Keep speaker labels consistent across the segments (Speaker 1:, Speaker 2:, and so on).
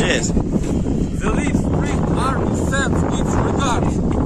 Speaker 1: Yes.
Speaker 2: The Leaf Spring Army sends its regards.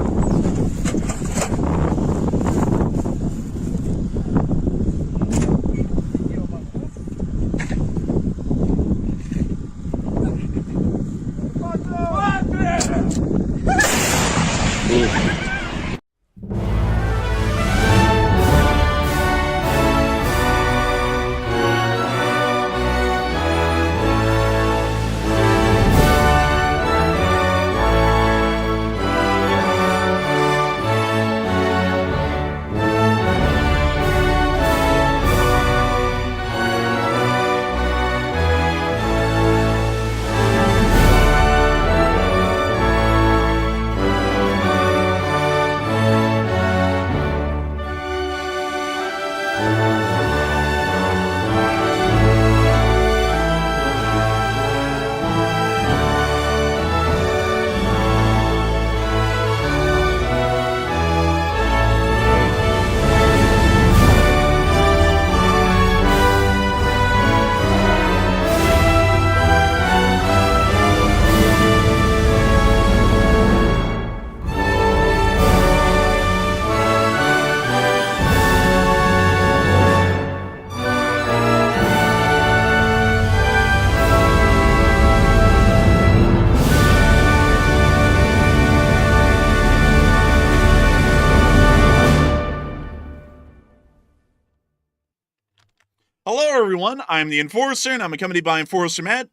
Speaker 3: Hello, everyone. I'm the Enforcer, and I'm accompanied by Enforcer Matt.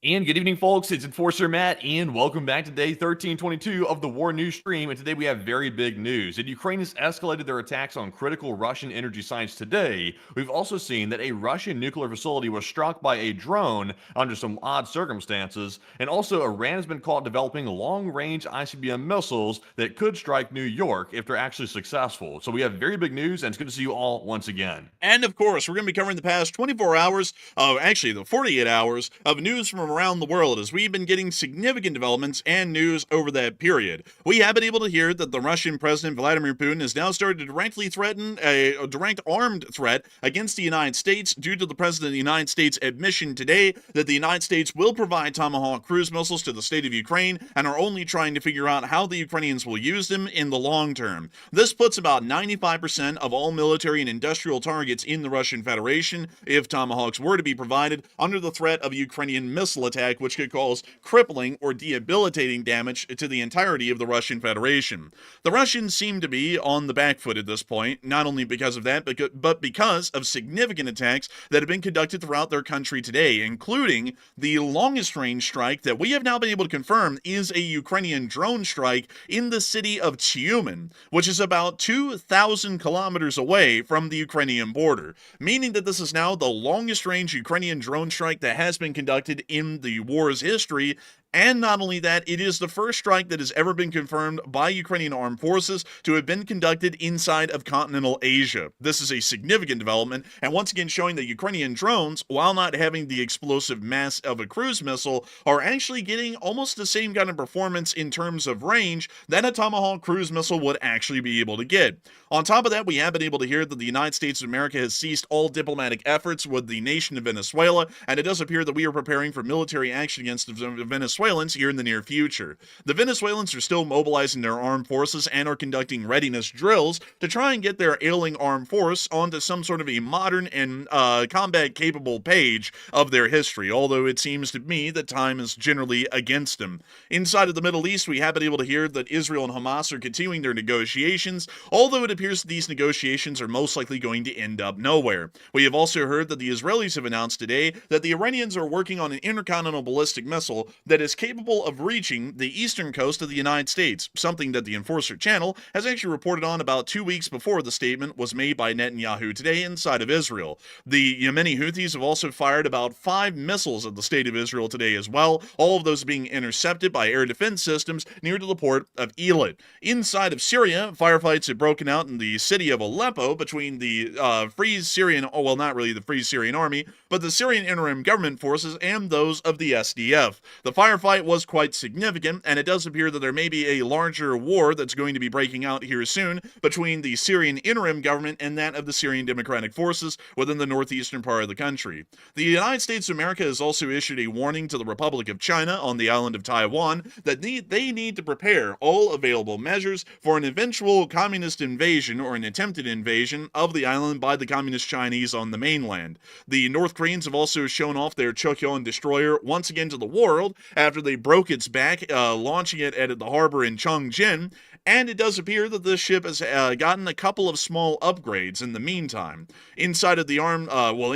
Speaker 4: And good evening, folks. It's Enforcer Matt, and welcome back to day 1322 of the War News stream. And today we have very big news. The Ukrainians escalated their attacks on critical Russian energy sites today. We've also seen that a Russian nuclear facility was struck by a drone under some odd circumstances. And also, Iran has been caught developing long-range ICBM missiles that could strike New York if they're actually successful. So we have very big news, and it's good to see you all once again.
Speaker 3: And, of course, we're going to be covering the past 24 hours, actually the 48 hours, of news from around the world, as we've been getting significant developments and news over that period. We have been able to hear that the Russian President Vladimir Putin has now started to directly threaten a direct armed threat against the United States due to the President of the United States' admission today that the United States will provide Tomahawk cruise missiles to the state of Ukraine and are only trying to figure out how the Ukrainians will use them in the long term. This puts about 95% of all military and industrial targets in the Russian Federation, if Tomahawks were to be provided, under the threat of a Ukrainian missile attack, which could cause crippling or debilitating damage to the entirety of the Russian Federation. The Russians seem to be on the back foot at this point, not only because of that, but because of significant attacks that have been conducted throughout their country today, including the longest range strike that we have now been able to confirm is a Ukrainian drone strike in the city of Tyumen, which is about 2,000 kilometers away from the Ukrainian border, meaning that this is now the longest range Ukrainian drone strike that has been conducted in the war's history. And not only that, it is the first strike that has ever been confirmed by Ukrainian armed forces to have been conducted inside of continental Asia. This is a significant development, and once again showing that Ukrainian drones, while not having the explosive mass of a cruise missile, are actually getting almost the same kind of performance in terms of range that a Tomahawk cruise missile would actually be able to get. On top of that, we have been able to hear that the United States of America has ceased all diplomatic efforts with the nation of Venezuela, and it does appear that we are preparing for military action against Venezuela Venezuelans here in the near future. The Venezuelans are still mobilizing their armed forces and are conducting readiness drills to try and get their ailing armed force onto some sort of a modern and combat-capable page of their history, although it seems to me that time is generally against them. Inside of the Middle East, we have been able to hear that Israel and Hamas are continuing their negotiations, although it appears that these negotiations are most likely going to end up nowhere. We have also heard that the Israelis have announced today that the Iranians are working on an intercontinental ballistic missile that is capable of reaching the eastern coast of the United States, something that the Enforcer channel has actually reported on about 2 weeks before the statement was made by Netanyahu today inside of Israel. The Yemeni Houthis have also fired about 5 missiles at the state of Israel today as well, all of those being intercepted by air defense systems near to the port of Eilat. Inside of Syria, firefights have broken out in the city of Aleppo between the Free Syrian, well, not really the Free Syrian Army, but the Syrian interim government forces and those of the SDF. The firefight was quite significant, and it does appear that there may be a larger war that's going to be breaking out here soon between the Syrian interim government and that of the Syrian Democratic Forces within the northeastern part of the country. The United States of America has also issued a warning to the Republic of China on the island of Taiwan that they need to prepare all available measures for an eventual communist invasion or an attempted invasion of the island by the communist Chinese on the mainland. The North Koreans have also shown off their Chokyong destroyer once again to the world after they broke its back, launching it at the harbor in Chongjin, and it does appear that this ship has gotten a couple of small upgrades in the meantime. Inside of the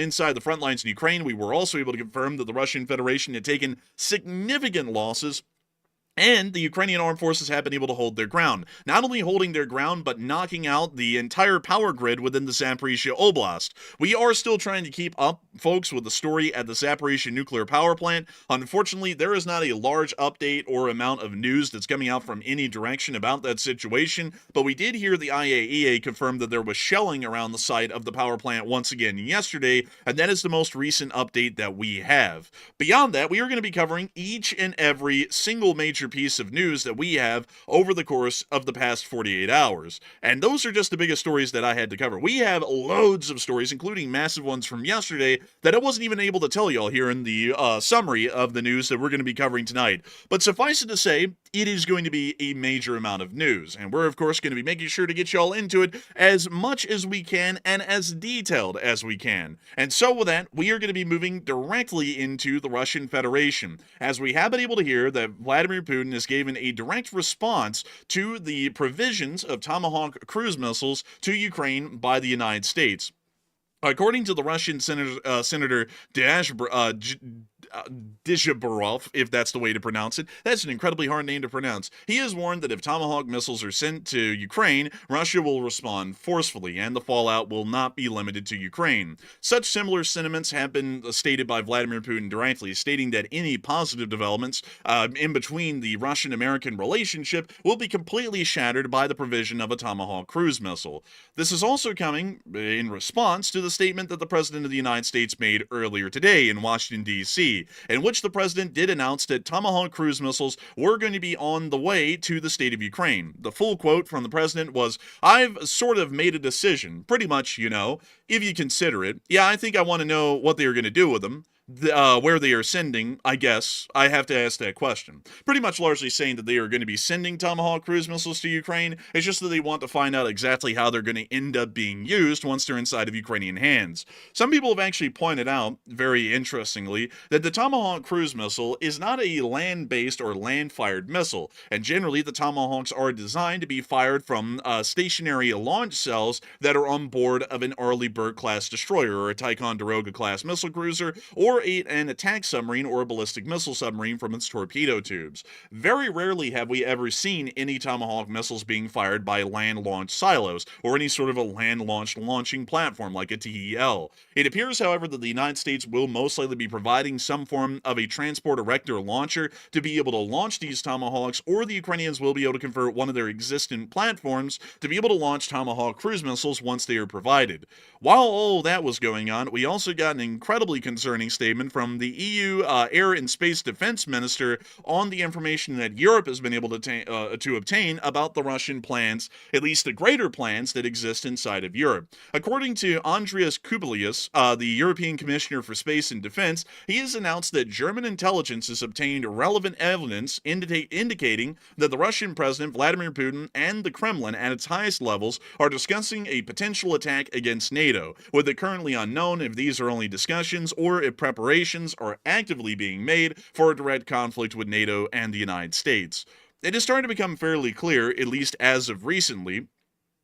Speaker 3: inside the front lines in Ukraine, we were also able to confirm that the Russian Federation had taken significant losses, and the Ukrainian armed forces have been able to hold their ground. Not only holding their ground, but knocking out the entire power grid within the Zaporizhia Oblast. We are still trying to keep up, folks, with the story at the Zaporizhia nuclear power plant. Unfortunately, there is not a large update or amount of news that's coming out from any direction about that situation, but we did hear the IAEA confirm that there was shelling around the site of the power plant once again yesterday, and that is the most recent update that we have. Beyond that, we are going to be covering each and every single major piece of news that we have over the course of the past 48 hours. And those are just the biggest stories that I had to cover. We have loads of stories, including massive ones from yesterday, that I wasn't even able to tell y'all here in the summary of the news that we're going to be covering tonight. But suffice it to say, it is going to be a major amount of news. And we're, of course, going to be making sure to get y'all into it as much as we can and as detailed as we can. And so with that, we are going to be moving directly into the Russian Federation, as we have been able to hear that Vladimir Putin has given a direct response to the provisions of Tomahawk cruise missiles to Ukraine by the United States. According to the Russian Senator Dizhabarov, if that's the way to pronounce it. That's an incredibly hard name to pronounce. He has warned that if Tomahawk missiles are sent to Ukraine, Russia will respond forcefully, and the fallout will not be limited to Ukraine. Such similar sentiments have been stated by Vladimir Putin directly, stating that any positive developments in between the Russian-American relationship will be completely shattered by the provision of a Tomahawk cruise missile. This is also coming in response to the statement that the President of the United States made earlier today in Washington, D.C., in which the President did announce that Tomahawk cruise missiles were going to be on the way to the state of Ukraine. The full quote from the President was, "I've sort of made a decision, pretty much, if you consider it. Yeah, I think I want to know what they are going to do with them. Where they are sending, I guess. I have to ask that question." Pretty much largely saying that they are going to be sending Tomahawk cruise missiles to Ukraine. It's just that they want to find out exactly how they're going to end up being used once they're inside of Ukrainian hands. Some people have actually pointed out, very interestingly, that the Tomahawk cruise missile is not a land-based or land-fired missile, and generally the Tomahawks are designed to be fired from stationary launch cells that are on board of an Arleigh-Burke-class destroyer or a Ticonderoga-class missile cruiser, or an attack submarine or a ballistic missile submarine from its torpedo tubes. Very rarely have we ever seen any Tomahawk missiles being fired by land-launched silos, or any sort of a land-launched launching platform like a TEL. It appears, however, that the United States will most likely be providing some form of a transport erector launcher to be able to launch these Tomahawks, or the Ukrainians will be able to convert one of their existing platforms to be able to launch Tomahawk cruise missiles once they are provided. While all that was going on, we also got an incredibly concerning statement statement from the EU Air and Space Defense Minister on the information that Europe has been able to obtain about the Russian plans, at least the greater plans that exist inside of Europe. According to Andreas Kubilius, the European Commissioner for Space and Defense, he has announced that German intelligence has obtained relevant evidence indicating that the Russian President Vladimir Putin and the Kremlin at its highest levels are discussing a potential attack against NATO, with it currently unknown if these are only discussions or if preparations are actively being made for a direct conflict with NATO and the United States. It is starting to become fairly clear, at least as of recently,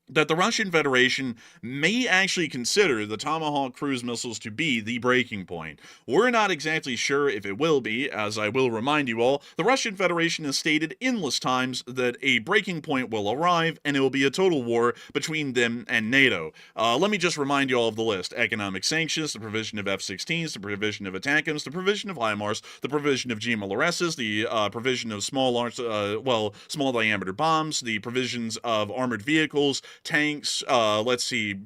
Speaker 3: that the Russian Federation may actually consider the Tomahawk cruise missiles to be the breaking point. We're not exactly sure if it will be, as I will remind you all, the Russian Federation has stated endless times that a breaking point will arrive and it will be a total war between them and NATO. Let me just remind you all of the list. Economic sanctions, the provision of F-16s, the provision of ATACMS, the provision of HIMARS, the provision of GMLRSs, the provision of small diameter bombs, the provisions of armored vehicles, tanks,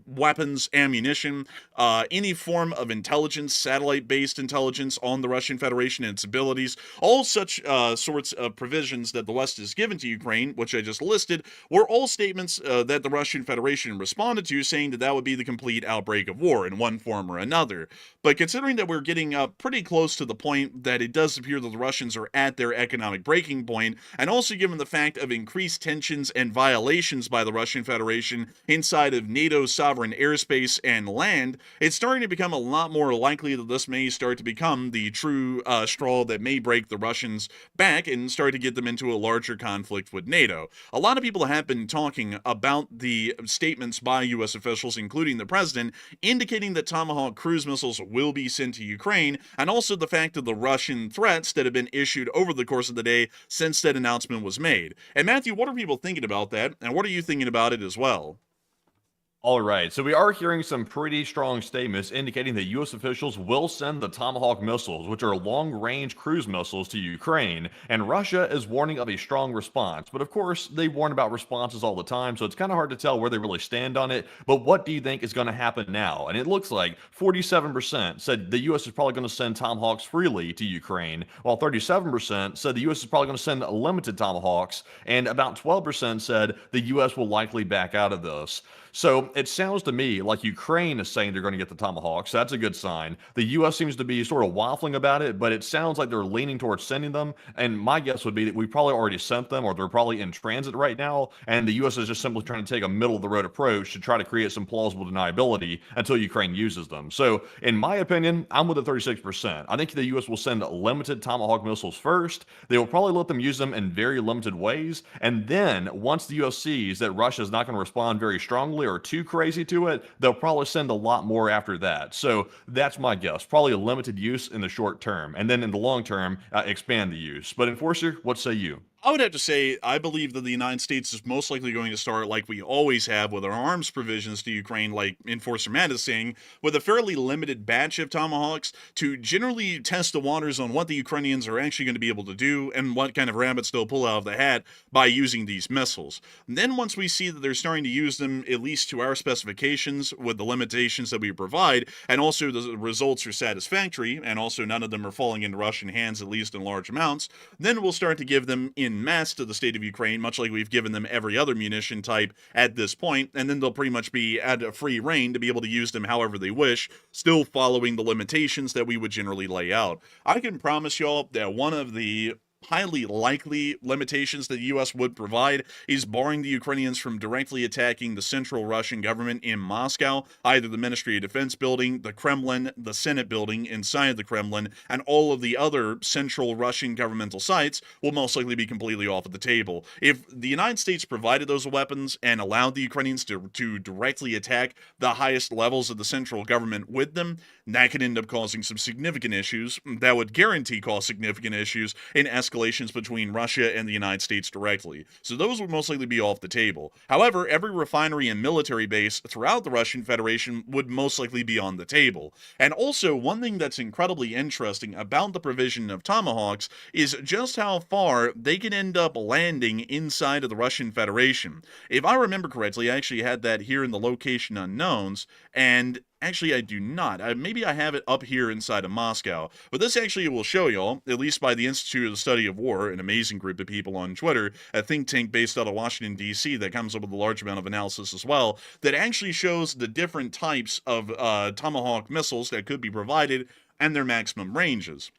Speaker 3: weapons, ammunition, any form of intelligence, satellite-based intelligence on the Russian Federation and its abilities, all such sorts of provisions that the West has given to Ukraine, which I just listed, were all statements that the Russian Federation responded to, saying that that would be the complete outbreak of war in one form or another. But considering that we're getting pretty close to the point that it does appear that the Russians are at their economic breaking point, and also given the fact of increased tensions and violations by the Russian Federation inside of NATO's sovereign airspace and land, it's starting to become a lot more likely that this may start to become the true straw that may break the Russians back and start to get them into a larger conflict with NATO. A lot of people have been talking about the statements by U.S. officials, including the president, indicating that Tomahawk cruise missiles will be sent to Ukraine, and also the fact of the Russian threats that have been issued over the course of the day since that announcement was made. And Matthew, what are people thinking about that, and what are you thinking about it as well?
Speaker 4: All right, so we are hearing some pretty strong statements indicating that U.S. officials will send the Tomahawk missiles, which are long-range cruise missiles, to Ukraine, and Russia is warning of a strong response. But of course, they warn about responses all the time, so it's kind of hard to tell where they really stand on it. But what do you think is going to happen now? And it looks like 47% said the U.S. is probably going to send Tomahawks freely to Ukraine, while 37% said the U.S. is probably going to send limited Tomahawks, and about 12% said the U.S. will likely back out of this. So it sounds to me like Ukraine is saying they're going to get the Tomahawks. So that's a good sign. The U.S. seems to be sort of waffling about it, but it sounds like they're leaning towards sending them. And my guess would be that we probably already sent them, or they're probably in transit right now. And the U.S. is just simply trying to take a middle-of-the-road approach to try to create some plausible deniability until Ukraine uses them. So in my opinion, I'm with the 36%. I think the U.S. will send limited Tomahawk missiles first. They will probably let them use them in very limited ways. And then once the U.S. sees that Russia is not going to respond very strongly or too crazy to it, they'll probably send a lot more after that. So that's my guess. Probably a limited use in the short term, and then in the long term, expand the use. But Enforcer, what say you?
Speaker 3: I would have to say, I believe that the United States is most likely going to start like we always have with our arms provisions to Ukraine, like Enforcer Matt is saying, with a fairly limited batch of Tomahawks to generally test the waters on what the Ukrainians are actually going to be able to do and what kind of rabbits they'll pull out of the hat by using these missiles. And then once we see that they're starting to use them, at least to our specifications with the limitations that we provide, and also the results are satisfactory, and also none of them are falling into Russian hands, at least in large amounts, then we'll start to give them in mass to the state of Ukraine, much like we've given them every other munition type at this point, and then they'll pretty much be at a free rein to be able to use them however they wish, still following the limitations that we would generally lay out. I can promise y'all that one of the highly likely limitations that the U.S. would provide is barring the Ukrainians from directly attacking the central Russian government in Moscow, either the Ministry of Defense building, the Kremlin, the Senate building inside the Kremlin, and all of the other central Russian governmental sites will most likely be completely off of the table. If the United States provided those weapons and allowed the Ukrainians to directly attack the highest levels of the central government with them, that could end up causing some significant issues that would guarantee cause significant issues in escalations between Russia and the United States directly. So those would most likely be off the table. However, every refinery and military base throughout the Russian Federation would most likely be on the table. And also, one thing that's incredibly interesting about the provision of Tomahawks is just how far they can end up landing inside of the Russian Federation. If I remember correctly, I actually had that here in the location unknowns, and Actually, I do not. Maybe I have it up here inside of Moscow. But this actually will show y'all, at least by the Institute of the Study of War, an amazing group of people on Twitter, a think tank based out of Washington, D.C. that comes up with a large amount of analysis as well, that actually shows the different types of Tomahawk missiles that could be provided and their maximum ranges.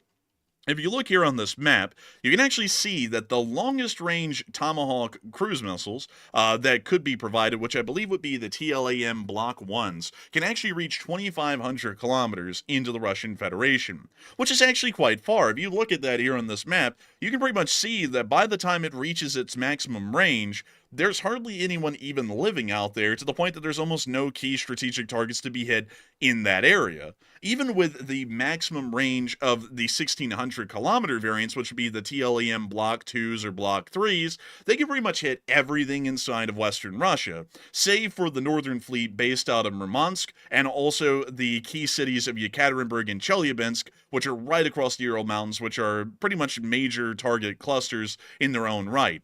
Speaker 3: If you look here on this map, you can actually see that the longest range Tomahawk cruise missiles that could be provided, which I believe would be the TLAM Block 1s, can actually reach 2,500 kilometers into the Russian Federation, which is actually quite far. If you look at that here on this map, you can pretty much see that by the time it reaches its maximum range, there's hardly anyone even living out there, to the point that there's almost no key strategic targets to be hit in that area. Even with the maximum range of the 1,600 kilometer variants, which would be the TLAM Block 2s or Block 3s, they can pretty much hit everything inside of Western Russia, save for the Northern Fleet based out of Murmansk, and also the key cities of Yekaterinburg and Chelyabinsk, which are right across the Ural Mountains, which are pretty much major target clusters in their own right.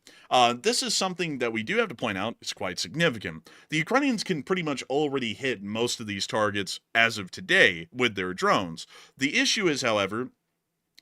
Speaker 3: This is something that we do have to point out is quite significant. The Ukrainians can pretty much already hit most of these targets as of today with their drones. The issue is, however,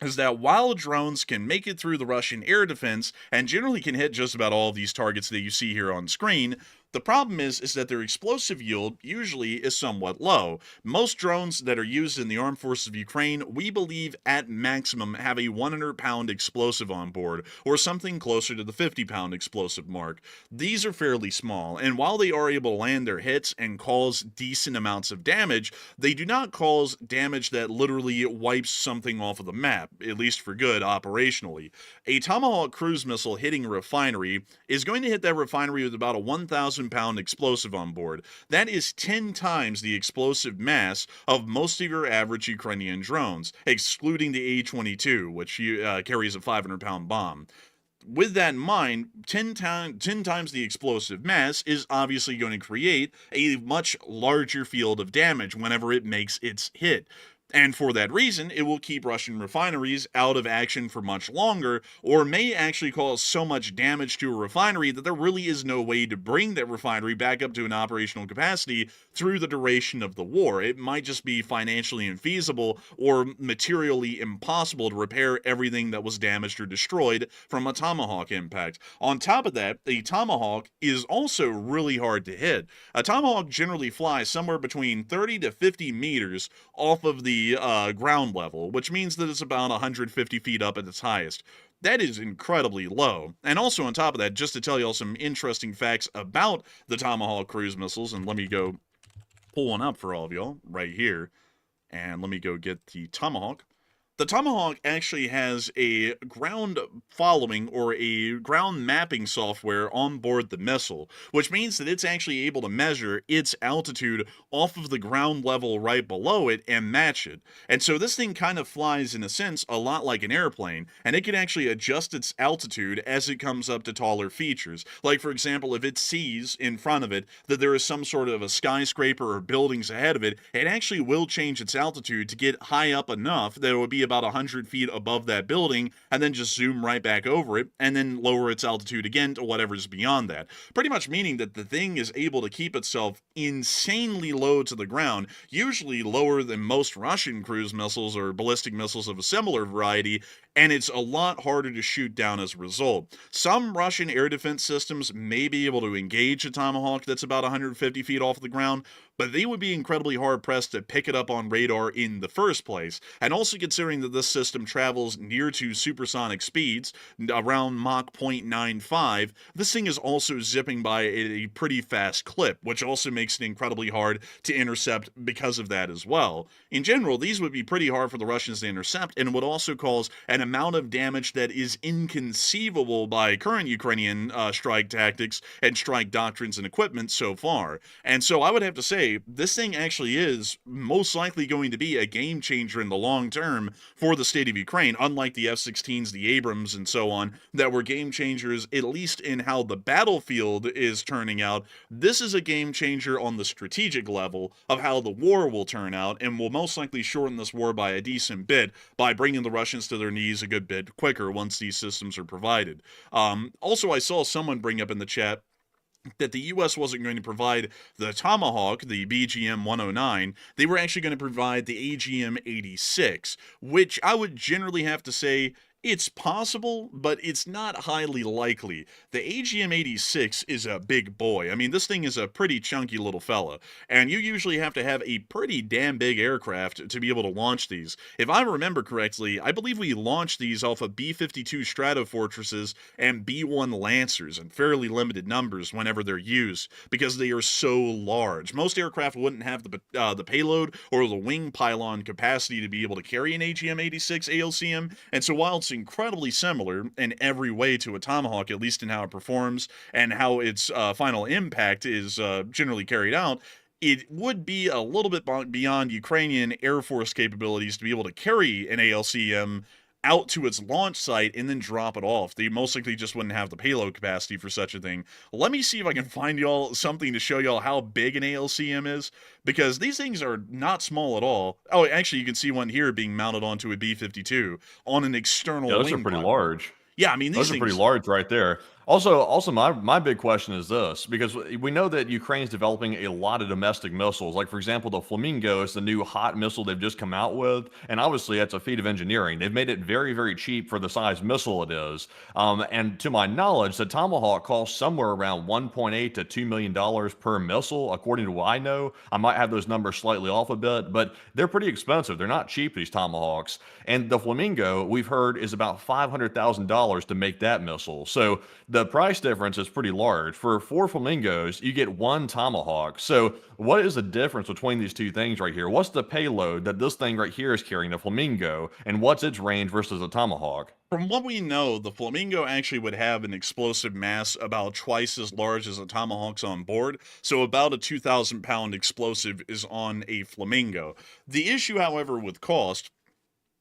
Speaker 3: is that while drones can make it through the Russian air defense and generally can hit just about all of these targets that you see here on screen, the problem is that their explosive yield usually is somewhat low. Most drones that are used in the armed forces of Ukraine, we believe at maximum have a 100-pound explosive on board, or something closer to the 50-pound explosive mark. These are fairly small, and while they are able to land their hits and cause decent amounts of damage, they do not cause damage that literally wipes something off of the map, at least for good operationally. A Tomahawk cruise missile hitting a refinery is going to hit that refinery with about a 1,000-pound explosive on board. That is 10 times the explosive mass of most of your average Ukrainian drones, excluding the A-22, which carries a 500-pound bomb. With that in mind, 10 times the explosive mass is obviously going to create a much larger field of damage whenever it makes its hit. And for that reason, it will keep Russian refineries out of action for much longer, or may actually cause so much damage to a refinery that there really is no way to bring that refinery back up to an operational capacity through the duration of the war. It might just be financially infeasible or materially impossible to repair everything that was damaged or destroyed from a Tomahawk impact. On top of that, a Tomahawk is also really hard to hit. A Tomahawk generally flies somewhere between 30 to 50 meters off of the ground level, which means that it's about 150 feet up at its highest. That is incredibly low. And also on top of that, just to tell you all some interesting facts about the Tomahawk cruise missiles, and let me go pull one up for all of y'all right here, and let me go get the Tomahawk. The Tomahawk actually has a ground following or a ground mapping software on board the missile, which means that it's actually able to measure its altitude off of the ground level right below it and match it. And so this thing kind of flies, in a sense, a lot like an airplane, and it can actually adjust its altitude as it comes up to taller features. Like, for example, if it sees in front of it that there is some sort of a skyscraper or buildings ahead of it, it actually will change its altitude to get high up enough that it would be about 100 feet above that building, and then just zoom right back over it, and then lower its altitude again to whatever's beyond that. Pretty much meaning that the thing is able to keep itself insanely low to the ground, usually lower than most Russian cruise missiles or ballistic missiles of a similar variety, and it's a lot harder to shoot down as a result. Some Russian air defense systems may be able to engage a Tomahawk that's about 150 feet off the ground, but they would be incredibly hard-pressed to pick it up on radar in the first place. And also considering that this system travels near to supersonic speeds, around Mach 0.95, this thing is also zipping by at a pretty fast clip, which also makes it incredibly hard to intercept because of that as well. In general, these would be pretty hard for the Russians to intercept, and would also cause an amount of damage that is inconceivable by current Ukrainian strike tactics and strike doctrines and equipment so far. And so I would have to say, this thing actually is most likely going to be a game changer in the long term for the state of Ukraine, unlike the F-16s, the Abrams, and so on, that were game changers, at least in how the battlefield is turning out. This is a game changer on the strategic level of how the war will turn out, and will most likely shorten this war by a decent bit by bringing the Russians to their knees a good bit quicker once these systems are provided. Also, I saw someone bring up in the chat that the U.S. wasn't going to provide the Tomahawk, the BGM 109. They were actually going to provide the AGM 86, which I would generally have to say it's possible, but it's not highly likely. The AGM 86 is a big boy. I mean, this thing is a pretty chunky little fella, and you usually have to have a pretty damn big aircraft to be able to launch these. If I remember correctly, I believe we launched these off of B-52 Stratofortresses and B-1 Lancers in fairly limited numbers whenever they're used, because they are so large. Most aircraft wouldn't have the payload or the wing pylon capacity to be able to carry an AGM 86 ALCM, and so while it's incredibly similar in every way to a Tomahawk, at least in how it performs and how its final impact is generally carried out, it would be a little bit beyond Ukrainian Air Force capabilities to be able to carry an ALCM out to its launch site and then drop it off. They most likely just wouldn't have the payload capacity for such a thing. Let me see if I can find y'all something to show y'all how big an ALCM is, because these things are not small at all. Oh, actually, you can see one here being mounted onto a B-52 on an external
Speaker 4: Yeah, those are
Speaker 3: wing
Speaker 4: pretty
Speaker 3: platform.
Speaker 4: large.
Speaker 3: Yeah, I mean,
Speaker 4: Those are pretty large right there. Also, my big question is this, because we know that Ukraine's developing a lot of domestic missiles. Like, for example, the Flamingo is the new hot missile they've just come out with. And obviously, that's a feat of engineering. They've made it very, very cheap for the size missile it is. And to my knowledge, the Tomahawk costs somewhere around $1.8 to $2 million per missile, according to what I know. I might have those numbers slightly off a bit, but they're pretty expensive. They're not cheap, these Tomahawks. And the Flamingo, we've heard, is about $500,000 to make that missile. So the price difference is pretty large. For 4 Flamingos, you get 1 Tomahawk. So what is the difference between these two things right here? What's the payload that this thing right here is carrying, a Flamingo, and what's its range versus a Tomahawk?
Speaker 3: From what we know, the Flamingo actually would have an explosive mass about twice as large as a Tomahawk's on board, so about a 2,000-pound explosive is on a Flamingo. The issue, however, with cost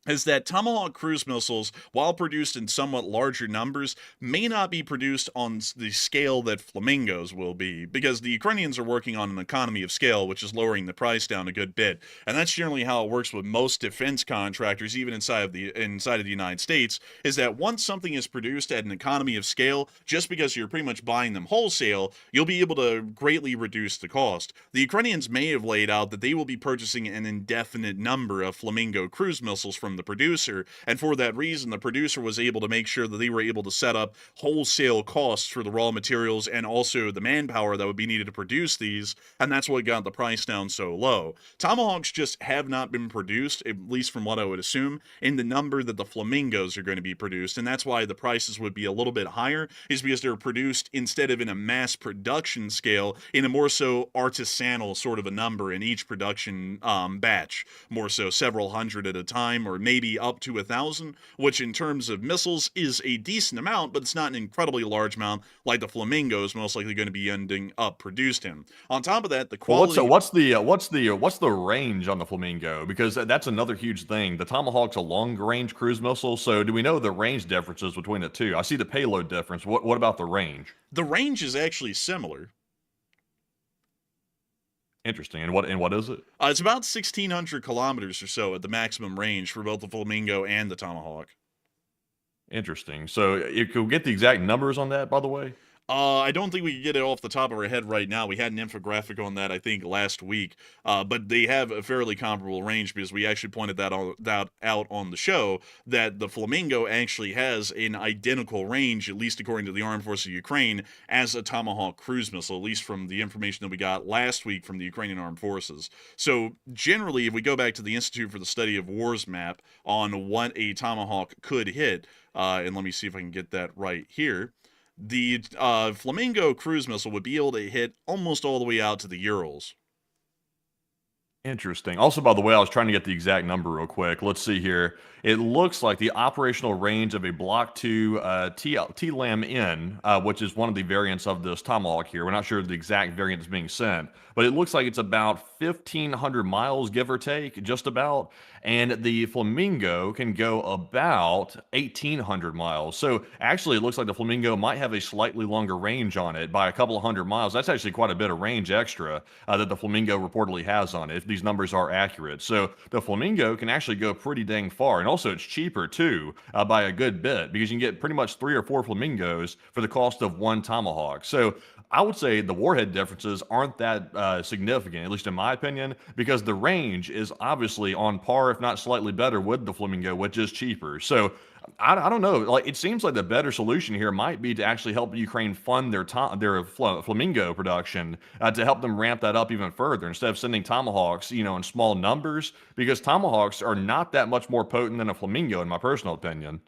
Speaker 3: is that Tomahawk cruise missiles, while produced in somewhat larger numbers, may not be produced on the scale that Flamingos will be, because the Ukrainians are working on an economy of scale, which is lowering the price down a good bit. And that's generally how it works with most defense contractors, even inside of the United States, is that once something is produced at an economy of scale, just because you're pretty much buying them wholesale, you'll be able to greatly reduce the cost. The Ukrainians may have laid out that they will be purchasing an indefinite number of Flamingo cruise missiles from the producer, and for that reason the producer was able to make sure that they were able to set up wholesale costs for the raw materials and also the manpower that would be needed to produce these, and that's what got the price down so low. Tomahawks just have not been produced, at least from what I would assume, in the number that the Flamingos are going to be produced, and that's why the prices would be a little bit higher, is because they're produced instead of in a mass production scale, in a more so artisanal sort of a number in each production batch, more so several hundred at a time, or maybe up to 1,000, which in terms of missiles is a decent amount, but it's not an incredibly large amount like the Flamingo is most likely going to be ending up produced in. On top of that, the quality.
Speaker 4: Well, what's the range on the Flamingo? Because that's another huge thing. The Tomahawk's a long-range cruise missile, so do we know the range differences between the two? I see the payload difference. What about the range?
Speaker 3: The range is actually similar.
Speaker 4: Interesting. And what is it?
Speaker 3: It's about 1,600 kilometers or so at the maximum range for both the Flamingo and the Tomahawk.
Speaker 4: Interesting. So you could get the exact numbers on that, by the way?
Speaker 3: I don't think we can get it off the top of our head right now. We had an infographic on that, I think, last week. But they have a fairly comparable range, because we actually pointed that out on the show, that the Flamingo actually has an identical range, at least according to the Armed Forces of Ukraine, as a Tomahawk cruise missile, at least from the information that we got last week from the Ukrainian Armed Forces. So generally, if we go back to the Institute for the Study of Wars map on what a Tomahawk could hit, and let me see if I can get that right here, the Flamingo cruise missile would be able to hit almost all the way out to the Urals.
Speaker 4: Interesting. Also, by the way, I was trying to get the exact number real quick. Let's see here. It looks like the operational range of a Block 2 TLAM-N, which is one of the variants of this Tomahawk here. We're not sure the exact variant that's being sent, but it looks like it's about 1,500 miles, give or take, just about. And the Flamingo can go about 1,800 miles. So actually, it looks like the Flamingo might have a slightly longer range on it by a couple of hundred miles. That's actually quite a bit of range extra that the Flamingo reportedly has on it, if these numbers are accurate. So the Flamingo can actually go pretty dang far. And also it's cheaper too by a good bit because you can get pretty much 3 or 4 flamingos for the cost of one Tomahawk. So I would say the warhead differences aren't that significant, at least in my opinion, because the range is obviously on par, if not slightly better, with the Flamingo, which is cheaper. So I don't know. Like it seems like the better solution here might be to actually help Ukraine fund their Flamingo production to help them ramp that up even further instead of sending Tomahawks, in small numbers, because Tomahawks are not that much more potent than a Flamingo, in my personal opinion.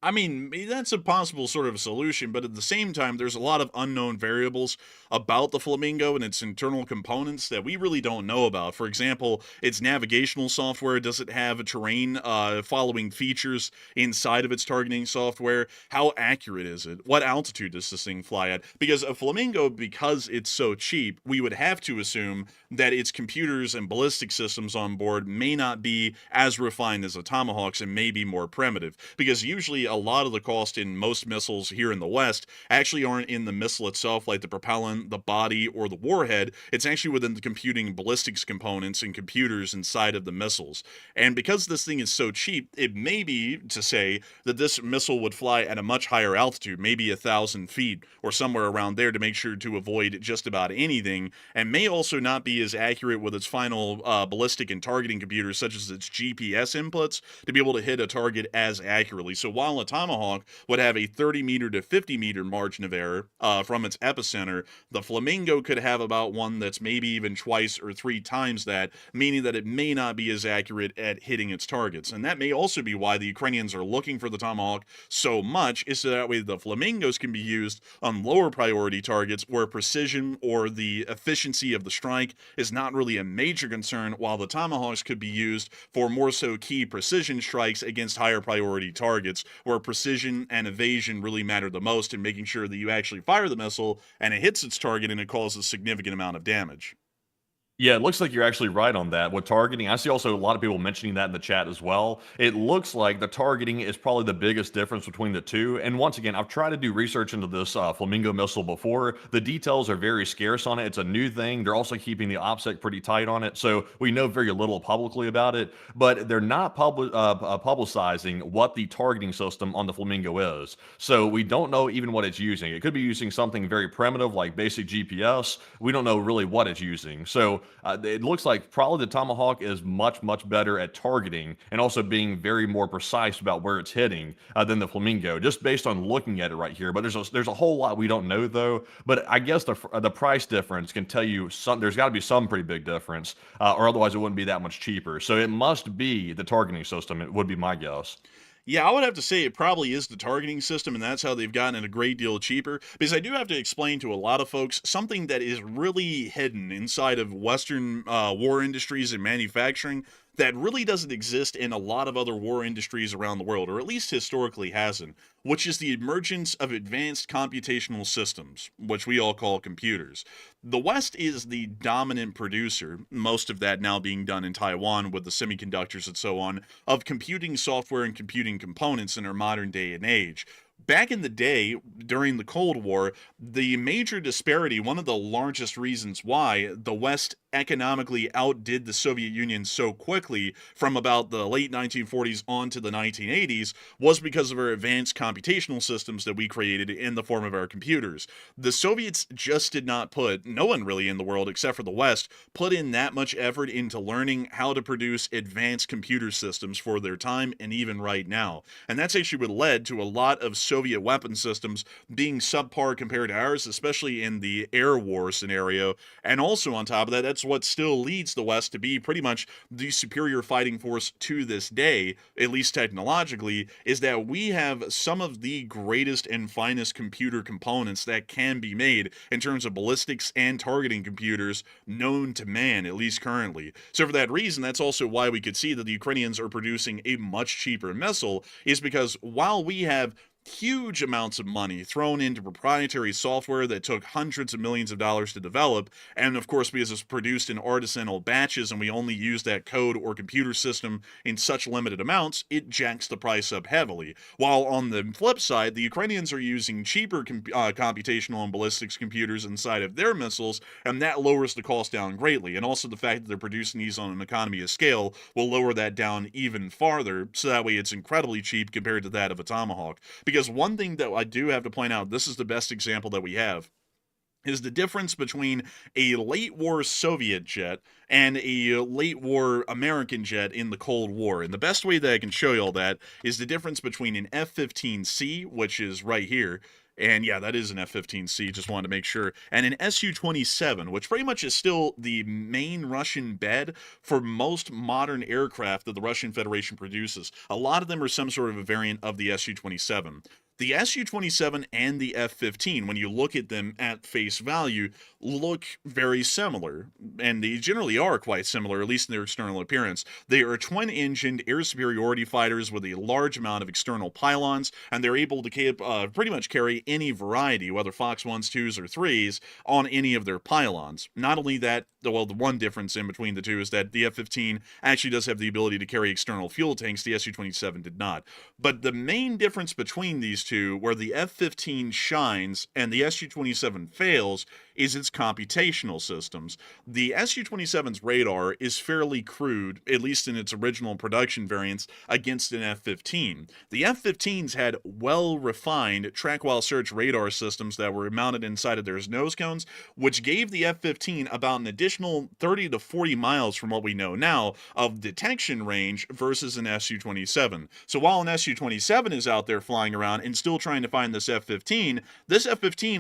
Speaker 3: I mean, that's a possible sort of solution, but at the same time, there's a lot of unknown variables about the Flamingo and its internal components that we really don't know about. For example, its navigational software. Does it have terrain following features inside of its targeting software? How accurate is it? What altitude does this thing fly at? Because a Flamingo, because it's so cheap, we would have to assume that its computers and ballistic systems on board may not be as refined as the Tomahawks and may be more primitive. Because usually a lot of the cost in most missiles here in the West actually aren't in the missile itself, like the propellant, the body, or the warhead. It's actually within the computing ballistics components and computers inside of the missiles. And because this thing is so cheap, it may be to say that this missile would fly at a much higher altitude, maybe 1,000 feet or somewhere around there, to make sure to avoid just about anything, and may also not be as accurate with its final ballistic and targeting computers, such as its GPS inputs, to be able to hit a target as accurately. So while a Tomahawk would have a 30 meter to 50 meter margin of error from its epicenter, the Flamingo could have about one that's maybe even twice or 3 times that, meaning that it may not be as accurate at hitting its targets. And that may also be why the Ukrainians are looking for the Tomahawk so much, is so that way the Flamingos can be used on lower priority targets where precision or the efficiency of the strike is not really a major concern, while the Tomahawks could be used for more so key precision strikes against higher priority targets, where precision and evasion really matter the most in making sure that you actually fire the missile and it hits its target and it causes a significant amount of damage.
Speaker 4: Yeah, it looks like you're actually right on that with targeting. I see also a lot of people mentioning that in the chat as well. It looks like the targeting is probably the biggest difference between the two. And once again, I've tried to do research into this Flamingo missile before. The details are very scarce on it. It's a new thing. They're also keeping the OPSEC pretty tight on it, so we know very little publicly about it. But they're not publicizing what the targeting system on the Flamingo is. So we don't know even what it's using. It could be using something very primitive like basic GPS. We don't know really what it's using. So it looks like probably the Tomahawk is much, much better at targeting and also being very more precise about where it's hitting than the Flamingo, just based on looking at it right here. But there's a whole lot we don't know, though. But I guess the price difference can tell you there's got to be some pretty big difference, or otherwise it wouldn't be that much cheaper. So it must be the targeting system. It would be my guess.
Speaker 3: Yeah, I would have to say it probably is the targeting system, and that's how they've gotten it a great deal cheaper. Because I do have to explain to a lot of folks something that is really hidden inside of Western war industries and manufacturing that really doesn't exist in a lot of other war industries around the world, or at least historically hasn't, which is the emergence of advanced computational systems, which we all call computers. The West is the dominant producer, most of that now being done in Taiwan with the semiconductors and so on, of computing software and computing components in our modern day and age. Back in the day, during the Cold War, the major disparity, one of the largest reasons why the West economically outdid the Soviet Union so quickly from about the late 1940s on to the 1980s, was because of our advanced computational systems that we created in the form of our computers. The Soviets just did not put, no one really in the world except for the West, put in that much effort into learning how to produce advanced computer systems for their time and even right now. And that's actually what led to a lot of Soviet weapon systems being subpar compared to ours, especially in the air war scenario. And also on top of that, that's what still leads the West to be pretty much the superior fighting force to this day, at least technologically, is that we have some of the greatest and finest computer components that can be made in terms of ballistics and targeting computers known to man, at least currently. So for that reason, that's also why we could see that the Ukrainians are producing a much cheaper missile, is because while we have huge amounts of money thrown into proprietary software that took hundreds of millions of dollars to develop. And of course, because it's produced in artisanal batches and we only use that code or computer system in such limited amounts, it jacks the price up heavily. While on the flip side, the Ukrainians are using cheaper computational and ballistics computers inside of their missiles, and that lowers the cost down greatly. And also the fact that they're producing these on an economy of scale will lower that down even farther, so that way it's incredibly cheap compared to that of a Tomahawk. Because one thing that I do have to point out, this is the best example that we have, is the difference between a late war Soviet jet and a late war American jet in the Cold War. And the best way that I can show you all that is the difference between an F-15C, which is right here, and yeah, that is an F-15C, just wanted to make sure, and an Su-27, which pretty much is still the main Russian bed for most modern aircraft that the Russian Federation produces. A lot of them are some sort of a variant of the Su-27. The Su-27 and the F-15, when you look at them at face value, look very similar, and they generally are quite similar, at least in their external appearance. They are twin-engined air superiority fighters with a large amount of external pylons, and they're able to pretty much carry any variety, whether Fox 1s, 2s, or 3s, on any of their pylons. Not only that, well, the one difference in between the two is that the F-15 actually does have the ability to carry external fuel tanks, the Su-27 did not. But the main difference between these two, where the F-15 shines and the Su-27 fails, is its computational systems. The Su-27's radar is fairly crude, at least in its original production variants, against an F-15. The F-15s had well-refined track-while-search radar systems that were mounted inside of their nose cones, which gave the F-15 about an additional 30 to 40 miles from what we know now of detection range versus an Su-27. So while an Su-27 is out there flying around and still trying to find this F-15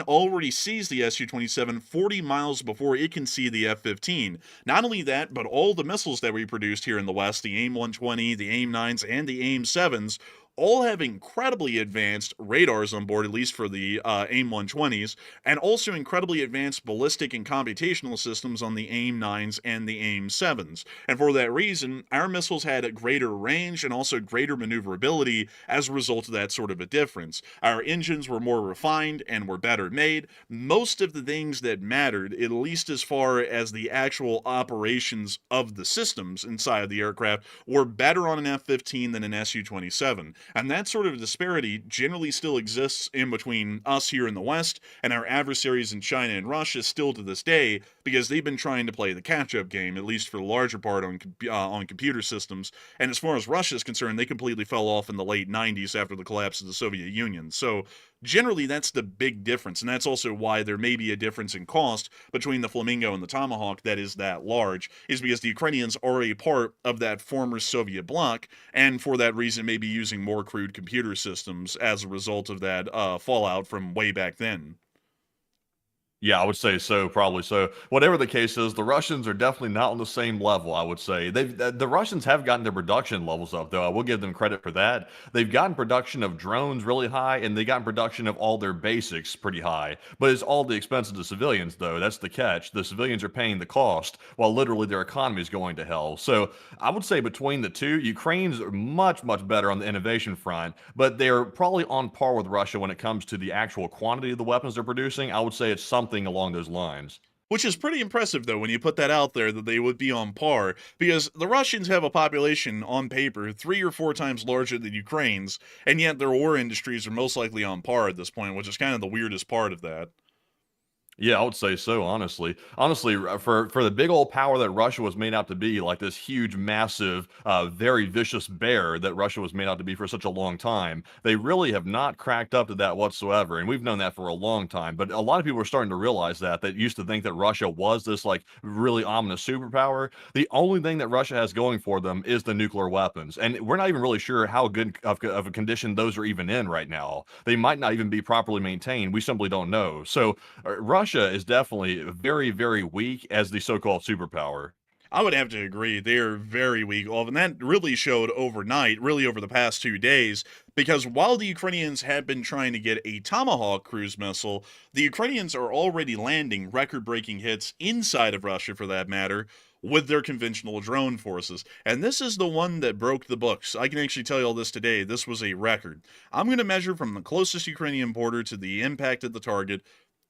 Speaker 3: already sees the Su-27 40 miles before it can see the F-15. Not only that, but all the missiles that we produced here in the West, the AIM-120, the AIM-9s, and the AIM-7s, all have incredibly advanced radars on board, at least for the AIM-120s, and also incredibly advanced ballistic and computational systems on the AIM-9s and the AIM-7s. And for that reason, our missiles had a greater range and also greater maneuverability as a result of that sort of a difference. Our engines were more refined and were better made. Most of the things that mattered, at least as far as the actual operations of the systems inside of the aircraft, were better on an F-15 than an Su-27. And that sort of disparity generally still exists in between us here in the West and our adversaries in China and Russia still to this day, because they've been trying to play the catch-up game, at least for the larger part on computer systems. And as far as Russia is concerned, they completely fell off in the late 90s after the collapse of the Soviet Union. So generally, that's the big difference, and that's also why there may be a difference in cost between the Flamingo and the Tomahawk that is that large, is because the Ukrainians are a part of that former Soviet bloc, and for that reason may be using more crude computer systems as a result of that fallout from way back then.
Speaker 4: Yeah, I would say so, probably so. Whatever the case is, the Russians are definitely not on the same level, I would say. The Russians have gotten their production levels up, though. I will give them credit for that. They've gotten production of drones really high, and they've gotten production of all their basics pretty high. But it's all the expense of the civilians, though. That's the catch. The civilians are paying the cost, while literally their economy is going to hell. So I would say between the two, Ukraine's much, much better on the innovation front, but they're probably on par with Russia when it comes to the actual quantity of the weapons they're producing. I would say it's something along those lines.
Speaker 3: Which is pretty impressive, though, when you put that out there, that they would be on par, because the Russians have a population, on paper, 3 or 4 times larger than Ukraine's, and yet their war industries are most likely on par at this point, which is kind of the weirdest part of that.
Speaker 4: Yeah, I would say so, honestly. Honestly, for the big old power that Russia was made out to be, like this huge, massive, very vicious bear that Russia was made out to be for such a long time, they really have not cracked up to that whatsoever, and we've known that for a long time. But a lot of people are starting to realize that used to think that Russia was this like really ominous superpower. The only thing that Russia has going for them is the nuclear weapons, and we're not even really sure how good of a condition those are even in right now. They might not even be properly maintained. We simply don't know. So Russia is definitely very, very weak as the so-called superpower.
Speaker 3: I would have to agree. They're very weak, and that really showed overnight, really over the past 2 days, because while the Ukrainians have been trying to get a Tomahawk cruise missile, the Ukrainians are already landing record-breaking hits inside of Russia, for that matter, with their conventional drone forces. And this is the one that broke the books. I can actually tell you all this today. This was a record. I'm going to measure from the closest Ukrainian border to the impact at the target,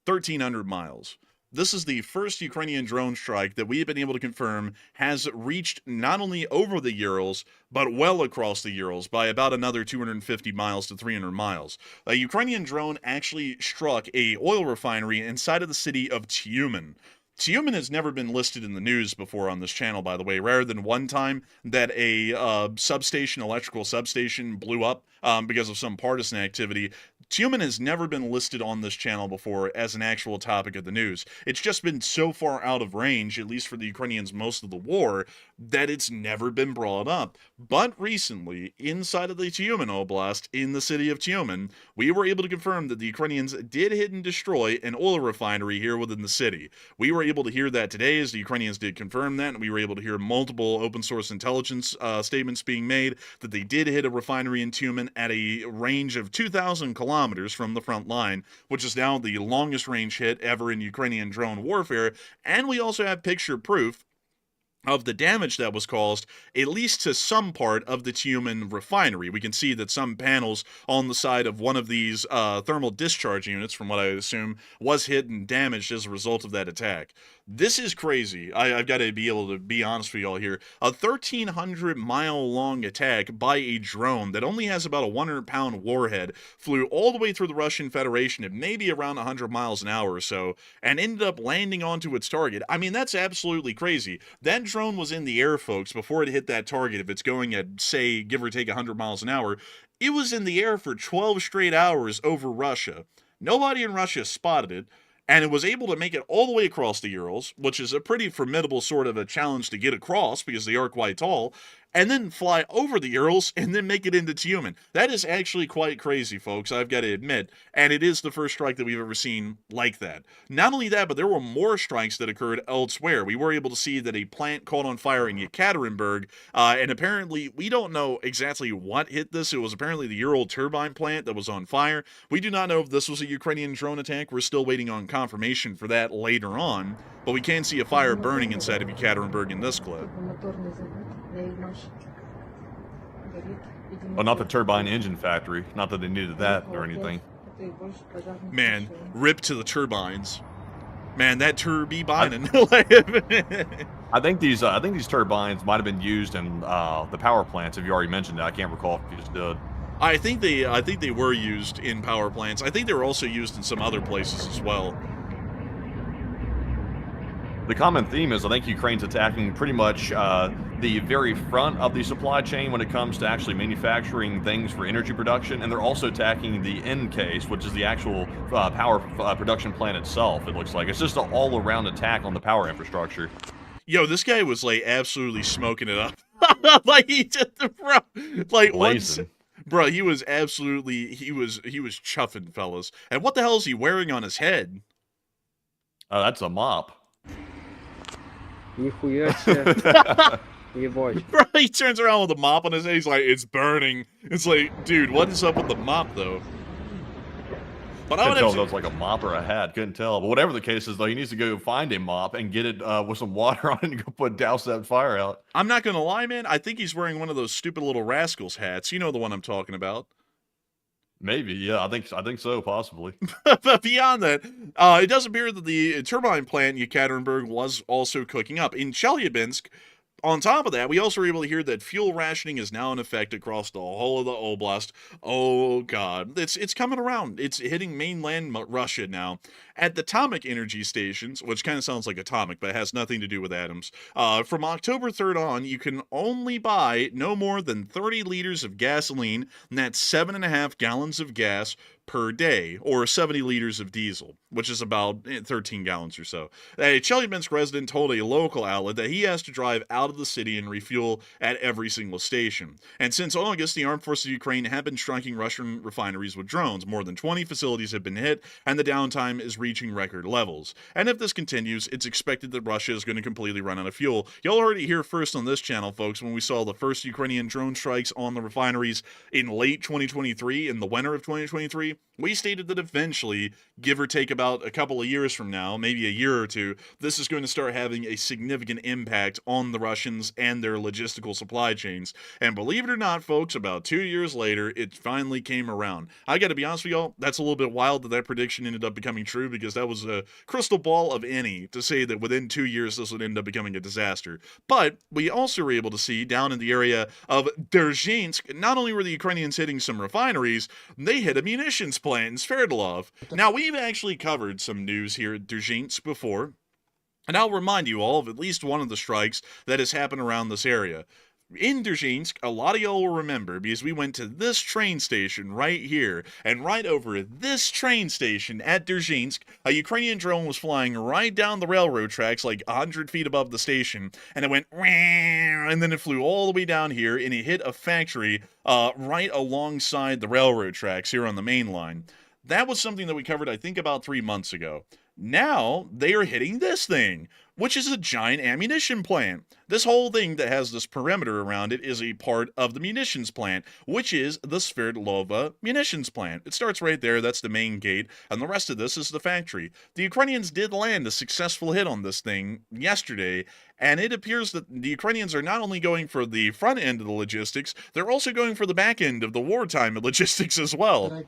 Speaker 3: 1,300 miles. This is the first Ukrainian drone strike that we have been able to confirm has reached not only over the Urals, but well across the Urals by about another 250 miles to 300 miles. A Ukrainian drone actually struck a oil refinery inside of the city of Tyumen. Tyumen has never been listed in the news before on this channel, by the way, rather than one time that a electrical substation blew up because of some partisan activity. Tyumen has never been listed on this channel before as an actual topic of the news. It's just been so far out of range, at least for the Ukrainians most of the war, that it's never been brought up. But recently, inside of the Tyumen Oblast, in the city of Tyumen, we were able to confirm that the Ukrainians did hit and destroy an oil refinery here within the city. We were able to hear that today, as the Ukrainians did confirm that, and we were able to hear multiple open source intelligence statements being made that they did hit a refinery in Tyumen at a range of 2,000 kilometers from the front line, which is now the longest range hit ever in Ukrainian drone warfare. And we also have picture proof of the damage that was caused, at least to some part of the Tyumen refinery. We can see that some panels on the side of one of these thermal discharge units, from what I assume, was hit and damaged as a result of that attack. This is crazy. I've got to be able to be honest with y'all here. A 1,300-mile-long attack by a drone that only has about a 100-pound warhead flew all the way through the Russian Federation at maybe around 100 miles an hour or so, and ended up landing onto its target. I mean, that's absolutely crazy. That drone was in the air, folks, before it hit that target. If it's going at, say, give or take 100 miles an hour, it was in the air for 12 straight hours over Russia. Nobody in Russia spotted it, and it was able to make it all the way across the Urals, which is a pretty formidable sort of a challenge to get across because they are quite tall, and then fly over the Urals and then make it into Tyumen. That is actually quite crazy, folks, I've got to admit, and it is the first strike that we've ever seen like that. Not only that, but there were more strikes that occurred elsewhere. We were able to see that a plant caught on fire in Yekaterinburg, and apparently, we don't know exactly what hit this. It was apparently the Ural turbine plant that was on fire. We do not know if this was a Ukrainian drone attack. We're still waiting on confirmation for that later on, but we can see a fire burning inside of Yekaterinburg in this clip.
Speaker 4: Well, not the turbine engine factory. Not that they needed that or anything.
Speaker 3: Man, rip to the turbines. Man, that turbine.
Speaker 4: I think these turbines might have been used in the power plants. If you already mentioned that, I can't recall if you just did.
Speaker 3: I think they were used in power plants. I think they were also used in some other places as well.
Speaker 4: The common theme is I think Ukraine's attacking pretty much the very front of the supply chain when it comes to actually manufacturing things for energy production, and they're also attacking the end case, which is the actual power production plant itself. It looks like it's just an all-around attack on the power infrastructure.
Speaker 3: Yo, this guy was like absolutely smoking it up. Like he did the bro, he was absolutely he was chuffing, fellas. And what the hell is he wearing on his head?
Speaker 4: That's a mop.
Speaker 3: Bro, he turns around with a mop on his head. He's like, it's burning. It's like, dude, what is up with the mop, though? But I would
Speaker 4: tell if it was like a mop or a hat. Couldn't tell. But whatever the case is, though, he needs to go find a mop and get it with some water on it and go douse that fire out.
Speaker 3: I'm not going to lie, man. I think he's wearing one of those stupid little Rascals hats. You know the one I'm talking about.
Speaker 4: Maybe, yeah, I think so, possibly.
Speaker 3: But beyond that, it does appear that the turbine plant in Yekaterinburg was also cooking up. In Chelyabinsk, on top of that, we also were able to hear that fuel rationing is now in effect across the whole of the oblast. Oh, God. It's coming around. It's hitting mainland Russia now. At the atomic energy stations, which kind of sounds like atomic, but it has nothing to do with atoms, from October 3rd on, you can only buy no more than 30 liters of gasoline, and that's 7.5 gallons of gas per day, or 70 liters of diesel, which is about 13 gallons or so. A Chelyabinsk resident told a local outlet that he has to drive out of the city and refuel at every single station. And since August, the armed forces of Ukraine have been striking Russian refineries with drones. More than 20 facilities have been hit, and the downtime is reaching record levels. And if this continues, it's expected that Russia is going to completely run out of fuel. Y'all heard it here first on this channel, folks, when we saw the first Ukrainian drone strikes on the refineries in late 2023, in the winter of 2023. previously, we stated that eventually, give or take about a couple of years from now, maybe a year or two, this is going to start having a significant impact on the Russians and their logistical supply chains. And believe it or not, folks, about 2 years later, it finally came around. I gotta be honest with y'all, that's a little bit wild that prediction ended up becoming true, because that was a crystal ball of any to say that within 2 years this would end up becoming a disaster. But we also were able to see down in the area of Derzhinsk, not only were the Ukrainians hitting some refineries, they hit a munitions plant in Sverdlov. Now, we've actually covered some news here at Derzhinsk before, and I'll remind you all of at least one of the strikes that has happened around this area. In Derzhinsk, a lot of y'all will remember, because we went to this train station right here, and right over this train station at Derzhinsk, a Ukrainian drone was flying right down the railroad tracks like 100 feet above the station, and it went, and then it flew all the way down here, and it hit a factory right alongside the railroad tracks here on the main line. That was something that we covered, I think, about 3 months ago. Now, they are hitting this thing, which is a giant ammunition plant. This whole thing that has this perimeter around it is a part of the munitions plant, which is the Sverdlova munitions plant. It starts right there, that's the main gate, and the rest of this is the factory. The Ukrainians did land a successful hit on this thing yesterday, and it appears that the Ukrainians are not only going for the front end of the logistics, they're also going for the back end of the wartime logistics as well.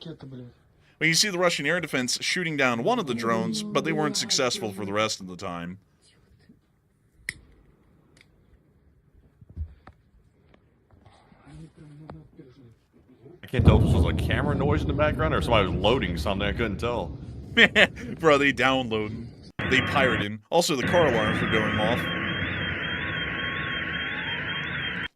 Speaker 3: Well, you see the Russian air defense shooting down one of the drones, but they weren't successful for the rest of the time.
Speaker 4: I can't tell if this was a camera noise in the background or somebody was loading something. I couldn't tell.
Speaker 3: Bro, they downloading. They pirating. Also, the car alarms were going off.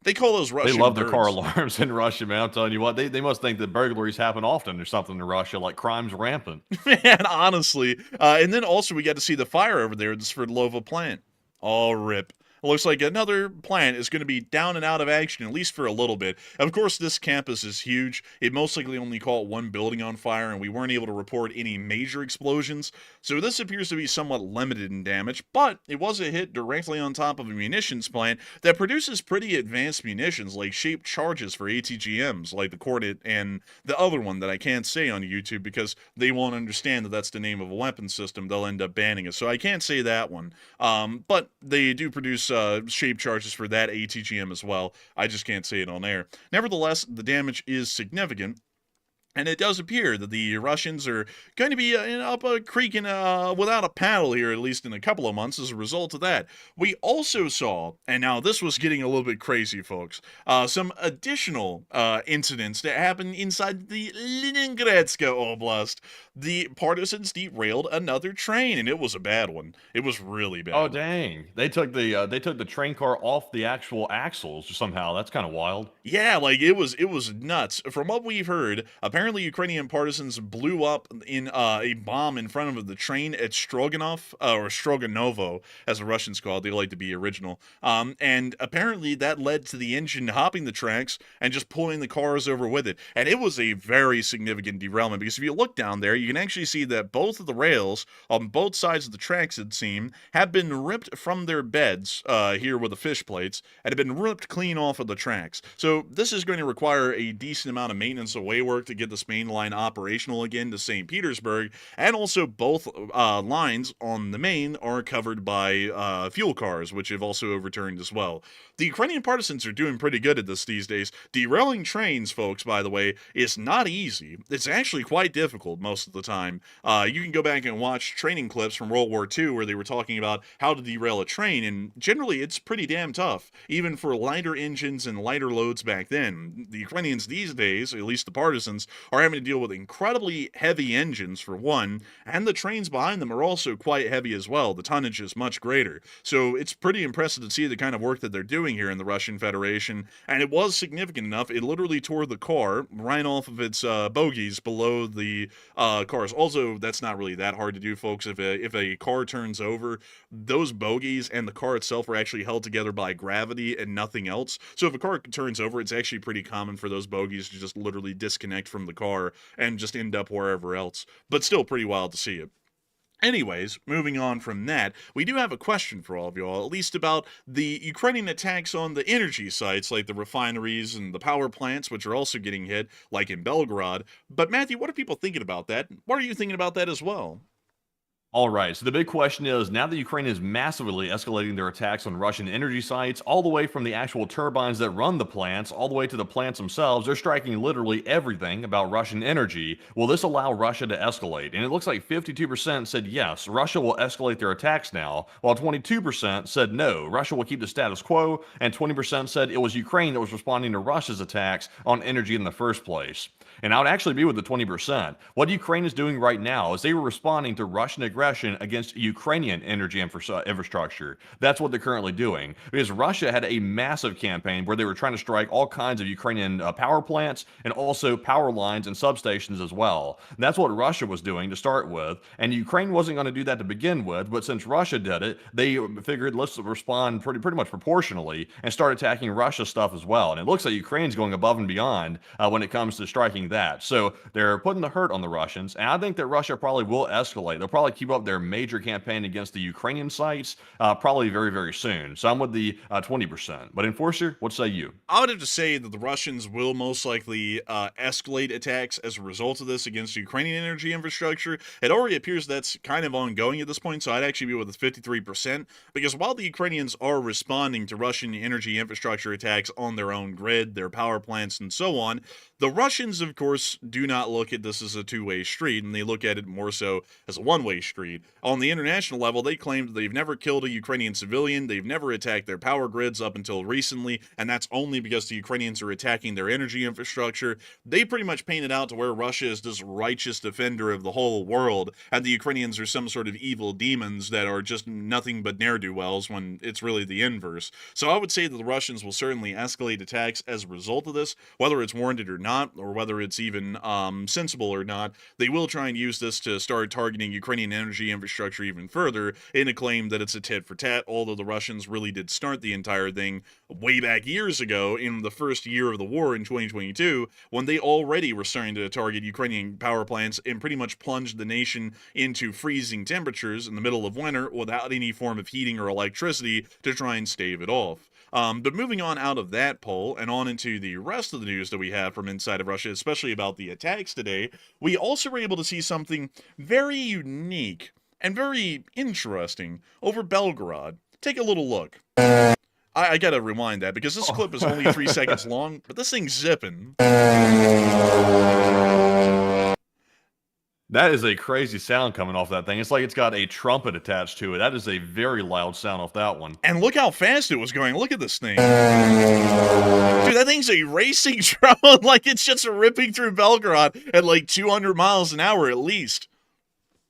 Speaker 3: They call those Russian
Speaker 4: They love their
Speaker 3: birds.
Speaker 4: car alarms in Russia, man. I'm telling you what, they must think that burglaries happen often or something in Russia, like crime's rampant.
Speaker 3: Man, honestly. And then also we got to see the fire over there at the Sverdlova plant. Oh, rip. It looks like another plant is going to be down and out of action, at least for a little bit. Of course, this campus is huge. It most likely only caught one building on fire, and we weren't able to report any major explosions. So this appears to be somewhat limited in damage, but it was a hit directly on top of a munitions plant that produces pretty advanced munitions, like shaped charges for ATGMs, like the Cornet and the other one that I can't say on YouTube because they won't understand that that's the name of a weapon system. They'll end up banning us. So I can't say that one. But they do produce shape charges for that ATGM as well. I just can't say it on air. Nevertheless, the damage is significant. And it does appear that the Russians are going to be up a creek without a paddle here, at least in a couple of months, as a result of that. We also saw, and now this was getting a little bit crazy, folks, some additional incidents that happened inside the Leningradska Oblast. The partisans derailed another train, and it was a bad one. It was really bad.
Speaker 4: Oh dang! They took the train car off the actual axles somehow. That's kind of wild.
Speaker 3: Yeah, like it was nuts. From what we've heard, apparently Ukrainian partisans blew up in a bomb in front of the train at Stroganov, or Stroganovo, as the Russians call it. They like to be original. And apparently that led to the engine hopping the tracks and just pulling the cars over with it. And it was a very significant derailment, because if you look down there, you can actually see that both of the rails on both sides of the tracks, it seemed, have been ripped from their beds here with the fish plates, and have been ripped clean off of the tracks. So this is going to require a decent amount of maintenance away work to get this main line operational again to St. Petersburg, and also both lines on the main are covered by fuel cars, which have also overturned as well. The Ukrainian partisans are doing pretty good at this these days. Derailing trains, folks, by the way, is not easy. It's actually quite difficult most of the time. You can go back and watch training clips from World War II where they were talking about how to derail a train, and generally it's pretty damn tough, even for lighter engines and lighter loads back then. The Ukrainians these days, at least the partisans, are having to deal with incredibly heavy engines for one, and the trains behind them are also quite heavy as well. The tonnage is much greater. So it's pretty impressive to see the kind of work that they're doing here in the Russian Federation, and it was significant enough. It literally tore the car right off of its bogies below the cars. Also, that's not really that hard to do, folks. If a car turns over, those bogies and the car itself are actually held together by gravity and nothing else. So if a car turns over, it's actually pretty common for those bogies to just literally disconnect from the car and just end up wherever else. But still pretty wild to see it. Anyways, moving on from that, we do have a question for all of y'all, at least about the Ukrainian attacks on the energy sites like the refineries and the power plants, which are also getting hit, like in Belgorod. But Matthew, what are people thinking about that? What are you thinking about that as well?
Speaker 4: All right, so the big question is, now that Ukraine is massively escalating their attacks on Russian energy sites, all the way from the actual turbines that run the plants, all the way to the plants themselves, they're striking literally everything about Russian energy. Will this allow Russia to escalate? And it looks like 52% said yes, Russia will escalate their attacks now, while 22% said no, Russia will keep the status quo, and 20% said it was Ukraine that was responding to Russia's attacks on energy in the first place. And I would actually be with the 20%. What Ukraine is doing right now is they were responding to Russian aggression against Ukrainian energy infrastructure. That's what they're currently doing. Because Russia had a massive campaign where they were trying to strike all kinds of Ukrainian power plants and also power lines and substations as well. And that's what Russia was doing to start with. And Ukraine wasn't going to do that to begin with, but since Russia did it, they figured let's respond pretty much proportionally and start attacking Russia stuff as well. And it looks like Ukraine's going above and beyond when it comes to striking that. So they're putting the hurt on the Russians, and I think that Russia probably will escalate. They'll probably keep up their major campaign against the Ukrainian sites probably very, very soon. So I'm with the 20%. But Enforcer, what say you?
Speaker 3: I would have to say that the Russians will most likely escalate attacks as a result of this against Ukrainian energy infrastructure. It already appears that's kind of ongoing at this point, so I'd actually be with the 53%, because while the Ukrainians are responding to Russian energy infrastructure attacks on their own grid, their power plants, and so on, the Russians, of course, do not look at this as a two-way street, and they look at it more so as a one-way street. On the international level, they claim that they've never killed a Ukrainian civilian, they've never attacked their power grids up until recently, and that's only because the Ukrainians are attacking their energy infrastructure. They pretty much paint it out to where Russia is this righteous defender of the whole world, and the Ukrainians are some sort of evil demons that are just nothing but ne'er-do-wells when it's really the inverse. So I would say that the Russians will certainly escalate attacks as a result of this, whether it's warranted or not, or whether it's even sensible or not. They will try and use this to start targeting Ukrainian energy infrastructure even further in a claim that it's a tit for tat, although the Russians really did start the entire thing way back years ago in the first year of the war in 2022, when they already were starting to target Ukrainian power plants and pretty much plunged the nation into freezing temperatures in the middle of winter without any form of heating or electricity to try and stave it off. But moving on out of that poll and on into the rest of the news that we have from inside of Russia, especially about the attacks today, we also were able to see something very unique and very interesting over Belgorod. Take a little look. I gotta rewind that because this clip is only 3 seconds long, but this thing's zipping.
Speaker 4: That is a crazy sound coming off that thing. It's like it's got a trumpet attached to it. That is a very loud sound off that one.
Speaker 3: And look how fast it was going. Look at this thing. Dude, that thing's a racing drone. Like, it's just ripping through Belgorod at like 200 miles an hour at least.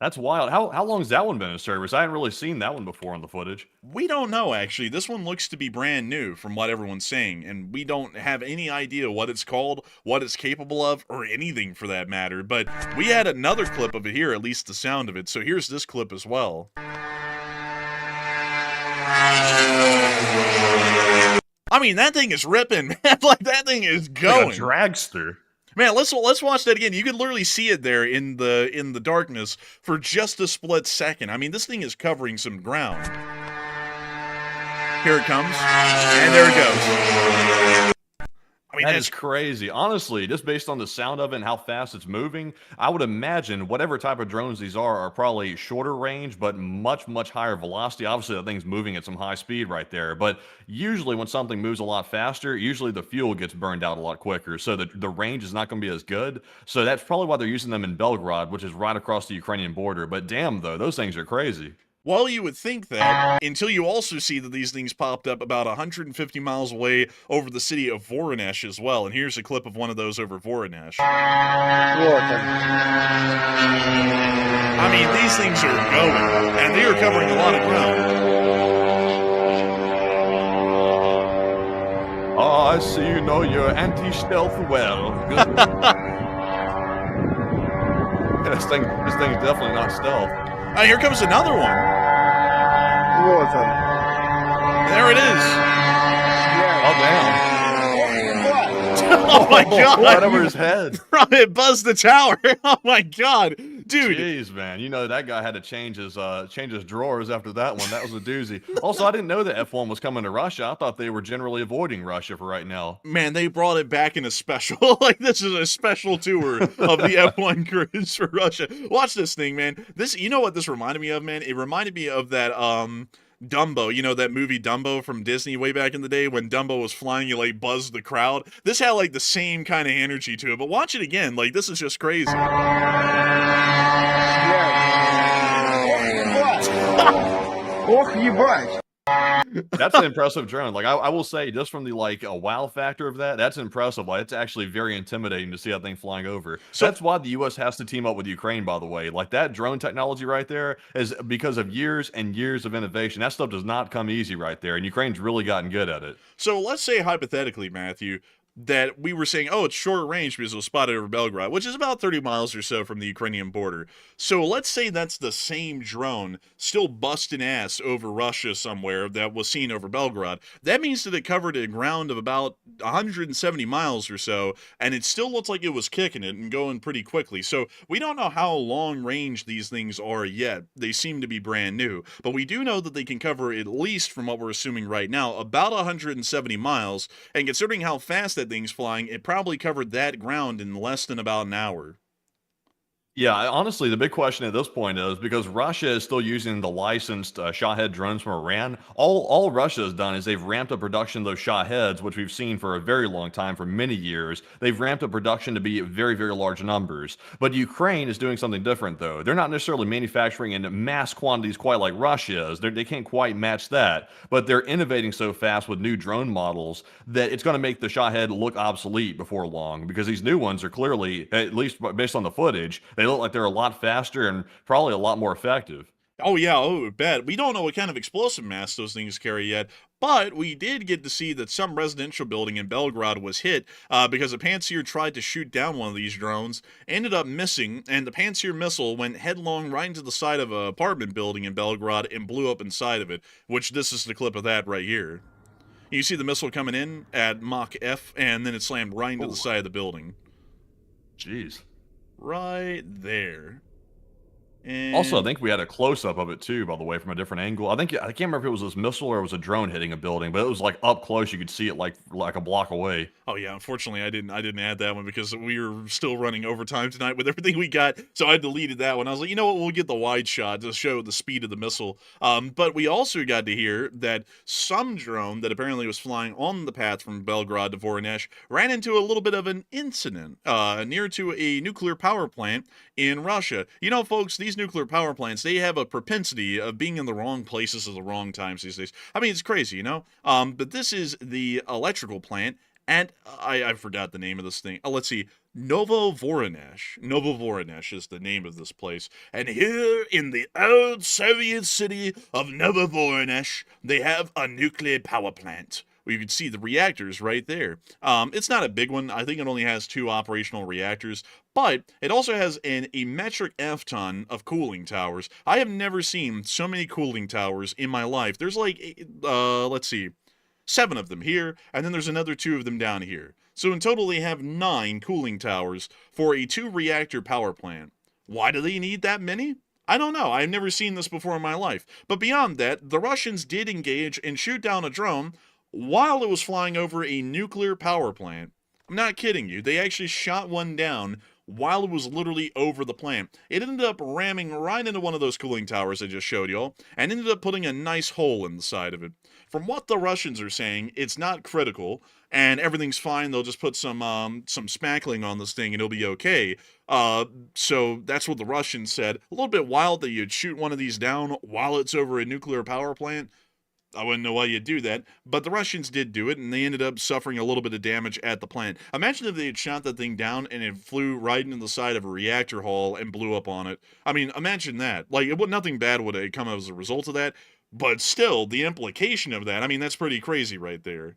Speaker 4: That's wild. How long has that one been in service? I hadn't really seen that one before on the footage.
Speaker 3: We don't know, actually. This one looks to be brand new from what everyone's saying, and we don't have any idea what it's called, what it's capable of, or anything for that matter. But we had another clip of it here, at least the sound of it, so here's this clip as well. I mean, that thing is ripping, man. Like, that thing is going.
Speaker 4: Like a dragster.
Speaker 3: Man, let's watch that again. You can literally see it there in the darkness for just a split second. I mean, this thing is covering some ground. Here it comes, and there it goes. I mean,
Speaker 4: that is crazy. Honestly, just based on the sound of it and how fast it's moving, I would imagine whatever type of drones these are probably shorter range, but much, much higher velocity. Obviously, that thing's moving at some high speed right there. But usually when something moves a lot faster, usually the fuel gets burned out a lot quicker. So the range is not going to be as good. So that's probably why they're using them in Belgorod, which is right across the Ukrainian border. But damn, though, those things are crazy.
Speaker 3: Well, you would think that, until you also see that these things popped up about 150 miles away over the city of Voronezh as well. And here's a clip of one of those over Voronezh. I mean, these things are going, and they are covering a lot of ground.
Speaker 4: Oh, I see you know your anti-stealth well. This thing's definitely not stealth.
Speaker 3: Here comes another one. There it is.
Speaker 4: Oh, damn.
Speaker 3: Oh my god!
Speaker 4: Right over his head.
Speaker 3: It buzzed the tower. Oh my god, dude.
Speaker 4: Jeez, man. You know, that guy had to change his drawers after that one. That was a doozy. Also, I didn't know that F1 was coming to Russia. I thought they were generally avoiding Russia for right now.
Speaker 3: Man, they brought it back in a special. Like, this is a special tour of the F1 cruise for Russia. Watch this thing, man. This, you know what this reminded me of, man? It reminded me of that Dumbo, you know, that movie Dumbo from Disney way back in the day when Dumbo was flying, you like buzzed the crowd. This had like the same kind of energy to it, but watch it again. Like, this is just crazy.
Speaker 4: That's an impressive drone. Like, I will say, just from the like a wow factor of that, that's impressive. Like, it's actually very intimidating to see that thing flying over. So that's why the U.S. has to team up with Ukraine, by the way. Like, that drone technology right there is because of years and years of innovation. That stuff does not come easy right there, and Ukraine's really gotten good at it.
Speaker 3: So let's say hypothetically, Matthew, that we were saying, oh, it's short range because it was spotted over Belgrade, which is about 30 miles or so from the Ukrainian border. So let's say that's the same drone still busting ass over Russia somewhere that was seen over Belgrade. That means that it covered a ground of about 170 miles or so, and it still looks like it was kicking it and going pretty quickly. So we don't know how long range these things are yet. They seem to be brand new, but we do know that they can cover, at least from what we're assuming right now, about 170 miles, and considering how fast that thing's flying, it probably covered that ground in less than about an hour.
Speaker 4: Yeah, honestly, the big question at this point is because Russia is still using the licensed Shahed drones from Iran. All Russia has done is they've ramped up production of those Shaheds, which we've seen for a very long time, for many years. They've ramped up production to be very, very large numbers. But Ukraine is doing something different, though. They're not necessarily manufacturing in mass quantities quite like Russia is. They can't quite match that. But they're innovating so fast with new drone models that it's going to make the Shahed look obsolete before long, because these new ones are clearly, at least based on the footage, they look like they're a lot faster and probably a lot more effective.
Speaker 3: Oh, yeah, oh, bet. We don't know what kind of explosive mass those things carry yet, but we did get to see that some residential building in Belgrade was hit because a Pantsir tried to shoot down one of these drones, ended up missing, and the Pantsir missile went headlong right into the side of an apartment building in Belgrade and blew up inside of it, which this is the clip of that right here. You see the missile coming in at Mach F, and then it slammed right into the side of the building.
Speaker 4: Jeez.
Speaker 3: Right there. And
Speaker 4: also, I think we had a close-up of it too, by the way, from a different angle. I can't remember if it was this missile or it was a drone hitting a building, but it was like up close. You could see it like a block away.
Speaker 3: Oh yeah, unfortunately I didn't add that one because we were still running overtime tonight with everything we got, so I deleted that one. I was like, you know what, we'll get the wide shot to show the speed of the missile. But we also got to hear that some drone that apparently was flying on the path from Belgrade to Voronezh ran into a little bit of an incident near to a nuclear power plant in Russia. You know, folks, these nuclear power plants, they have a propensity of being in the wrong places at the wrong times these days. I mean, it's crazy, you know? But this is the electrical plant, and I forgot the name of this thing. Let's see. Voronezh. Voronezh is the name of this place. And here in the old Soviet city of Voronezh, they have a nuclear power plant. Well, you can see the reactors right there. It's not a big one. I think it only has 2 operational reactors, but it also has a metric F-ton of cooling towers. I have never seen so many cooling towers in my life. There's like, let's see, 7 of them here, and then there's another 2 of them down here. So in total, they have 9 cooling towers for a 2-reactor power plant. Why do they need that many? I don't know. I've never seen this before in my life. But beyond that, the Russians did engage and shoot down a drone while it was flying over a nuclear power plant. I'm not kidding you. They actually shot one down while it was literally over the plant. It ended up ramming right into one of those cooling towers I just showed y'all, and ended up putting a nice hole in the side of it. From what the Russians are saying, it's not critical, and everything's fine. They'll just put some spackling on this thing, and it'll be okay. So that's what the Russians said. A little bit wild that you'd shoot one of these down while it's over a nuclear power plant. I wouldn't know why you'd do that, but the Russians did do it, and they ended up suffering a little bit of damage at the plant. Imagine if they had shot that thing down and it flew right into the side of a reactor hull and blew up on it. I mean, imagine that. Like, nothing bad would have come as a result of that, but still, the implication of that, I mean, that's pretty crazy right there.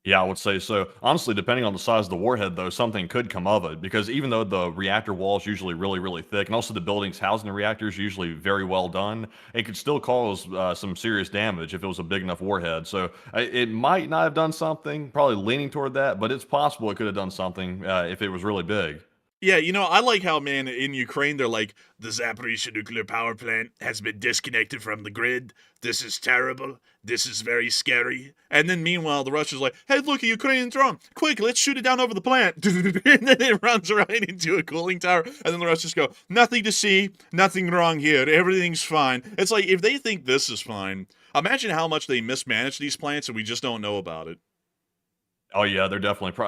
Speaker 4: Yeah, I would say so. Honestly, depending on the size of the warhead, though, something could come of it because even though the reactor wall is usually really, really thick, and also the buildings housing the reactors usually very well done, it could still cause some serious damage if it was a big enough warhead. So it might not have done something, probably leaning toward that, but it's possible it could have done something if it was really big.
Speaker 3: Yeah, I like how, man, in Ukraine, they're like, the Zaporizhzhia nuclear power plant has been disconnected from the grid. This is terrible. This is very scary. And then meanwhile, the Russians like, hey, look, a Ukrainian drone. Quick, let's shoot it down over the plant. And then it runs right into a cooling tower. And then the Russians go, nothing to see, nothing wrong here. Everything's fine. It's like, if they think this is fine, imagine how much they mismanage these plants and we just don't know about it.
Speaker 4: Oh yeah, they're definitely.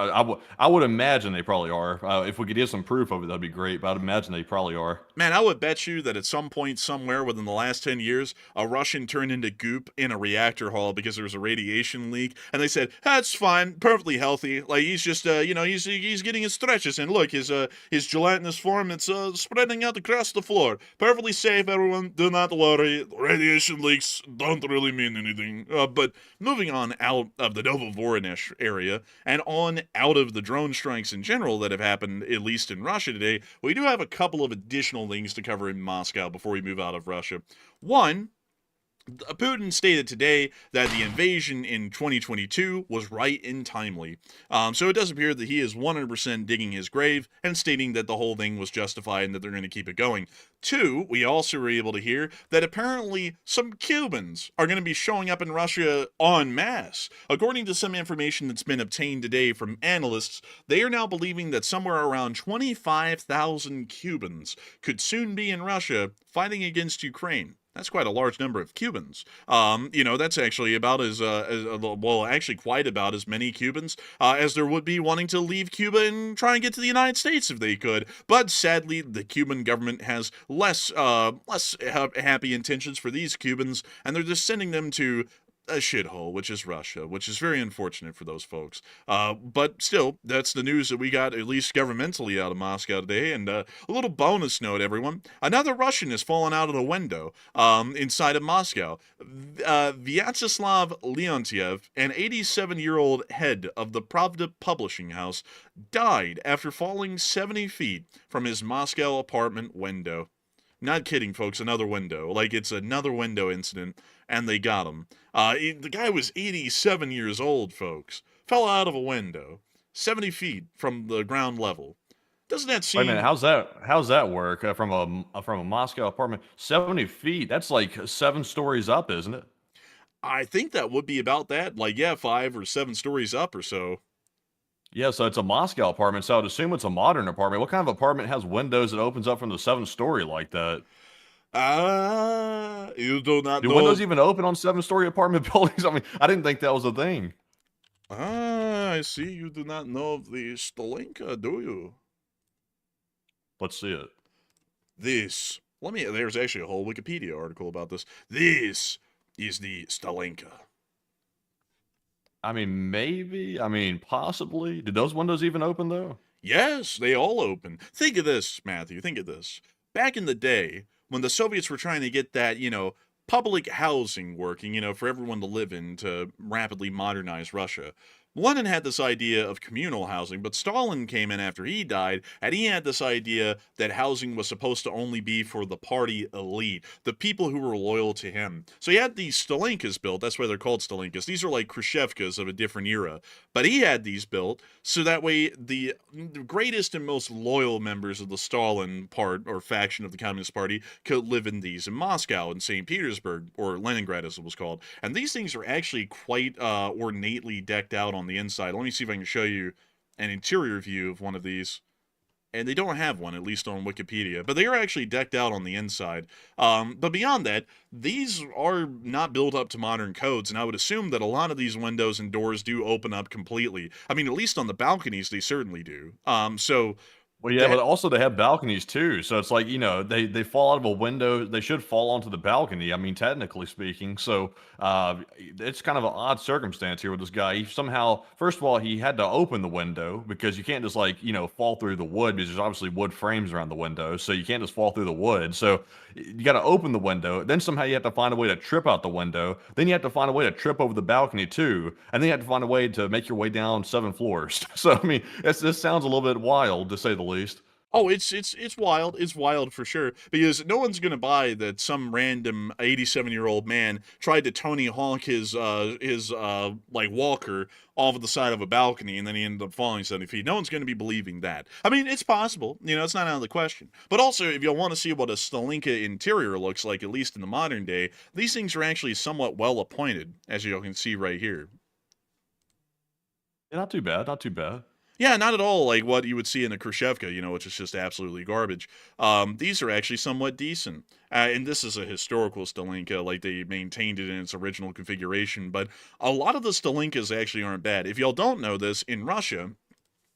Speaker 4: I would imagine they probably are. If we could get some proof of it, that'd be great. But I'd imagine they probably are.
Speaker 3: Man, I would bet you that at some point somewhere within the last 10 years, a Russian turned into goop in a reactor hall because there was a radiation leak, and they said, that's fine, perfectly healthy. Like, he's just, he's getting his stretches, and look, his gelatinous form, it's spreading out across the floor. Perfectly safe, everyone, do not worry. Radiation leaks don't really mean anything. But moving on out of the Novovoronesh area, and on out of the drone strikes in general that have happened, at least in Russia today, we do have a couple of additional things to cover in Moscow before we move out of Russia. One, Putin stated today that the invasion in 2022 was right and timely. So it does appear that he is 100% digging his grave and stating that the whole thing was justified and that they're going to keep it going. Two, we also were able to hear that apparently some Cubans are going to be showing up in Russia en masse. According to some information that's been obtained today from analysts, they are now believing that somewhere around 25,000 Cubans could soon be in Russia fighting against Ukraine. That's quite a large number of Cubans. That's actually about actually quite about as many Cubans as there would be wanting to leave Cuba and try and get to the United States if they could. But sadly, the Cuban government has less happy intentions for these Cubans, and they're just sending them to a shithole, which is Russia, which is very unfortunate for those folks. But still, that's the news that we got, at least governmentally, out of Moscow today. And a little bonus note, everyone. Another Russian has fallen out of the window inside of Moscow. Vyacheslav Leontiev, an 87-year-old head of the Pravda publishing house, died after falling 70 feet from his Moscow apartment window. Not kidding, folks, another window. Like, it's another window incident, and they got him. The guy was 87 years old, folks. Fell out of a window, 70 feet from the ground level. Doesn't that seem...
Speaker 4: Wait a minute, how's that work from a Moscow apartment? 70 feet. That's like 7 stories up, isn't it?
Speaker 3: I think that would be about that. Like, yeah, 5 or 7 stories up or so.
Speaker 4: Yeah, so it's a Moscow apartment, so I'd assume it's a modern apartment. What kind of apartment has windows that opens up from the 7th story like that?
Speaker 3: You do not
Speaker 4: Do
Speaker 3: know.
Speaker 4: windows even open on 7-story apartment buildings? I mean, I didn't think that was a thing.
Speaker 3: I see you do not know of the Stalinka, do you?
Speaker 4: Let's see it.
Speaker 3: There's actually a whole Wikipedia article about this. This is the Stalinka.
Speaker 4: I mean, maybe. I mean, possibly. Did those windows even open, though?
Speaker 3: Yes, they all open. Think of this, Matthew. Think of this. Back in the day, when the Soviets were trying to get that, public housing working, for everyone to live in to rapidly modernize Russia, Lenin had this idea of communal housing, but Stalin came in after he died, and he had this idea that housing was supposed to only be for the party elite, the people who were loyal to him. So he had these Stalinkas built, that's why they're called Stalinkas. These are like Khrushchevkas of a different era. But he had these built so that way the greatest and most loyal members of the Stalin part, or faction of the Communist Party, could live in these in Moscow and St. Petersburg, or Leningrad as it was called. And these things are actually quite ornately decked out on the inside. Let me see if I can show you an interior view of one of these. And they don't have one, at least on Wikipedia, but they are actually decked out on the inside. But beyond that, these are not built up to modern codes, and I would assume that a lot of these windows and doors do open up completely. I mean, at least on the balconies, they certainly do. So
Speaker 4: Well, yeah, but also they have balconies too, so it's like, they fall out of a window, they should fall onto the balcony, I mean, technically speaking, so, it's kind of an odd circumstance here with this guy. He somehow first of all, he had to open the window because you can't just, like, fall through the wood because there's obviously wood frames around the window, so you can't just fall through the wood, so you gotta open the window, then somehow you have to find a way to trip out the window, then you have to find a way to trip over the balcony too, and then you have to find a way to make your way down 7 floors. So, I mean, this sounds a little bit wild, to say the least.
Speaker 3: Oh, it's wild. It's wild for sure because no one's gonna buy that some random 87-year-old man tried to Tony Hawk his like walker off of the side of a balcony and then he ended up falling 70 feet. No one's gonna be believing that. I mean, it's possible. It's not out of the question. But also, if you want to see what a Stalinka interior looks like, at least in the modern day, these things are actually somewhat well appointed, as you can see right here.
Speaker 4: Yeah, not too bad, not too bad.
Speaker 3: Yeah, not at all like what you would see in a Khrushchevka, which is just absolutely garbage. These are actually somewhat decent. And this is a historical Stalinka, like they maintained it in its original configuration. But a lot of the Stalinkas actually aren't bad. If y'all don't know this, in Russia,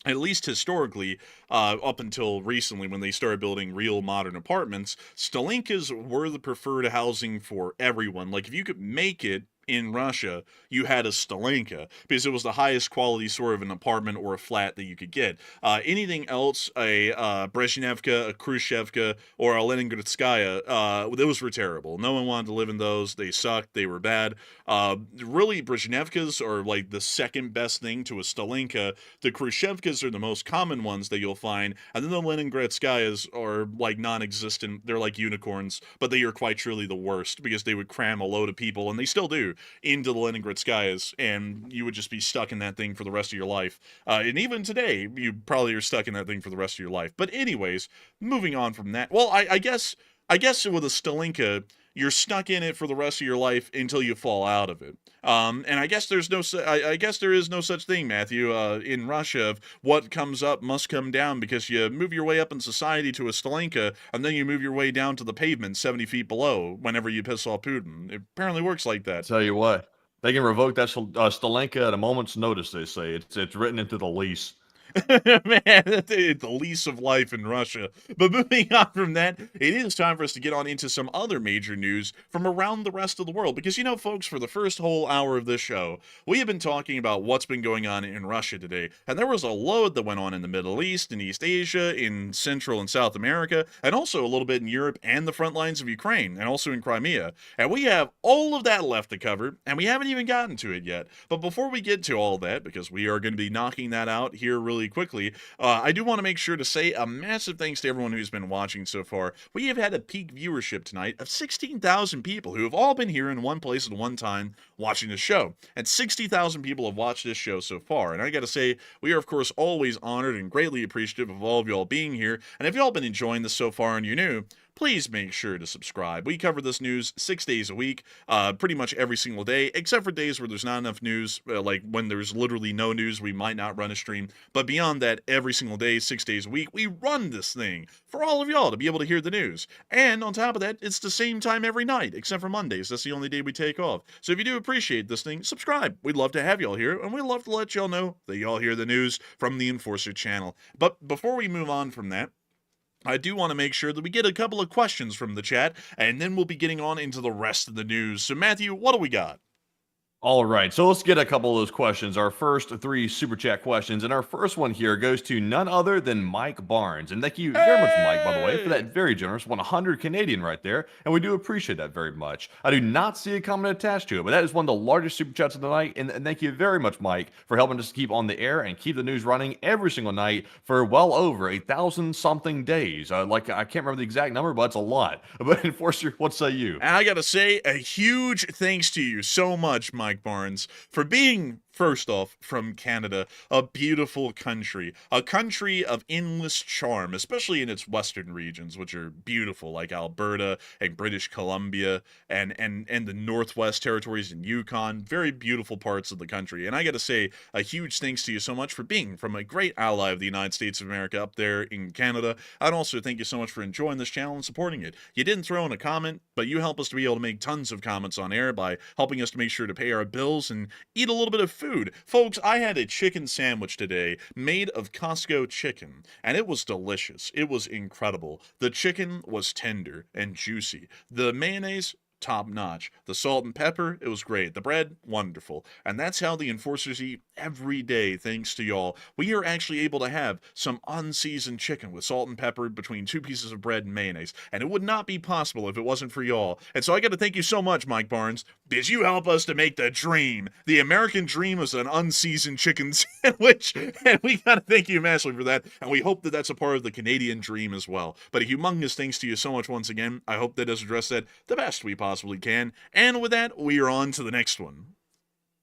Speaker 3: at least historically, up until recently when they started building real modern apartments, Stalinkas were the preferred housing for everyone. Like, if you could make it in Russia, you had a Stalinka because it was the highest quality sort of an apartment or a flat that you could get. Anything else, a Brezhnevka, a Khrushchevka, or a Leningradskaya, those were terrible. No one wanted to live in those. They sucked. They were bad. Really, Brezhnevkas are like the second best thing to a Stalinka. The Khrushchevkas are the most common ones that you'll find, and then the Leningradskayas are like non-existent. They're like unicorns, but they are quite truly the worst because they would cram a load of people, and they still do, into the Leningradskayas, and you would just be stuck in that thing for the rest of your life. And even today, you probably are stuck in that thing for the rest of your life. But anyways, moving on from that. Well, I guess with a Stalinka, you're stuck in it for the rest of your life until you fall out of it. And I guess I guess there is no such thing, Matthew, in Russia. Of what comes up must come down because you move your way up in society to a Stalinka, and then you move your way down to the pavement 70 feet below whenever you piss off Putin. It apparently works like that.
Speaker 4: Tell you what, they can revoke that Stalinka at a moment's notice, they say. It's written into the lease.
Speaker 3: Man, the lease of life in Russia. But moving on from that, it is time for us to get on into some other major news from around the rest of the world. Because, folks, for the first whole hour of this show, we have been talking about what's been going on in Russia today. And there was a load that went on in the Middle East, in East Asia, in Central and South America, and also a little bit in Europe and the front lines of Ukraine, and also in Crimea. And we have all of that left to cover, and we haven't even gotten to it yet. But before we get to all that, because we are going to be knocking that out here really quickly, I do want to make sure to say a massive thanks to everyone who's been watching so far. We have had a peak viewership tonight of 16,000 people who have all been here in one place at one time watching the show. And 60,000 people have watched this show so far. And I got to say, we are, of course, always honored and greatly appreciative of all of y'all being here. And if y'all been enjoying this so far and you're new, please make sure to subscribe. We cover this news 6 days a week, pretty much every single day, except for days where there's not enough news, like when there's literally no news, we might not run a stream. But beyond that, every single day, 6 days a week, we run this thing for all of y'all to be able to hear the news. And on top of that, it's the same time every night, except for Mondays. That's the only day we take off. So if you do appreciate this thing, subscribe. We'd love to have y'all here, and we'd love to let y'all know that y'all hear the news from the Enforcer channel. But before we move on from that, I do want to make sure that we get a couple of questions from the chat, and then we'll be getting on into the rest of the news. So, Matthew, what do we got?
Speaker 4: All right, so let's get a couple of those questions. Our first 3 super chat questions, and our first one here goes to none other than Mike Barnes. And thank you very much, Mike, by the way, for that very generous 100 Canadian right there. And we do appreciate that very much. I do not see a comment attached to it, but that is one of the largest super chats of the night. And thank you very much, Mike, for helping us keep on the air and keep the news running every single night for well over 1,000-something days. I can't remember the exact number, but it's a lot. But Enforcer, what say you?
Speaker 3: And I got to say a huge thanks to you so much, Mike Barnes, for being, first off, from Canada, a beautiful country, a country of endless charm, especially in its western regions, which are beautiful, like Alberta and British Columbia and the Northwest Territories and Yukon, very beautiful parts of the country. And I got to say a huge thanks to you so much for being from a great ally of the United States of America up there in Canada. I'd also thank you so much for enjoying this channel and supporting it. You didn't throw in a comment, but you help us to be able to make tons of comments on air by helping us to make sure to pay our bills and eat a little bit of food food. Folks, I had a chicken sandwich today made of Costco chicken, and it was delicious. It was incredible. The chicken was tender and juicy. The mayonnaise, top notch. The salt and pepper, it was great. The bread, wonderful. And that's how the enforcers eat every day, thanks to y'all. We are actually able to have some unseasoned chicken with salt and pepper between 2 pieces of bread and mayonnaise. And it would not be possible if it wasn't for y'all. And so I got to thank you so much, Mike Barnes, because you help us to make the dream. The American dream is an unseasoned chicken sandwich. And we got to thank you massively for that. And we hope that that's a part of the Canadian dream as well. But a humongous thanks to you so much once again. I hope that does address that the best we possibly can. And with that, we are on to the next one.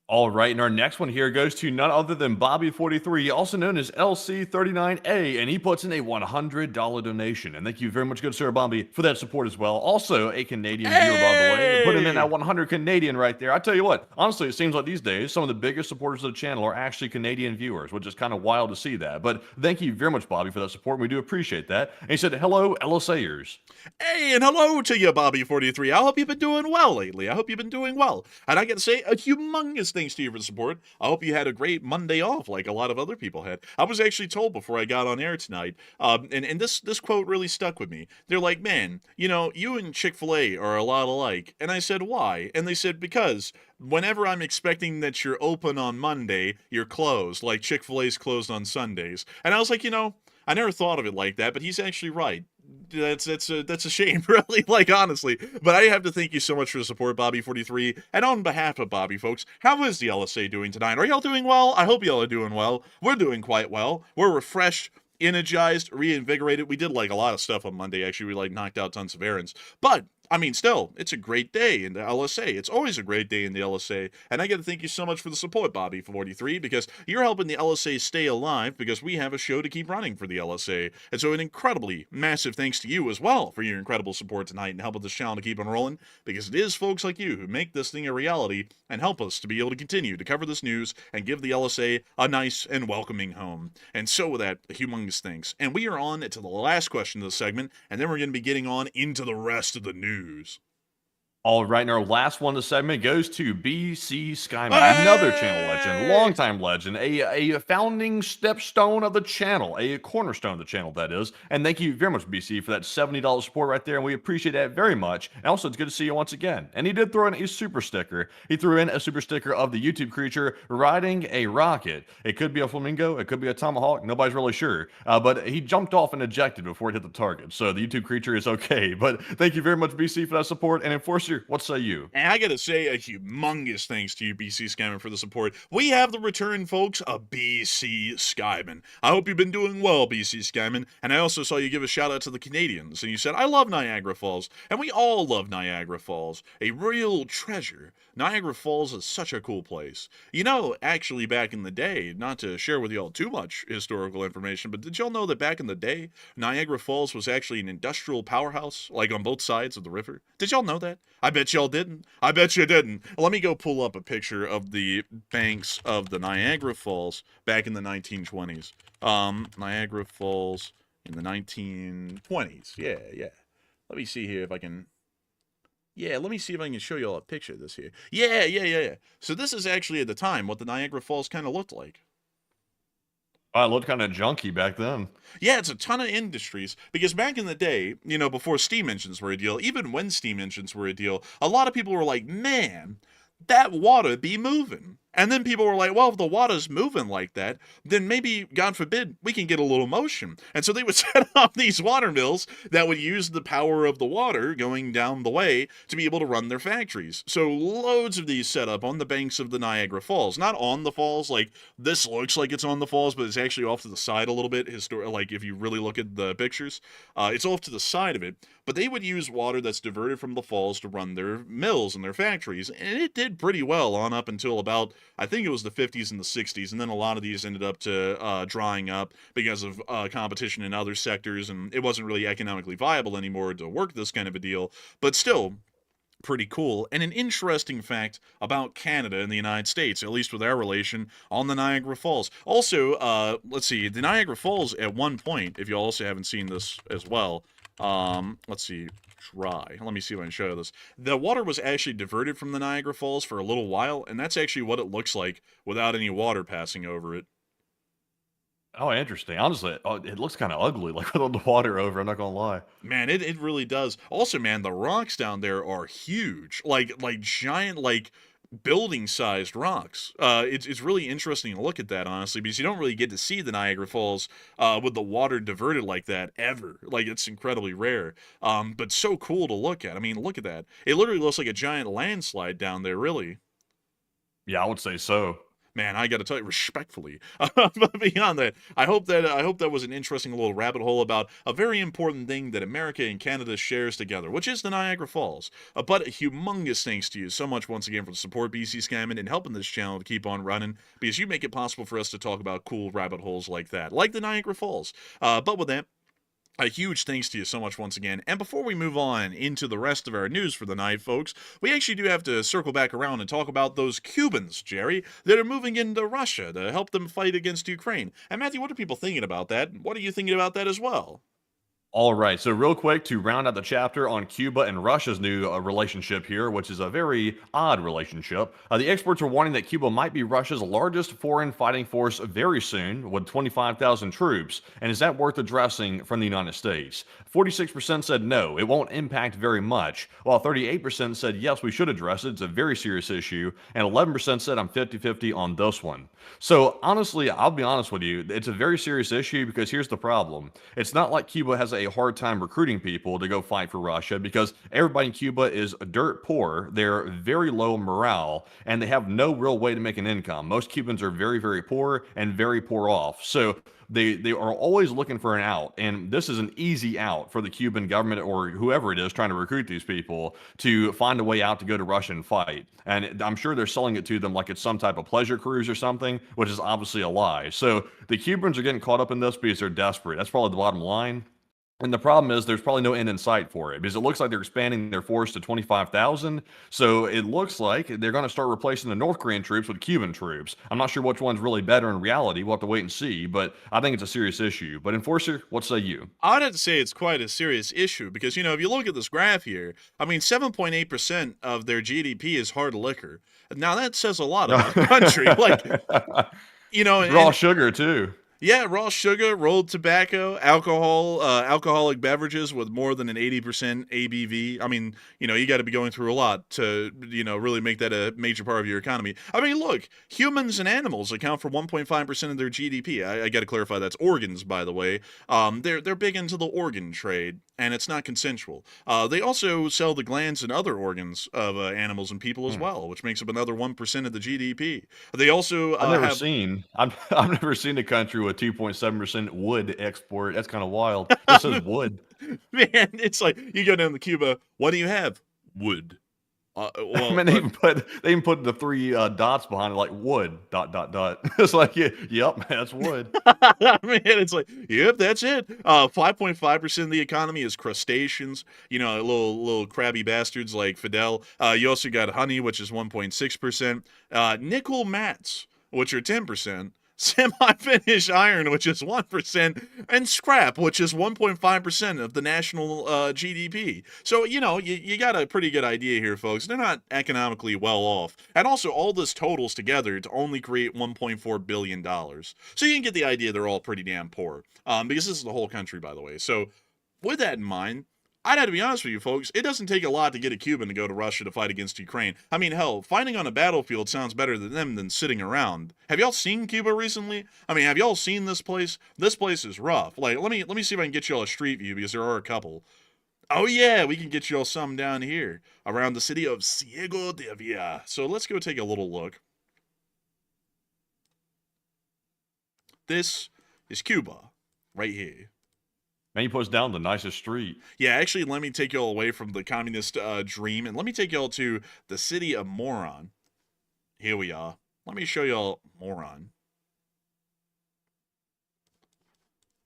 Speaker 4: All right, and our next one here goes to none other than Bobby43, also known as LC39A, and he puts in a $100 donation. And thank you very much, good sir Bobby, for that support as well. Also, a Canadian viewer, by the way, putting in that 100 Canadian right there. I tell you what, honestly, it seems like these days, some of the biggest supporters of the channel are actually Canadian viewers, which is kind of wild to see that. But thank you very much, Bobby, for that support. We do appreciate that. And he said, hello, LSAers.
Speaker 3: Hey, and hello to you, Bobby43. I hope you've been doing well lately. I hope you've been doing well. And I got to say, a humongous thanks to you for the support. I hope you had a great Monday off like a lot of other people had. I was actually told before I got on air tonight, and this quote really stuck with me. They're like, man, you know, you and Chick-fil-A are a lot alike. And I said, why? And they said, because whenever I'm expecting that you're open on Monday, you're closed, like Chick-fil-A's closed on Sundays. And I was like, you know, I never thought of it like that, but he's actually right. That's a shame, really, like, honestly. But I have to thank you so much for the support, Bobby43. And on behalf of Bobby, folks, how is the LSA doing tonight? Are y'all doing well? I hope y'all are doing well. We're doing quite well. We're refreshed, energized, reinvigorated. We did, like, a lot of stuff on Monday, actually. We, like, knocked out tons of errands. But I mean, still, it's a great day in the LSA. It's always a great day in the LSA. And I got to thank you so much for the support, Bobby43, because you're helping the LSA stay alive because we have a show to keep running for the LSA. And so an incredibly massive thanks to you as well for your incredible support tonight and helping this channel to keep on rolling, because it is folks like you who make this thing a reality and help us to be able to continue to cover this news and give the LSA a nice and welcoming home. And so with that, a humongous thanks. And we are on to the last question of the segment, and then we're going to be getting on into the rest of the news.
Speaker 4: All right, and our last one of the segment goes to BC Skyman, another channel legend, longtime legend, a founding stepstone of the channel, a cornerstone of the channel, that is. And thank you very much, BC, for that $70 support right there, and we appreciate that very much. And also, it's good to see you once again. And he did throw in a super sticker. He threw in a super sticker of the YouTube creature riding a rocket. It could be a flamingo, it could be a tomahawk, nobody's really sure. But he jumped off and ejected before it hit the target, so the YouTube creature is okay. But thank you very much, BC, for that support. And Enforcer, what say you?
Speaker 3: And I gotta say a humongous thanks to you, BC Skyman, for the support. We have the return, folks, of BC Skyman. I hope you've been doing well, BC Skyman. And I also saw you give a shout out to the Canadians, and you said, I love Niagara Falls, and we all love Niagara Falls. A real treasure. Niagara Falls is such a cool place. You know, actually back in the day, not to share with y'all too much historical information, but did y'all know that back in the day, Niagara Falls was actually an industrial powerhouse, like on both sides of the river? Did y'all know that? I bet y'all didn't. I bet you didn't. Let me go pull up a picture of the banks of the Niagara Falls back in the 1920s. Niagara Falls in the 1920s. Yeah. Let me see here if I can... Yeah, let me see if I can show you all a picture of this here. Yeah. So this is actually at the time what the Niagara Falls kind of looked like.
Speaker 4: Oh, it looked kind of junky back then.
Speaker 3: Yeah, it's a ton of industries, because back in the day, you know, before steam engines were a deal, even when steam engines were a deal, a lot of people were like, man, that water be moving. And then people were like, well, if the water's moving like that, then maybe, God forbid, we can get a little motion. And so they would set up these water mills that would use the power of the water going down the way to be able to run their factories. So loads of these set up on the banks of the Niagara Falls. Not on the falls, like this looks like it's on the falls, but it's actually off to the side a little bit. Like if you really look at the pictures, it's off to the side of it. But they would use water that's diverted from the falls to run their mills and their factories. And it did pretty well on up until about, I think it was the 50s and the 60s, and then a lot of these ended up to drying up because of competition in other sectors, and it wasn't really economically viable anymore to work this kind of a deal, but still pretty cool. And an interesting fact about Canada and the United States, at least with our relation on the Niagara Falls. Also, let's see, the Niagara Falls at one point, if you also haven't seen this as well, let's see, dry. Let me see if I can show you this. The water was actually diverted from the Niagara Falls for a little while, and that's actually what it looks like without any water passing over it.
Speaker 4: Oh, interesting. Honestly, it looks kind of ugly, like with all the water over. I'm not gonna lie.
Speaker 3: Man, it really does. Also, man, the rocks down there are huge, like giant, like building-sized rocks. It's really interesting to look at that, honestly, because you don't really get to see the Niagara Falls with the water diverted like that ever. Like, it's incredibly rare. But so cool to look at. I mean, look at that. It literally looks like a giant landslide down there, really.
Speaker 4: Yeah, I would say so.
Speaker 3: Man, I got to tell you respectfully. But beyond that, I hope that was an interesting little rabbit hole about a very important thing that America and Canada shares together, which is the Niagara Falls. But a humongous thanks to you so much once again for the support, BC Scamming, and helping this channel to keep on running, because you make it possible for us to talk about cool rabbit holes like that, like the Niagara Falls. But with that, a huge thanks to you so much once again. And before we move on into the rest of our news for the night, folks, we actually do have to circle back around and talk about those Cubans, Jerry, that are moving into Russia to help them fight against Ukraine. And Matthew, what are people thinking about that? What are you thinking about that as well?
Speaker 4: All right, so real quick to round out the chapter on Cuba and Russia's new relationship here, which is a very odd relationship. The experts are warning that Cuba might be Russia's largest foreign fighting force very soon, with 25,000 troops. And is that worth addressing from the United States? 46% said no, it won't impact very much, while 38% said yes, we should address it, it's a very serious issue, and 11% said I'm 50-50 on this one. So honestly, I'll be honest with you, it's a very serious issue because here's the problem. It's not like Cuba has a hard time recruiting people to go fight for Russia because everybody in Cuba is dirt poor. They're very low morale and they have no real way to make an income. Most Cubans are very, very poor and very poor off. So they are always looking for an out. And this is an easy out for the Cuban government or whoever it is trying to recruit these people to find a way out to go to Russia and fight. And I'm sure they're selling it to them like it's some type of pleasure cruise or something, which is obviously a lie. So the Cubans are getting caught up in this because they're desperate. That's probably the bottom line. And the problem is there's probably no end in sight for it because it looks like they're expanding their force to 25,000. So it looks like they're going to start replacing the North Korean troops with Cuban troops. I'm not sure which one's really better in reality. We'll have to wait and see, but I think it's a serious issue. But Enforcer, what say you?
Speaker 3: I'd have to say it's quite a serious issue because, if you look at this graph here, I mean, 7.8% of their GDP is hard liquor. Now, that says a lot about the country.
Speaker 4: Raw sugar, too.
Speaker 3: Yeah, raw sugar, rolled tobacco, alcohol, alcoholic beverages with more than an 80% ABV. I mean, you got to be going through a lot to, really make that a major part of your economy. I mean, look, humans and animals account for 1.5% of their GDP. I got to clarify that's organs, by the way. They're big into the organ trade, and it's not consensual. They also sell the glands and other organs of animals and people as well, which makes up another 1% of the GDP. They also
Speaker 4: I've never seen a country with 2.7% wood export. That's kind of wild. It says wood.
Speaker 3: Man, it's like you go down to Cuba. What do you have? Wood.
Speaker 4: I mean, they even put the three dots behind it, like wood. ... It's like, yep, that's wood.
Speaker 3: Man, it's like, yep, that's it. 5.5% of the economy is crustaceans. Little crabby bastards like Fidel. You also got honey, which is 1.6%. Nickel mats, which are 10%. Semi-finished iron, which is 1%, and scrap, which is 1.5% of the national GDP. So, you got a pretty good idea here, folks. They're not economically well off. And also, all this totals together to only create $1.4 billion. So you can get the idea they're all pretty damn poor. Because this is the whole country, by the way. So, with that in mind, I'd have to be honest with you, folks, it doesn't take a lot to get a Cuban to go to Russia to fight against Ukraine. I mean, hell, fighting on a battlefield sounds better to them than sitting around. Have y'all seen Cuba recently? I mean, have y'all seen this place? This place is rough. Like, let me see if I can get y'all a street view, because there are a couple. Oh yeah, we can get y'all some down here, around the city of Ciego de Villa. So let's go take a little look. This is Cuba, right here.
Speaker 4: Man, you put us down the nicest street.
Speaker 3: Yeah, actually, let me take y'all away from the communist dream, and let me take y'all to the city of Moron. Here we are. Let me show y'all Moron.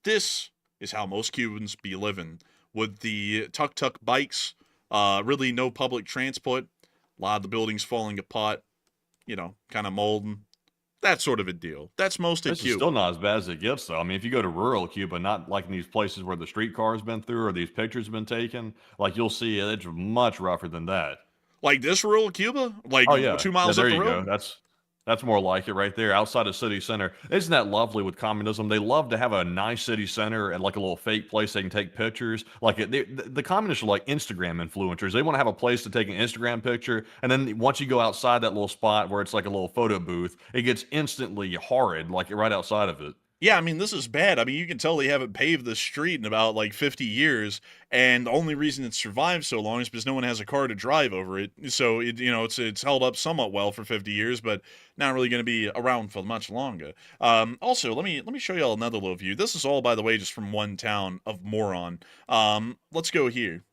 Speaker 3: This is how most Cubans be living, with the tuk-tuk bikes, really no public transport, a lot of the buildings falling apart, kind of molding. That sort of a deal. That's most of
Speaker 4: This is
Speaker 3: Cuba.
Speaker 4: still not as bad as it gets, though. I mean, if you go to rural Cuba, not like in these places where the streetcar's been through or these pictures have been taken, like you'll see it's much rougher than that.
Speaker 3: Like this rural Cuba? Like
Speaker 4: Oh yeah,
Speaker 3: 2
Speaker 4: yeah.
Speaker 3: miles up
Speaker 4: There
Speaker 3: the
Speaker 4: you go.
Speaker 3: road?
Speaker 4: That's more like it right there, outside of city center. Isn't that lovely with communism? They love to have a nice city center and like a little fake place they can take pictures. Like the communists are like Instagram influencers. They want to have a place to take an Instagram picture, and then once you go outside that little spot where it's like a little photo booth, it gets instantly horrid, like right outside of it.
Speaker 3: Yeah, I mean, this is bad. I mean, you can tell they haven't paved this street in about like 50 years, and the only reason it's survived so long is because no one has a car to drive over it. So it's held up somewhat well for 50 years, but not really going to be around for much longer. Also, let me show y'all another little view. This is all, by the way, just from one town of Moron. Let's go here.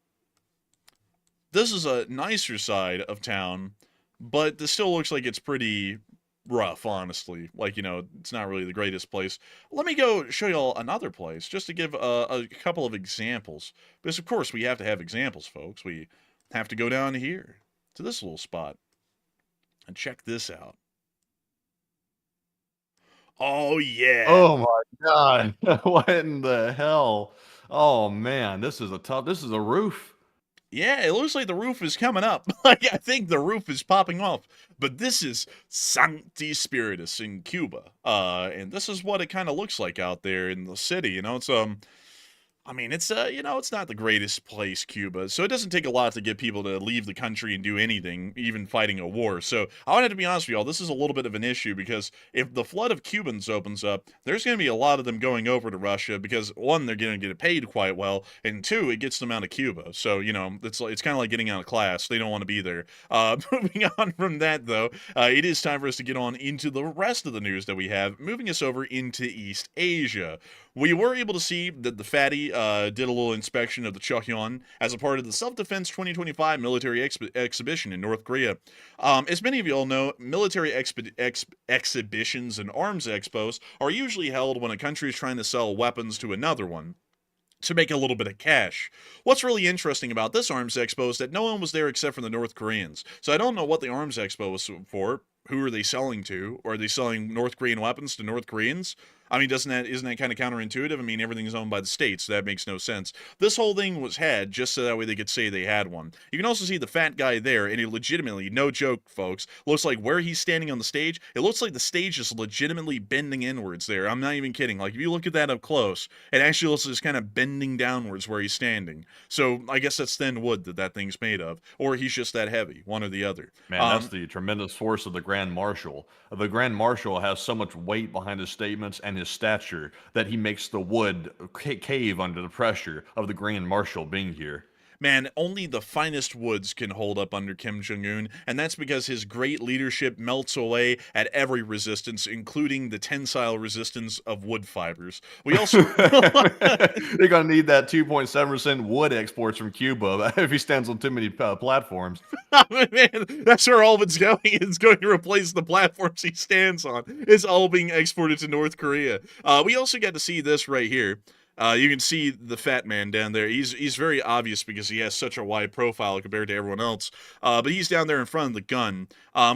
Speaker 3: This is a nicer side of town, but this still looks like it's pretty rough, honestly. Like, it's not really the greatest place. Let me go show y'all another place, just to give a couple of examples. Because, of course, we have to have examples, folks. We have to go down here to this little spot and check this out. Oh, yeah.
Speaker 4: Oh my god! What in the hell? Oh man, this is a roof.
Speaker 3: Yeah, it looks like the roof is coming up. Like, I think the roof is popping off. But this is Sancti Spiritus in Cuba. And this is what it kind of looks like out there in the city. It's I mean, it's it's not the greatest place, Cuba, so it doesn't take a lot to get people to leave the country and do anything, even fighting a war. So I wanted to be honest with y'all, this is a little bit of an issue because if the flood of Cubans opens up, there's going to be a lot of them going over to Russia because one, they're going to get paid quite well, and two, it gets them out of Cuba. So it's kind of like getting out of class. They don't want to be there. Moving on from that, though, it is time for us to get on into the rest of the news that we have, moving us over into East Asia. We were able to see that the fatty did a little inspection of the Cheohyun as a part of the Self-Defense 2025 military exhibition in North Korea. As many of you all know, military exhibitions and arms expos are usually held when a country is trying to sell weapons to another one to make a little bit of cash. What's really interesting about this arms expo is that no one was there except for the North Koreans. So I don't know what the arms expo was for. Who are they selling to? Or are they selling North Korean weapons to North Koreans? I mean, isn't that kind of counterintuitive? I mean, everything's owned by the states, so that makes no sense. This whole thing was had just so that way they could say they had one. You can also see the fat guy there, and he legitimately, no joke, folks, looks like where he's standing on the stage, it looks like the stage is legitimately bending inwards there. I'm not even kidding. Like, if you look at that up close, it actually looks like it's kind of bending downwards where he's standing. So I guess that's thin wood that thing's made of, or he's just that heavy, one or the other.
Speaker 4: Man, that's the tremendous force of the Grand Marshal. The Grand Marshal has so much weight behind his statements and his stature that he makes the wood cave under the pressure of the Grand Marshal being here.
Speaker 3: Man, only the finest woods can hold up under Kim Jong-un, and that's because his great leadership melts away at every resistance, including the tensile resistance of wood fibers. We also...
Speaker 4: They're going to need that 2.7% wood exports from Cuba if he stands on too many platforms.
Speaker 3: Man, that's where all of it's going. It's going to replace the platforms he stands on. It's all being exported to North Korea. We also got to see this right here. You can see the fat man down there. He's very obvious because he has such a wide profile compared to everyone else. But he's down there in front of the gun.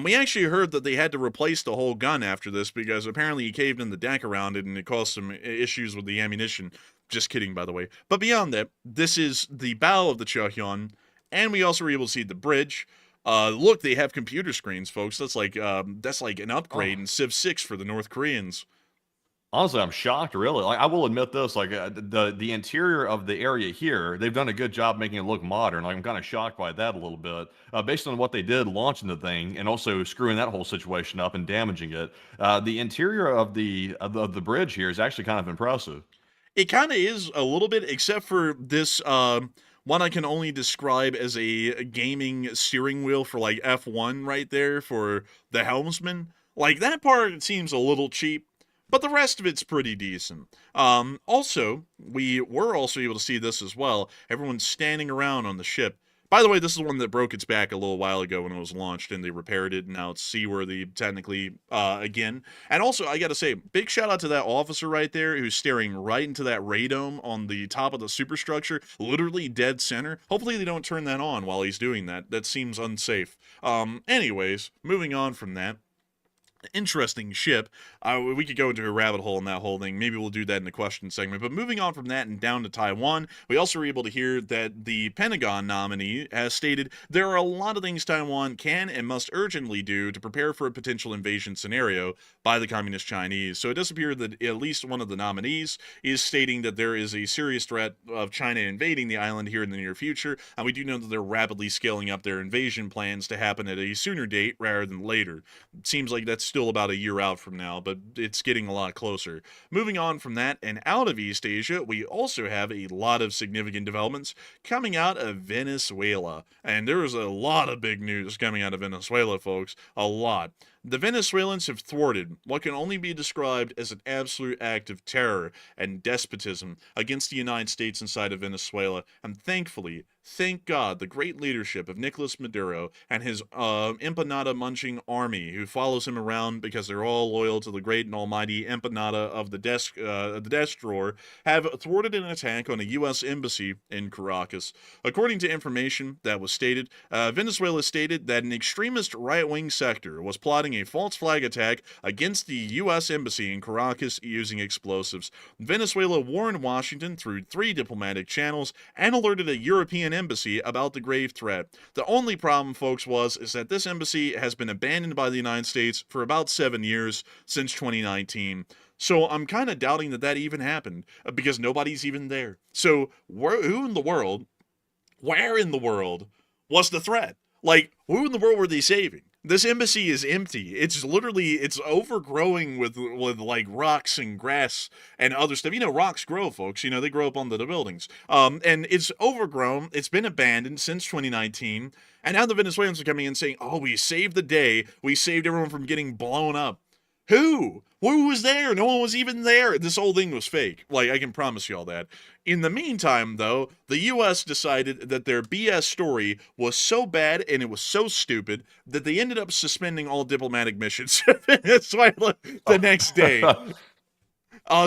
Speaker 3: We actually heard that they had to replace the whole gun after this because apparently he caved in the deck around it and it caused some issues with the ammunition. Just kidding, by the way. But beyond that, this is the bow of the Cheohyun, and we also were able to see the bridge. Look, they have computer screens, folks. That's like an upgrade in Civ 6 for the North Koreans.
Speaker 4: Honestly, I'm shocked, really. Like, I will admit this, like, the interior of the area here, they've done a good job making it look modern. Like, I'm kind of shocked by that a little bit. Based on what they did launching the thing and also screwing that whole situation up and damaging it, the interior of the bridge here is actually kind of impressive.
Speaker 3: It kind of is a little bit, except for this one I can only describe as a gaming steering wheel for, like, F1 right there for the helmsman. Like, that part seems a little cheap. But the rest of it's pretty decent. Also, we were also able to see this as well. Everyone's standing around on the ship. By the way, this is the one that broke its back a little while ago when it was launched, and they repaired it, and now it's seaworthy, technically, again. And also, I gotta say, big shout out to that officer right there who's staring right into that radome on the top of the superstructure, literally dead center. Hopefully they don't turn that on while he's doing that. That seems unsafe. Anyways, moving on from that. Interesting ship. We could go into a rabbit hole in that whole thing. Maybe we'll do that in the question segment. But moving on from that and down to Taiwan, we also were able to hear that the Pentagon nominee has stated there are a lot of things Taiwan can and must urgently do to prepare for a potential invasion scenario by the Communist Chinese. So it does appear that at least one of the nominees is stating that there is a serious threat of China invading the island here in the near future, and we do know that they're rapidly scaling up their invasion plans to happen at a sooner date rather than later. It seems like that's still about a year out from now, but it's getting a lot closer. Moving on from that and out of East Asia, we also have a lot of significant developments coming out of Venezuela. And there is a lot of big news coming out of Venezuela, folks. A lot. The Venezuelans have thwarted what can only be described as an absolute act of terror and despotism against the United States inside of Venezuela, and thankfully, thank God, the great leadership of Nicolas Maduro and his empanada-munching army, who follows him around because they're all loyal to the great and almighty empanada of the desk drawer, have thwarted an attack on a U.S. embassy in Caracas. According to information that was stated, Venezuela stated that an extremist right-wing sector was plotting a false flag attack against the U.S. embassy in Caracas using explosives. Venezuela warned Washington through 3 diplomatic channels and alerted a European embassy about the grave threat. The only problem, folks, is that this embassy has been abandoned by the United States for about 7 years, since 2019. So I'm kind of doubting that even happened, because nobody's even there. So where in the world was the threat? Like, who in the world were they saving? This embassy is empty. It's overgrowing with like rocks and grass and other stuff. You know, rocks grow, folks. You know, they grow up on the buildings. And it's overgrown. It's been abandoned since 2019. And now the Venezuelans are coming in saying, "Oh, we saved the day. We saved everyone from getting blown up." Who? Who was there? No one was even there. This whole thing was fake. Like, I can promise you all that. In the meantime, though, the U.S. decided that their BS story was so bad and it was so stupid that they ended up suspending all diplomatic missions to Venezuela the next day.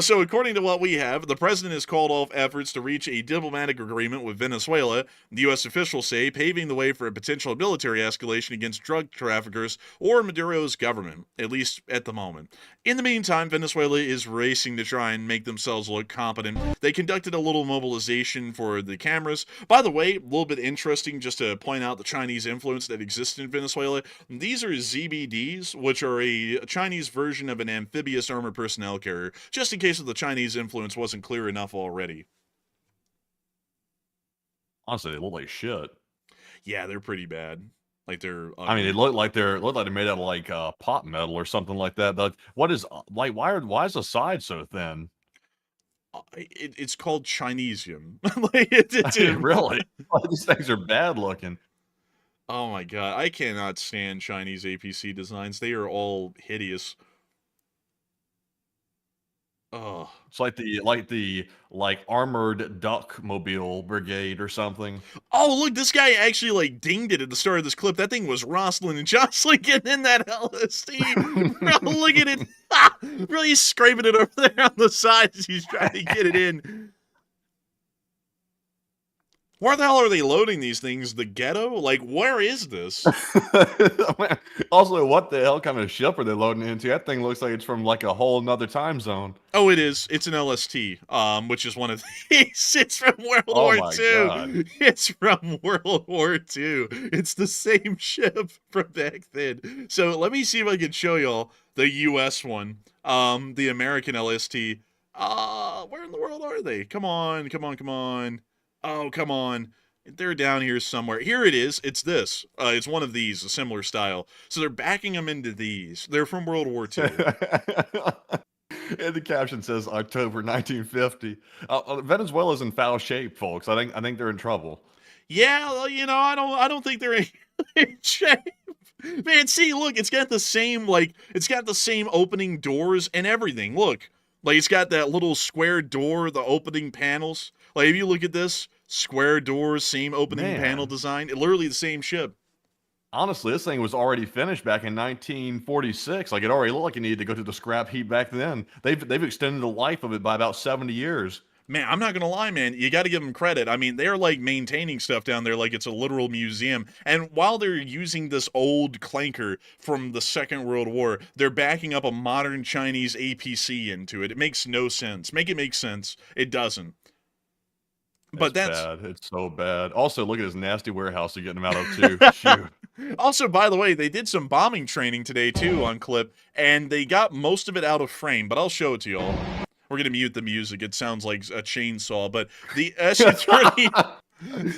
Speaker 3: So according to what we have, the president has called off efforts to reach a diplomatic agreement with Venezuela, the U.S. officials say, paving the way for a potential military escalation against drug traffickers or Maduro's government, at least at the moment. In the meantime, Venezuela is racing to try and make themselves look competent. They conducted a little mobilization for the cameras. By the way, a little bit interesting just to point out the Chinese influence that exists in Venezuela. These are ZBDs, which are a Chinese version of an amphibious armored personnel carrier, just in case of the Chinese influence wasn't clear enough already.
Speaker 4: Honestly, they look like shit.
Speaker 3: Yeah, they're pretty bad. Like they're.
Speaker 4: I mean, they look like they're made out of like pot metal or something like that. Like, what is like? Why is the side so thin?
Speaker 3: It's called Chinesium.
Speaker 4: Really? These things are bad looking.
Speaker 3: Oh my god, I cannot stand Chinese APC designs. They are all hideous. Oh,
Speaker 4: it's like the armored duck mobile brigade or something.
Speaker 3: Oh, look, this guy actually like dinged it at the start of this clip. That thing was rustling and jostling getting in that LSD. Bro, look at it. Really scraping it over there on the side as he's trying to get it in. Where the hell are they loading these things? The ghetto? Like, where is this?
Speaker 4: Also, what the hell kind of ship are they loading into? That thing looks like it's from like a whole nother time zone.
Speaker 3: Oh, it is. It's an LST, which is one of these. It's from World War II. God. It's from World War II. It's the same ship from back then. So let me see if I can show y'all the U.S. one, the American LST. Where in the world are they? Come on, come on, come on. Oh, come on. They're down here somewhere. Here it is. It's this. It's one of these, a similar style. So they're backing them into these. They're from World War II.
Speaker 4: And the caption says October 1950. Venezuela's in foul shape, folks. I think they're in trouble.
Speaker 3: Yeah, well, you know, I don't think they're in shape. Man, see, look, it's got the same opening doors and everything. Look. Like, it's got that little square door, the opening panels. Like, if you look at this, square doors, same opening panel design. Literally the same ship.
Speaker 4: Honestly, this thing was already finished back in 1946. Like, it already looked like it needed to go to the scrap heap back then. They've extended the life of it by about 70 years.
Speaker 3: Man, I'm not gonna lie, man. You got to give them credit. I mean, they're like maintaining stuff down there like it's a literal museum. And while they're using this old clanker from the Second World War, they're backing up a modern Chinese APC into it. It makes no sense. Make it make sense. It doesn't. But
Speaker 4: It's
Speaker 3: that's
Speaker 4: bad. It's so bad. Also, look at this nasty warehouse they're getting them out of too. Shoot.
Speaker 3: also, by the way, they did some bombing training today too on clip, and they got most of it out of frame. But I'll show it to y'all. We're gonna mute the music. It sounds like a chainsaw. But the SU-30,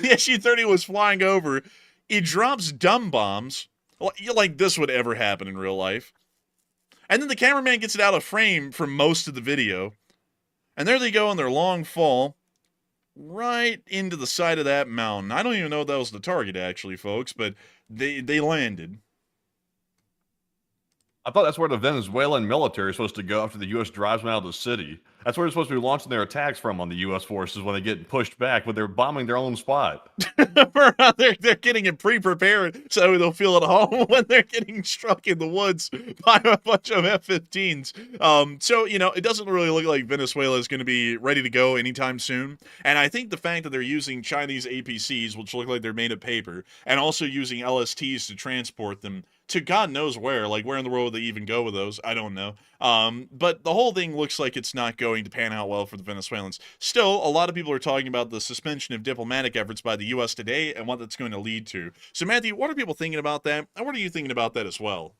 Speaker 3: the SU-30 was flying over. It drops dumb bombs. Like this would ever happen in real life. And then the cameraman gets it out of frame for most of the video. And there they go on their long fall. Right into the side of that mountain. I don't even know if that was the target, actually, folks, but they landed.
Speaker 4: I thought that's where the Venezuelan military is supposed to go after the U.S. drives them out of the city. That's where they're supposed to be launching their attacks from on the U.S. forces when they get pushed back, but they're bombing their own spot.
Speaker 3: They're getting it pre-prepared so they'll feel at home when they're getting struck in the woods by a bunch of F-15s. So, you know, it doesn't really look like Venezuela is going to be ready to go anytime soon. And I think the fact that they're using Chinese APCs, which look like they're made of paper, and also using LSTs to transport them to God knows where, like where in the world would they even go with those? I don't know. But the whole thing looks like it's not going to pan out well for the Venezuelans. Still, a lot of people are talking about the suspension of diplomatic efforts by the U.S. today and what that's going to lead to. So, Matthew, what are people thinking about that? And what are you thinking about that as well?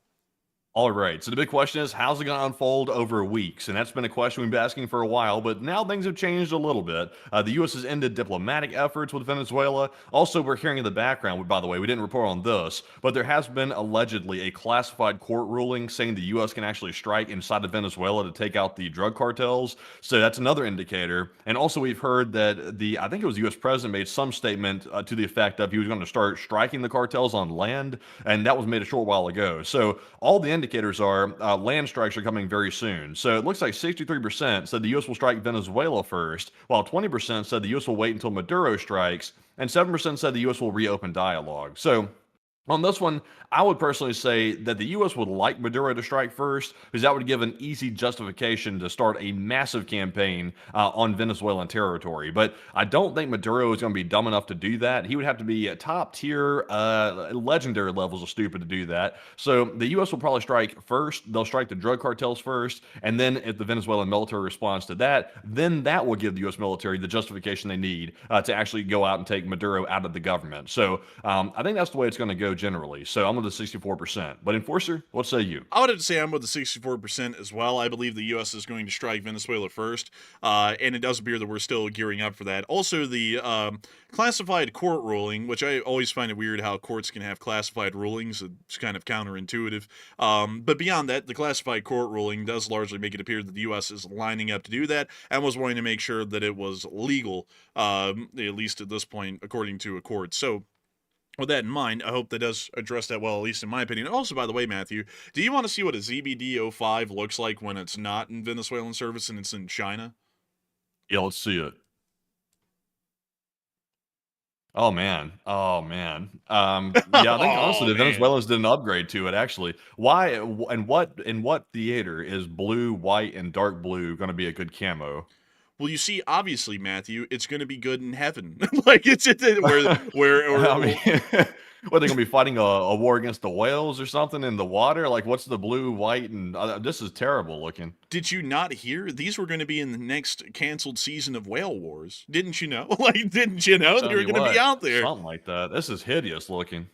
Speaker 4: All right, so the big question is, how's it going to unfold over weeks? And that's been a question we've been asking for a while, but now things have changed a little bit. The U.S. has ended diplomatic efforts with Venezuela. Also, we're hearing in the background, by the way, we didn't report on this, but there has been allegedly a classified court ruling saying the U.S. can actually strike inside of Venezuela to take out the drug cartels. So that's another indicator. And also, we've heard that I think it was the U.S. president made some statement to the effect of he was going to start striking the cartels on land, and that was made a short while ago. So all the indicators are land strikes are coming very soon. So it looks like 63% said the U.S. will strike Venezuela first, while 20% said the U.S. will wait until Maduro strikes, and 7% said the U.S. will reopen dialogue. So on this one, I would personally say that the U.S. would like Maduro to strike first, because that would give an easy justification to start a massive campaign on Venezuelan territory. But I don't think Maduro is going to be dumb enough to do that. He would have to be at top tier, legendary levels of stupid to do that. So the U.S. will probably strike first. They'll strike the drug cartels first, and then if the Venezuelan military responds to that, then that will give the U.S. military the justification they need to actually go out and take Maduro out of the government. So I think that's the way it's going to go generally. So I'm with the 64%. But Enforcer, what say you?
Speaker 3: I would have to say I'm with the 64% as well. I believe the U.S. is going to strike Venezuela first, and it does appear that we're still gearing up for that. Also, the classified court ruling, which I always find it weird how courts can have classified rulings. It's kind of counterintuitive. But beyond that, the classified court ruling does largely make it appear that the U.S. is lining up to do that and was wanting to make sure that it was legal, at least at this point, according to a court. So, with that in mind, I hope that does address that well, at least in my opinion. Also, by the way, Matthew, do you want to see what a ZBD-05 looks like when it's not in Venezuelan service and it's in China?
Speaker 4: Yeah, let's see it. Oh man. Yeah, I think honestly the Venezuelans did an upgrade to it actually. Why and what theater is blue, white, and dark blue going to be a good camo?
Speaker 3: Well, you see, obviously, Matthew, it's going to be good in heaven. Like it's where
Speaker 4: I mean, what, they gonna be fighting a war against the whales or something in the water? Like, what's the blue, white, and this is terrible looking.
Speaker 3: Did you not hear? These were going to be in the next canceled season of Whale Wars. Didn't you know? Like, didn't you know they were going to be out there?
Speaker 4: Something like that. This is hideous looking.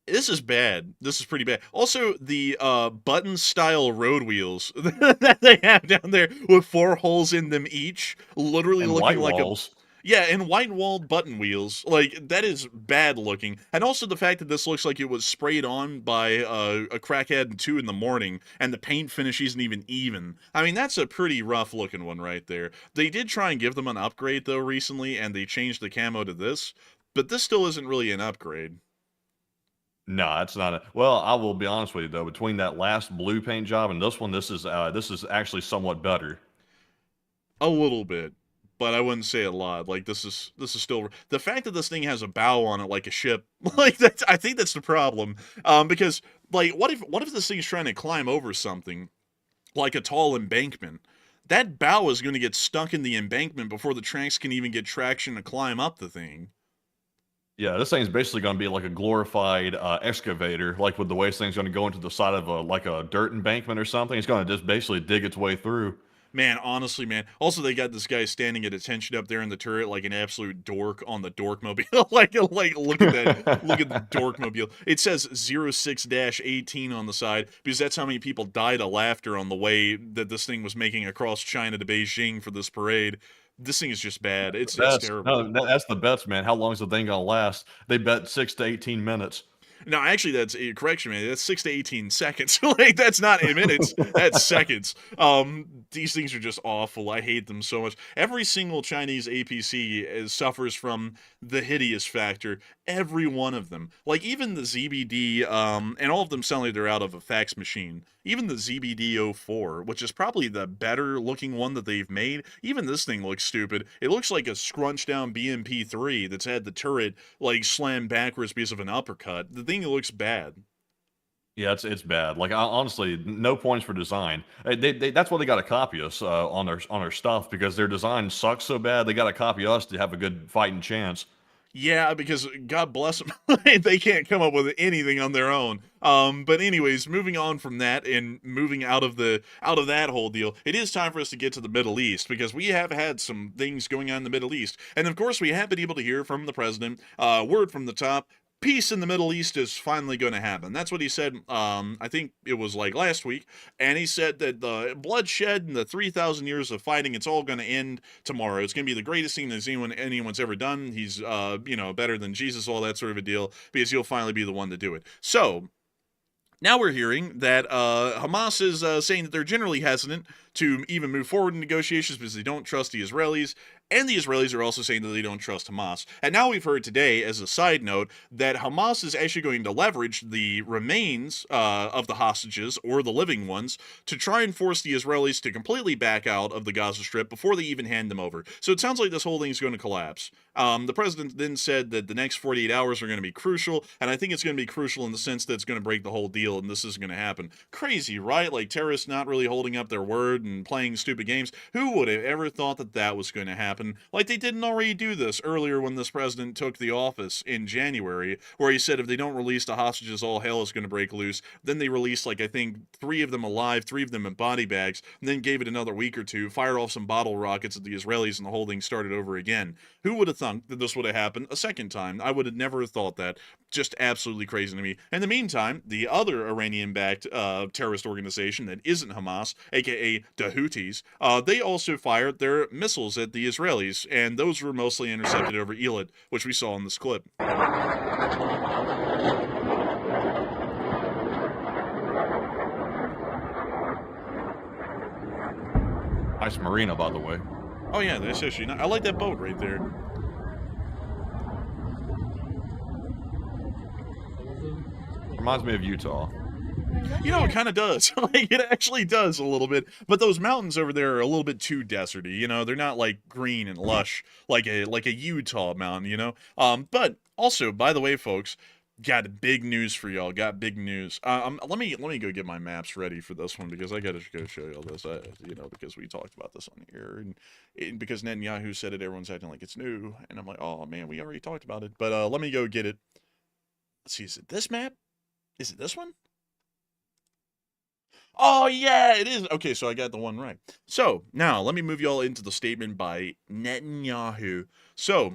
Speaker 3: This is bad. This is pretty bad. Also, the button-style road wheels that they have down there with 4 holes in them each, literally
Speaker 4: And
Speaker 3: looking
Speaker 4: white
Speaker 3: like
Speaker 4: walls.
Speaker 3: Yeah, and white-walled button wheels. Like, that is bad looking. And also the fact that this looks like it was sprayed on by a crackhead at 2 in the morning, and the paint finish isn't even even. I mean, that's a pretty rough-looking one right there. They did try and give them an upgrade, though, recently, and they changed the camo to this, but this still isn't really an upgrade.
Speaker 4: No, it's not. Well, I will be honest with you though. Between that last blue paint job and this one, this is actually somewhat better.
Speaker 3: A little bit, but I wouldn't say a lot. Like this is still the fact that this thing has a bow on it like a ship. Like that's I think that's the problem. Because like what if this thing's trying to climb over something like a tall embankment? that bow is going to get stuck in the embankment before the tracks can even get traction to climb up the thing.
Speaker 4: Yeah, this thing's basically going to be like a glorified excavator, like with the way this thing's going to go into the side of a dirt embankment or something. It's going to just basically dig its way through.
Speaker 3: Man, honestly, man. Also, they got this guy standing at attention up there in the turret like an absolute dork on the dorkmobile. like, look at that. Look at the dorkmobile. It says 06-18 on the side because that's how many people died of laughter on the way that this thing was making across China to Beijing for this parade. This thing is just bad. It's terrible.
Speaker 4: No, that's the bets, man. How long is the thing going to last? They bet 6 to 18 minutes.
Speaker 3: No, actually, that's a correction, man. That's 6 to 18 seconds. Like, that's not in minutes. That's seconds. These things are just awful. I hate them so much. Every single Chinese APC suffers from the hideous factor. Every one of them. Like, even the ZBD, and all of them sound like they're out of a fax machine. Even the ZBD-04, which is probably the better looking one that they've made, even this thing looks stupid. It looks like a scrunched down BMP-3 that's had the turret, like, slammed backwards because of an uppercut. The thing looks bad.
Speaker 4: Yeah, it's bad. Like honestly, no points for design. That's why they got to copy us on their stuff because their design sucks so bad. They got to copy us to have a good fighting chance.
Speaker 3: Yeah, because God bless them, they can't come up with anything on their own. But anyways, moving on from that and moving out of that whole deal, it is time for us to get to the Middle East because we have had some things going on in the Middle East, and of course we have been able to hear from the president, word from the top. Peace in the Middle East is finally going to happen. That's what he said, I think it was like last week, and he said that the bloodshed and the 3,000 years of fighting, it's all going to end tomorrow. It's going to be the greatest thing that anyone's ever done. He's, better than Jesus, all that sort of a deal, because he'll finally be the one to do it. So, now we're hearing that Hamas is saying that they're generally hesitant to even move forward in negotiations because they don't trust the Israelis, and the Israelis are also saying that they don't trust Hamas. And now we've heard today, as a side note, that Hamas is actually going to leverage the remains of the hostages, or the living ones, to try and force the Israelis to completely back out of the Gaza Strip before they even hand them over. So it sounds like this whole thing is going to collapse. The president then said that the next 48 hours are going to be crucial, and I think it's going to be crucial in the sense that it's going to break the whole deal, and this is going to happen. Crazy, right? Like, terrorists not really holding up their word and playing stupid games. Who would have ever thought that that was going to happen? Like, they didn't already do this earlier when this president took the office in January, where he said if they don't release the hostages, all hell is going to break loose. Then they released, like, I think 3 of them alive, 3 of them in body bags, and then gave it another week or two, fired off some bottle rockets at the Israelis, and the whole thing started over again. Who would have thunk that this would have happened a second time? I would have never thought that. Just absolutely crazy to me. In the meantime, the other Iranian-backed terrorist organization that isn't Hamas, aka the Houthis, they also fired their missiles at the Israelis, and those were mostly intercepted over Eilat, which we saw in this clip.
Speaker 4: Nice marina, by the way.
Speaker 3: Oh yeah, that's actually not, I like that boat right there.
Speaker 4: Reminds me of Utah.
Speaker 3: You know, it kind of does. Like, it actually does a little bit. But those mountains over there are a little bit too deserty. You know, they're not like green and lush like a Utah mountain. You know. But also, by the way, folks, got big news for y'all. Got big news. Let me go get my maps ready for this one because I gotta go show y'all this. Because we talked about this on here, and because Netanyahu said it, everyone's acting like it's new, and I'm like, oh man, we already talked about it. But let me go get it. Let's see. Is it this map? Is it this one? Oh, yeah, it is. Okay, so I got the one right. So, now, let me move y'all into the statement by Netanyahu. So,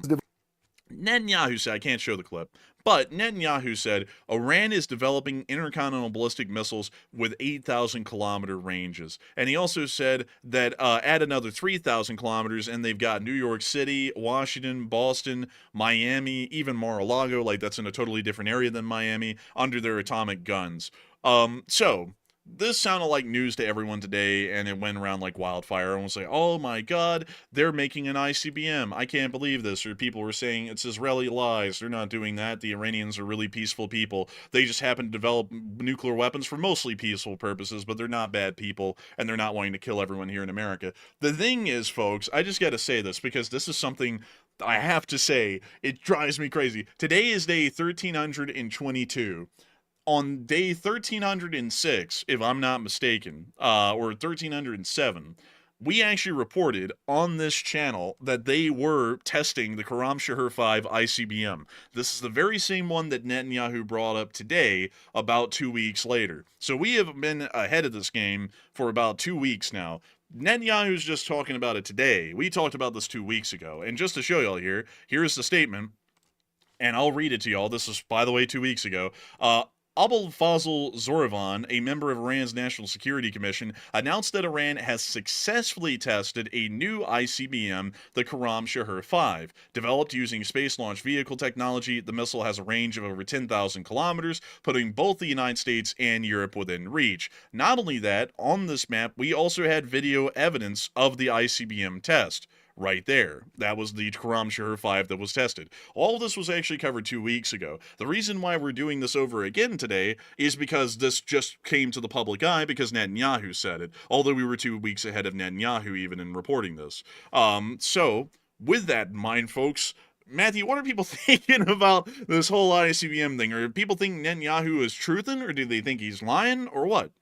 Speaker 3: Netanyahu said, I can't show the clip, but Netanyahu said, Iran is developing intercontinental ballistic missiles with 8,000-kilometer ranges. And he also said that add another 3,000 kilometers, and they've got New York City, Washington, Boston, Miami, even Mar-a-Lago, like that's in a totally different area than Miami, under their atomic guns. So, this sounded like news to everyone today, and it went around like wildfire. Everyone was like, oh my god, they're making an ICBM. I can't believe this. Or people were saying, it's Israeli lies. They're not doing that. The Iranians are really peaceful people. They just happen to develop nuclear weapons for mostly peaceful purposes, but they're not bad people, and they're not wanting to kill everyone here in America. The thing is, folks, I just gotta say this, because this is something I have to say. It drives me crazy. Today is day 1322. On day 1306, if I'm not mistaken, or 1307, we actually reported on this channel that they were testing the Karam Shahar 5 ICBM. This is the very same one that Netanyahu brought up today about 2 weeks later. So we have been ahead of this game for about 2 weeks now. Netanyahu's just talking about it today. We talked about this 2 weeks ago. And just to show y'all here, here's the statement. And I'll read it to y'all. This was, by the way, 2 weeks ago. Abul Fazl Zoravan, a member of Iran's National Security Commission, announced that Iran has successfully tested a new ICBM, the Karam Shahar 5. Developed using space launch vehicle technology, the missile has a range of over 10,000 kilometers, putting both the United States and Europe within reach. Not only that, on this map, we also had video evidence of the ICBM test. Right there. That was the Karam Shahar 5 that was tested. All of this was actually covered 2 weeks ago. The reason why we're doing this over again today is because this just came to the public eye because Netanyahu said it, although we were 2 weeks ahead of Netanyahu even in reporting this. So, with that in mind, folks, Matthew, what are people thinking about this whole ICBM thing? Are people think Netanyahu is truthing, or do they think he's lying, or what?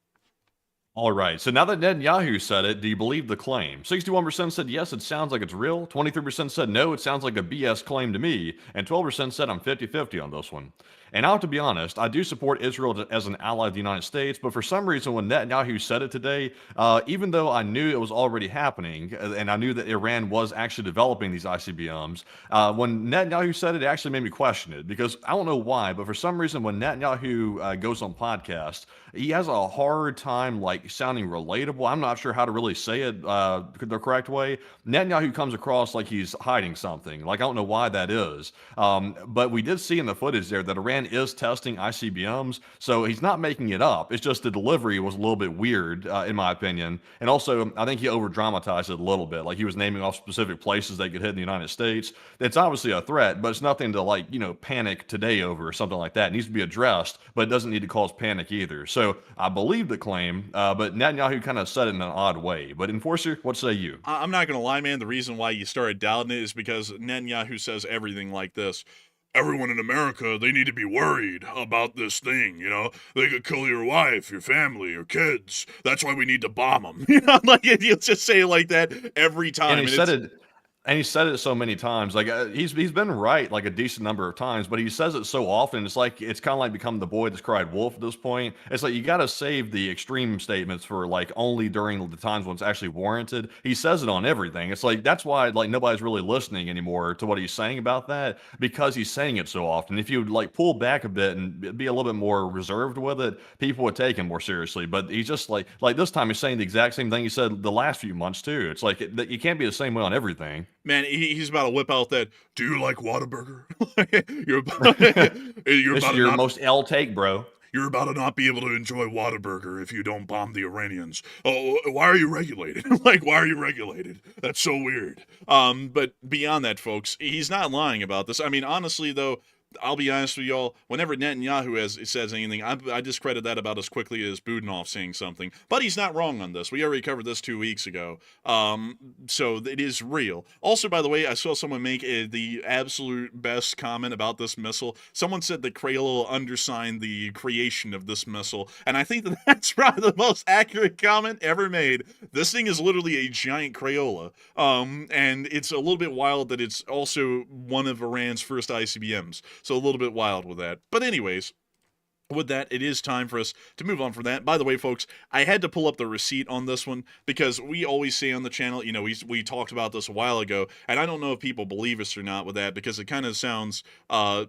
Speaker 4: All right. So now that Netanyahu said it, do you believe the claim? 61% said yes, it sounds like it's real. 23% said no, it sounds like a BS claim to me. And 12% said I'm 50-50 on this one. And I have to be honest, I do support Israel as an ally of the United States, but for some reason when Netanyahu said it today, even though I knew it was already happening, and I knew that Iran was actually developing these ICBMs, when Netanyahu said it, it actually made me question it, because I don't know why, but for some reason when Netanyahu goes on podcasts, he has a hard time like sounding relatable. I'm not sure how to really say it the correct way. Netanyahu comes across like he's hiding something. Like I don't know why that is. But we did see in the footage there that Iran is testing ICBMs, so he's not making it up. It's just the delivery was a little bit weird, in my opinion. And also, I think he over-dramatized it a little bit. Like he was naming off specific places they could hit in the United States. It's obviously a threat, but it's nothing to like, panic today over or something like that. It needs to be addressed, but it doesn't need to cause panic either. So I believe the claim, but Netanyahu kind of said it in an odd way. But Enforcer, what say you?
Speaker 3: I'm not going to lie, man. The reason why you started doubting it is because Netanyahu says everything like this. Everyone in America, they need to be worried about this thing, They could kill your wife, your family, your kids. That's why we need to bomb them. Like, he'll just say it like that every time.
Speaker 4: And he said it so many times. Like he's been right like a decent number of times, but he says it so often. It's kind of like become the boy that's cried wolf at this point. It's like you got to save the extreme statements for like only during the times when it's actually warranted. He says it on everything. It's like that's why like nobody's really listening anymore to what he's saying about that, because he's saying it so often. If you would like pull back a bit and be a little bit more reserved with it, people would take him more seriously. But he's just like this time he's saying the exact same thing he said the last few months too. It's like you can't be the same way on everything.
Speaker 3: Man, he's about to whip out that, do you like Whataburger?
Speaker 4: This is your most L take, bro.
Speaker 3: You're about to not be able to enjoy Whataburger if you don't bomb the Iranians. Oh, why are you regulated? Why are you regulated? That's so weird. But beyond that, folks, he's not lying about this. I mean, honestly, though, I'll be honest with y'all, whenever Netanyahu says anything, I discredit that about as quickly as Budanov saying something. But he's not wrong on this. We already covered this 2 weeks ago. So it is real. Also, by the way, I saw someone make the absolute best comment about this missile. Someone said that Crayola undersigned the creation of this missile. And I think that's probably the most accurate comment ever made. This thing is literally a giant Crayola. And it's a little bit wild that it's also one of Iran's first ICBMs. So a little bit wild with that. But anyways, with that, it is time for us to move on from that. By the way, folks, I had to pull up the receipt on this one because we always say on the channel, we talked about this a while ago, and I don't know if people believe us or not with that because it kind of sounds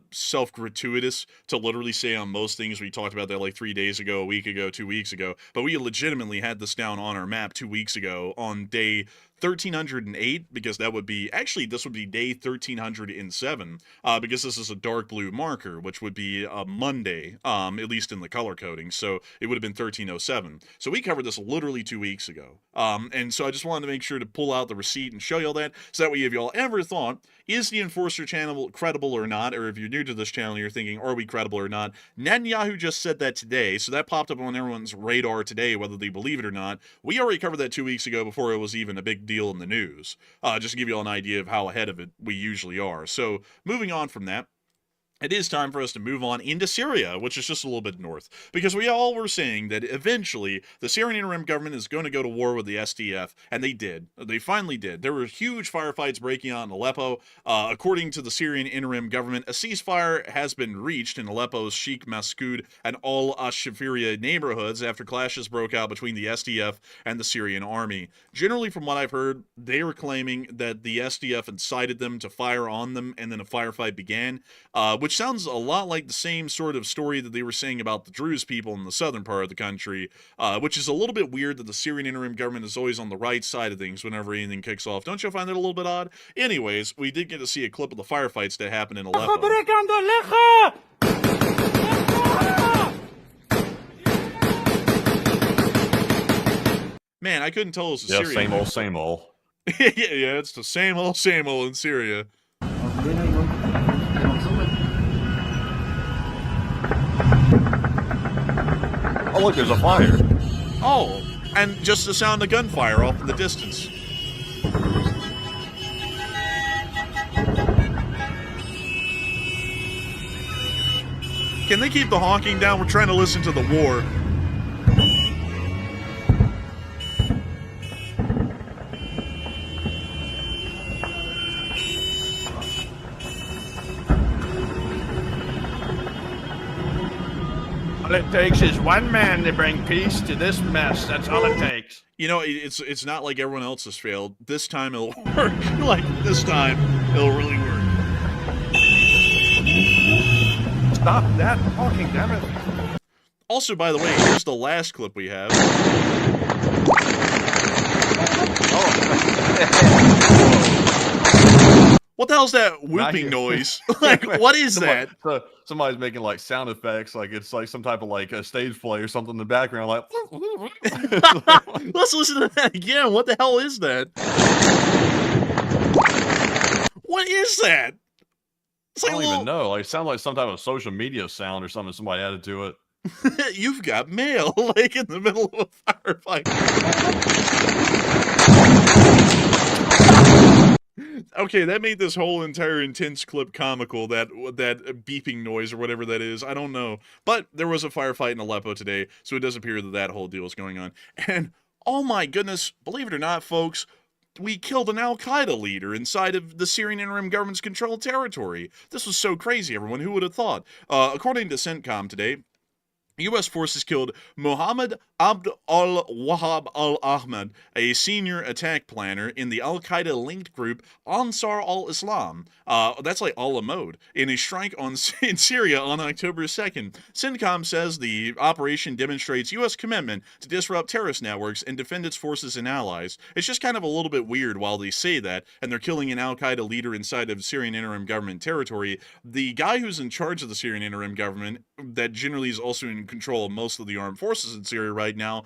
Speaker 3: self-gratuitous to literally say on most things. We talked about that like 3 days ago, a week ago, 2 weeks ago, but we legitimately had this down on our map 2 weeks ago on day 1308, because this would be day 1307, because this is a dark blue marker, which would be a Monday, at least in the color coding, so it would have been 1307. So we covered this literally 2 weeks ago, and so I just wanted to make sure to pull out the receipt and show y'all that, so that way if y'all ever thought, is the Enforcer channel credible or not, or if you're new to this channel, you're thinking, are we credible or not? Netanyahu just said that today, so that popped up on everyone's radar today, whether they believe it or not. We already covered that 2 weeks ago before it was even a big deal in the news, just to give you all an idea of how ahead of it we usually are. So moving on from that, it is time for us to move on into Syria, which is just a little bit north, because we all were saying that eventually the Syrian interim government is going to go to war with the SDF, and they did. They finally did. There were huge firefights breaking out in Aleppo. According to the Syrian interim government, a ceasefire has been reached in Aleppo's Sheikh Massoud and al-Shafiria neighborhoods after clashes broke out between the SDF and the Syrian army. Generally, from what I've heard, they were claiming that the SDF incited them to fire on them, and then a firefight began, which sounds a lot like the same sort of story that they were saying about the Druze people in the southern part of the country, which is a little bit weird that the Syrian interim government is always on the right side of things whenever anything kicks off. Don't you find that a little bit odd? Anyways, we did get to see a clip of the firefights that happened in Aleppo. Man, I couldn't tell it was a Syrian.
Speaker 4: Same old, same old.
Speaker 3: Yeah, it's the same old in Syria.
Speaker 4: Oh, look, there's a fire.
Speaker 3: Oh, and just the sound of gunfire off in the distance. Can they keep the honking down? We're trying to listen to the war.
Speaker 4: All it takes is one man to bring peace to this mess. That's all it takes.
Speaker 3: You know, it's not like everyone else has failed. This time it'll work. Like, this time it'll really work.
Speaker 4: Stop that talking, damn it.
Speaker 3: Also, by the way, here's the last clip we have. What the hell's that whooping noise? Like, what is that?
Speaker 4: Somebody's making like sound effects, like it's like some type of like a stage play or something in the background. Like,
Speaker 3: let's listen to that again. What the hell is that? What is that?
Speaker 4: I don't even know. Like, it sounds like some type of social media sound or something somebody added to it.
Speaker 3: You've got mail, like in the middle of a firefight. Okay, that made this whole entire intense clip comical, that beeping noise or whatever that is. I don't know. But there was a firefight in Aleppo today, so it does appear that that whole deal is going on. And, oh my goodness, believe it or not, folks, we killed an al-Qaeda leader inside of the Syrian interim government's controlled territory. This was so crazy, everyone. Who would have thought? According to CENTCOM today, U.S. forces killed Mohammed Abd al-Wahhab al-Ahmad, a senior attack planner in the al-Qaeda-linked group Ansar al-Islam, that's like al-Amod, in a strike in Syria on October 2nd. CENTCOM says the operation demonstrates U.S. commitment to disrupt terrorist networks and defend its forces and allies. It's just kind of a little bit weird while they say that, and they're killing an al-Qaeda leader inside of Syrian interim government territory. The guy who's in charge of the Syrian interim government, that generally is also in control of most of the armed forces in Syria right now,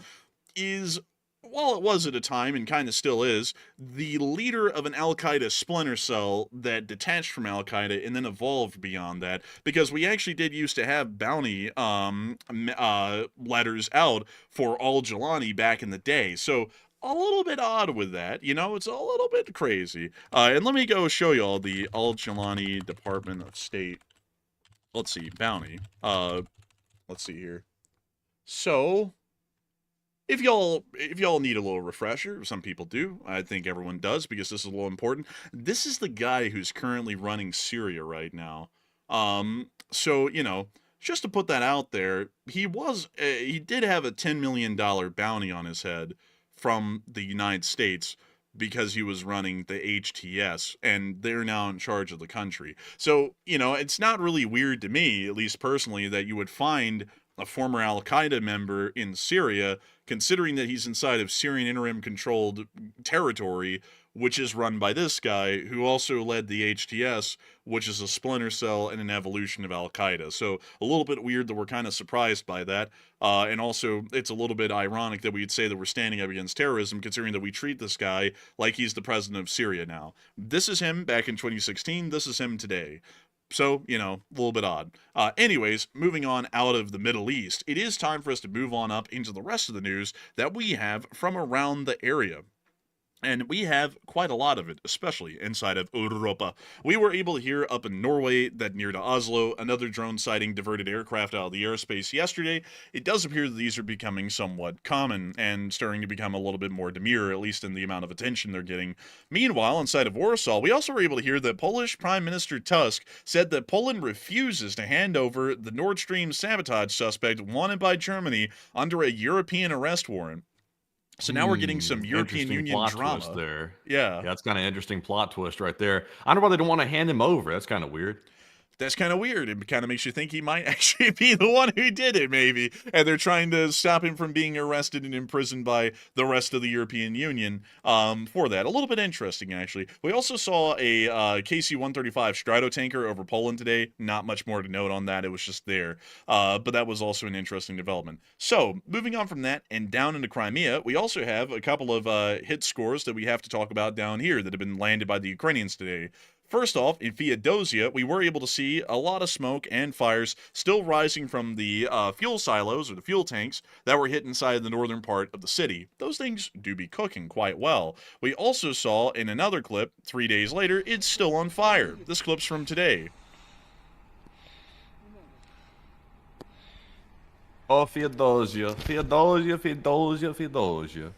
Speaker 3: is, well, it was at a time and kind of still is, the leader of an al-Qaeda splinter cell that detached from al-Qaeda and then evolved beyond that, because we actually did used to have bounty letters out for al-Jilani back in the day. So a little bit odd with that, you know, it's a little bit crazy. And let me go show you all the al-Jilani Department of State. Let's see, bounty. Let's see here. So, if y'all need a little refresher, some people do. I think everyone does, because this is a little important. This is the guy who's currently running Syria right now. So, you know, just to put that out there, he did have a $10 million bounty on his head from the United States, because he was running the HTS, and they're now in charge of the country. So, you know, it's not really weird to me, at least personally, that you would find a former al-Qaeda member in Syria, considering that he's inside of Syrian interim-controlled territory, which is run by this guy, who also led the HTS, which is a splinter cell and an evolution of al-Qaeda. So a little bit weird that we're kind of surprised by that. And also, it's a little bit ironic that we'd say that we're standing up against terrorism, considering that we treat this guy like he's the president of Syria now. This is him back in 2016. This is him today. So, you know, a little bit odd. Anyways, moving on out of the Middle East, it is time for us to move on up into the rest of the news that we have from around the area. And we have quite a lot of it, especially inside of Europa. We were able to hear up in Norway that near to Oslo, another drone sighting diverted aircraft out of the airspace yesterday. It does appear that these are becoming somewhat common and starting to become a little bit more demure, at least in the amount of attention they're getting. Meanwhile, inside of Warsaw, we also were able to hear that Polish Prime Minister Tusk said that Poland refuses to hand over the Nord Stream sabotage suspect wanted by Germany under a European arrest warrant. So now we're getting some European
Speaker 4: Interesting
Speaker 3: Union
Speaker 4: plot twist
Speaker 3: drama.
Speaker 4: there.
Speaker 3: Yeah.
Speaker 4: Yeah, that's kind of interesting plot twist right there. I don't know why they don't want to hand him over. That's kind of weird.
Speaker 3: That's kind of weird. It kind of makes you think he might actually be the one who did it, maybe. And they're trying to stop him from being arrested and imprisoned by the rest of the European Union for that. A little bit interesting, actually. We also saw a KC-135 Stratotanker over Poland today. Not much more to note on that. It was just there. But that was also an interesting development. So, moving on from that and down into Crimea, we also have a couple of hit scores that we have to talk about down here that have been landed by the Ukrainians today. First off, in Feodosia, we were able to see a lot of smoke and fires still rising from the fuel silos or the fuel tanks that were hit inside the northern part of the city. Those things do be cooking quite well. We also saw in another clip, 3 days later, it's still on fire. This clip's from today.
Speaker 4: Oh, Feodosia, Feodosia, Feodosia, Feodosia.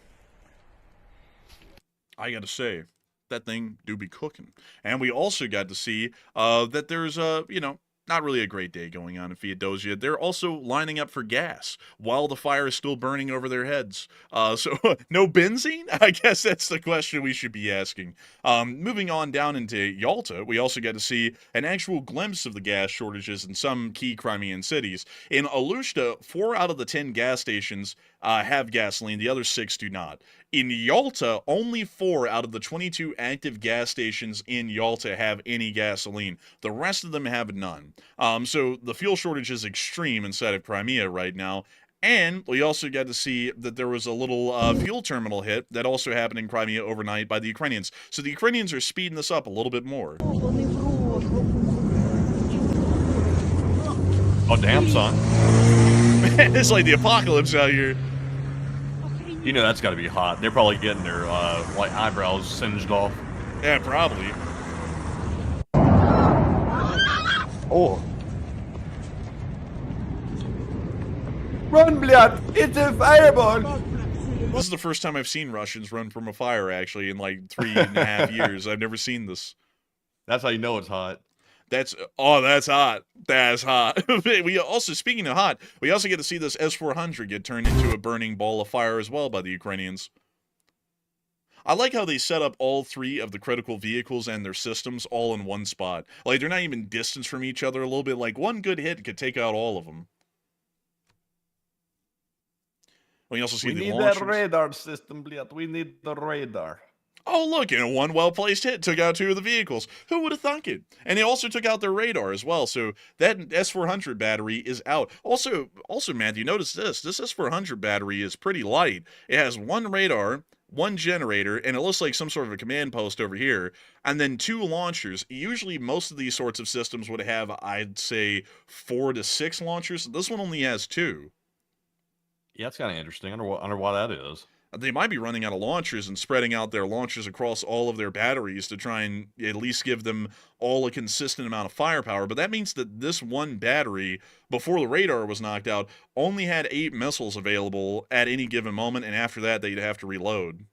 Speaker 3: I gotta say, that thing do be cooking. And we also got to see that there's not really a great day going on in Feodosia. They're also lining up for gas while the fire is still burning over their heads. So no benzene? I guess that's the question we should be asking. Moving on down into Yalta, we also got to see an actual glimpse of the gas shortages in some key Crimean cities. In Alushta, 4 out of the 10 gas stations have gasoline. The other 6 do not. In Yalta, only 4 out of the 22 active gas stations in Yalta have any gasoline. The rest of them have none. So the fuel shortage is extreme inside of Crimea right now. And we also got to see that there was a little fuel terminal hit that also happened in Crimea overnight by the Ukrainians. So the Ukrainians are speeding this up a little bit more.
Speaker 4: Oh, damn, son.
Speaker 3: It's like the apocalypse out here.
Speaker 4: You know that's got to be hot. They're probably getting their like eyebrows singed off.
Speaker 3: Yeah, probably.
Speaker 4: Oh. Run, blood! It's a fireball!
Speaker 3: This is the first time I've seen Russians run from a fire, actually, in like 3.5 years. I've never seen this.
Speaker 4: That's how you know it's hot.
Speaker 3: That's hot. That's hot. We also, speaking of hot, we also get to see this S-400 get turned into a burning ball of fire as well by the Ukrainians. I like how they set up all 3 of the critical vehicles and their systems all in one spot. Like, they're not even distanced from each other a little bit. Like, one good hit could take out all of them. We also see the launchers.
Speaker 4: We need a radar system, Bliat. We need the radar.
Speaker 3: Oh, look, and one well-placed hit took out 2 of the vehicles. Who would have thunk it? And they also took out their radar as well, so that S-400 battery is out. Also, Matthew, notice this. This S-400 battery is pretty light. It has 1 radar, 1 generator, and it looks like some sort of a command post over here, and then 2 launchers. Usually, most of these sorts of systems would have, I'd say, 4 to 6 launchers. This one only has 2.
Speaker 4: Yeah, that's kind of interesting. I wonder why that is.
Speaker 3: They might be running out of launchers and spreading out their launchers across all of their batteries to try and at least give them all a consistent amount of firepower. But that means that this one battery, before the radar was knocked out, only had 8 missiles available at any given moment, and after that, they'd have to reload.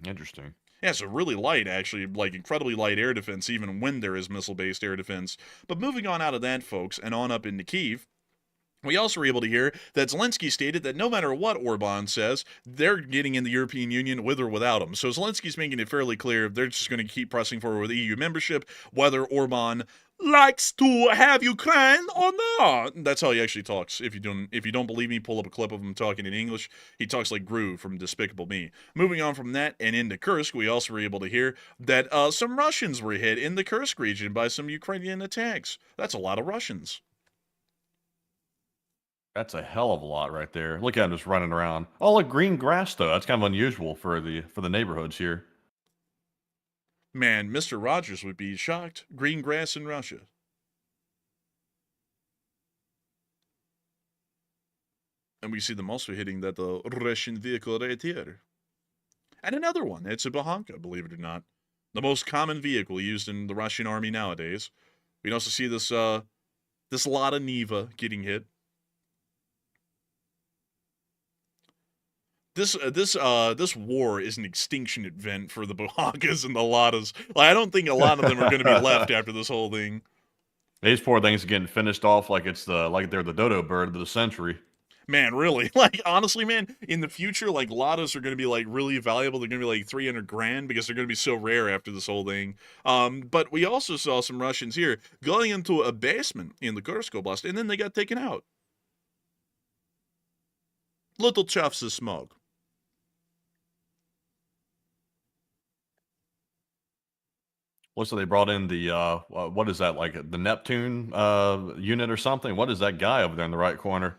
Speaker 4: Interesting.
Speaker 3: Yeah, so really light, actually, like incredibly light air defense, even when there is missile-based air defense. But moving on out of that, folks, and on up into Kyiv, we also were able to hear that Zelensky stated that no matter what Orban says, they're getting in the European Union with or without him. So Zelensky's making it fairly clear they're just going to keep pressing forward with EU membership, whether Orban likes to have Ukraine or not. That's how he actually talks. If you don't believe me, pull up a clip of him talking in English. He talks like Gru from Despicable Me. Moving on from that and into Kursk, we also were able to hear that some Russians were hit in the Kursk region by some Ukrainian attacks. That's a lot of Russians.
Speaker 4: That's a hell of a lot right there. Look at him just running around. Oh, look, green grass though. That's kind of unusual for the neighborhoods here.
Speaker 3: Man, Mr. Rogers would be shocked. Green grass in Russia. And we see them also hitting that Russian vehicle right here. And another one, it's a Bahanka, believe it or not. The most common vehicle used in the Russian army nowadays. We can also see this this Lada Niva getting hit. This war is an extinction event for the Bahankas and the Ladas. Like, I don't think a lot of them are going to be left after this whole thing.
Speaker 4: These poor things are getting finished off like they're the dodo bird of the century.
Speaker 3: Man, really? Like, honestly, man, in the future, like, Ladas are going to be, like, really valuable. They're going to be, like, 300 grand because they're going to be so rare after this whole thing. But we also saw some Russians here going into a basement in the Kursk Oblast, and then they got taken out. Little chuffs of smoke.
Speaker 4: Looks like they brought in the, what is that, like the Neptune unit or something? What is that guy over there in the right corner?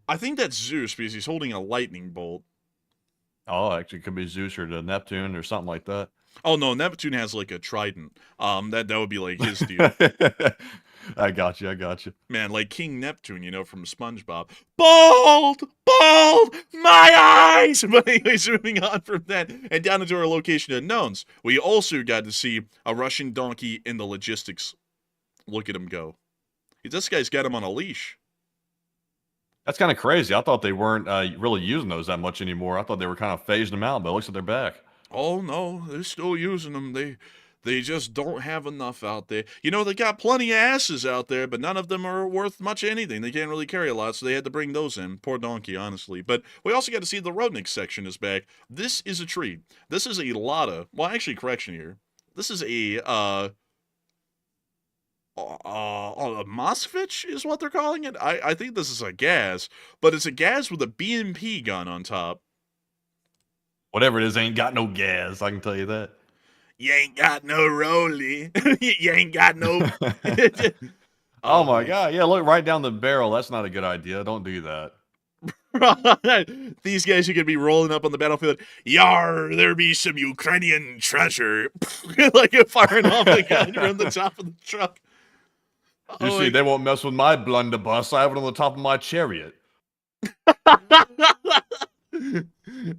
Speaker 3: I think that's Zeus because he's holding a lightning bolt.
Speaker 4: Oh, actually, it could be Zeus or the Neptune or something like that.
Speaker 3: Oh, no, Neptune has, like, a trident. That would be, like, his deal.
Speaker 4: I got you.
Speaker 3: Man, like King Neptune, you know, from SpongeBob. Bald! My eyes! But anyways, moving on from that, and down into our location unknowns, we also got to see a Russian donkey in the logistics. Look at him go. This guy's got him on a leash.
Speaker 4: That's kind of crazy. I thought they weren't really using those that much anymore. I thought they were kind of phasing them out, but it looks like they're back.
Speaker 3: Oh, no, they're still using them. They just don't have enough out there. You know, they got plenty of asses out there, but none of them are worth much anything. They can't really carry a lot, so they had to bring those in. Poor donkey, honestly. But we also got to see the Rodnik section is back. This is a tree. This is a Lada. Well, actually, correction here. This is a Moskvich is what they're calling it. I think this is a gas, but it's a gas with a BMP gun on top.
Speaker 4: Whatever it is, ain't got no gas. I can tell you that.
Speaker 3: You ain't got no rollie. You ain't got no.
Speaker 4: Oh my God! Yeah, look right down the barrel. That's not a good idea. Don't do that.
Speaker 3: These guys are gonna be rolling up on the battlefield. Yar, there be some Ukrainian treasure. Like firing off a gun from the top of the truck.
Speaker 4: You see, they won't mess with my blunderbuss. I have it on the top of my chariot.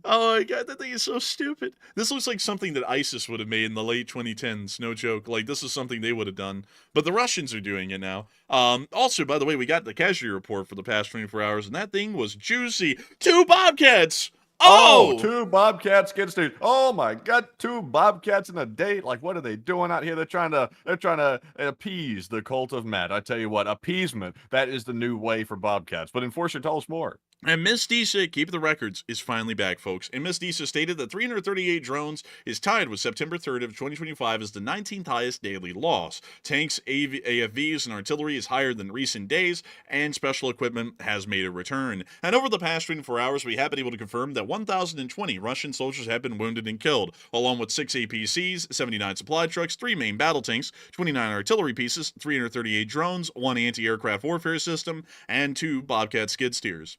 Speaker 3: Oh my God, that thing is so stupid. This looks like something that ISIS would have made in the late 2010s. No joke. Like, this is something they would have done. But the Russians are doing it now. Also, by the way, we got the casualty report for the past 24 hours, and that thing was juicy. 2 Bobcats! Oh!
Speaker 4: 2 Bobcats skid steers. Oh my God, 2 Bobcats in a day. Like, what are they doing out here? They're trying to appease the cult of Matt. I tell you what, appeasement, that is the new way for Bobcats. But Enforcer, tell us more.
Speaker 3: And Miss Disa, keep the records, is finally back, folks. And Miss Disa stated that 338 drones is tied with September 3rd of 2025 as the 19th highest daily loss. Tanks, AFVs, and artillery is higher than recent days, and special equipment has made a return. And over the past 24 hours, we have been able to confirm that 1,020 Russian soldiers have been wounded and killed, along with 6 APCs, 79 supply trucks, 3 main battle tanks, 29 artillery pieces, 338 drones, 1 anti-aircraft warfare system, and 2 Bobcat skid steers.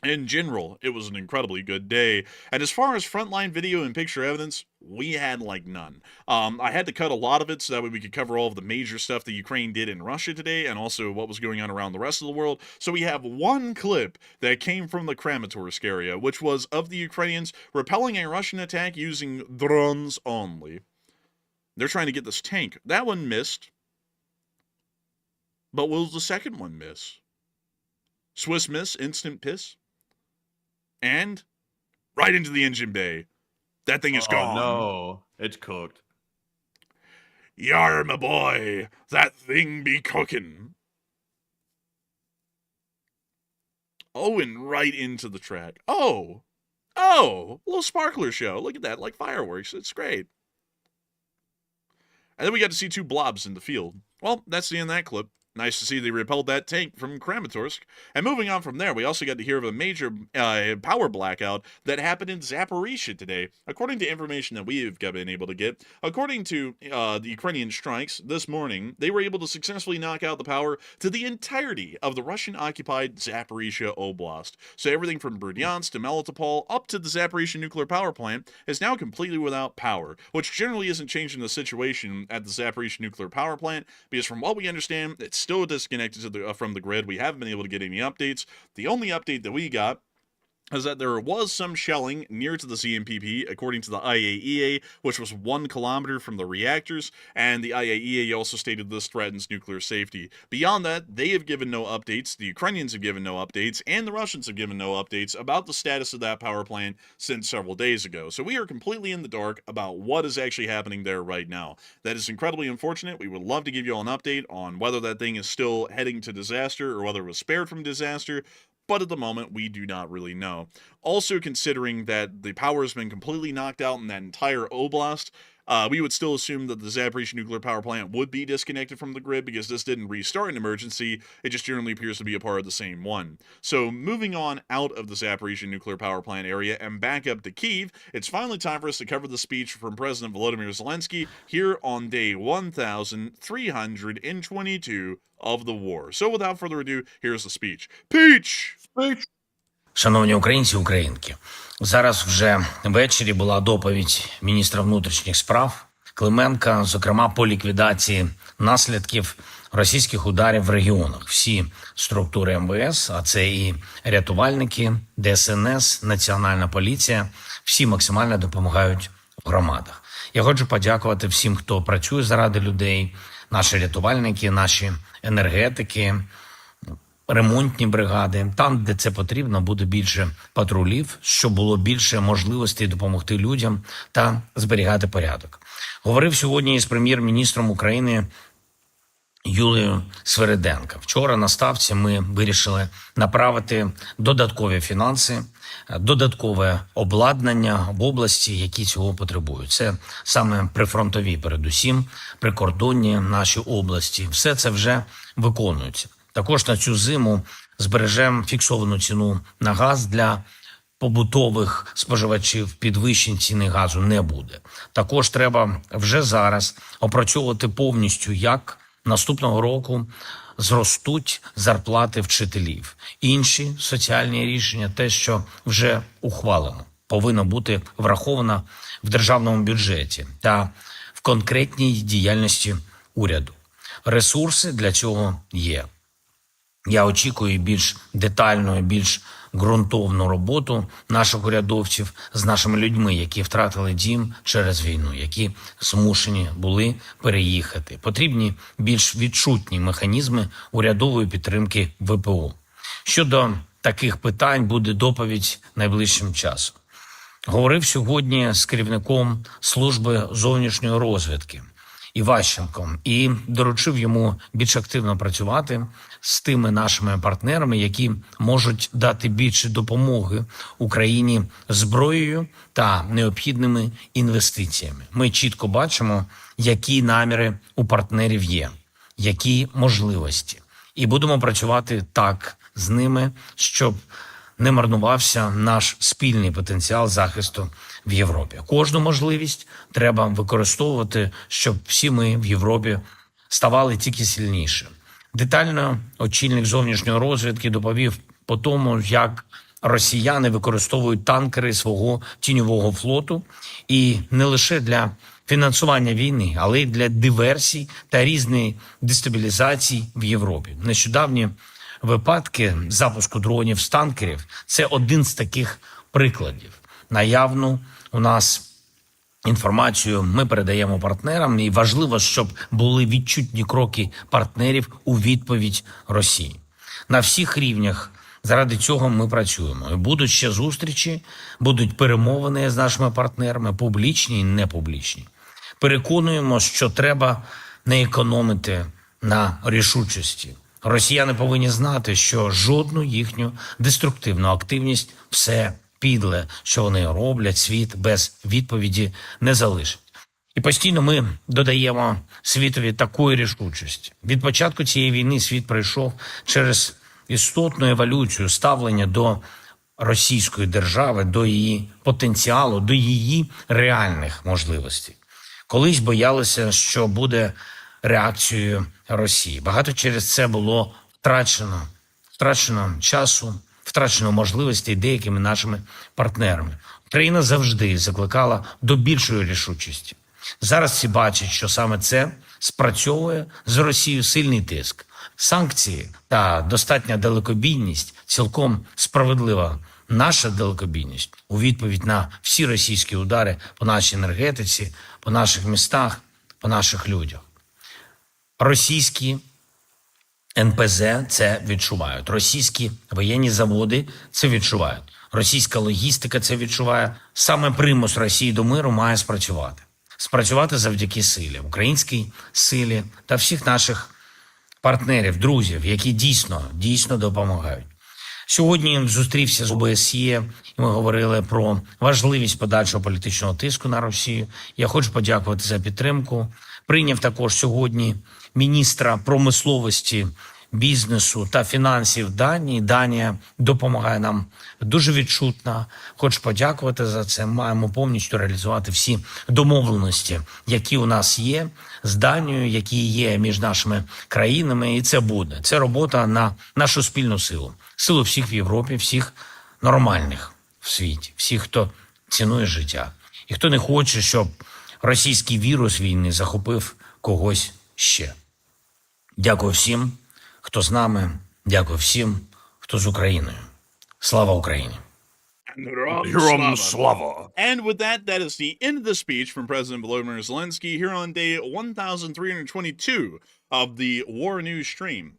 Speaker 3: In general, it was an incredibly good day, and as far as frontline video and picture evidence, we had like none. I had to cut a lot of it so that way we could cover all of the major stuff that Ukraine did in Russia today, and also what was going on around the rest of the world. So we have one clip that came from the Kramatorsk area, which was of the Ukrainians repelling a Russian attack using drones only. They're trying to get this tank. That one missed. But will the second one miss? Swiss miss, instant piss. And right into the engine bay. That thing is gone.
Speaker 4: No, it's cooked.
Speaker 3: Yar, my boy, that thing be cooking. Oh, and right into the track. Oh, little sparkler show. Look at that, like fireworks. It's great. And then we got to see 2 blobs in the field. Well, that's the end of that clip. Nice to see they repelled that tank from Kramatorsk. And moving on from there, we also got to hear of a major power blackout that happened in Zaporizhia today. According to information that we've been able to get, according to the Ukrainian strikes this morning, they were able to successfully knock out the power to the entirety of the Russian-occupied Zaporizhia Oblast. So everything from Berdyansk to Melitopol up to the Zaporizhia nuclear power plant is now completely without power, which generally isn't changing the situation at the Zaporizhia nuclear power plant, because from what we understand, it's still disconnected from the grid. We haven't been able to get any updates. The only update that we got is that there was some shelling near to the CMPP, according to the IAEA, which was 1 kilometer from the reactors, and the IAEA also stated this threatens nuclear safety. Beyond that, they have given no updates, the Ukrainians have given no updates, and the Russians have given no updates about the status of that power plant since several days ago. So we are completely in the dark about what is actually happening there right now. That is incredibly unfortunate. We would love to give you all an update on whether that thing is still heading to disaster or whether it was spared from disaster, but at the moment, we do not really know. Also, considering that the power has been completely knocked out in that entire oblast, we would still assume that the Zaporizhzhia nuclear power plant would be disconnected from the grid because this didn't restart an emergency. It just generally appears to be a part of the same one. So moving on out of the Zaporizhzhia nuclear power plant area and back up to Kyiv, it's finally time for us to cover the speech from President Volodymyr Zelensky here on day 1322 of the war. So without further ado, here's the speech. Peach!
Speaker 5: Шановні українці, українки, зараз вже ввечері була доповідь міністра внутрішніх справ Клименка, зокрема по ліквідації наслідків російських ударів в регіонах. Всі структури МВС, а це і рятувальники, ДСНС, Національна поліція, всі максимально допомагають в громадах. Я хочу подякувати всім, хто працює заради людей, наші рятувальники, наші енергетики, ремонтні бригади. Там, де це потрібно, буде більше патрулів, щоб було більше можливостей допомогти людям та зберігати порядок. Говорив сьогодні із прем'єр-міністром України Юлією Свериденко. Вчора на ставці ми вирішили направити додаткові фінанси, додаткове обладнання в області, які цього потребують. Це саме прифронтові, передусім, прикордонні наші області. Все це вже виконується. Також на цю зиму збережемо фіксовану ціну на газ для побутових споживачів, підвищень ціни газу не буде. Також треба вже зараз опрацьовувати повністю, як наступного року зростуть зарплати вчителів. Інші соціальні рішення, те, що вже ухвалено, повинно бути враховано в державному бюджеті та в конкретній діяльності уряду. Ресурси для цього є. Я очікую більш детальну і більш ґрунтовну роботу наших урядовців з нашими людьми, які втратили дім через війну, які змушені були переїхати. Потрібні більш відчутні механізми урядової підтримки ВПО. Щодо таких питань буде доповідь найближчим часом. Говорив сьогодні з керівником служби зовнішньої розвідки Іващенком і доручив йому більш активно працювати з тими нашими партнерами, які можуть дати більше допомоги Україні зброєю та необхідними інвестиціями. Ми чітко бачимо, які наміри у партнерів є, які можливості. І будемо працювати так з ними, щоб не марнувався наш спільний потенціал захисту в Європі. Кожну можливість треба використовувати, щоб всі ми в Європі ставали тільки сильніше. Детально очільник зовнішньої розвідки доповів по тому, як росіяни використовують танкери свого тіньового флоту і не лише для фінансування війни, але й для диверсій та різної дестабілізації в Європі. Нещодавні випадки запуску дронів з танкерів – це один з таких прикладів. Наявну у нас інформацію ми передаємо партнерам, і важливо, щоб були відчутні кроки партнерів у відповідь Росії. На всіх рівнях заради цього ми працюємо. І будуть ще зустрічі, будуть перемовини з нашими партнерами, публічні і непублічні. Переконуємо, що треба не економити на рішучості. Росіяни повинні знати, що жодну їхню деструктивну активність, все підле, що вони роблять, світ без відповіді не залишить. І постійно ми додаємо світові такої рішучості. Від початку цієї війни світ пройшов через істотну еволюцію ставлення до російської держави, до її потенціалу, до її реальних можливостей. Колись боялися, що буде реакцією Росії. Багато через це було втрачено часу, втрачено можливостей деякими нашими партнерами. Україна завжди закликала до більшої рішучості. Зараз всі бачать, що саме це спрацьовує з Росією сильний тиск. Санкції та достатня далекобійність цілком справедлива наша далекобійність у відповідь на всі російські удари по нашій енергетиці, по наших містах, по наших людях. Російські НПЗ це відчувають, російські воєнні заводи це відчувають, російська логістика це відчуває. Саме примус Росії до миру має спрацювати. Спрацювати завдяки силі, українській силі та всіх наших партнерів, друзів, які дійсно допомагають. Сьогодні зустрівся з ОБСЄ, і ми говорили про важливість подальшого політичного тиску на Росію. Я хочу подякувати за підтримку. Прийняв також сьогодні міністра промисловості, бізнесу та фінансів Данії. Данія допомагає нам дуже відчутно. Хочу подякувати за це. Маємо повністю реалізувати всі домовленості, які у нас є з Данією, які є між нашими країнами. І це буде. Це робота на нашу спільну силу. Силу всіх в Європі, всіх нормальних в світі, всіх, хто цінує життя. І хто не хоче, щоб російський вірус війни захопив когось ще. Дякую всім, хто з нами. Дякую всім, хто з Україною. Слава Україні!
Speaker 4: Героям слава!
Speaker 3: And with that, that is the end of the speech from President Volodymyr Zelensky here on day 1322 of the War News stream.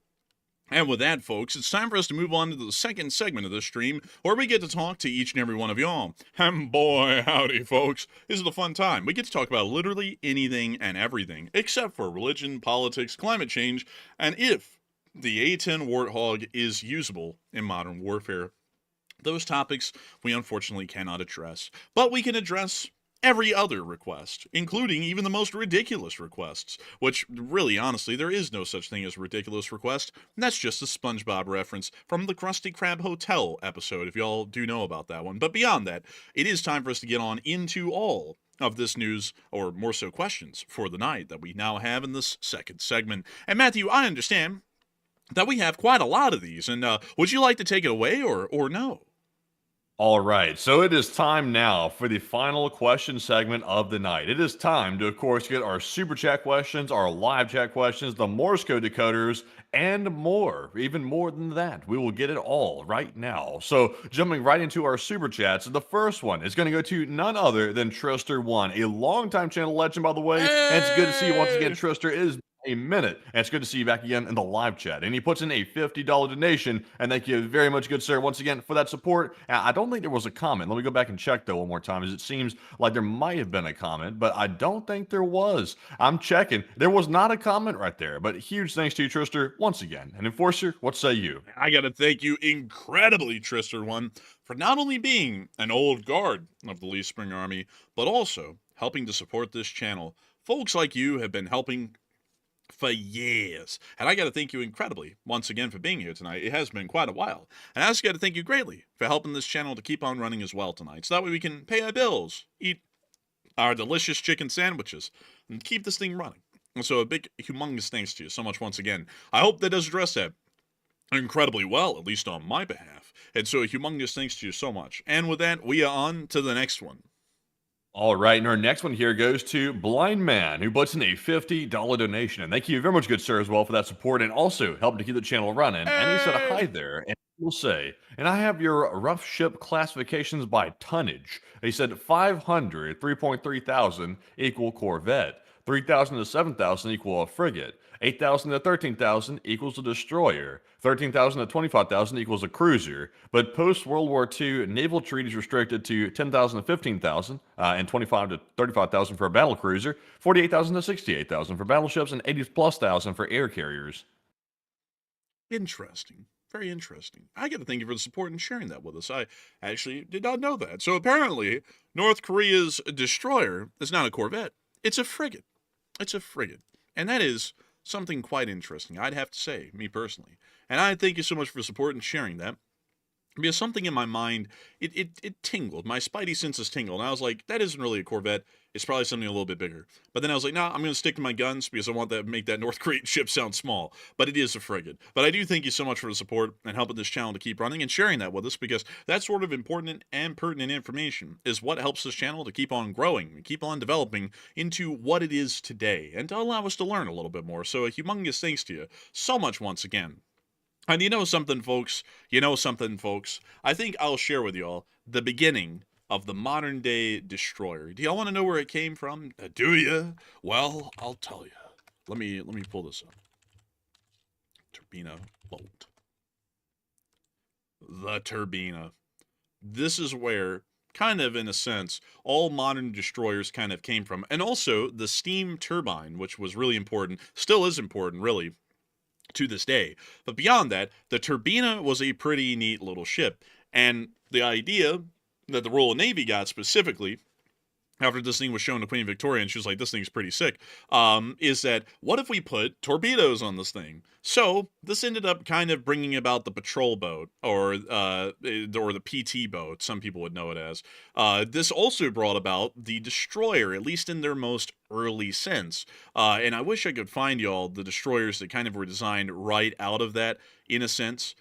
Speaker 3: And with that, folks, it's time for us to move on to the second segment of this stream, where we get to talk to each and every one of y'all. And boy, howdy, folks, this is a fun time. We get to talk about literally anything and everything, except for religion, politics, climate change, and if the A-10 Warthog is usable in modern warfare. Those topics we unfortunately cannot address, but we can address every other request, including even the most ridiculous requests, which really, honestly, there is no such thing as a ridiculous request, and that's just a SpongeBob reference from the Krusty Krab Hotel episode, if y'all do know about that one. But beyond that, it is time for us to get on into all of this news, or more so questions, for the night that we now have in this second segment. And Matthew, I understand that we have quite a lot of these, and would you like to take it away, or no?
Speaker 4: All right, so it is time now for the final question segment of the night. It is time to, of course, get our super chat questions, our live chat questions, the Morse code decoders, and more. Even more than that. We will get it all right now. So, jumping right into our super chats, the first one is going to go to none other than Trister1, a longtime channel legend, by the way. And it's good to see you once again, Trister. It is a minute, and it's good to see you back again in the live chat. And he puts in a $50 donation, and thank you very much, good sir, once again for that support. I don't think there was a comment. Let me go back and check though one more time, as it seems like there might have been a comment, but I don't think there was. I'm checking. There was not a comment right there, but huge thanks to you, Trister, once again. And Enforcer, what say you?
Speaker 3: I gotta thank you incredibly, Trister1, for not only being an old guard of the Leaf Spring Army, but also helping to support this channel. Folks like you have been helping for years. And I got to thank you incredibly once again for being here tonight. It has been quite a while. And I also got to thank you greatly for helping this channel to keep on running as well tonight. So that way we can pay our bills, eat our delicious chicken sandwiches, and keep this thing running. And so a big, humongous thanks to you so much once again. I hope that does address that incredibly well, at least on my behalf. And so a humongous thanks to you so much. And with that, we are on to the next one.
Speaker 4: All right, and our next one here goes to Blind Man, who puts in a $50 donation. And thank you very much, good sir, as well, for that support and also helping to keep the channel running. And he said hi there, and we'll say, and I have your rough ship classifications by tonnage. He said 500, 3.3 thousand equal Corvette, 3,000 to 7,000 equal a frigate, 8,000 to 13,000 equals a destroyer, 13,000 to 25,000 equals a cruiser, but post-World War II, naval treaties restricted to 10,000 to 15,000, and 25 to 35,000 for a battle cruiser, 48,000 to 68,000 for battleships, and 80 plus thousand for air carriers.
Speaker 3: Interesting. Very interesting. I got to thank you for the support and sharing that with us. I actually did not know that. So apparently, North Korea's destroyer is not a Corvette. It's a frigate. It's a frigate. And that is something quite interesting, I'd have to say, me personally. And I thank you so much for support and sharing that. Because something in my mind, it tingled. My spidey senses tingled. And I was like, that isn't really a Corvette. It's probably something a little bit bigger. But then I was like, I'm going to stick to my guns because I want to make that North Korean ship sound small. But it is a frigate. But I do thank you so much for the support and helping this channel to keep running and sharing that with us, because that sort of important and pertinent information is what helps this channel to keep on growing and keep on developing into what it is today and to allow us to learn a little bit more. So a humongous thanks to you so much once again. And you know something, folks? You know something, folks? I think I'll share with y'all the beginning of the modern day destroyer. Do y'all want to know where it came from? Do you? Well, I'll tell you. Let me pull this up. Turbina bolt. The turbina. This is where, kind of in a sense, all modern destroyers kind of came from. And also the steam turbine, which was really important, still is important, really, to this day. But beyond that, the Turbina was a pretty neat little ship. And the idea that the Royal Navy got specifically, after this thing was shown to Queen Victoria and she was like, this thing's pretty sick, is that what if we put torpedoes on this thing? So this ended up kind of bringing about the patrol boat, or the PT boat, some people would know it as. This also brought about the destroyer, at least in their most early sense. And I wish I could find y'all the destroyers that kind of were designed right out of that, in a sense.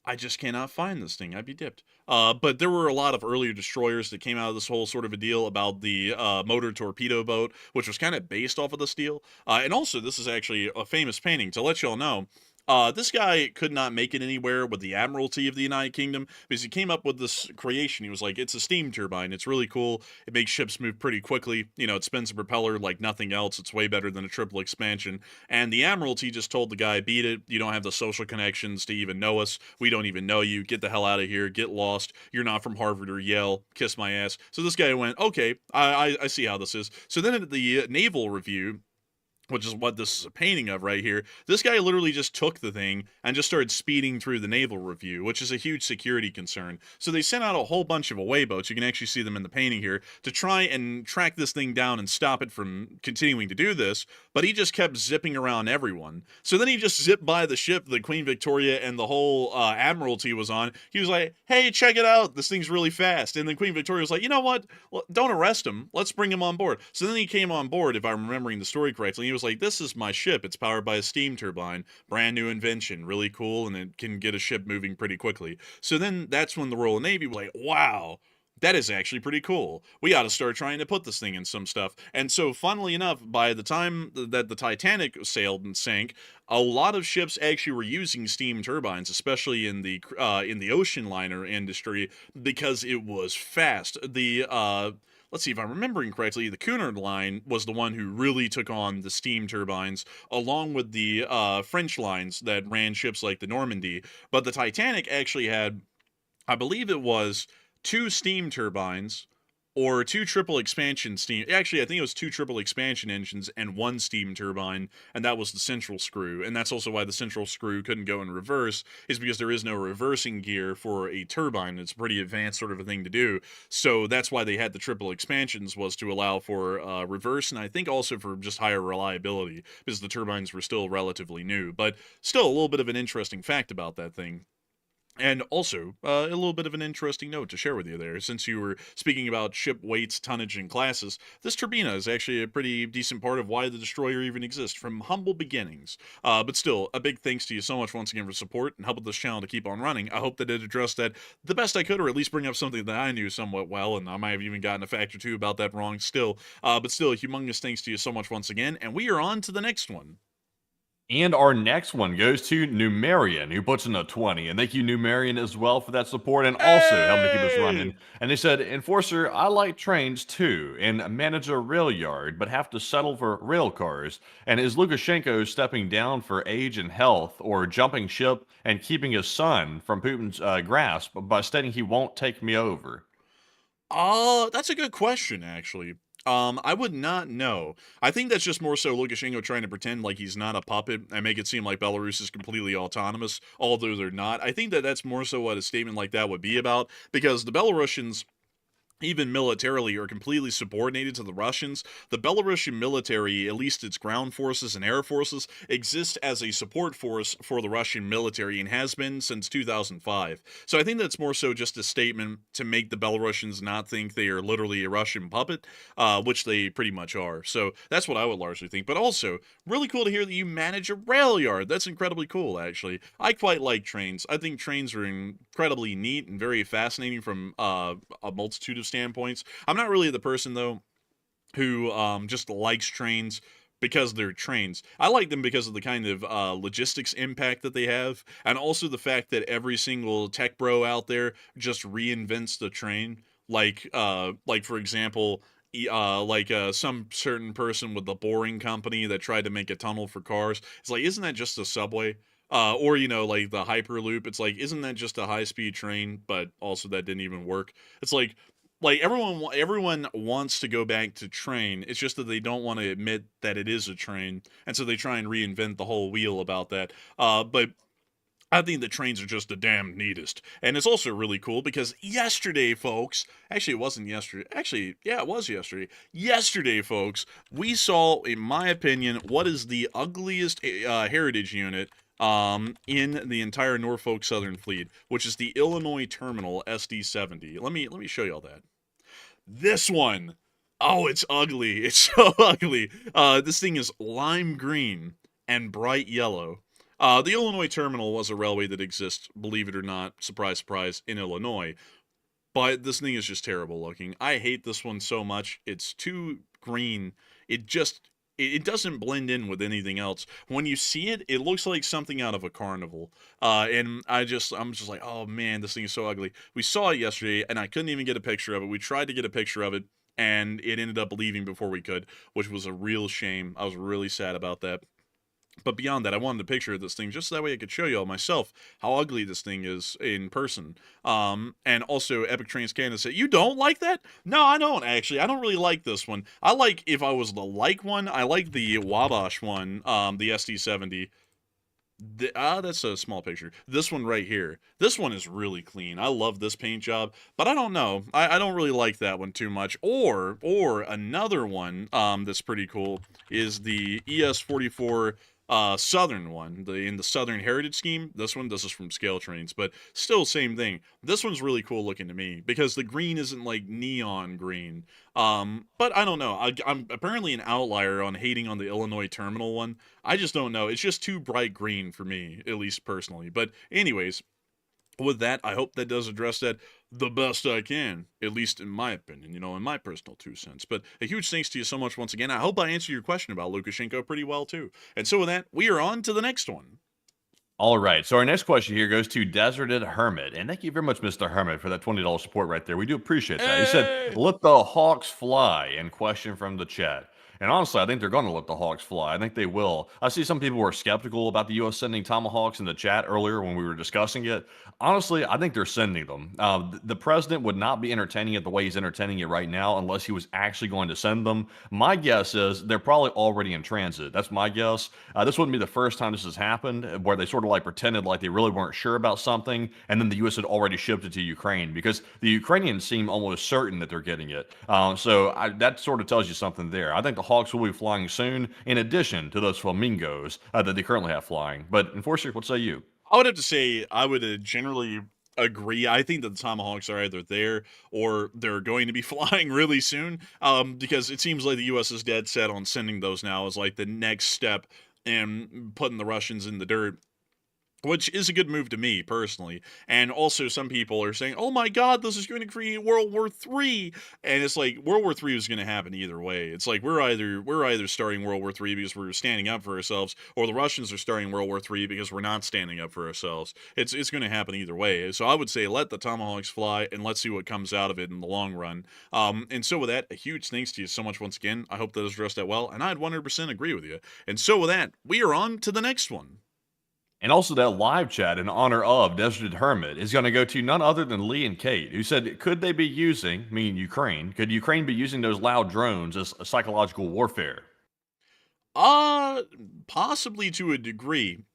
Speaker 3: I just cannot find this thing. I'd be dipped. But there were a lot of earlier destroyers that came out of this whole sort of a deal about the motor torpedo boat, which was kind of based off of this deal. And also, this is actually a famous painting. To let y'all know, this guy could not make it anywhere with the Admiralty of the United Kingdom because he came up with this creation. He was like, it's a steam turbine. It's really cool. It makes ships move pretty quickly. You know, it spins a propeller like nothing else. It's way better than a triple expansion. And the Admiralty just told the guy, beat it. You don't have the social connections to even know us. We don't even know you. Get the hell out of here. Get lost. You're not from Harvard or Yale. Kiss my ass. So this guy went, okay, I see how this is. So then at the Naval Review, which is what this is a painting of right here, this guy literally just took the thing and just started speeding through the Naval Review, which is a huge security concern. So they sent out a whole bunch of away boats, you can actually see them in the painting here, to try and track this thing down and stop it from continuing to do this, but he just kept zipping around everyone. So then he just zipped by the ship that Queen Victoria and the whole Admiralty was on. He was like, hey, check it out, this thing's really fast. And then Queen Victoria was like, you know what, well, don't arrest him, let's bring him on board. So then he came on board, if I'm remembering the story correctly. He was like, this is my ship. It's powered by a steam turbine. Brand new invention. Really cool, and it can get a ship moving pretty quickly. So then that's when the Royal Navy was like, wow, that is actually pretty cool. We ought to start trying to put this thing in some stuff. And so, funnily enough, by the time that the Titanic sailed and sank, a lot of ships actually were using steam turbines, especially in the ocean liner industry, because it was fast. Let's see if I'm remembering correctly, the Cunard line was the one who really took on the steam turbines, along with the French lines that ran ships like the Normandy. But the Titanic actually had, I believe it was, two steam turbines, or two triple expansion steam. Actually, I think it was two triple expansion engines and one steam turbine, and that was the central screw. And that's also why the central screw couldn't go in reverse, is because there is no reversing gear for a turbine. It's a pretty advanced sort of a thing to do. So that's why they had the triple expansions, was to allow for reverse, and I think also for just higher reliability, because the turbines were still relatively new. But still a little bit of an interesting fact about that thing. And also, a little bit of an interesting note to share with you there. Since you were speaking about ship weights, tonnage, and classes, this turbina is actually a pretty decent part of why the destroyer even exists, from humble beginnings. But still, a big thanks to you so much once again for support and helping this channel to keep on running. I hope that it addressed that the best I could, or at least bring up something that I knew somewhat well, and I might have even gotten a fact or two about that wrong still. But still, humongous thanks to you so much once again, and we are on to the next one.
Speaker 4: And our next one goes to Numerian, who puts in a 20. And thank you, Numerian, as well, for that support and also helping to keep us running. And they said, Enforcer, I like trains too, and manage a rail yard, but have to settle for rail cars. And is Lukashenko stepping down for age and health, or jumping ship and keeping his son from Putin's grasp by stating he won't take me over?
Speaker 3: That's a good question, actually. I would not know. I think that's just more so Lukashenko trying to pretend like he's not a puppet and make it seem like Belarus is completely autonomous, although they're not. I think that that's more so what a statement like that would be about, because the Belarusians, even militarily, are completely subordinated to the Russians. The Belarusian military, at least its ground forces and air forces, exist as a support force for the Russian military and has been since 2005. So I think that's more so just a statement to make the Belarusians not think they are literally a Russian puppet, which they pretty much are. So that's what I would largely think. But also, really cool to hear that you manage a rail yard. That's incredibly cool, actually. I quite like trains. I think trains are incredibly neat and very fascinating from a multitude of standpoints. I'm not really the person, though, who just likes trains because they're trains. I like them because of the kind of logistics impact that they have, and also the fact that every single tech bro out there just reinvents the train. Like for example, some certain person with the boring company that tried to make a tunnel for cars. It's like, isn't that just a subway? Or like the Hyperloop. It's like, isn't that just a high-speed train? But also that didn't even work. It's like everyone wants to go back to train. It's just that they don't want to admit that it is a train, and so they try and reinvent the whole wheel about that. But I think the trains are just the damn neatest. And it's also really cool because yesterday, folks, actually, it wasn't yesterday. Actually, yeah, it was yesterday. Yesterday, folks, we saw, in my opinion, what is the ugliest heritage unit in the entire Norfolk Southern Fleet, which is the Illinois Terminal SD-70. Let me show y'all that. This one. Oh, it's ugly. It's so ugly. This thing is lime green and bright yellow. The Illinois Terminal was a railway that exists, believe it or not, surprise, surprise, in Illinois. But this thing is just terrible looking. I hate this one so much. It's too green. It doesn't blend in with anything else. When you see it, it looks like something out of a carnival. And I'm just like, oh man, this thing is so ugly. We saw it yesterday, and I couldn't even get a picture of it. We tried to get a picture of it, and it ended up leaving before we could, which was a real shame. I was really sad about that. But beyond that, I wanted a picture of this thing just so that way I could show y'all myself how ugly this thing is in person. And also, Epic Trains Canada said, you don't like that? No, I don't, actually. I don't really like this one. I like, if I was to like one, I like the Wabash one, the SD-70. That's a small picture. This one right here. This one is really clean. I love this paint job, but I don't know. I don't really like that one too much. Or another one that's pretty cool is the ES-44 Southern one, in the Southern Heritage Scheme. This is from Scale Trains, but still same thing. This one's really cool looking to me because the green isn't like neon green. But I don't know. I'm apparently an outlier on hating on the Illinois Terminal one. I just don't know. It's just too bright green for me, at least personally. But anyways, with that, I hope that does address that the best I can, at least in my opinion, in my personal 2 cents. But a huge thanks to you so much once again. I hope I answered your question about Lukashenko pretty well, too. And so with that, we are on to the next one.
Speaker 4: All right, so our next question here goes to Deserted Hermit. And thank you very much, Mr. Hermit, for that $20 support right there. We do appreciate that. He said, let the Hawks fly, and question from the chat. And honestly, I think they're going to let the Hawks fly. I think they will. I see some people were skeptical about the U.S. sending Tomahawks in the chat earlier when we were discussing it. Honestly, I think they're sending them. The president would not be entertaining it the way he's entertaining it right now unless he was actually going to send them. My guess is they're probably already in transit. That's my guess. This wouldn't be the first time this has happened, where they sort of like pretended like they really weren't sure about something, and then the U.S. had already shipped it to Ukraine, because the Ukrainians seem almost certain that they're getting it. That sort of tells you something there. I think the Hawks will be flying soon, in addition to those flamingos that they currently have flying. But Enforcer, what say you?
Speaker 3: I would have to say I would generally agree. I think that the Tomahawks are either there or they're going to be flying really soon, because it seems like the U.S. is dead set on sending those now as like the next step in putting the Russians in the dirt, which is a good move to me personally. And also some people are saying, oh my god, this is going to create World War III. And it's like, World War III is going to happen either way. It's like we're either starting World War III because we're standing up for ourselves, or the Russians are starting World War III because we're not standing up for ourselves. It's going to happen either way. So I would say let the Tomahawks fly, and let's see what comes out of it in the long run. And so with that, a huge thanks to you so much once again. I hope that addressed that well, and I'd 100% agree with you. And so with that, we are on to the next one.
Speaker 4: And also that live chat in honor of Deserted Hermit is going to go to none other than Lee and Kate, who said, could they be using, meaning Ukraine, could Ukraine be using those loud drones as a psychological warfare?
Speaker 3: Possibly to a degree.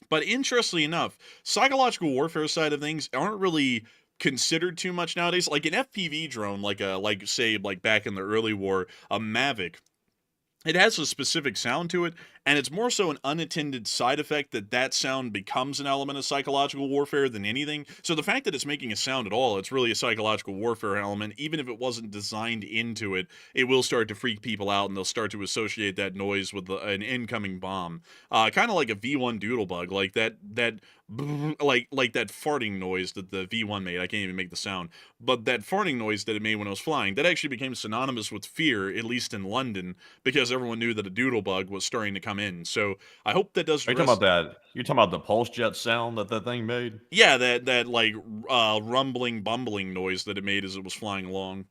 Speaker 3: But interestingly enough, psychological warfare side of things aren't really considered too much nowadays. Like an FPV drone, like back in the early war, a Mavic, it has a specific sound to it, and it's more so an unattended side effect that sound becomes an element of psychological warfare than anything. So the fact that it's making a sound at all, it's really a psychological warfare element. Even if it wasn't designed into it, it will start to freak people out, and they'll start to associate that noise with an incoming bomb. Kind of like a V1 doodlebug, like that like that farting noise that the V1 made. I can't even make the sound, but that farting noise that it made when it was flying, that actually became synonymous with fear, at least in London, because everyone knew that a doodle bug was starting to come in. So I hope that does
Speaker 4: Are you talking about that? You're talking about the pulse jet sound that that thing made?
Speaker 3: yeah, that like rumbling, bumbling noise that it made as it was flying along.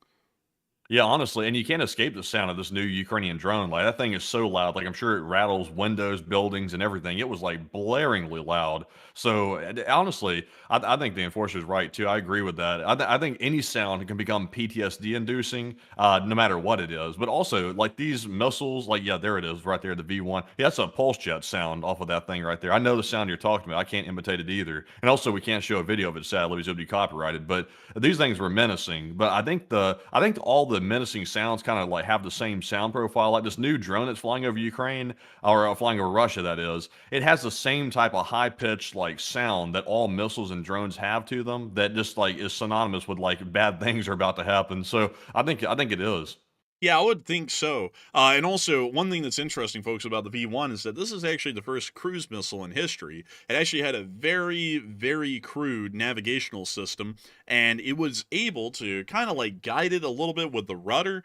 Speaker 4: Yeah, honestly, and you can't escape the sound of this new Ukrainian drone. Like that thing is so loud. Like I'm sure it rattles windows, buildings, and everything. It was like blaringly loud. So honestly, I think the enforcer's right too. I agree with that. I think any sound can become PTSD inducing, no matter what it is. But also, like these missiles, like yeah, there it is, right there, the V1. Yeah, that's a pulse jet sound off of that thing right there. I know the sound you're talking about. I can't imitate it either. And also, we can't show a video of it sadly because it would be copyrighted. But these things were menacing. But I think all the menacing sounds kind of like have the same sound profile. Like this new drone that's flying over Ukraine or flying over Russia, that is. It has the same type of high pitched like sound that all missiles and drones have to them. That just like is synonymous with like bad things are about to happen. So I think it is.
Speaker 3: Yeah, I would think so. And also, one thing that's interesting, folks, about the V1 is that this is actually the first cruise missile in history. It actually had a very, very crude navigational system, and it was able to kind of like guide it a little bit with the rudder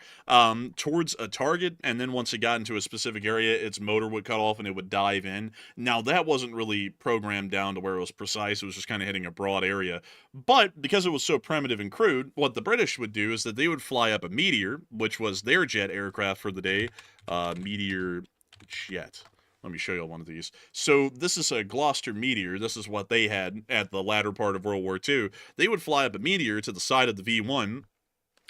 Speaker 3: towards a target, and then once it got into a specific area, its motor would cut off and it would dive in. Now, that wasn't really programmed down to where it was precise. It was just kind of hitting a broad area. But because it was so primitive and crude, what the British would do is that they would fly up a Meteor, which was their jet aircraft for the day. Meteor jet. Let me show you one of these. So this is a Gloucester Meteor. This is what they had at the latter part of World War II. They would fly up a Meteor to the side of the V1,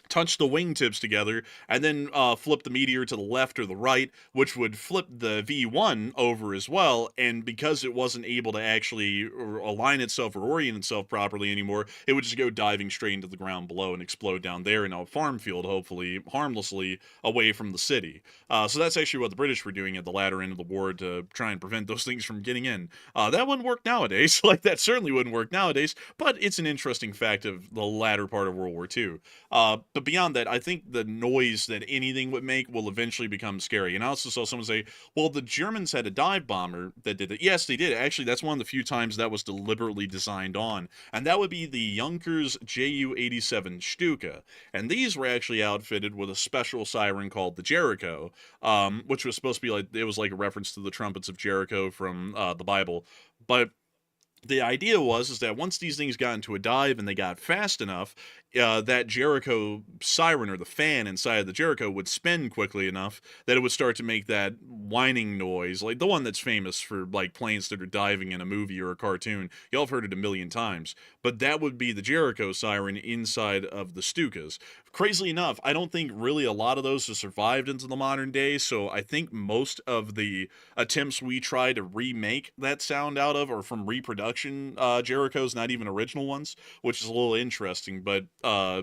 Speaker 3: touch the wingtips together, and then flip the Meteor to the left or the right, which would flip the V1 over as well. And because it wasn't able to actually align itself or orient itself properly anymore, it would just go diving straight into the ground below and explode down there in a farm field, hopefully harmlessly away from the city. So that's actually what the British were doing at the latter end of the war to try and prevent those things from getting in. That wouldn't work nowadays. Like, that certainly wouldn't work nowadays, but it's an interesting fact of the latter part of World War II. But beyond that, I think the noise that anything would make will eventually become scary. And I also saw someone say, well, the Germans had a dive bomber that did it. Yes, they did. Actually, that's one of the few times that was deliberately designed on. And that would be the Junkers Ju-87 Stuka. And these were actually outfitted with a special siren called the Jericho, which was supposed to be like, it was like a reference to the trumpets of Jericho from the Bible. But the idea is that once these things got into a dive and they got fast enough, that Jericho siren, or the fan inside of the Jericho, would spin quickly enough that it would start to make that whining noise, like the one that's famous for like planes that are diving in a movie or a cartoon. Y'all have heard it a million times, but that would be the Jericho siren inside of the Stukas. Crazily enough, I don't think really a lot of those have survived into the modern day, so I think most of the attempts we try to remake that sound out of are from reproduction Jerichos, not even original ones, which is a little interesting. But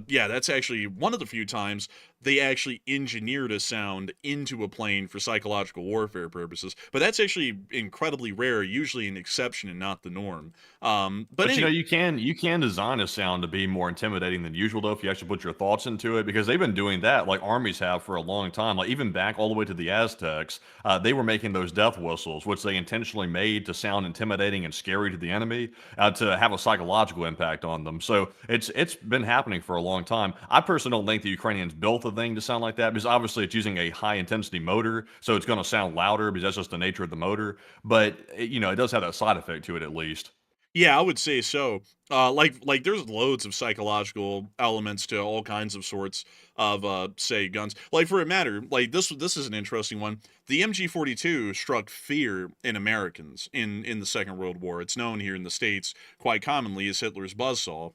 Speaker 3: yeah, that's actually one of the few times they actually engineered a sound into a plane for psychological warfare purposes. But that's actually incredibly rare, usually an exception and not the norm. But
Speaker 4: You
Speaker 3: anyway,
Speaker 4: know, you can design a sound to be more intimidating than usual, though, if you actually put your thoughts into it, because they've been doing that, like armies have for a long time. Like even back all the way to the Aztecs, they were making those death whistles, which they intentionally made to sound intimidating and scary to the enemy, to have a psychological impact on them. So it's been happening for a long time. I personally don't think the Ukrainians built a thing to sound like that, because obviously it's using a high intensity motor, so it's going to sound louder because that's just the nature of the motor. But you know, it does have that side effect to it at least.
Speaker 3: yeah, I would say so. Like there's loads of psychological elements to all kinds of sorts of say guns. Like for a matter, like this is an interesting one. The MG42 struck fear in Americans in the Second World War. It's known here in the States quite commonly as Hitler's buzzsaw,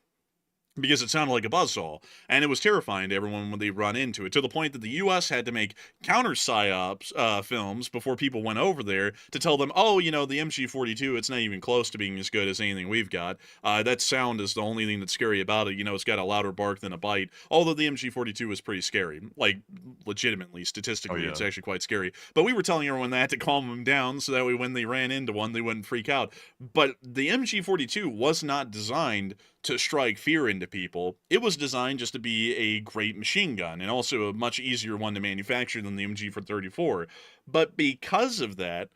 Speaker 3: because it sounded like a buzzsaw, and it was terrifying to everyone when they run into it, to the point that the U.S. had to make counter-psyops films before people went over there to tell them, oh, you know, the MG42, it's not even close to being as good as anything we've got. That sound is the only thing that's scary about it. You know, it's got a louder bark than a bite, although the MG42 is pretty scary. Like, legitimately, statistically,
Speaker 4: Yeah.
Speaker 3: it's actually quite scary. But we were telling everyone that to calm them down, so that way when they ran into one, they wouldn't freak out. But the MG42 was not designed to strike fear into people. It was designed just to be a great machine gun, and also a much easier one to manufacture than the MG34. But because of that,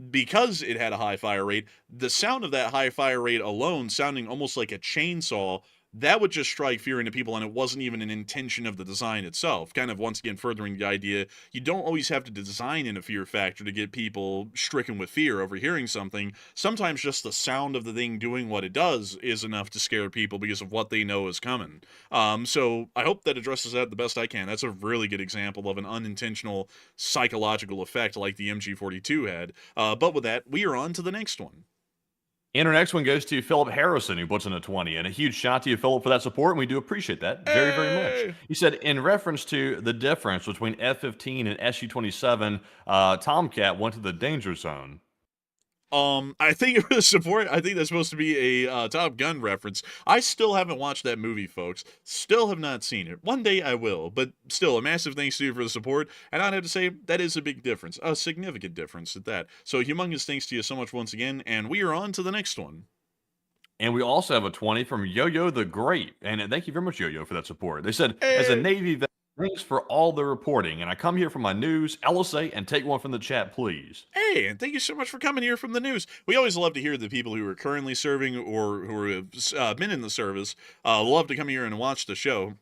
Speaker 3: because it had a high fire rate, the sound of that high fire rate alone sounding almost like a chainsaw that would just strike fear into people, and it wasn't even an intention of the design itself. Kind of, once again, furthering the idea, you don't always have to design in a fear factor to get people stricken with fear over hearing something. Sometimes just the sound of the thing doing what it does is enough to scare people because of what they know is coming. So I hope that addresses that the best I can. That's a really good example of an unintentional psychological effect like the MG42 had. But with that, we are on to the next one.
Speaker 4: And our next one goes to Philip Harrison, who puts in a 20. And a huge shout to you, Philip, for that support, and we do appreciate that very, very much. He said, in reference to the difference between F-15 and Su-27, Tomcat went to the danger zone.
Speaker 3: I think it was support. I think that's supposed to be a Top Gun reference. I still haven't watched that movie, folks. Still have not seen it. One day I will, but still, a massive thanks to you for the support. And I'd have to say, that is a big difference, a significant difference at that. So humongous thanks to you so much once again, and we are on to the next one.
Speaker 4: And we also have a 20 from Yo-Yo the Great. And thank you very much, Yo-Yo, for that support. They said, as a Navy vet, thanks for all the reporting. And I come here for my news, LSA, and take one from the chat, please.
Speaker 3: Hey, and thank you so much for coming here from the news. We always love to hear the people who are currently serving or who have been in the service. Love to come here and watch the show,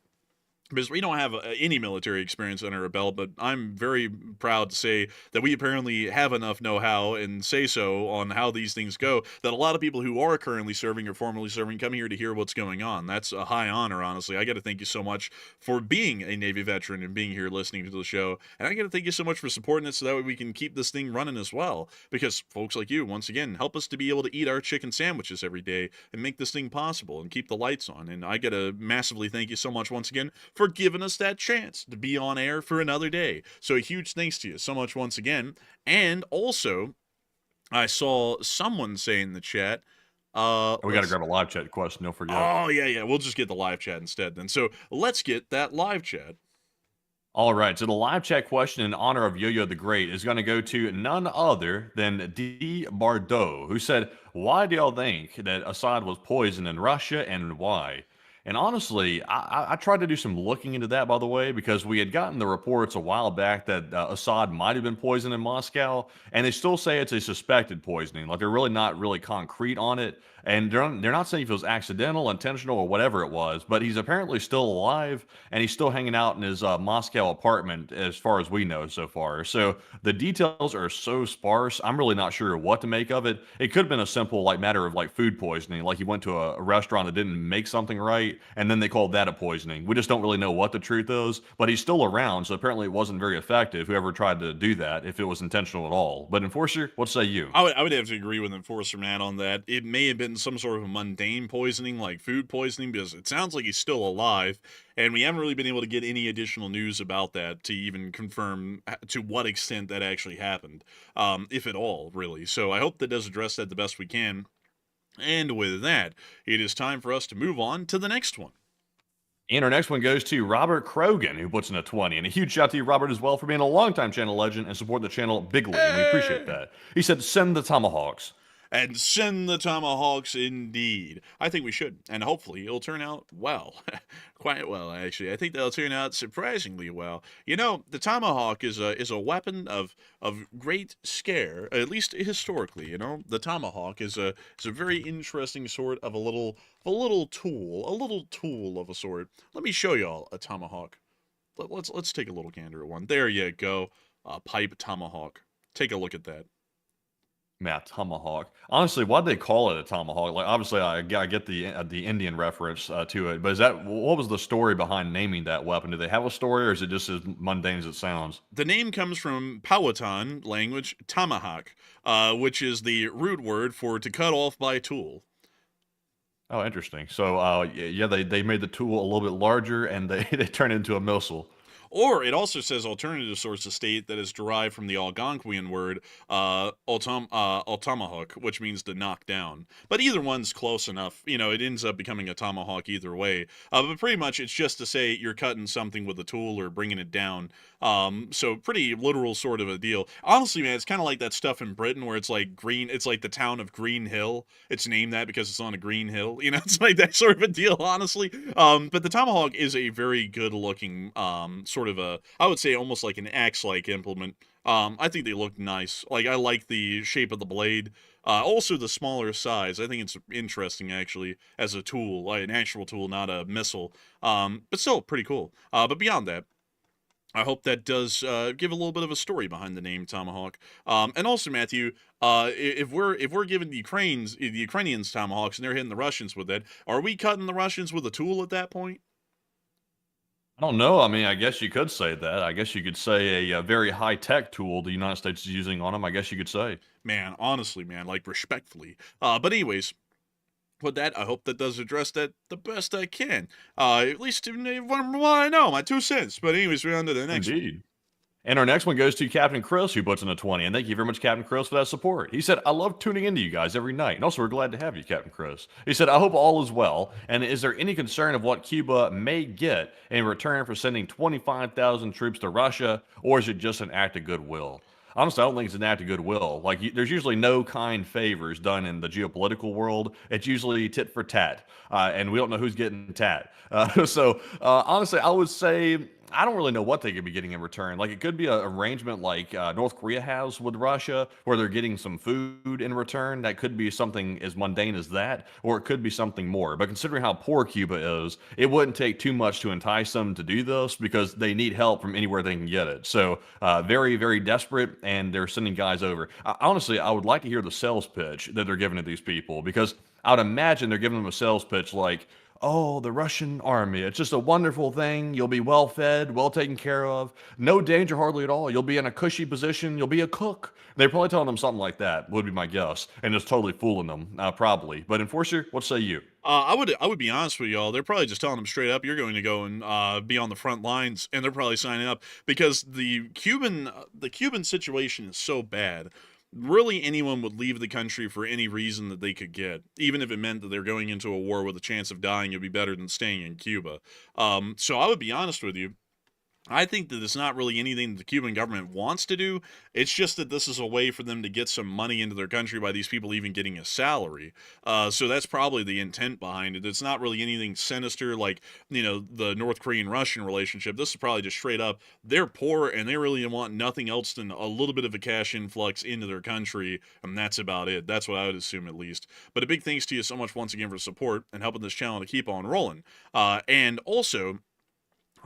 Speaker 3: because we don't have any military experience under our belt, but I'm very proud to say that we apparently have enough know-how and say-so on how these things go that a lot of people who are currently serving or formerly serving come here to hear what's going on. That's a high honor, honestly. I got to thank you so much for being a Navy veteran and being here listening to the show, and I got to thank you so much for supporting it so that way we can keep this thing running as well, because folks like you, once again, help us to be able to eat our chicken sandwiches every day and make this thing possible and keep the lights on, and I got to massively thank you so much once again for giving us that chance to be on air for another day. So a huge thanks to you so much once again. And also, I saw someone say in the chat,
Speaker 4: we got to grab a live chat question, don't forget.
Speaker 3: Oh, yeah. We'll just get the live chat instead then. So let's get that live chat.
Speaker 4: All right, so the live chat question in honor of Yo-Yo the Great is going to go to none other than D. Bardot, who said, why do y'all think that Assad was poisoned in Russia, and why? And honestly, I tried to do some looking into that, by the way, because we had gotten the reports a while back that Assad might have been poisoned in Moscow, and they still say it's a suspected poisoning. Like, they're really not really concrete on it, and they're not saying if it was accidental, intentional, or whatever it was, but he's apparently still alive, and he's still hanging out in his Moscow apartment, as far as we know so far. So the details are so sparse, I'm really not sure what to make of it. It could have been a simple matter of food poisoning, like he went to a restaurant that didn't make something right, and then they called that a poisoning. We just don't really know what the truth is, but he's still around, so apparently it wasn't very effective, whoever tried to do that, if it was intentional at all. But Enforcer, what say you?
Speaker 3: I would have to agree with Enforcer Matt on that. It may have been some sort of a mundane poisoning, like food poisoning, because it sounds like he's still alive, and we haven't really been able to get any additional news about that to even confirm to what extent that actually happened, if at all, really. So I hope that does address that the best we can. And with that, it is time for us to move on to the next one.
Speaker 4: And our next one goes to Robert Krogan, who puts in a 20. And a huge shout to you, Robert, as well, for being a longtime channel legend and supporting the channel bigly. And we appreciate that. He said, send the Tomahawks.
Speaker 3: And send the Tomahawks indeed. I think we should, and hopefully it'll turn out well. Quite well, actually. I think that'll turn out surprisingly well. You know, the Tomahawk is a weapon of great scare, at least historically. You know, the Tomahawk is a very interesting sort of a little tool of a sort. Let me show y'all a Tomahawk. Let's take a little gander at one. There you go, a pipe Tomahawk. Take a look at that.
Speaker 4: Yeah, Tomahawk. Honestly, why'd they call it a Tomahawk? Obviously, I get the Indian reference to it, but what was the story behind naming that weapon? Do they have a story, or is it just as mundane as it sounds?
Speaker 3: The name comes from Powhatan language, tomahawk, which is the root word for to cut off by tool.
Speaker 4: Oh, interesting. So, yeah, they made the tool a little bit larger, and they turned it into a missile.
Speaker 3: Or it also says alternative sources state that is derived from the Algonquian word tomahawk, which means to knock down. But either one's close enough. You know, it ends up becoming a tomahawk either way. But pretty much it's just to say you're cutting something with a tool or bringing it down. So pretty literal sort of a deal. Honestly, man, it's kind of like that stuff in Britain where it's like green. It's like the town of Green Hill. It's named that because it's on a green hill. You know, it's like that sort of a deal, honestly. But the tomahawk is a very good looking sort of a, I would say almost like an axe-like implement. I think they look nice. Like, I like the shape of the blade. Also, the smaller size. I think it's interesting, actually, as a tool, like an actual tool, not a missile. But still, pretty cool. But beyond that, I hope that does give a little bit of a story behind the name Tomahawk. And also, Matthew, if we're giving the Ukrainians Tomahawks and they're hitting the Russians with it, are we cutting the Russians with a tool at that point?
Speaker 4: I don't know. I mean, I guess you could say that. I guess you could say a very high-tech tool the United States is using on them. I guess you could say.
Speaker 3: Man, honestly, man, like respectfully. But anyways, with that, I hope that does address that the best I can. At least from what I know, my 2 cents. But anyways, we're on to the next one.
Speaker 4: Indeed. And our next one goes to Captain Chris, who puts in a 20. And thank you very much, Captain Chris, for that support. He said, I love tuning into you guys every night. And also, we're glad to have you, Captain Chris. He said, I hope all is well. And is there any concern of what Cuba may get in return for sending 25,000 troops to Russia? Or is it just an act of goodwill? Honestly, I don't think it's an act of goodwill. Like, there's usually no kind favors done in the geopolitical world. It's usually tit for tat, and we don't know who's getting tat. Honestly, I would say I don't really know what they could be getting in return. Like, it could be an arrangement like North Korea has with Russia, where they're getting some food in return. That could be something as mundane as that, or it could be something more. But considering how poor Cuba is, it wouldn't take too much to entice them to do this because they need help from anywhere they can get it. So, very, very desperate, and they're sending guys over. Honestly, I would like to hear the sales pitch that they're giving to these people, because I would imagine they're giving them a sales pitch like, oh, the Russian army, it's just a wonderful thing. You'll be well fed, well taken care of. No danger hardly at all. You'll be in a cushy position. You'll be a cook. They're probably telling them something like that, would be my guess. And it's totally fooling them, probably. But Enforcer, what say you?
Speaker 3: I would be honest with y'all. They're probably just telling them straight up, you're going to go and be on the front lines, and they're probably signing up because the Cuban situation is so bad. Really, anyone would leave the country for any reason that they could get, even if it meant that they're going into a war with a chance of dying. It'd be better than staying in Cuba. So I would be honest with you. I think that it's not really anything the Cuban government wants to do. It's just that this is a way for them to get some money into their country by these people even getting a salary. So that's probably the intent behind it. It's not really anything sinister like, the North Korean-Russian relationship. This is probably just straight up, they're poor and they really want nothing else than a little bit of a cash influx into their country, and that's about it. That's what I would assume at least. But a big thanks to you so much once again for support and helping this channel to keep on rolling. And also,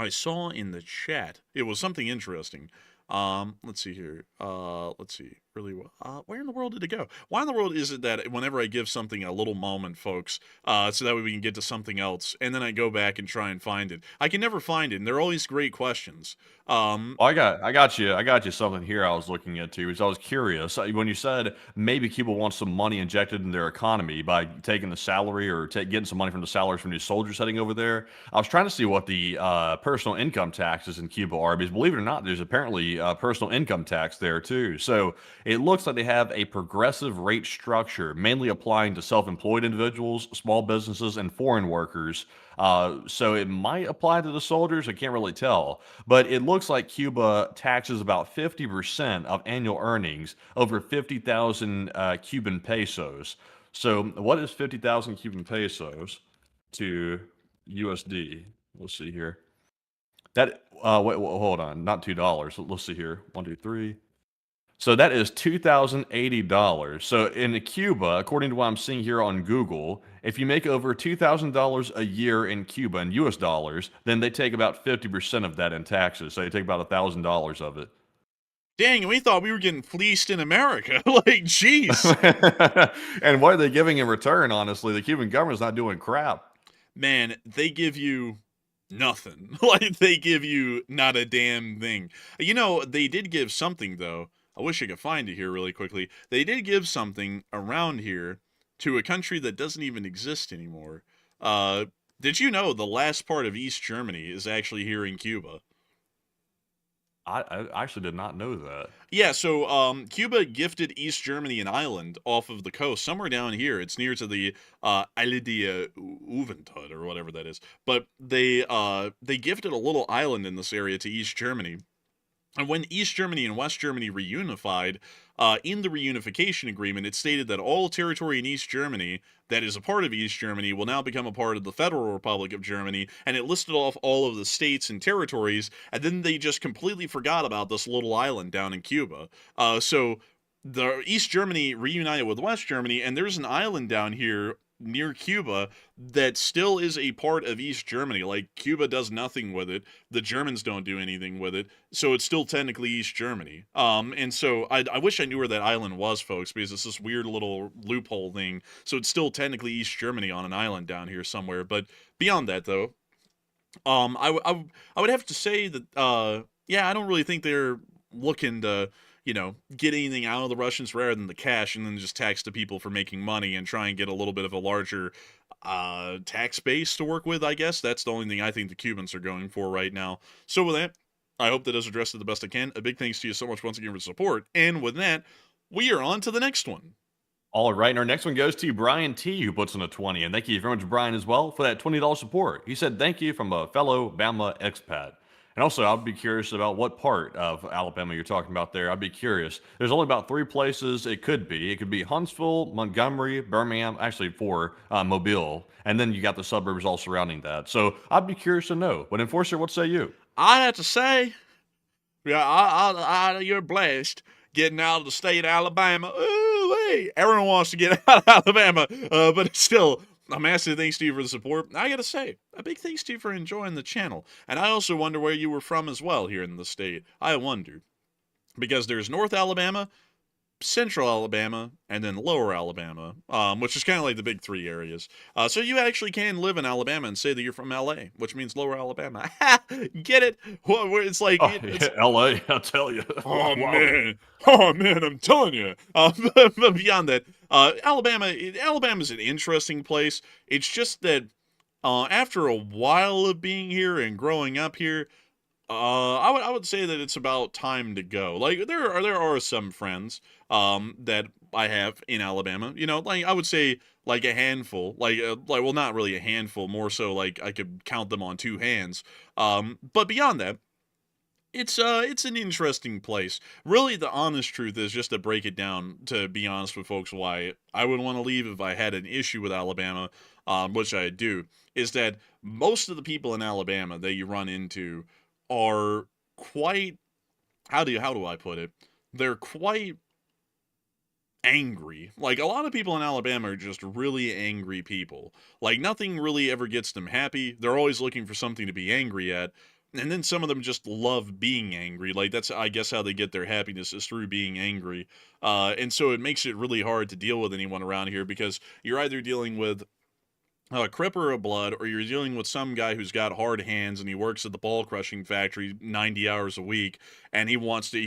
Speaker 3: I saw in the chat, it was something interesting. Let's see here. Let's see. Really well. Where in the world did it go? Why in the world is it that whenever I give something a little moment, folks, so that way we can get to something else, and then I go back and try and find it, I can never find it, and they're always great questions.
Speaker 4: Well, I got you something here I was looking into because I was curious. When you said maybe Cuba wants some money injected in their economy by taking the salary or getting some money from the salaries from these soldiers heading over there, I was trying to see what the personal income taxes in Cuba are because believe it or not, there's apparently personal income tax there too. So it looks like they have a progressive rate structure, mainly applying to self-employed individuals, small businesses, and foreign workers. So it might apply to the soldiers. I can't really tell. But it looks like Cuba taxes about 50% of annual earnings over 50,000 Cuban pesos. So what is 50,000 Cuban pesos to USD? Let's see here. Hold on. Not $2. Let's see here. 1, 2, 3. So that is $2,080. So in Cuba, according to what I'm seeing here on Google, if you make over $2,000 a year in Cuba in US dollars, then they take about 50% of that in taxes. So they take about $1,000 of it.
Speaker 3: Dang, we thought we were getting fleeced in America. Like, jeez.
Speaker 4: And what are they giving in return, honestly? The Cuban government's not doing crap.
Speaker 3: Man, they give you nothing. Like, they give you not a damn thing. They did give something, though. I wish I could find it here really quickly. They did give something around here to a country that doesn't even exist anymore. Did you know the last part of East Germany is actually here in Cuba?
Speaker 4: I actually did not know that.
Speaker 3: Yeah, so Cuba gifted East Germany an island off of the coast, somewhere down here. It's near to the Isle de Uventod, or whatever that is. But they gifted a little island in this area to East Germany. And when East Germany and West Germany reunified, in the reunification agreement, it stated that all territory in East Germany that is a part of East Germany will now become a part of the Federal Republic of Germany, and it listed off all of the states and territories, and then they just completely forgot about this little island down in Cuba. So the East Germany reunited with West Germany, and there's an island down here near Cuba that still is a part of East Germany. Like, Cuba does nothing with it. The Germans don't do anything with it. So it's still technically East Germany. And so I wish I knew where that island was, folks, because it's this weird little loophole thing. So it's still technically East Germany on an island down here somewhere. But beyond that, though, I would have to say that, yeah, I don't really think they're looking to, get anything out of the Russians rather than the cash, and then just tax the people for making money and try and get a little bit of a larger tax base to work with, I guess. That's the only thing I think the Cubans are going for right now. So with that, I hope that is addressed it the best I can. A big thanks to you so much once again for support. And with that, we are on to the next one.
Speaker 4: All right, and our next one goes to Brian T, who puts in a 20. And thank you very much, Brian, as well, for that $20 support. He said, thank you from a fellow Bama expat. And also, I'd be curious about what part of Alabama you're talking about there. I'd be curious. There's only about 3 places it could be. It could be Huntsville, Montgomery, Birmingham, actually 4, Mobile. And then you got the suburbs all surrounding that. So I'd be curious to know. But Enforcer, what say you?
Speaker 3: I have to say, yeah, you're blessed getting out of the state of Alabama. Ooh, hey, everyone wants to get out of Alabama, but still, a massive thanks to you for the support. I gotta say, a big thanks to you for enjoying the channel. And I also wonder where you were from as well here in the state. I wonder. Because there's North Alabama, Central Alabama, and then Lower Alabama, which is kind of like the big 3 areas. So you actually can live in Alabama and say that you're from LA, which means Lower Alabama. Get it? Well, it's like...
Speaker 4: Yeah, LA, I'll tell you.
Speaker 3: Oh, man. Oh, man, I'm telling you. But beyond that, Alabama's an interesting place. It's just that after a while of being here and growing up here, I would say that it's about time to go. Like, there are some friends that I have in Alabama. Like, I would say like a handful. Well, not really a handful. More so like I could count them on 2 hands. But beyond that, it's an interesting place. Really, the honest truth is, just to break it down, to be honest with folks, why I would want to leave if I had an issue with Alabama, which I do, is that most of the people in Alabama that you run into are quite, how do I put it? They're quite angry. Like, a lot of people in Alabama are just really angry people. Like, nothing really ever gets them happy. They're always looking for something to be angry at. And then some of them just love being angry. Like, that's, I guess, how they get their happiness, is through being angry. And so it makes it really hard to deal with anyone around here, because you're either dealing with a cripper of blood, or you're dealing with some guy who's got hard hands and he works at the ball crushing factory 90 hours a week, and he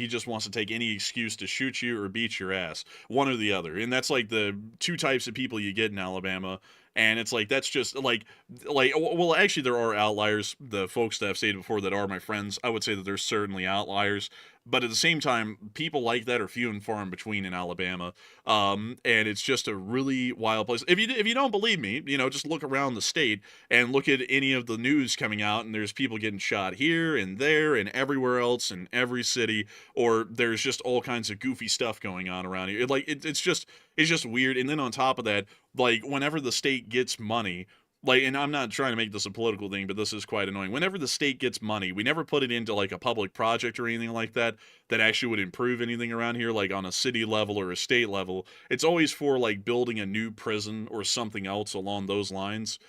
Speaker 3: just wants to take any excuse to shoot you or beat your ass, one or the other. And that's like the 2 types of people you get in Alabama. And it's like, that's just like, well, actually, there are outliers. The folks that I've stated before that are my friends, I would say that there's certainly outliers. But at the same time, people like that are few and far in between in Alabama. And it's just a really wild place. If you don't believe me, just look around the state and look at any of the news coming out, and there's people getting shot here and there and everywhere else in every city, or there's just all kinds of goofy stuff going on around here. It's just weird. And then on top of that, like, whenever the state gets money, like, and I'm not trying to make this a political thing, but this is quite annoying. Whenever the state gets money, we never put it into like a public project or anything like that actually would improve anything around here, like on a city level or a state level. It's always for like building a new prison or something else along those lines.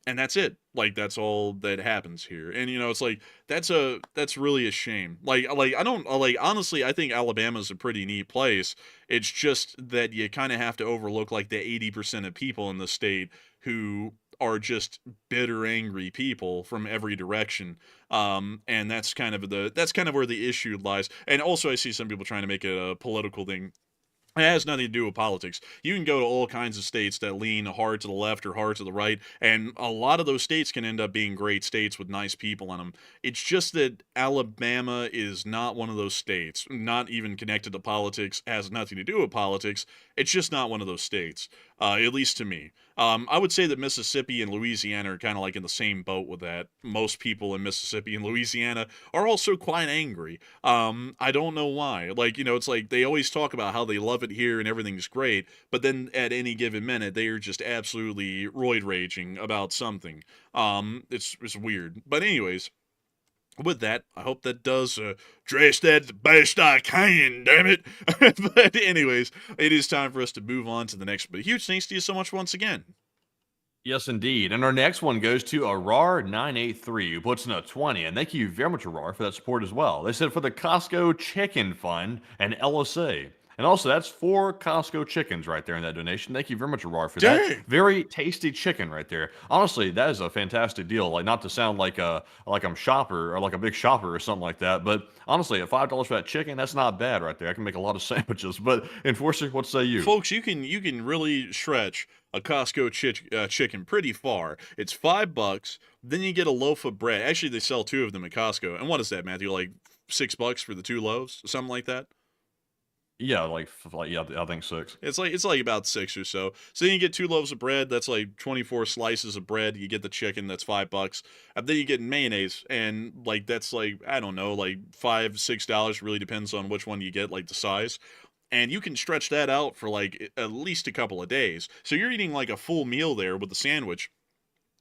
Speaker 3: And that's it. Like, that's all that happens here. And it's like, that's really a shame. Like I don't like, honestly, I think Alabama's a pretty neat place. It's just that you kind of have to overlook like the 80% of people in the state who are just bitter, angry people from every direction. And that's kind of where the issue lies. And also, I see some people trying to make it a political thing. It has nothing to do with politics. You can go to all kinds of states that lean hard to the left or hard to the right, and a lot of those states can end up being great states with nice people in them. It's just that Alabama is not one of those states, not even connected to politics, has nothing to do with politics. It's just not one of those states. at least to me. I would say that Mississippi and Louisiana are kind of like in the same boat with that. Most people in Mississippi and Louisiana are also quite angry. I don't know why. Like, it's like they always talk about how they love it here and everything's great, but then at any given minute, they are just absolutely roid raging about something. It's weird. But anyways, with that, I hope that does dress that the best I can, damn it. But anyways, it is time for us to move on to the next. But huge thanks to you so much once again.
Speaker 4: Yes, indeed. And our next one goes to Arar983, who puts in a 20. And thank you very much, Arar, for that support as well. They said for the Costco Chicken Fund and LSA. And also, that's 4 Costco chickens right there in that donation. Thank you very much, Arar, for that. Very tasty chicken right there. Honestly, that is a fantastic deal. Like, not to sound like I'm shopper or like a big shopper or something like that, but honestly, at $5 for that chicken, that's not bad right there. I can make a lot of sandwiches. But Enforcer, what say you?
Speaker 3: Folks, you can really stretch a Costco chicken pretty far. It's $5. Then you get a loaf of bread. Actually, they sell 2 of them at Costco. And what is that, Matthew? Like $6 for the 2 loaves, something like that.
Speaker 4: Yeah, yeah, I think 6.
Speaker 3: It's like about 6 or so. So then you get 2 loaves of bread. That's like 24 slices of bread. You get the chicken. That's $5. And then you get mayonnaise, and like that's like I don't know, like $5-6. Really depends on which one you get, like the size. And you can stretch that out for like at least a couple of days. So you're eating like a full meal there with the sandwich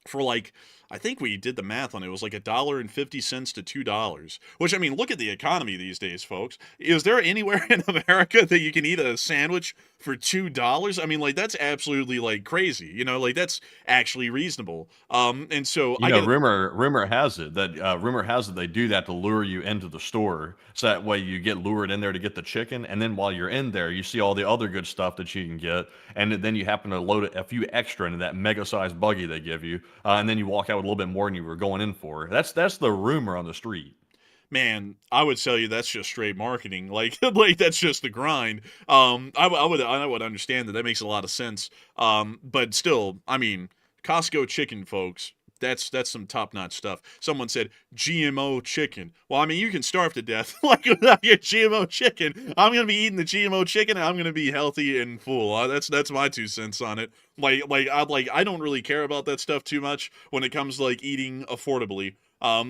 Speaker 3: for like, I think we did the math on it. It was like $1.50 to $2, which, I mean, look at the economy these days, folks. Is there anywhere in America that you can eat a sandwich for $2? I mean, like, that's absolutely like crazy, like that's actually reasonable. And so
Speaker 4: rumor has it they do that to lure you into the store. So that way you get lured in there to get the chicken. And then while you're in there, you see all the other good stuff that you can get. And then you happen to load a few extra into that mega sized buggy they give you. And then you walk out with a little bit more than you were going in for. That's the rumor on the street.
Speaker 3: Man, I would tell you that's just straight marketing. Like that's just the grind. I would understand that makes a lot of sense. But still, I mean, Costco chicken, folks. That's some top-notch stuff. Someone said GMO chicken. Well, I mean, you can starve to death like without your GMO chicken. I'm gonna be eating the GMO chicken, and I'm gonna be healthy and full. That's my 2 cents on it. I don't really care about that stuff too much when it comes to like eating affordably.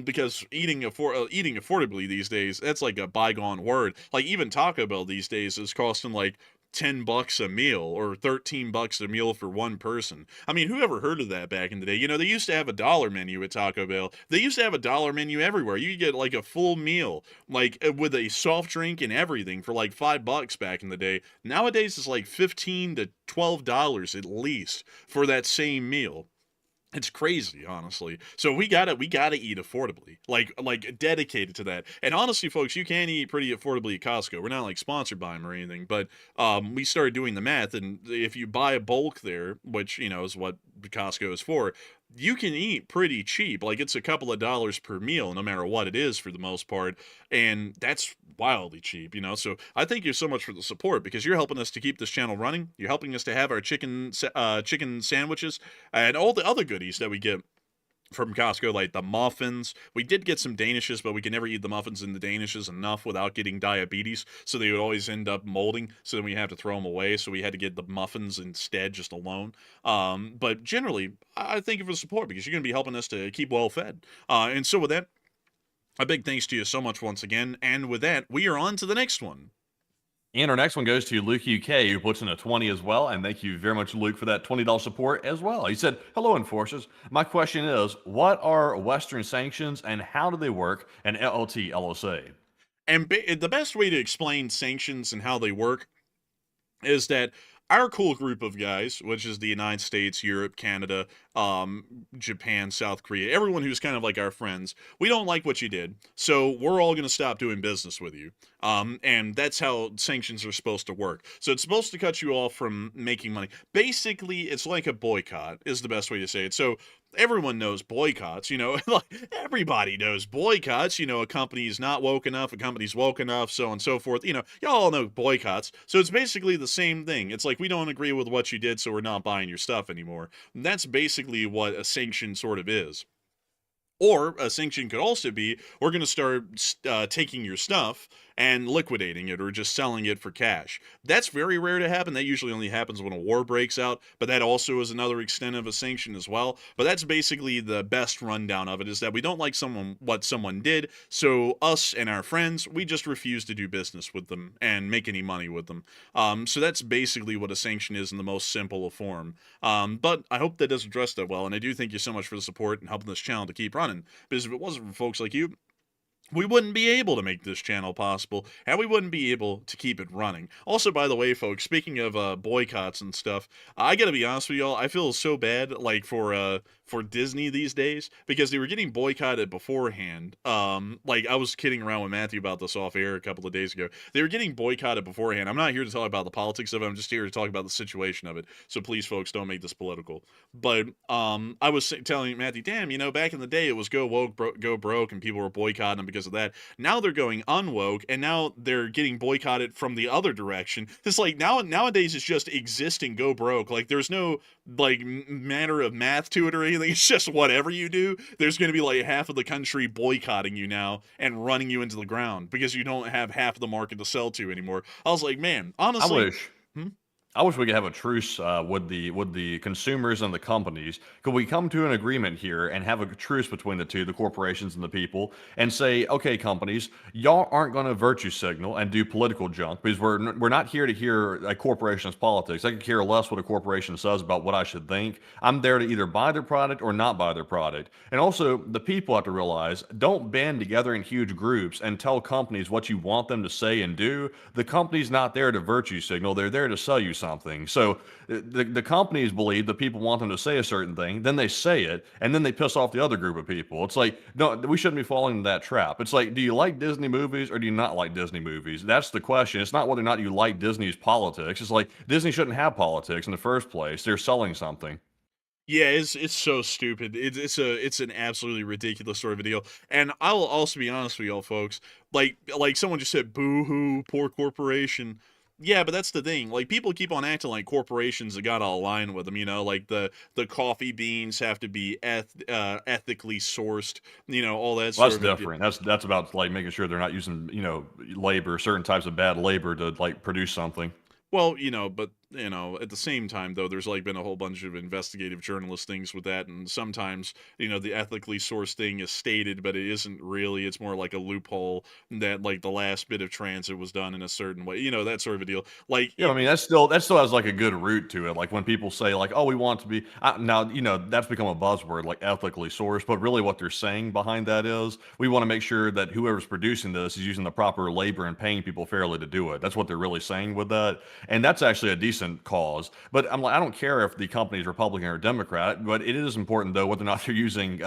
Speaker 3: Because eating affordably these days, that's like a bygone word. Like even Taco Bell these days is costing like $10 a meal or $13 a meal for one person. I mean, who ever heard of that back in the day? They used to have a dollar menu at Taco Bell. They used to have a dollar menu everywhere. You could get like a full meal, like with a soft drink and everything for like $5 back in the day. Nowadays it's like $15 to $12 at least for that same meal. It's crazy, honestly. So we gotta eat affordably, like dedicated to that. And honestly, folks, you can eat pretty affordably at Costco. We're not like sponsored by them or anything, but we started doing the math, and if you buy a bulk there, which is what Costco is for, you can eat pretty cheap. Like it's a couple of dollars per meal, no matter what it is for the most part, and that's wildly cheap. So I thank you so much for the support because you're helping us to keep this channel running. You're helping us to have our chicken sandwiches and all the other goodies that we get from Costco, like the muffins. We did get some Danishes, but we can never eat the muffins and the Danishes enough without getting diabetes, so they would always end up molding, so then we have to throw them away, so we had to get the muffins instead, just alone. But generally, I thank you for the support, because you're going to be helping us to keep well fed. And so with that, a big thanks to you so much once again, and with that, we are on to the next one.
Speaker 4: And our next one goes to Luke UK, who puts in a 20 as well. And thank you very much, Luke, for that $20 support as well. He said, hello, Enforcers. My question is, what are Western sanctions and how do they work in LLT LSA?
Speaker 3: And the best way to explain sanctions and how they work is that our cool group of guys, which is the United States, Europe, Canada, Japan, South Korea, everyone who's kind of like our friends, we don't like what you did, so we're all going to stop doing business with you. And that's how sanctions are supposed to work. So it's supposed to cut you off from making money. Basically, it's like a boycott is the best way to say it. So everyone knows boycotts, like everybody knows boycotts. A company's not woke enough, a company's woke enough, so on and so forth. Y'all all know boycotts. So it's basically the same thing. It's like, we don't agree with what you did, so we're not buying your stuff anymore. And that's basically what a sanction sort of is. Or a sanction could also be, we're going to start taking your stuff and liquidating it or just selling it for cash. That's very rare to happen. That usually only happens when a war breaks out, but that also is another extent of a sanction as well. But that's basically the best rundown of it, is that we don't like what someone did, so us and our friends, we just refuse to do business with them and make any money with them. So that's basically what a sanction is in the most simple of form. But I hope that does address that well, and I do thank you so much for the support and helping this channel to keep running, because if it wasn't for folks like you, we wouldn't be able to make this channel possible, and we wouldn't be able to keep it running. Also, by the way, folks, speaking of boycotts and stuff, I gotta be honest with y'all, I feel so bad, like, for Disney these days, because they were getting boycotted beforehand. Like, I was kidding around with Matthew about this off air a couple of days ago. They were getting boycotted beforehand. I'm not here to talk about the politics of it, I'm just here to talk about the situation of it, so please, folks, don't make this political. But, I was telling Matthew, damn, you know, back in the day, it was go woke, go broke, and people were boycotting them because of that. Now they're going unwoke, and now they're getting boycotted from the other direction. It's like nowadays it's just exist and go broke. Like, there's no like matter of math to it or anything. It's just whatever you do, there's going to be like half of the country boycotting you now and running you into the ground because you don't have half of the market to sell to anymore. I was like, man, honestly,
Speaker 4: I wish we could have a truce with the consumers and the companies. Could we come to an agreement here and have a truce between the two, the corporations and the people, and say, okay, companies, y'all aren't going to virtue signal and do political junk, because we're not here to hear a corporation's politics. I could care less what a corporation says about what I should think. I'm there to either buy their product or not buy their product. And also, the people have to realize, don't band together in huge groups and tell companies what you want them to say and do. The company's not there to virtue signal. They're there to sell you something. So the companies believe the people want them to say a certain thing, then they say it, and then they piss off the other group of people. It's like, no, we shouldn't be falling into that trap. It's like, do you like Disney movies or do you not like Disney movies? That's the question. It's not whether or not you like Disney's politics. It's like, Disney shouldn't have politics in the first place. They're selling something.
Speaker 3: yeah, it's so stupid. It's an absolutely ridiculous sort of a deal. And I will also be honest with y'all, folks. Like someone just said, "Boo hoo, poor corporation." Yeah, but that's the thing. Like, people keep on acting like corporations have got to align with them. You know, like the coffee beans have to be ethically sourced. You know, all that.
Speaker 4: Well, that's different. That's about like making sure they're not using labor, certain types of bad labor to like produce something.
Speaker 3: Well, but at the same time, though, there's like been a whole bunch of investigative journalist things with that, and sometimes the ethically sourced thing is stated, but it isn't really. It's more like a loophole that like the last bit of transit was done in a certain way, that sort of a deal. Like,
Speaker 4: Yeah, I mean that still has like a good root to it. Like when people say like, "Oh, we want to be," now that's become a buzzword, like ethically sourced. But really, what they're saying behind that is we want to make sure that whoever's producing this is using the proper labor and paying people fairly to do it. That's what they're really saying with that, and that's actually a decent cause. But I'm like, I don't care if the company is Republican or Democrat, but it is important though whether or not they're using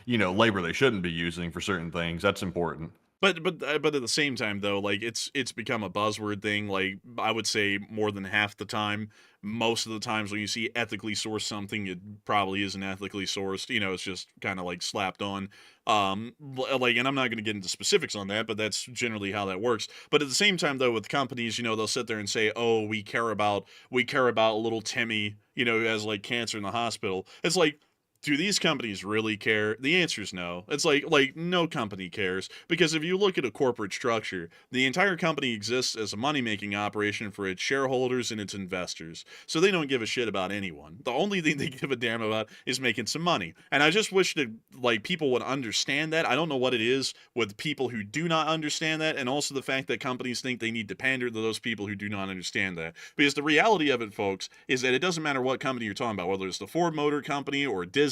Speaker 4: labor they shouldn't be using for certain things. That's important.
Speaker 3: But at the same time, though, like it's become a buzzword thing. Like, I would say more than half the time, most of the times when you see ethically sourced something, it probably isn't ethically sourced. It's just kind of like slapped on. And I'm not going to get into specifics on that, but that's generally how that works. But at the same time, though, with companies, they'll sit there and say, "Oh, we care about little Timmy, who has like cancer in the hospital." It's like, do these companies really care? The answer is no. It's like no company cares, because if you look at a corporate structure, the entire company exists as a money-making operation for its shareholders and its investors. So they don't give a shit about anyone. The only thing they give a damn about is making some money. And I just wish that people would understand that. I don't know what it is with people who do not understand that, and also the fact that companies think they need to pander to those people who do not understand that. Because the reality of it, folks, is that it doesn't matter what company you're talking about, whether it's the Ford Motor Company or Disney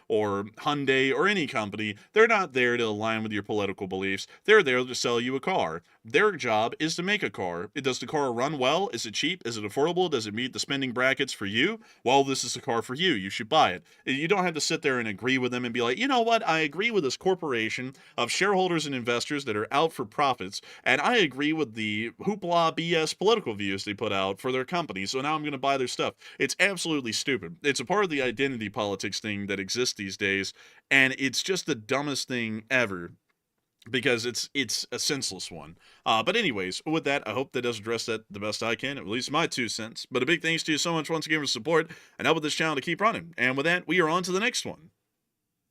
Speaker 3: or Hyundai or any company. They're not there to align with your political beliefs. They're there to sell you a car. Their job is to make a car. Does the car run well? Is it cheap? Is it affordable? Does it meet the spending brackets for you? Well, this is a car for you. You should buy it. You don't have to sit there and agree with them and be like, you know what? I agree with this corporation of shareholders and investors that are out for profits, and I agree with the hoopla BS political views they put out for their company, so now I'm going to buy their stuff. It's absolutely stupid. It's a part of the identity politics thing that exists these days, and it's just the dumbest thing ever, because it's a senseless one. But anyways, with that, I hope that does address that the best I can, at least my 2 cents. But a big thanks to you so much once again for support and help with this channel to keep running. And with that, we are on to the next one.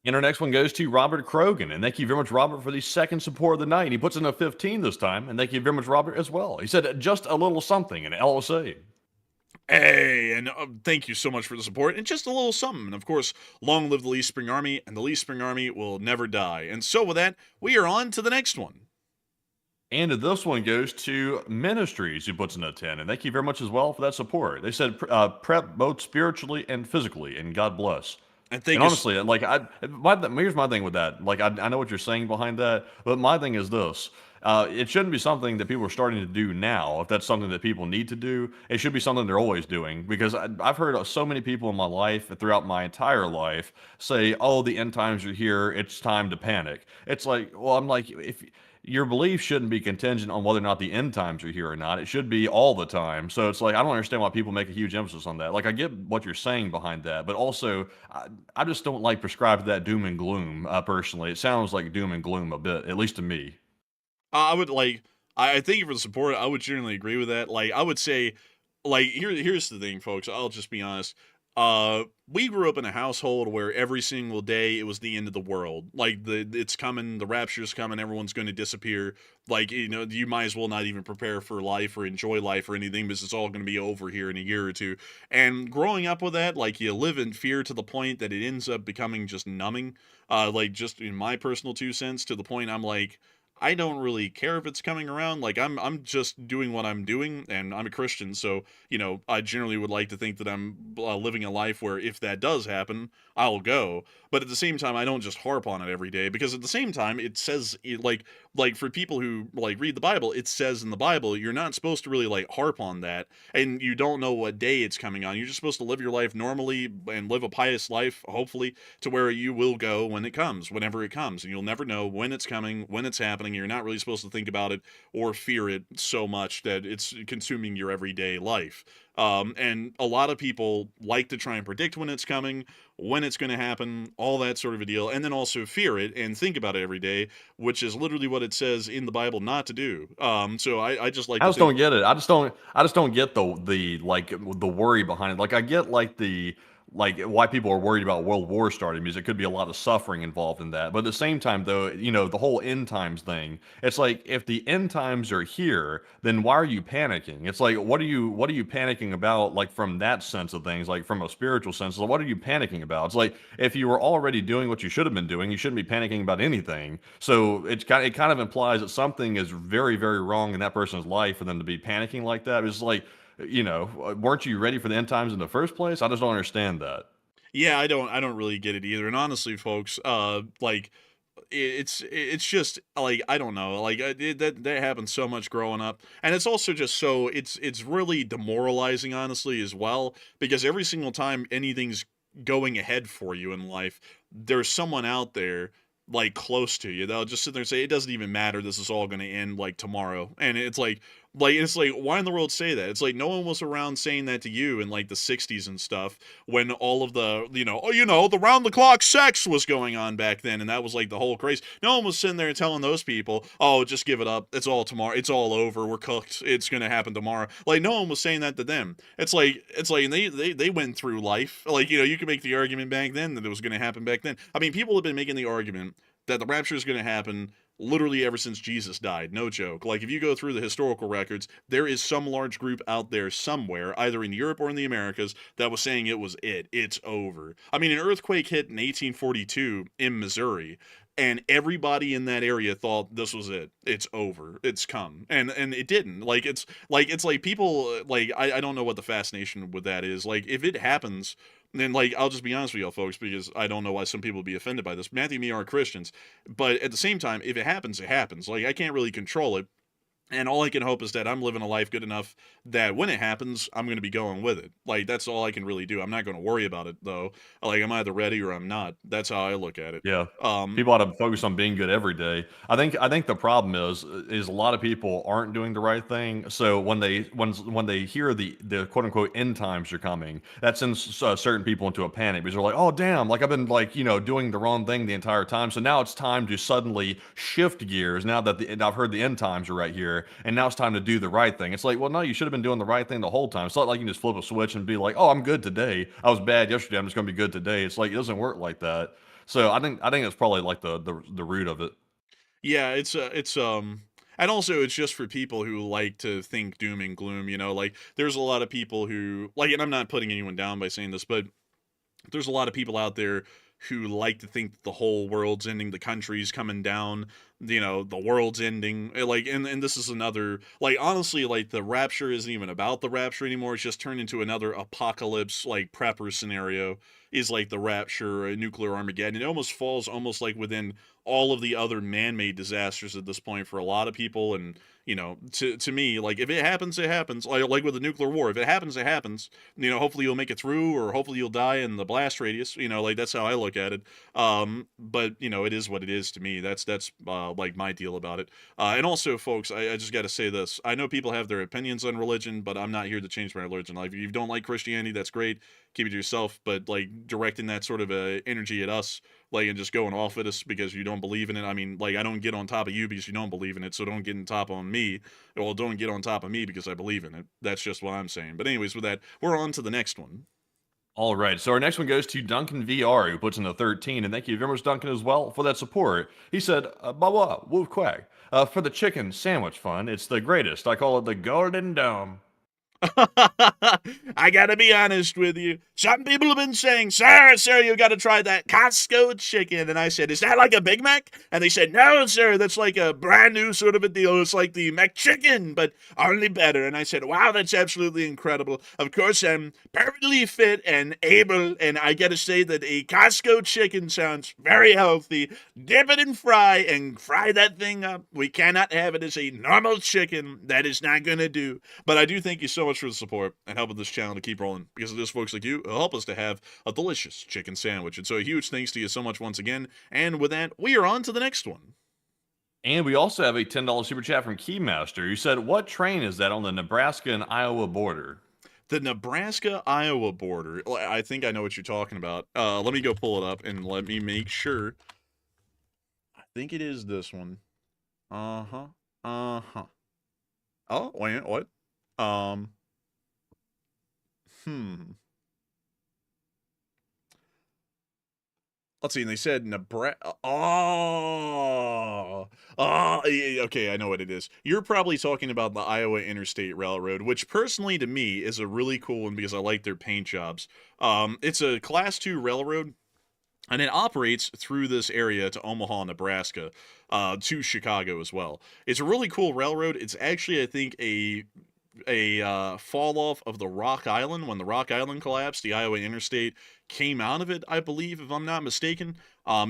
Speaker 4: And our next one goes to Robert Krogan. And thank you very much, Robert, for the second support of the night. He puts in a 15 this time. And thank you very much, Robert, as well. He said just a little something, an LSA.
Speaker 3: Hey, and thank you so much for the support, and just a little something. And of course, long live the Lee Spring Army, and the Lee Spring Army will never die. And so with that, we are on to the next one.
Speaker 4: And this one goes to Ministries, who puts in a 10. And thank you very much as well for that support. They said prep both spiritually and physically, and God bless.
Speaker 3: And
Speaker 4: And honestly, like here's my thing with that. Like I know what you're saying behind that, but my thing is this: it shouldn't be something that people are starting to do now. If that's something that people need to do, it should be something they're always doing. Because I've heard so many people in my life, throughout my entire life, say, "Oh, the end times are here. It's time to panic." It's like, well, I'm like, if your belief shouldn't be contingent on whether or not the end times are here or not. It should be all the time. So it's like, I don't understand why people make a huge emphasis on that. Like, I get what you're saying behind that, but also, I just don't like prescribe to that doom and gloom, personally. It sounds like doom and gloom a bit, at least to me.
Speaker 3: I would like, I thank you for the support. I would generally agree with that. Like, I would say, like, here's the thing, folks. I'll just be honest. We grew up in a household where every single day it was the end of the world. Like it's coming, the rapture's coming, everyone's going to disappear. Like, you know, you might as well not even prepare for life or enjoy life or anything because it's all going to be over here in a year or two. And growing up with that, like you live in fear to the point that it ends up becoming just numbing. Like just in my personal 2 cents, to the point I'm like, I don't really care if it's coming around. Like I'm just doing what I'm doing, and I'm a Christian, so you know I generally would like to think that I'm living a life where if that does happen, I'll go. But at the same time, I don't just harp on it every day, because at the same time, it says like for people who like read the Bible, it says in the Bible you're not supposed to really like harp on that, and you don't know what day it's coming on. You're just supposed to live your life normally and live a pious life, hopefully, to where you will go when it comes, whenever it comes, and you'll never know when it's coming, when it's happening. You're not really supposed to think about it or fear it so much that it's consuming your everyday life. And a lot of people like to try and predict when it's coming, when it's going to happen, all that sort of a deal, and then also fear it and think about it every day, which is literally what it says in the Bible not to do. So I just like
Speaker 4: I
Speaker 3: to
Speaker 4: just
Speaker 3: think,
Speaker 4: don't get it. I just don't get the like the worry behind it. Like I get like why people are worried about world war starting, because it could be a lot of suffering involved in that. But at the same time, though, you know, the whole end times thing, it's like if the end times are here, then why are you panicking? It's like what are you panicking about, like from that sense of things, like from a spiritual sense? Like, what are you panicking about? It's like if you were already doing what you should have been doing, you shouldn't be panicking about anything. So it kind of implies that something is very, very wrong in that person's life for them to be panicking like that. It's like, you know, weren't you ready for the end times in the first place? I just don't understand that.
Speaker 3: yeah, I don't really get it either. And honestly, folks, like it's just like I don't know, like that happens so much growing up, and it's also just so it's really demoralizing, honestly, as well, because every single time anything's going ahead for you in life, there's someone out there like close to you they'll just sit there and say it doesn't even matter, this is all going to end like tomorrow. And it's like why in the world say that? It's like no one was around saying that to you in like the 60s and stuff, when all of the the round the clock sex was going on back then, and that was like the whole craze. No one was sitting there and telling those people, oh, just give it up, it's all tomorrow, it's all over, we're cooked, it's gonna happen tomorrow. Like no one was saying that to them. It's like and they went through life, like, you can make the argument back then that it was gonna happen back then. I mean, people have been making the argument that the rapture is gonna happen literally ever since Jesus died. No joke. Like, if you go through the historical records, there is some large group out there somewhere, either in Europe or in the Americas, that was saying it's over. I mean, an earthquake hit in 1842 in Missouri, and everybody in that area thought this was it. It's over. It's come. And it didn't. Like, it's like people, like, I don't know what the fascination with that is. Like, if it happens, then, like, I'll just be honest with y'all, folks, because I don't know why some people would be offended by this. Matthew and me aren't Christians, but at the same time, if it happens, it happens. Like, I can't really control it. And all I can hope is that I'm living a life good enough that when it happens, I'm going to be going with it. Like, that's all I can really do. I'm not going to worry about it, though. Like, I'm either ready or I'm not. That's how I look at it.
Speaker 4: Yeah.
Speaker 3: Um,
Speaker 4: People ought to focus on being good every day. I think the problem is a lot of people aren't doing the right thing. So when they hear the quote unquote end times are coming, that sends certain people into a panic, because they're like, oh damn, like I've been like doing the wrong thing the entire time. So now it's time to suddenly shift gears. Now that I've heard the end times are right here, and now it's time to do the right thing. It's like, well, no, you should have been doing the right thing the whole time. It's not like you can just flip a switch and be like, oh, I'm good today. I was bad yesterday, I'm just going to be good today. It's like, it doesn't work like that. So I think that's probably like the root of it.
Speaker 3: Yeah, and also it's just for people who like to think doom and gloom, like there's a lot of people who like, and I'm not putting anyone down by saying this, but there's a lot of people out there who like to think that the whole world's ending, the country's coming down, the world's ending. Like, and this is another, like, honestly, like, the rapture isn't even about the rapture anymore. It's just turned into another apocalypse, like, prepper scenario, is like the rapture, a nuclear Armageddon. It almost falls almost like within all of the other man-made disasters at this point for a lot of people. And to me, like, if it happens, it happens. Like with the nuclear war, if it happens, it happens. Hopefully you'll make it through, or hopefully you'll die in the blast radius. Like, that's how I look at it. But it is what it is to me. That's like my deal about it. And also, folks, I just got to say this. I know people have their opinions on religion, but I'm not here to change my religion. Like, if you don't like Christianity, that's great. Keep it to yourself. But like directing that sort of energy at us, like, and just going off at us because you don't believe in it. I mean, like, I don't get on top of you because you don't believe in it, so don't get on top on me. Well, don't get on top of me because I believe in it. That's just what I'm saying. But anyways, with that, we're on to the next one.
Speaker 4: All right, so our next one goes to Duncan VR, who puts in a 13, and thank you very much, Duncan, as well, for that support. He said, blah, woof, quack. For the chicken sandwich fun, it's the greatest. I call it the Golden Dome.
Speaker 3: I gotta be honest with you. Some people have been saying, sir, you gotta try that Costco chicken. And I said, is that like a Big Mac? And they said, no, sir, that's like a brand new sort of a deal. It's like the McChicken, but only better. And I said, wow, that's absolutely incredible. Of course, I'm perfectly fit and able, and I gotta say that a Costco chicken sounds very healthy. Dip it in fry and fry that thing up. We cannot have it as a normal chicken. That is not gonna do. But I do thank you so much for the support and helping this channel to keep rolling, because of this, folks like you who help us to have a delicious chicken sandwich. And so a huge thanks to you so much once again. And with that, we are on to the next one.
Speaker 4: And we also have a $10 super chat from Keymaster, who said, what train is that on the Nebraska and Iowa border?
Speaker 3: The Nebraska-Iowa border. I think I know what you're talking about. Let me go pull it up and let me make sure. I think it is this one. Oh, wait, what? Let's see, and they said Nebraska. Okay, I know what it is. You're probably talking about the Iowa Interstate Railroad, which personally to me is a really cool one because I like their paint jobs. It's a Class 2 railroad, and it operates through this area to Omaha, Nebraska, to Chicago as well. It's a really cool railroad. It's actually, I think, a fall off of the Rock Island. When the Rock Island collapsed, the Iowa Interstate came out of it, I believe, if I'm not mistaken,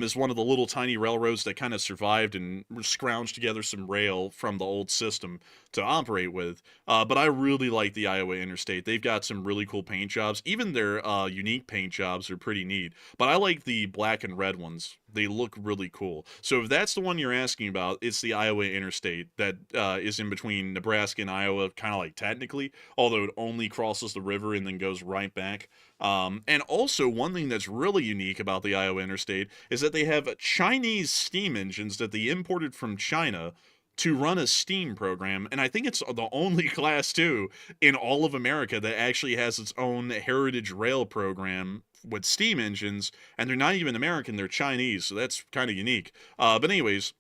Speaker 3: is one of the little tiny railroads that kind of survived and scrounged together some rail from the old system to operate with. But I really like the Iowa Interstate. They've got some really cool paint jobs. Even their unique paint jobs are pretty neat. But I like the black and red ones. They look really cool. So if that's the one you're asking about, it's the Iowa Interstate that is in between Nebraska and Iowa, kind of like technically, although it only crosses the river and then goes right back. And also, one thing that's really unique about the Iowa Interstate is that they have Chinese steam engines that they imported from China to run a steam program, and I think it's the only Class 2 in all of America that actually has its own heritage rail program with steam engines, and they're not even American, they're Chinese, so that's kind of unique. But anyways,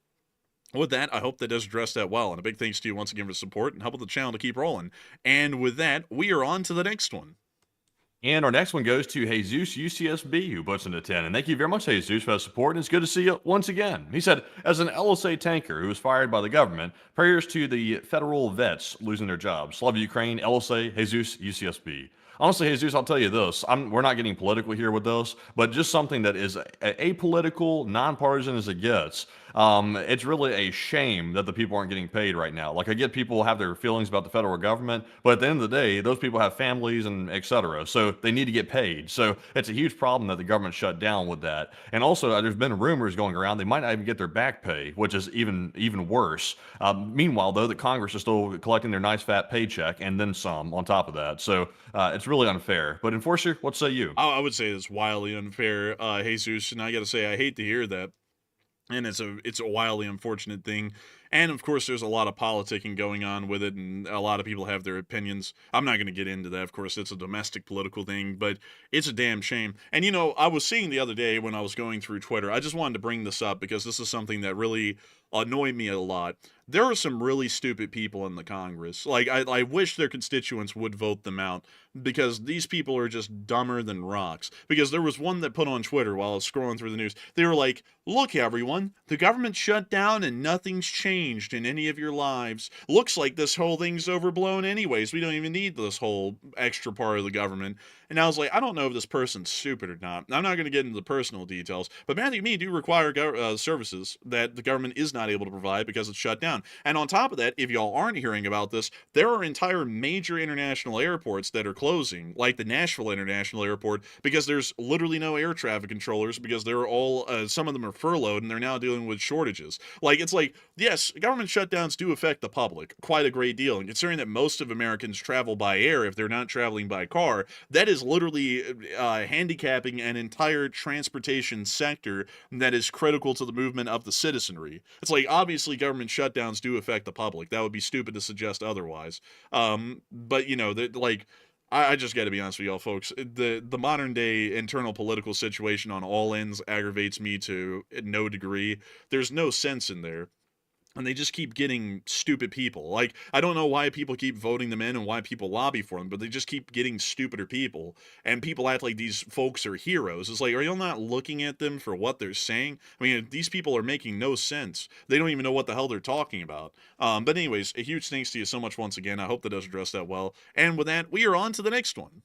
Speaker 3: with that, I hope that does address that well, and a big thanks to you once again for the support and helping the channel to keep rolling. And with that, we are on to the next one.
Speaker 4: And our next one goes to Jesus UCSB, who puts in a 10. And thank you very much, Jesus, for the support. And it's good to see you once again. He said, as an LSA tanker who was fired by the government, prayers to the federal vets losing their jobs. Love Ukraine, LSA, Jesus UCSB. Honestly, Jesus, I'll tell you this. We're not getting political here with this, but just something that is apolitical, nonpartisan as it gets. It's really a shame that the people aren't getting paid right now. Like, I get people have their feelings about the federal government, but at the end of the day, those people have families and et cetera. So they need to get paid. So it's a huge problem that the government shut down with that. And also, there's been rumors going around they might not even get their back pay, which is even worse. Meanwhile, though, the Congress is still collecting their nice fat paycheck and then some on top of that. So it's really unfair. But Enforcer, what say you?
Speaker 3: I would say it's wildly unfair, Jesus, and I got to say I hate to hear that. And it's a wildly unfortunate thing. And of course, there's a lot of politicking going on with it, and a lot of people have their opinions. I'm not going to get into that. Of course, it's a domestic political thing, but it's a damn shame. And I was seeing the other day when I was going through Twitter, I just wanted to bring this up because this is something that really annoyed me a lot. There are some really stupid people in the Congress. Like, I wish their constituents would vote them out because these people are just dumber than rocks. Because there was one that put on Twitter while I was scrolling through the news. They were like, look, everyone, the government shut down and nothing's changed in any of your lives. Looks like this whole thing's overblown anyways. We don't even need this whole extra part of the government. And I was like, I don't know if this person's stupid or not. I'm not going to get into the personal details, but Matthew and me do require services that the government is not able to provide because it's shut down. And on top of that, if y'all aren't hearing about this, there are entire major international airports that are closing, like the Nashville International Airport, because there's literally no air traffic controllers because they're all, some of them are furloughed and they're now dealing with shortages. Like, it's like, yes, government shutdowns do affect the public quite a great deal. And considering that most of Americans travel by air, if they're not traveling by car, that is literally handicapping an entire transportation sector that is critical to the movement of the citizenry. It's like, obviously, government shutdowns do affect the public. That would be stupid to suggest otherwise. But I just got to be honest with y'all, folks. The modern day internal political situation on all ends aggravates me to no degree. There's no sense in there. And they just keep getting stupid people. Like, I don't know why people keep voting them in and why people lobby for them, but they just keep getting stupider people. And people act like these folks are heroes. It's like, are y'all not looking at them for what they're saying? I mean, these people are making no sense. They don't even know what the hell they're talking about. But anyways, a huge thanks to you so much once again. I hope that does address that well. And with that, we are on to the next one.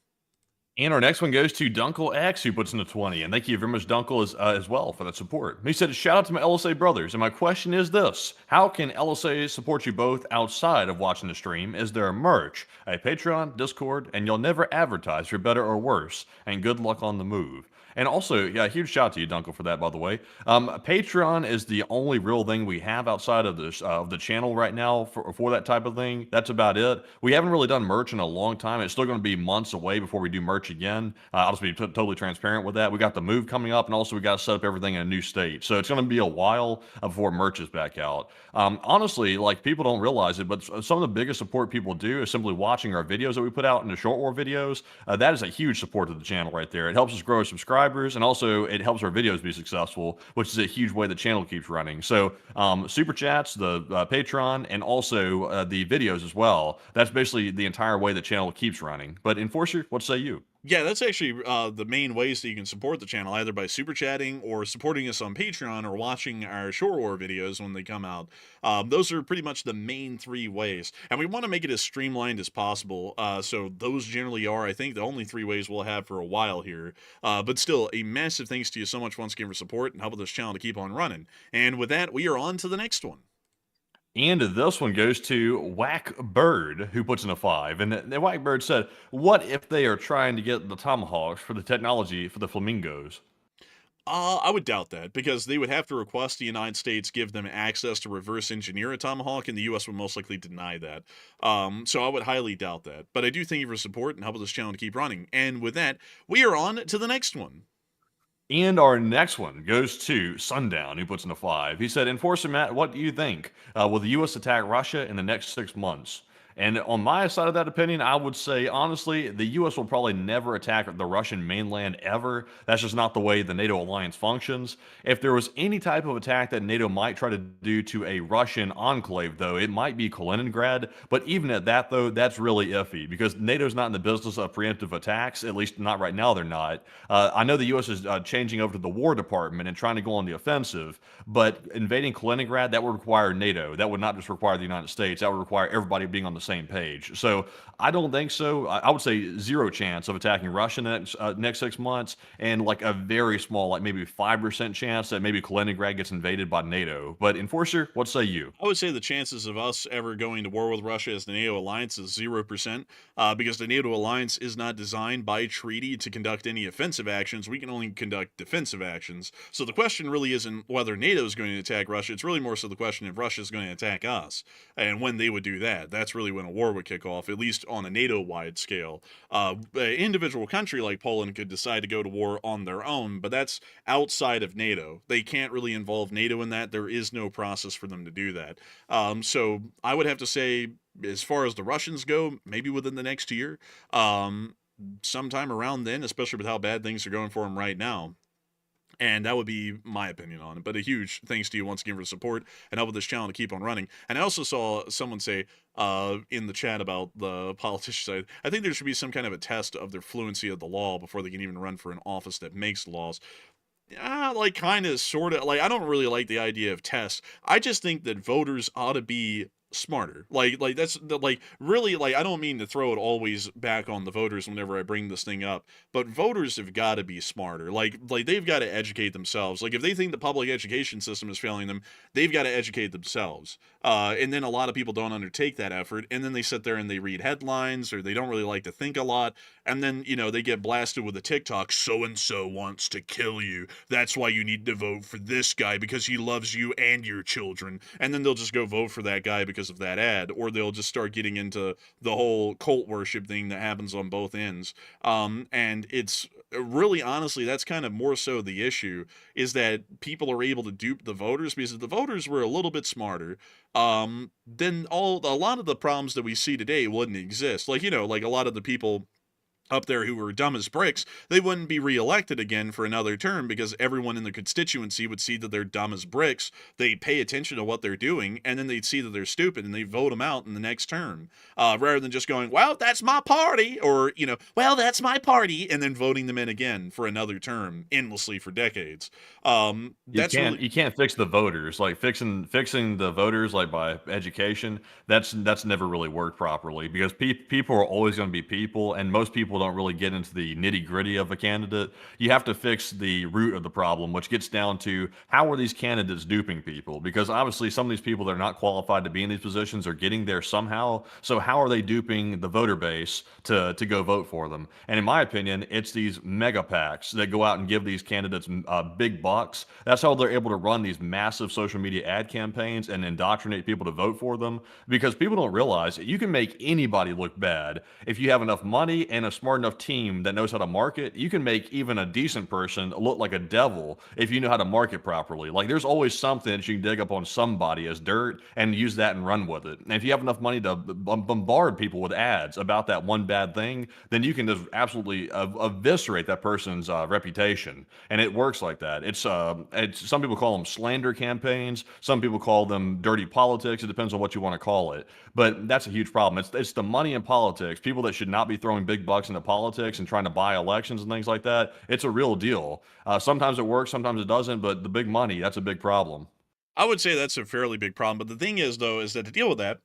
Speaker 4: And our next one goes to Dunkel X, who puts in the 20. And thank you very much, Dunkel, as well for that support. He said, shout out to my LSA brothers. And my question is this: how can LSA support you both outside of watching the stream? Is there a merch, a Patreon, Discord, and you'll never advertise for better or worse? And good luck on the move. And also, yeah, huge shout out to you, Dunkel, for that, by the way. Patreon is the only real thing we have outside of this of the channel right now for that type of thing. That's about it. We haven't really done merch in a long time. It's still going to be months away before we do merch again. I'll just be totally transparent with that. We got the move coming up, and also we got to set up everything in a new state. So it's going to be a while before merch is back out. Honestly, like, people don't realize it, but some of the biggest support people do is simply watching our videos that we put out in the short war videos. That is a huge support to the channel right there. It helps us grow subscribers. And also it helps our videos be successful, which is a huge way the channel keeps running. So super chats, the Patreon, and also the videos as well. That's basically the entire way the channel keeps running. But Enforcer, what say you?
Speaker 3: Yeah, that's actually the main ways that you can support the channel, either by super chatting or supporting us on Patreon or watching our short war videos when they come out. Those are pretty much the main three ways. And we want to make it as streamlined as possible. So those generally are, I think, the only three ways we'll have for a while here. But still, a massive thanks to you so much once again for support and helping this channel to keep on running. And with that, we are on to the next one.
Speaker 4: And this one goes to Whack Bird, who puts in a 5. And the Whack Bird said, what if they are trying to get the Tomahawks for the technology for the flamingos?
Speaker 3: I would doubt that, because they would have to request the United States give them access to reverse engineer a Tomahawk, and the U.S. would most likely deny that. So I would highly doubt that. But I do thank you for support and helping this channel to keep running. And with that, we are on to the next one.
Speaker 4: And our next one goes to Sundown, who puts in a 5. He said, Enforcer Matt, what do you think? Will the U.S. attack Russia in the next 6 months? And on my side of that opinion, I would say, honestly, the U.S. will probably never attack the Russian mainland ever. That's just not the way the NATO alliance functions. If there was any type of attack that NATO might try to do to a Russian enclave, though, it might be Kaliningrad. But even at that, though, that's really iffy, because NATO's not in the business of preemptive attacks, at least not right now, they're not. I know the U.S. is changing over to the War Department and trying to go on the offensive, but invading Kaliningrad, that would require NATO. That would not just require the United States. That would require everybody being on the same page. So I don't think so. I would say 0 chance of attacking Russia in the next 6 months, and like a very small, like maybe 5% chance that maybe Kaliningrad gets invaded by NATO. But Enforcer, what say you?
Speaker 3: I would say the chances of us ever going to war with Russia as the NATO alliance is 0%, because the NATO alliance is not designed by treaty to conduct any offensive actions. We can only conduct defensive actions. So the question really isn't whether NATO is going to attack Russia. It's really more so the question if Russia is going to attack us and when they would do that. That's really when a war would kick off, at least on a NATO-wide scale. An individual country like Poland could decide to go to war on their own, but that's outside of NATO. They can't really involve NATO in that. There is no process for them to do that. So I would have to say, as far as the Russians go, maybe within the next year, sometime around then, especially with how bad things are going for them right now. And that would be my opinion on it. But a huge thanks to you once again for the support and helping this channel to keep on running. And I also saw someone say in the chat about the politician side, I think there should be some kind of a test of their fluency of the law before they can even run for an office that makes laws. Like kind of, sort of, like I don't really like the idea of tests. I just think that voters ought to be smarter. Like that's the, like really, like I don't mean to throw it always back on the voters whenever I bring this thing up, but voters have got to be smarter. Like they've got to educate themselves. Like if they think the public education system is failing them, they've got to educate themselves. And then a lot of people don't undertake that effort, and then they sit there and they read headlines, or they don't really like to think a lot, and then they get blasted with a TikTok. So and so wants to kill you. That's why you need to vote for this guy because he loves you and your children. And then they'll just go vote for that guy because of that ad, or they'll just start getting into the whole cult worship thing that happens on both ends. And it's really, honestly, that's kind of more so the issue, is that people are able to dupe the voters, because if the voters were a little bit smarter, then a lot of the problems that we see today wouldn't exist. Like like a lot of the people up there who were dumb as bricks, they wouldn't be reelected again for another term, because everyone in the constituency would see that they're dumb as bricks. They pay attention to what they're doing, and then they'd see that they're stupid, and they vote them out in the next term, rather than just going, well, that's my party, or well, that's my party, and then voting them in again for another term endlessly for decades.
Speaker 4: You can't fix the voters. Like fixing the voters, like by education, that's never really worked properly, because people are always going to be people, and most people don't really get into the nitty-gritty of a candidate. You have to fix the root of the problem, which gets down to how are these candidates duping people? Because obviously some of these people that are not qualified to be in these positions are getting there somehow. So how are they duping the voter base to go vote for them? And in my opinion, it's these mega PACs that go out and give these candidates big bucks. That's how they're able to run these massive social media ad campaigns and indoctrinate people to vote for them, because people don't realize that you can make anybody look bad if you have enough money and a smart enough team that knows how to market. You can make even a decent person look like a devil if you know how to market properly. Like there's always something that you can dig up on somebody as dirt and use that and run with it. And if you have enough money to bombard people with ads about that one bad thing, then you can just absolutely eviscerate that person's reputation. And it works like that. It's some people call them slander campaigns. Some people call them dirty politics. It depends on what you want to call it. But that's a huge problem. It's the money in politics. People that should not be throwing big bucks into politics and trying to buy elections and things like that. It's a real deal. Sometimes it works, sometimes it doesn't, but the big money, that's a big problem.
Speaker 3: I would say that's a fairly big problem. But the thing is, though, is that to deal with that,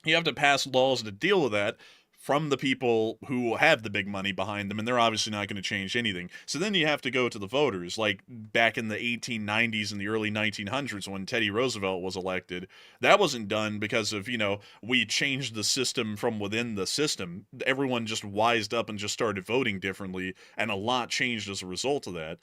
Speaker 3: you have to pass laws to deal with that from the people who have the big money behind them, and they're obviously not going to change anything. So then you have to go to the voters, like back in the 1890s and the early 1900s when Teddy Roosevelt was elected. That wasn't done because of, we changed the system from within the system. Everyone just wised up and just started voting differently, and a lot changed as a result of that.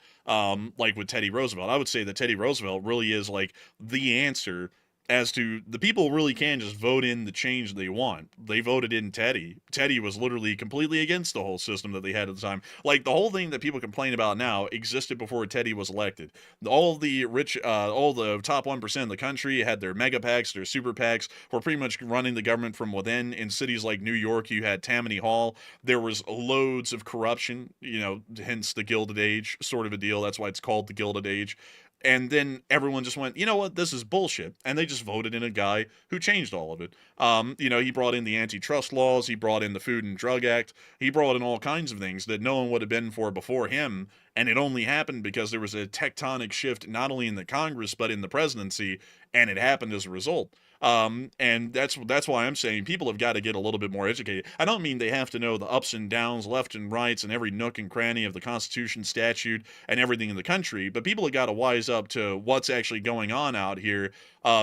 Speaker 3: Like with Teddy Roosevelt, I would say that Teddy Roosevelt really is like the answer as to the people really can just vote in the change they want. They voted in Teddy. Teddy was literally completely against the whole system that they had at the time. Like the whole thing that people complain about now existed before Teddy was elected. All the rich, all the top 1% of the country had their mega PACs, their super PACs, were pretty much running the government from within. In cities like New York, you had Tammany Hall. There was loads of corruption, hence the Gilded Age sort of a deal. That's why it's called the Gilded Age. And then everyone just went, you know what, this is bullshit. And they just voted in a guy who changed all of it. He brought in the antitrust laws. He brought in the Food and Drug Act. He brought in all kinds of things that no one would have been for before him. And it only happened because there was a tectonic shift, not only in the Congress, but in the presidency. And it happened as a result. And that's why I'm saying people have got to get a little bit more educated. I don't mean they have to know the ups and downs, left and rights, and every nook and cranny of the Constitution, statute, and everything in the country, but people have got to wise up to what's actually going on out here,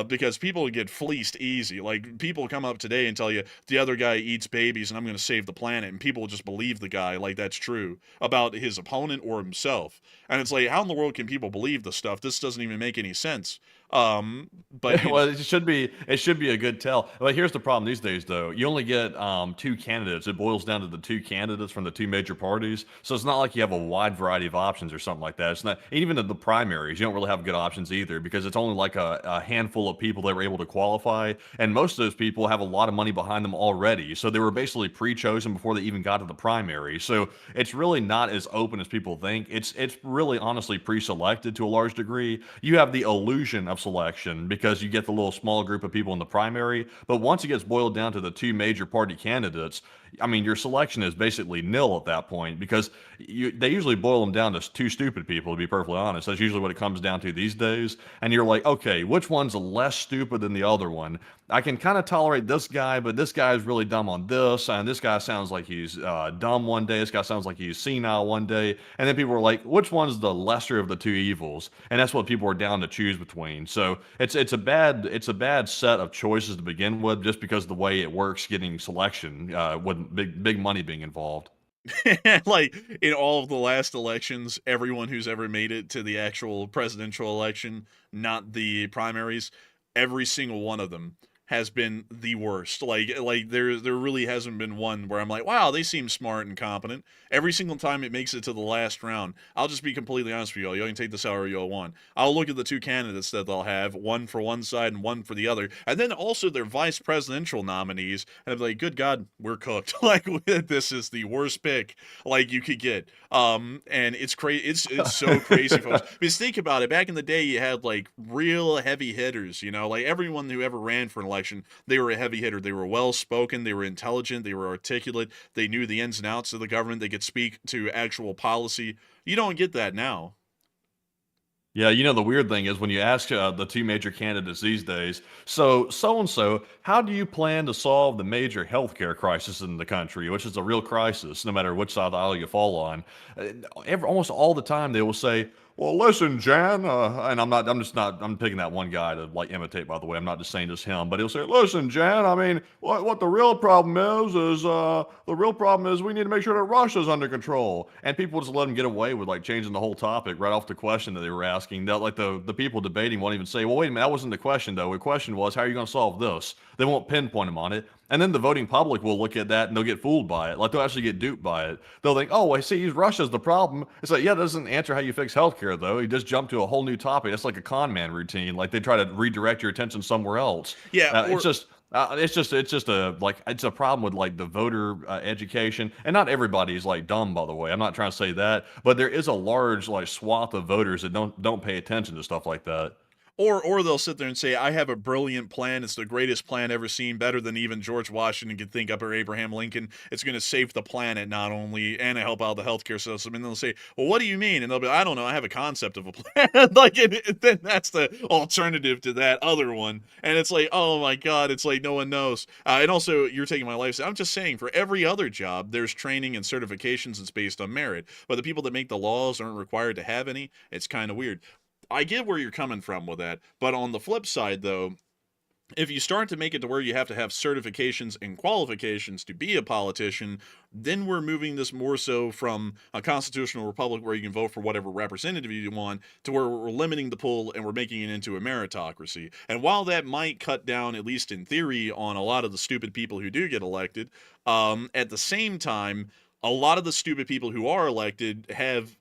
Speaker 3: because people get fleeced easy. Like, people come up today and tell you the other guy eats babies and I'm going to save the planet, and people will just believe the guy like that's true about his opponent or himself. And it's like, how in the world can people believe this stuff? This doesn't even make any sense. But
Speaker 4: Well, it should be a good tell. But here's the problem these days, though. You only get two candidates. It boils down to the two candidates from the two major parties. So it's not like you have a wide variety of options or something like that. It's not even in the primaries. You don't really have good options either because it's only like a handful of people that were able to qualify, and most of those people have a lot of money behind them already. So they were basically pre-chosen before they even got to the primary. So it's really not as open as people think. It's really honestly pre-selected to a large degree. You have the illusion of selection because you get the little small group of people in the primary, but once it gets boiled down to the two major party candidates, I mean, your selection is basically nil at that point because they usually boil them down to two stupid people, to be perfectly honest. That's usually what it comes down to these days. And you're like, okay, which one's less stupid than the other one? I can kind of tolerate this guy, but this guy is really dumb on this. And this guy sounds like he's dumb one day. This guy sounds like he's senile one day. And then people are like, which one's the lesser of the two evils? And that's what people are down to choose between. So it's a bad set of choices to begin with, just because of the way it works getting selection with big money being involved.
Speaker 3: Like in all of the last elections, everyone who's ever made it to the actual presidential election, not the primaries, every single one of them has been the worst. Like there really hasn't been one where I'm like, wow, they seem smart and competent. Every single time it makes it to the last round, I'll just be completely honest with y'all. Y'all can take this however y'all want. I'll look at the two candidates that they'll have, one for one side and one for the other, and then also their vice presidential nominees, and I'm like, good God, we're cooked. Like this is the worst pick like you could get. And it's crazy. It's so crazy, folks. Because think about it. Back in the day, you had like real heavy hitters. You know, like everyone who ever ran for an election, they were a heavy hitter. They were well spoken. They were intelligent. They were articulate. They knew the ins and outs of the government. They could speak to actual policy. You don't get that now.
Speaker 4: Yeah, the weird thing is when you ask the two major candidates these days, so-and-so, how do you plan to solve the major healthcare crisis in the country, which is a real crisis, no matter which side of the aisle you fall on? Almost all the time they will say, well, listen, Jan, and I'm picking that one guy to like imitate, by the way. I'm not just saying just him, but he'll say, listen, Jan, I mean, what the real problem is we need to make sure that Russia's under control. And people just let him get away with like changing the whole topic right off the question that they were asking. That like the people debating won't even say, well, wait a minute, that wasn't the question though. The question was, how are you going to solve this? They won't pinpoint him on it. And then the voting public will look at that and they'll get fooled by it. Like they'll actually get duped by it. They'll think, oh, I see, Russia's the problem. It's like, yeah, that doesn't answer how you fix healthcare though. You just jump to a whole new topic. That's like a con man routine. Like they try to redirect your attention somewhere else.
Speaker 3: Yeah,
Speaker 4: it's just a problem with like the voter education, and not everybody's like dumb, by the way. I'm not trying to say that, but there is a large like swath of voters that don't pay attention to stuff like that.
Speaker 3: Or they'll sit there and say, I have a brilliant plan. It's the greatest plan ever seen, better than even George Washington could think up or Abraham Lincoln. It's going to save the planet not only and help out the healthcare system. And they'll say, well, what do you mean? And they'll be, I don't know. I have a concept of a plan. Like, then that's the alternative to that other one. And it's like, oh my God, it's like no one knows. And also, you're taking my life. I'm just saying, for every other job, there's training and certifications that's based on merit. But the people that make the laws aren't required to have any. It's kind of weird. I get where you're coming from with that, but on the flip side, though, if you start to make it to where you have to have certifications and qualifications to be a politician, then we're moving this more so from a constitutional republic where you can vote for whatever representative you want to where we're limiting the pool and we're making it into a meritocracy. And while that might cut down, at least in theory, on a lot of the stupid people who do get elected, at the same time, a lot of the stupid people who are elected have,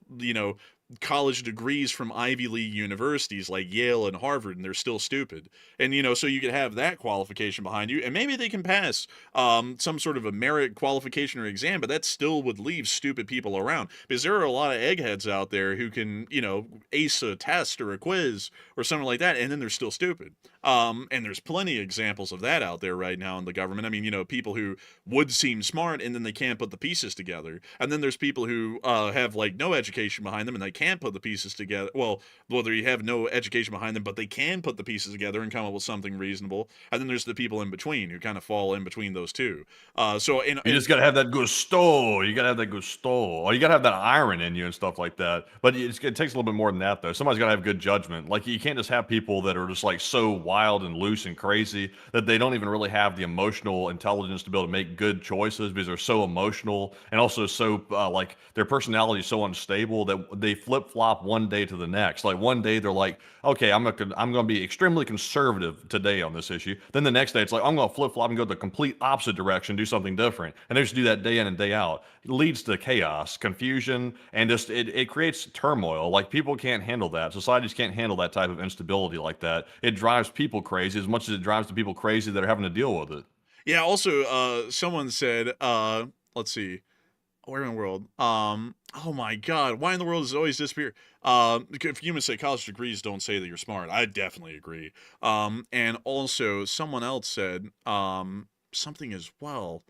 Speaker 3: college degrees from Ivy League universities like Yale and Harvard, and they're still stupid. And, so you could have that qualification behind you, and maybe they can pass some sort of a merit qualification or exam, but that still would leave stupid people around because there are a lot of eggheads out there who can, ace a test or a quiz or something like that, and then they're still stupid. And there's plenty of examples of that out there right now in the government. I mean, people who would seem smart and then they can't put the pieces together. And then there's people who have like no education behind them and they can't put the pieces together. Well, whether you have no education behind them, but they can put the pieces together and come up with something reasonable. And then there's the people in between who kind of fall in between those two. You
Speaker 4: just got to have that gusto. You got to have that gusto. Or you got to have that iron in you and stuff like that. But it takes a little bit more than that, though. Somebody's got to have good judgment. Like, you can't just have people that are just like so wild and loose and crazy that they don't even really have the emotional intelligence to be able to make good choices because they're so emotional and also so like their personality is so unstable that they flip-flop one day to the next. Like one day they're like, okay, I'm gonna be extremely conservative today on this issue. Then the next day it's like I'm gonna flip-flop and go the complete opposite direction, do something different. And they just do that day in and day out. It leads to chaos, confusion, and just it creates turmoil. Like people can't handle that. Societies can't handle that type of instability like that. It drives people crazy as much as it drives the people crazy that are having to deal with it.
Speaker 3: Yeah, also, someone said, let's see, where in the world? Oh my God, why in the world does it always disappear? If human say college degrees don't say that you're smart, I definitely agree. And also, someone else said, something as well.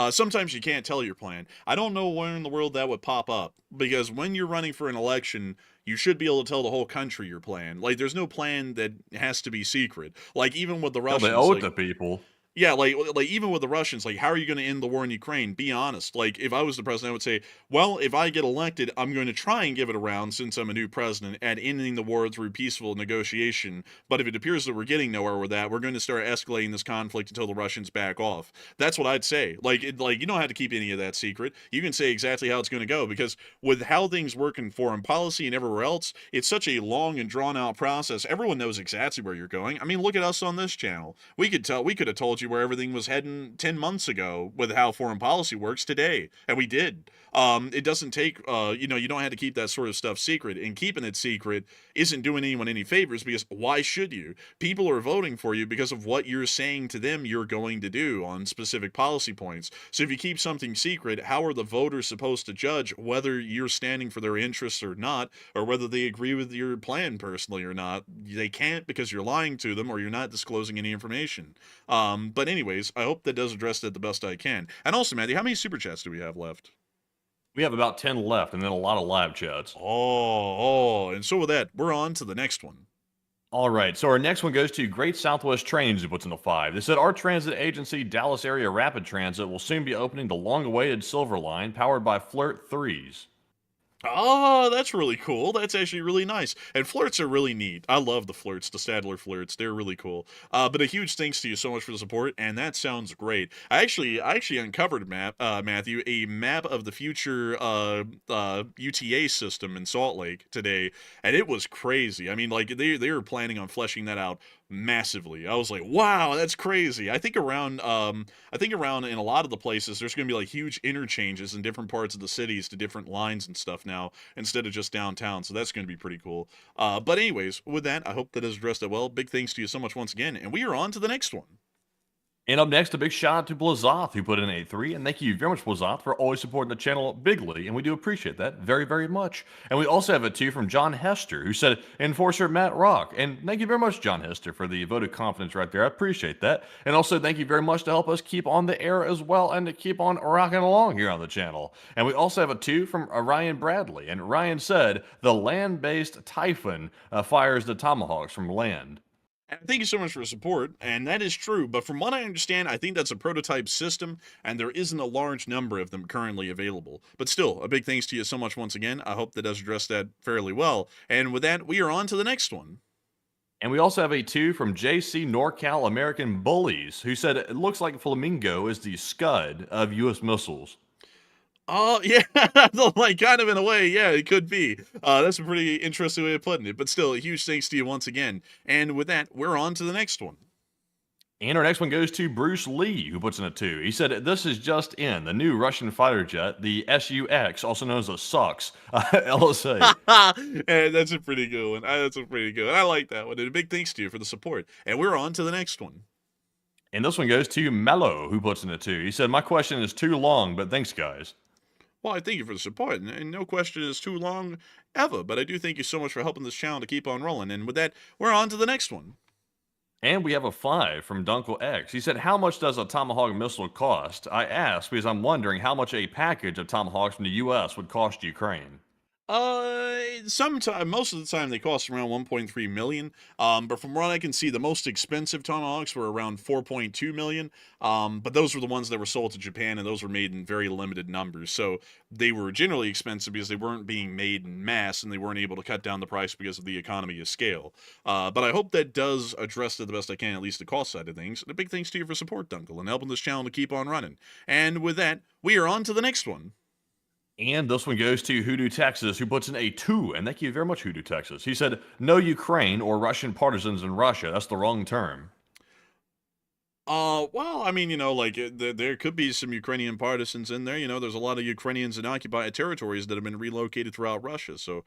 Speaker 3: Sometimes you can't tell your plan. I don't know where in the world that would pop up, because when you're running for an election, you should be able to tell the whole country your plan. Like, there's no plan that has to be secret. Like, even with the
Speaker 4: Well,
Speaker 3: Russians,
Speaker 4: they owe it
Speaker 3: like,
Speaker 4: to people.
Speaker 3: yeah, like even with the Russians, like how are you going to end the war in Ukraine? Be honest. Like if I was the president, I would say, well, if I get elected, I'm going to try and give it around since I'm a new president at ending the war through peaceful negotiation. But if it appears that we're getting nowhere with that, we're going to start escalating this conflict until the Russians back off. That's what I'd say. Like you don't have to keep any of that secret. You can say exactly how it's going to go because with how things work in foreign policy and everywhere else, it's such a long and drawn out process. Everyone knows exactly where you're going. I mean, look at us on this channel. We could have told you where everything was heading 10 months ago with how foreign policy works today, and we did. It doesn't take you don't have to keep that sort of stuff secret, and keeping it secret isn't doing anyone any favors because why should you? People are voting for you because of what you're saying to them you're going to do on specific policy points. So if you keep something secret, how are the voters supposed to judge whether you're standing for their interests or not, or whether they agree with your plan personally or not? They can't because you're lying to them or you're not disclosing any information. But anyways, I hope that does address that the best I can. And also, Matthew, how many super chats do we have left?
Speaker 4: We have about 10 left and then a lot of live chats.
Speaker 3: And so with that, we're on to the next one.
Speaker 4: All right, so our next one goes to Great Southwest Trains, who puts in a 5. They said, our transit agency, Dallas Area Rapid Transit, will soon be opening the long-awaited Silver Line, powered by Flirt 3s.
Speaker 3: Oh, that's really cool. That's actually really nice. And flirts are really neat. I love the flirts, the Stadler flirts. They're really cool. But a huge thanks to you so much for the support, and that sounds great. I actually uncovered Matthew, a map of the future UTA system in Salt Lake today, and it was crazy. I mean, like they were planning on fleshing that out massively. I was like, wow, that's crazy. I think around in a lot of the places there's going to be like huge interchanges in different parts of the cities to different lines and stuff now instead of just downtown. So that's going to be pretty cool. But anyways, with that, I hope that has addressed it well. Big thanks to you so much once again, and we are on to the next one.
Speaker 4: And up next, a big shout out to Blazoth, who put in a 3. And thank you very much, Blazoth, for always supporting the channel bigly. And we do appreciate that very, very much. And we also have a 2 from John Hester, who said, Enforcer Matt Rock. And thank you very much, John Hester, for the vote of confidence right there. I appreciate that. And also, thank you very much to help us keep on the air as well and to keep on rocking along here on the channel. And we also have a 2 from Ryan Bradley. And Ryan said, the land-based Typhoon fires the Tomahawks from land.
Speaker 3: Thank you so much for your support, and that is true, but from what I understand, I think that's a prototype system, and there isn't a large number of them currently available. But still, a big thanks to you so much once again. I hope that does address that fairly well. And with that, we are on to the next one.
Speaker 4: And we also have a 2 from JC NorCal American Bullies, who said, it looks like Flamingo is the Scud of U.S. missiles.
Speaker 3: Oh, yeah, like kind of in a way, yeah, it could be. That's a pretty interesting way of putting it, but still, a huge thanks to you once again. And with that, we're on to the next one.
Speaker 4: And our next one goes to Bruce Lee, who puts in a 2. He said, this is just in, the new Russian fighter jet, the SUX, also known as the SUX, LSA.
Speaker 3: And that's a pretty good one. That's a pretty good one. I like that one. And a big thanks to you for the support. And we're on to the next one.
Speaker 4: And this one goes to Mello, who puts in a 2. He said, my question is too long, but thanks, guys.
Speaker 3: Well, I thank you for the support, and no question is too long ever, but I do thank you so much for helping this channel to keep on rolling, and with that, we're on to the next one.
Speaker 4: And we have a 5 from Dunkel X. He said, how much does a Tomahawk missile cost? I asked because I'm wondering how much a package of Tomahawks from the U.S. would cost Ukraine.
Speaker 3: Most of the time they cost around 1.3 million. But from what I can see, the most expensive Tomahawks were around 4.2 million. But those were the ones that were sold to Japan, and those were made in very limited numbers. So they were generally expensive because they weren't being made in mass, and they weren't able to cut down the price because of the economy of scale. But I hope that does address it the best I can, at least the cost side of things. And a big thanks to you for support, Dunkel, and helping this channel to keep on running. And with that, we are on to the next one.
Speaker 4: And this one goes to Hoodoo, Texas, who puts in a 2. And thank you very much, Hoodoo, Texas. He said, no Ukraine or Russian partisans in Russia. That's the wrong term.
Speaker 3: Well, I mean, like there could be some Ukrainian partisans in there. There's a lot of Ukrainians in occupied territories that have been relocated throughout Russia. So,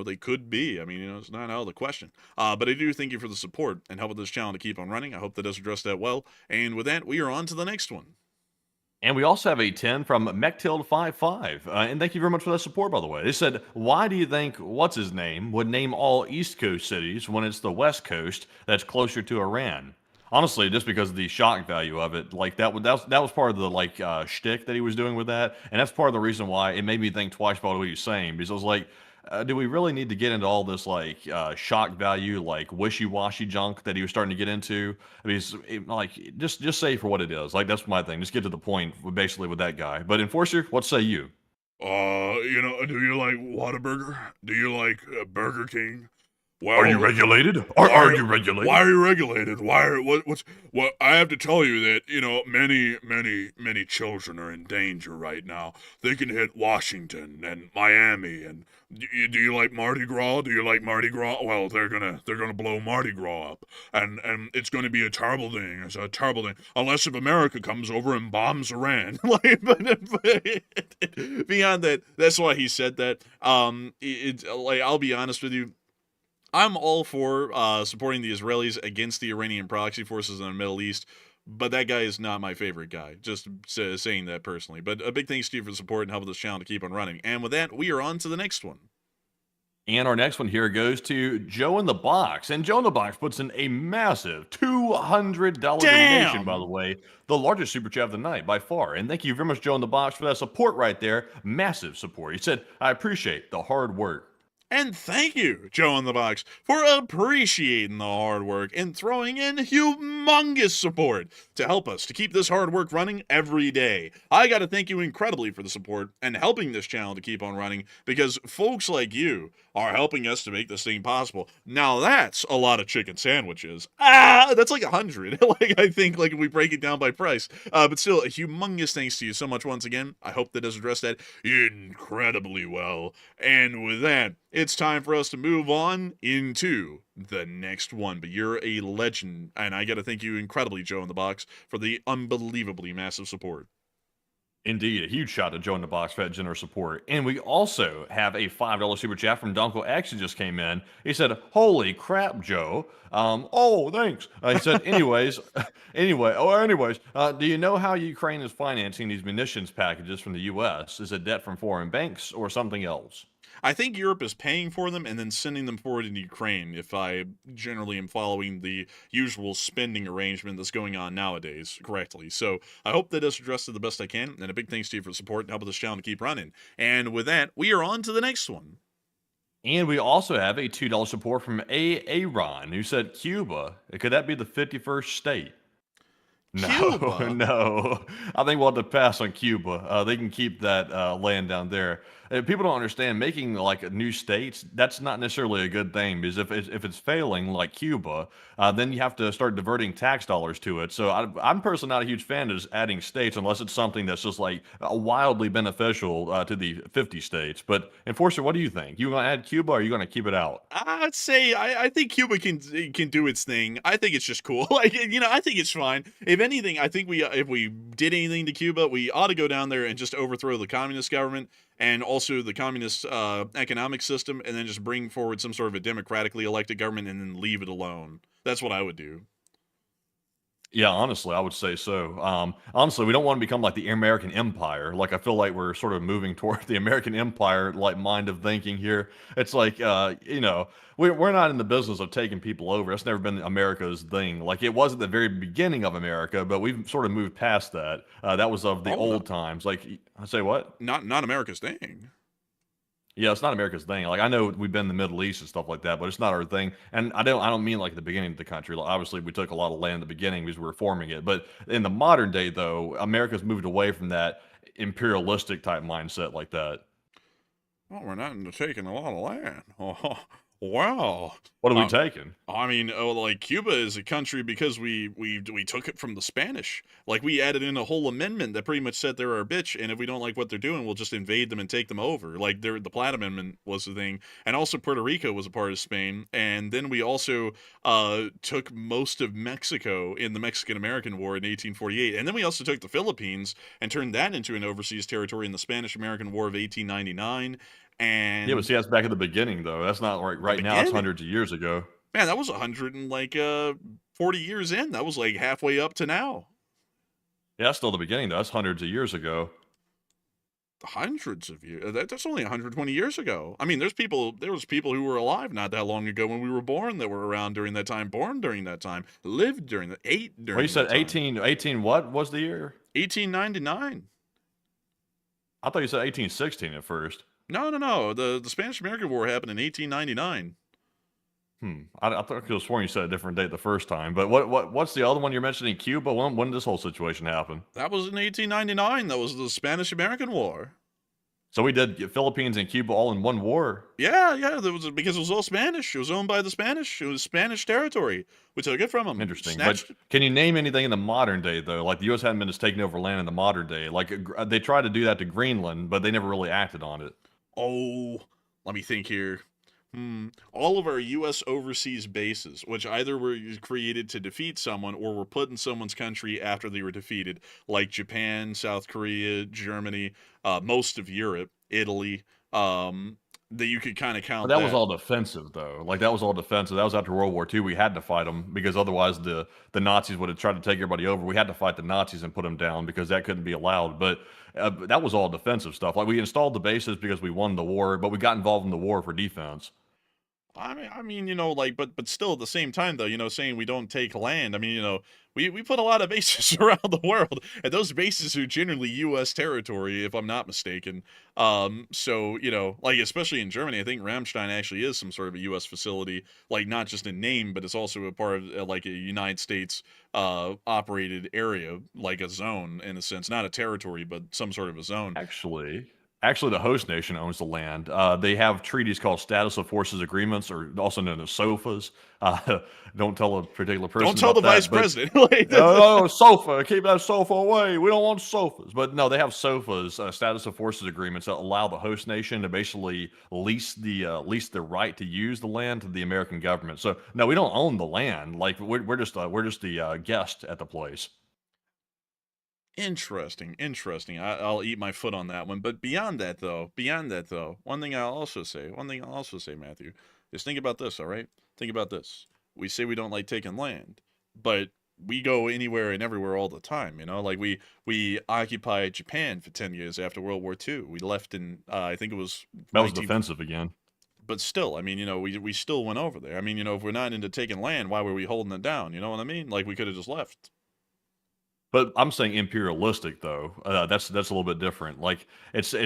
Speaker 3: they could be. I mean, it's not out of the question. But I do thank you for the support and helping this channel to keep on running. I hope that does address that well. And with that, we are on to the next one.
Speaker 4: And we also have a 10 from Mechtild55. And thank you very much for that support, by the way. They said, why do you think what's his name would name all East Coast cities when it's the West Coast that's closer to Iran? Honestly, just because of the shock value of it, like that was part of the shtick that he was doing with that, and that's part of the reason why it made me think twice about what he was saying. Because I was like, do we really need to get into all this shock value, like wishy-washy junk that he was starting to get into? I mean, just say for what it is. Like that's my thing. Just get to the point, basically, with that guy. But Enforcer, what say you?
Speaker 3: Do you like Whataburger? Do you like Burger King?
Speaker 4: Well, are you regulated? Are you regulated?
Speaker 3: Why are you regulated? Well, I have to tell you that, many children are in danger right now. They can hit Washington and Miami. And do you like Mardi Gras? Do you like Mardi Gras? Well, they're gonna blow Mardi Gras up, and it's gonna be a terrible thing. It's a terrible thing, unless if America comes over and bombs Iran. But beyond that, that's why he said that. I'll be honest with you. I'm all for supporting the Israelis against the Iranian proxy forces in the Middle East, but that guy is not my favorite guy. Just saying that personally. But a big thanks to you for the support and helping this channel to keep on running. And with that, we are on to the next one.
Speaker 4: And our next one here goes to Joe in the Box. And Joe in the Box puts in a massive $200 donation, by the way. The largest super chat of the night by far. And thank you very much, Joe in the Box, for that support right there. Massive support. He said, I appreciate the hard work.
Speaker 3: And thank you, Joe in the Box, for appreciating the hard work and throwing in humongous support to help us to keep this hard work running every day. I got to thank you incredibly for the support and helping this channel to keep on running, because folks like you are helping us to make this thing possible. Now that's a lot of chicken sandwiches. That's like 100. I think if we break it down by price. But still, a humongous thanks to you so much once again. I hope that does address that incredibly well. And with that, it's time for us to move on into the next one. But you're a legend, and I got to thank you incredibly, Joe in the Box, for the unbelievably massive support.
Speaker 4: Indeed, a huge shout to Joe in the Box for that generous support. And we also have a $5 super chat from Dunkel X who just came in. He said, holy crap, Joe. Oh, thanks. He said, anyways, do you know how Ukraine is financing these munitions packages from the U.S.? Is it debt from foreign banks or something else?
Speaker 3: I think Europe is paying for them and then sending them forward into Ukraine, if I generally am following the usual spending arrangement that's going on nowadays correctly. So I hope that is addressed to the best I can, and a big thanks to you for the support and helping this channel to keep running. And with that, we are on to the next one.
Speaker 4: And we also have a $2 support from Aaron, who said, Cuba, could that be the 51st state? No, no. I think we'll have to pass on Cuba. They can keep that land down there. People don't understand, making new states, that's not necessarily a good thing, because if it's failing like Cuba, then you have to start diverting tax dollars to it. So I'm personally not a huge fan of just adding states unless it's something that's just wildly beneficial to the 50 states. But Enforcer, what do you think? You going to add Cuba, or are you going to keep it out?
Speaker 3: I'd say I think Cuba can do its thing. I think it's just cool. I think it's fine. If anything, I think if we did anything to Cuba, we ought to go down there and just overthrow the communist government and also the communist economic system, and then just bring forward some sort of a democratically elected government and then leave it alone. That's what I would do.
Speaker 4: Yeah, honestly, I would say so. Honestly, we don't want to become like the American Empire. I feel like we're sort of moving toward the American Empire mind of thinking here. It's we're not in the business of taking people over. It's never been America's thing. It was at the very beginning of America, but we've sort of moved past that. That was of the old times. I say what?
Speaker 3: Not America's thing.
Speaker 4: Yeah, it's not America's thing. I know we've been in the Middle East and stuff like that, but it's not our thing. And I don't mean at the beginning of the country. Obviously, we took a lot of land at the beginning because we were forming it. But in the modern day, though, America's moved away from that imperialistic type mindset like that.
Speaker 3: Well, we're not into taking a lot of land. Wow.
Speaker 4: What are we
Speaker 3: Uh,
Speaker 4: taking?
Speaker 3: I mean, like Cuba is a country because we took it from the Spanish. Like we added in a whole amendment that pretty much said they're our bitch, and if we don't like what they're doing, we'll just invade them and take them over. Like the Platt Amendment was the thing, and also Puerto Rico was a part of Spain, and then we also took most of Mexico in the Mexican American War in 1848, and then we also took the Philippines and turned that into an overseas territory in the Spanish American War of 1899.
Speaker 4: Yeah, but
Speaker 3: And
Speaker 4: see, that's back at the beginning, though. That's not like
Speaker 3: the
Speaker 4: right now. It's
Speaker 3: beginning.
Speaker 4: hundreds of years ago.
Speaker 3: Man, that was 100 and 40 years in. That was like halfway up to now.
Speaker 4: Yeah, that's still the beginning, though. That's hundreds of years ago.
Speaker 3: Hundreds of years. That's only 120 years ago. I mean, there was people who were alive not that long ago when we were born that were around during that time, born during that time, lived during that, ate
Speaker 4: Well, you
Speaker 3: during
Speaker 4: said
Speaker 3: that time.
Speaker 4: 18 what was the year?
Speaker 3: 1899.
Speaker 4: I thought you said 1816 at first.
Speaker 3: No, no, no. The Spanish American War happened in 1899.
Speaker 4: I thought I could have sworn you said a different date the first time. But what's the other one you're mentioning? Cuba? When did this whole situation happen?
Speaker 3: That was in 1899. That was the Spanish American War.
Speaker 4: So we did Philippines and Cuba all in one war.
Speaker 3: Yeah, yeah, because it was all Spanish. It was owned by the Spanish. It was Spanish territory. We took it from them.
Speaker 4: Interesting.
Speaker 3: Snatched
Speaker 4: But can you name anything in the modern day, though? Like the U.S. hadn't been just taking over land in the modern day. Like they tried to do that to Greenland, but they never really acted on it.
Speaker 3: Oh, let me think here. All of our U.S. overseas bases, which either were created to defeat someone or were put in someone's country after they were defeated, like Japan, South Korea, Germany, most of Europe, Italy, that you could kind of
Speaker 4: But
Speaker 3: count
Speaker 4: that was
Speaker 3: that.
Speaker 4: all defensive, though. Like that was all defensive. That was after World War II. We had to fight them because otherwise the Nazis would have tried to take everybody over. We had to fight the Nazis and put them down because that couldn't be allowed. But that was all defensive stuff. Like we installed the bases because we won the war, but we got involved in the war for defense.
Speaker 3: I mean, but still at the same time, though, saying we don't take land. I mean, we put a lot of bases around the world, and those bases are generally U.S. territory, if I'm not mistaken. So like especially in Germany, I think Ramstein actually is some sort of a U.S. facility, like not just in name, but it's also a part of like a United States operated area, like a zone in a sense, not a territory, but some sort of a zone.
Speaker 4: Actually, the host nation owns the land. They have treaties called Status of Forces Agreements, or also known as SOFAs. Don't tell a particular person
Speaker 3: Don't tell the
Speaker 4: about that,
Speaker 3: vice
Speaker 4: but
Speaker 3: president. Like,
Speaker 4: no, sofa. Keep that sofa away. We don't want sofas. But no, they have SOFAs, status of forces agreements that allow the host nation to basically lease the right to use the land to the American government. So no, we don't own the land. Like we're just the guest at the place.
Speaker 3: Interesting, interesting. I'll eat my foot on that one. But beyond that though, one thing I'll also say, Matthew, is think about this. All right, think about this. We say we don't like taking land, but we go anywhere and everywhere all the time. Like we occupied Japan for 10 years after World War II. We left in I think it was
Speaker 4: That was
Speaker 3: 19.
Speaker 4: defensive again.
Speaker 3: But still, I mean, we still went over there. I mean, if we're not into taking land, why were we holding it down? You know what I mean? Like we could have just left.
Speaker 4: But I'm saying imperialistic though. That's a little bit different. Like it's a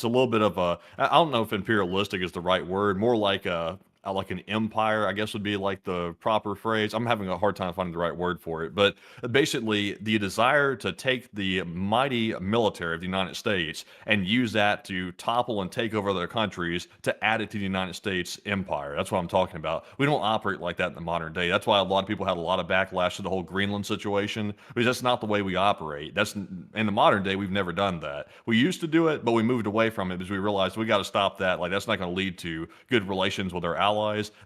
Speaker 4: little bit of a I don't know if imperialistic is the right word. More like an empire, I guess would be like the proper phrase. I'm having a hard time finding the right word for it. But basically, the desire to take the mighty military of the United States and use that to topple and take over other countries to add it to the United States empire. That's what I'm talking about. We don't operate like that in the modern day. That's why a lot of people had a lot of backlash to the whole Greenland situation because that's not the way we operate. That's in the modern day, we've never done that. We used to do it, but we moved away from it because we realized we got to stop that. Like that's not going to lead to good relations with our allies.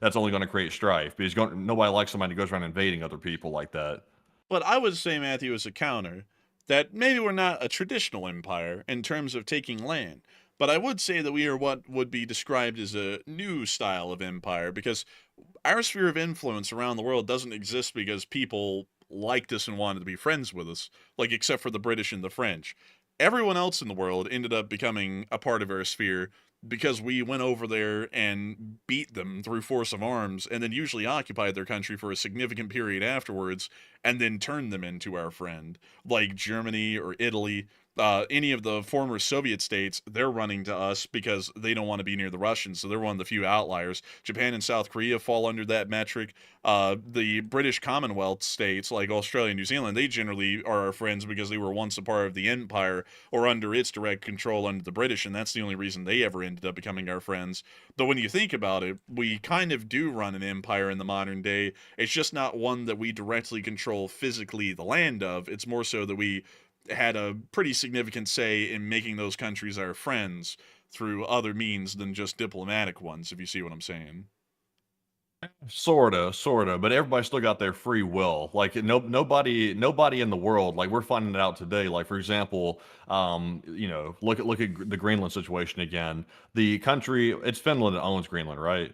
Speaker 4: That's only going to create strife because nobody likes somebody who goes around invading other people like that.
Speaker 3: But I would say, Matthew, as a counter, that maybe we're not a traditional empire in terms of taking land. But I would say that we are what would be described as a new style of empire because our sphere of influence around the world doesn't exist because people liked us and wanted to be friends with us, like except for the British and the French. Everyone else in the world ended up becoming a part of our sphere because we went over there and beat them through force of arms and then usually occupied their country for a significant period afterwards and then turned them into our friend, like Germany or Italy. any of the former Soviet states, they're running to us because they don't want to be near the Russians. So they're one of the few outliers. Japan and South Korea fall under that metric. The British Commonwealth states like Australia and New Zealand, they generally are our friends because they were once a part of the empire or under its direct control under the British, and that's the only reason they ever ended up becoming our friends. But when you think about it, we kind of do run an empire in the modern day. It's just not one that we directly control physically the land of. It's more so that we had a pretty significant say in making those countries our friends through other means than just diplomatic ones, if you see what I'm saying.
Speaker 4: Sorta, but everybody still got their free will. Like nobody in the world. Like we're finding it out today. Like for example, look at the Greenland situation again. The country, it's Finland that owns Greenland, right?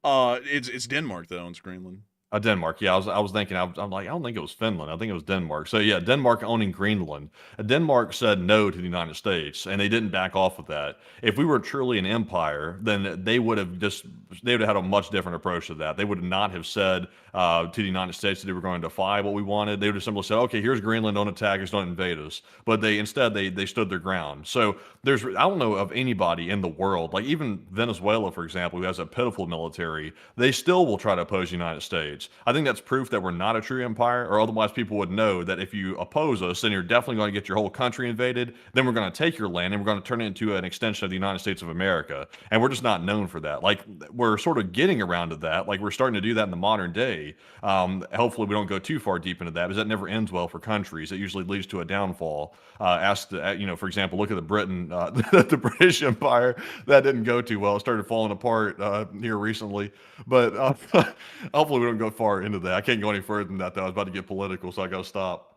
Speaker 3: It's Denmark that owns Greenland.
Speaker 4: Denmark. Yeah, I was thinking. I'm like, I don't think it was Finland. I think it was Denmark. So yeah, Denmark owning Greenland. Denmark said no to the United States, and they didn't back off of that. If we were truly an empire, then they would have had a much different approach to that. They would not have said to the United States that they were going to defy what we wanted. They would have simply said, okay, here's Greenland, don't attack us, don't invade us. But instead they stood their ground. So I don't know of anybody in the world, like even Venezuela, for example, who has a pitiful military, they still will try to oppose the United States. I think that's proof that we're not a true empire, or otherwise people would know that if you oppose us, then you're definitely going to get your whole country invaded. Then we're going to take your land and we're going to turn it into an extension of the United States of America. And we're just not known for that. Like we're sort of getting around to that. Like we're starting to do that in the modern day. Hopefully we don't go too far deep into that because that never ends well for countries. It usually leads to a downfall. For example, look at the British Empire. That didn't go too well. It started falling apart here recently. But hopefully we don't go far into that. I can't go any further than that, though. I was about to get political, so I got to stop.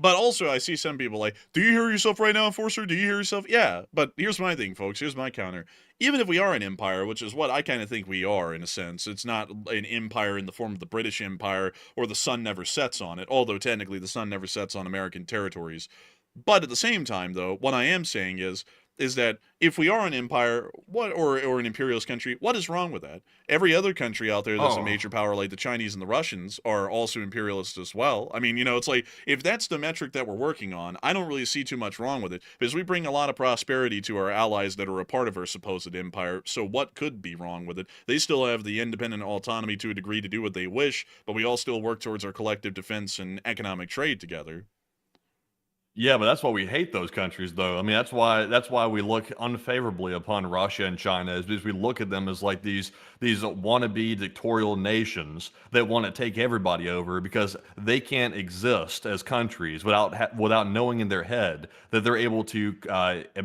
Speaker 3: But also, I see some people like, do you hear yourself right now, Enforcer? Do you hear yourself? Yeah, but here's my thing, folks. Here's my counter. Even if we are an empire, which is what I kind of think we are in a sense, it's not an empire in the form of the British Empire or the sun never sets on it, although technically the sun never sets on American territories. But at the same time, though, what I am saying is that if we are an empire, or an imperialist country, what is wrong with that? Every other country out there that's a major power, like the Chinese and the Russians, are also imperialist as well. I mean, it's like, if that's the metric that we're working on, I don't really see too much wrong with it, because we bring a lot of prosperity to our allies that are a part of our supposed empire, so what could be wrong with it? They still have the independent autonomy to a degree to do what they wish, but we all still work towards our collective defense and economic trade together.
Speaker 4: Yeah, but that's why we hate those countries, though. I mean, that's why we look unfavorably upon Russia and China, is because we look at them as like these wannabe dictatorial nations that want to take everybody over because they can't exist as countries without knowing in their head that they're able to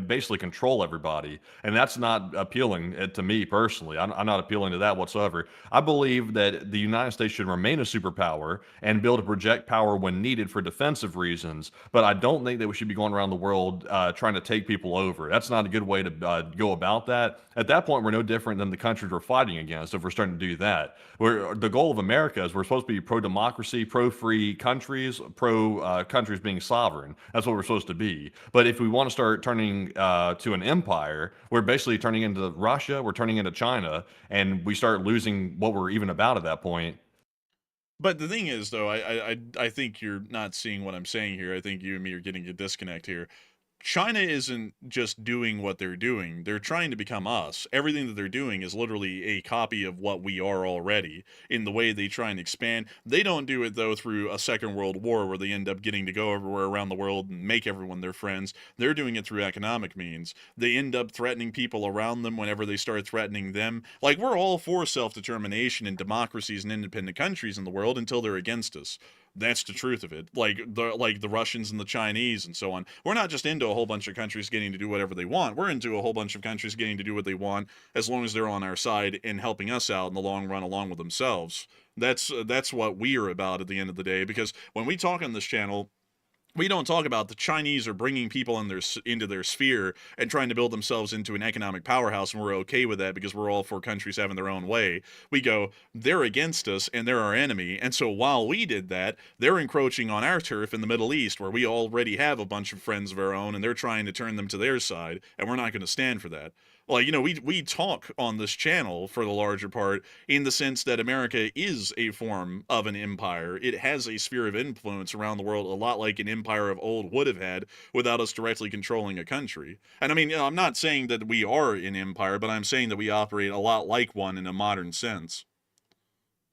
Speaker 4: basically control everybody, and that's not appealing to me personally. I'm not appealing to that whatsoever. I believe that the United States should remain a superpower and be able to project power when needed for defensive reasons, but I don't think that we should be going around the world trying to take people over. That's not a good way to go about that. At that point, we're no different than the countries we're fighting against if we're starting to do that. The goal of America is we're supposed to be pro-democracy, pro-free countries, pro-countries being sovereign. That's what we're supposed to be. But if we want to start turning to an empire, we're basically turning into Russia, we're turning into China, and we start losing what we're even about at that point.
Speaker 3: But the thing is, though, I think you're not seeing what I'm saying here. I think you and me are getting a disconnect here. China isn't just doing what they're doing. They're trying to become us. Everything that they're doing is literally a copy of what we are already in the way they try and expand. They don't do it, though, through a second world war where they end up getting to go everywhere around the world and make everyone their friends. They're doing it through economic means. They end up threatening people around them whenever they start threatening them. Like, we're all for self-determination and democracies and independent countries in the world until they're against us. That's the truth of it. Like the Russians and the Chinese and so on. We're not just into a whole bunch of countries getting to do whatever they want. We're into a whole bunch of countries getting to do what they want as long as they're on our side and helping us out in the long run along with themselves. That's what we are about at the end of the day, because when we talk on this channel, we don't talk about the Chinese are bringing people into their sphere and trying to build themselves into an economic powerhouse, and we're okay with that because we're all for countries having their own way. We go, they're against us and they're our enemy, and so while we did that, they're encroaching on our turf in the Middle East where we already have a bunch of friends of our own, and they're trying to turn them to their side, and we're not going to stand for that. Like, we talk on this channel for the larger part in the sense that America is a form of an empire. It has a sphere of influence around the world, a lot like an empire of old would have had without us directly controlling a country. And I mean, I'm not saying that we are an empire, but I'm saying that we operate a lot like one in a modern sense.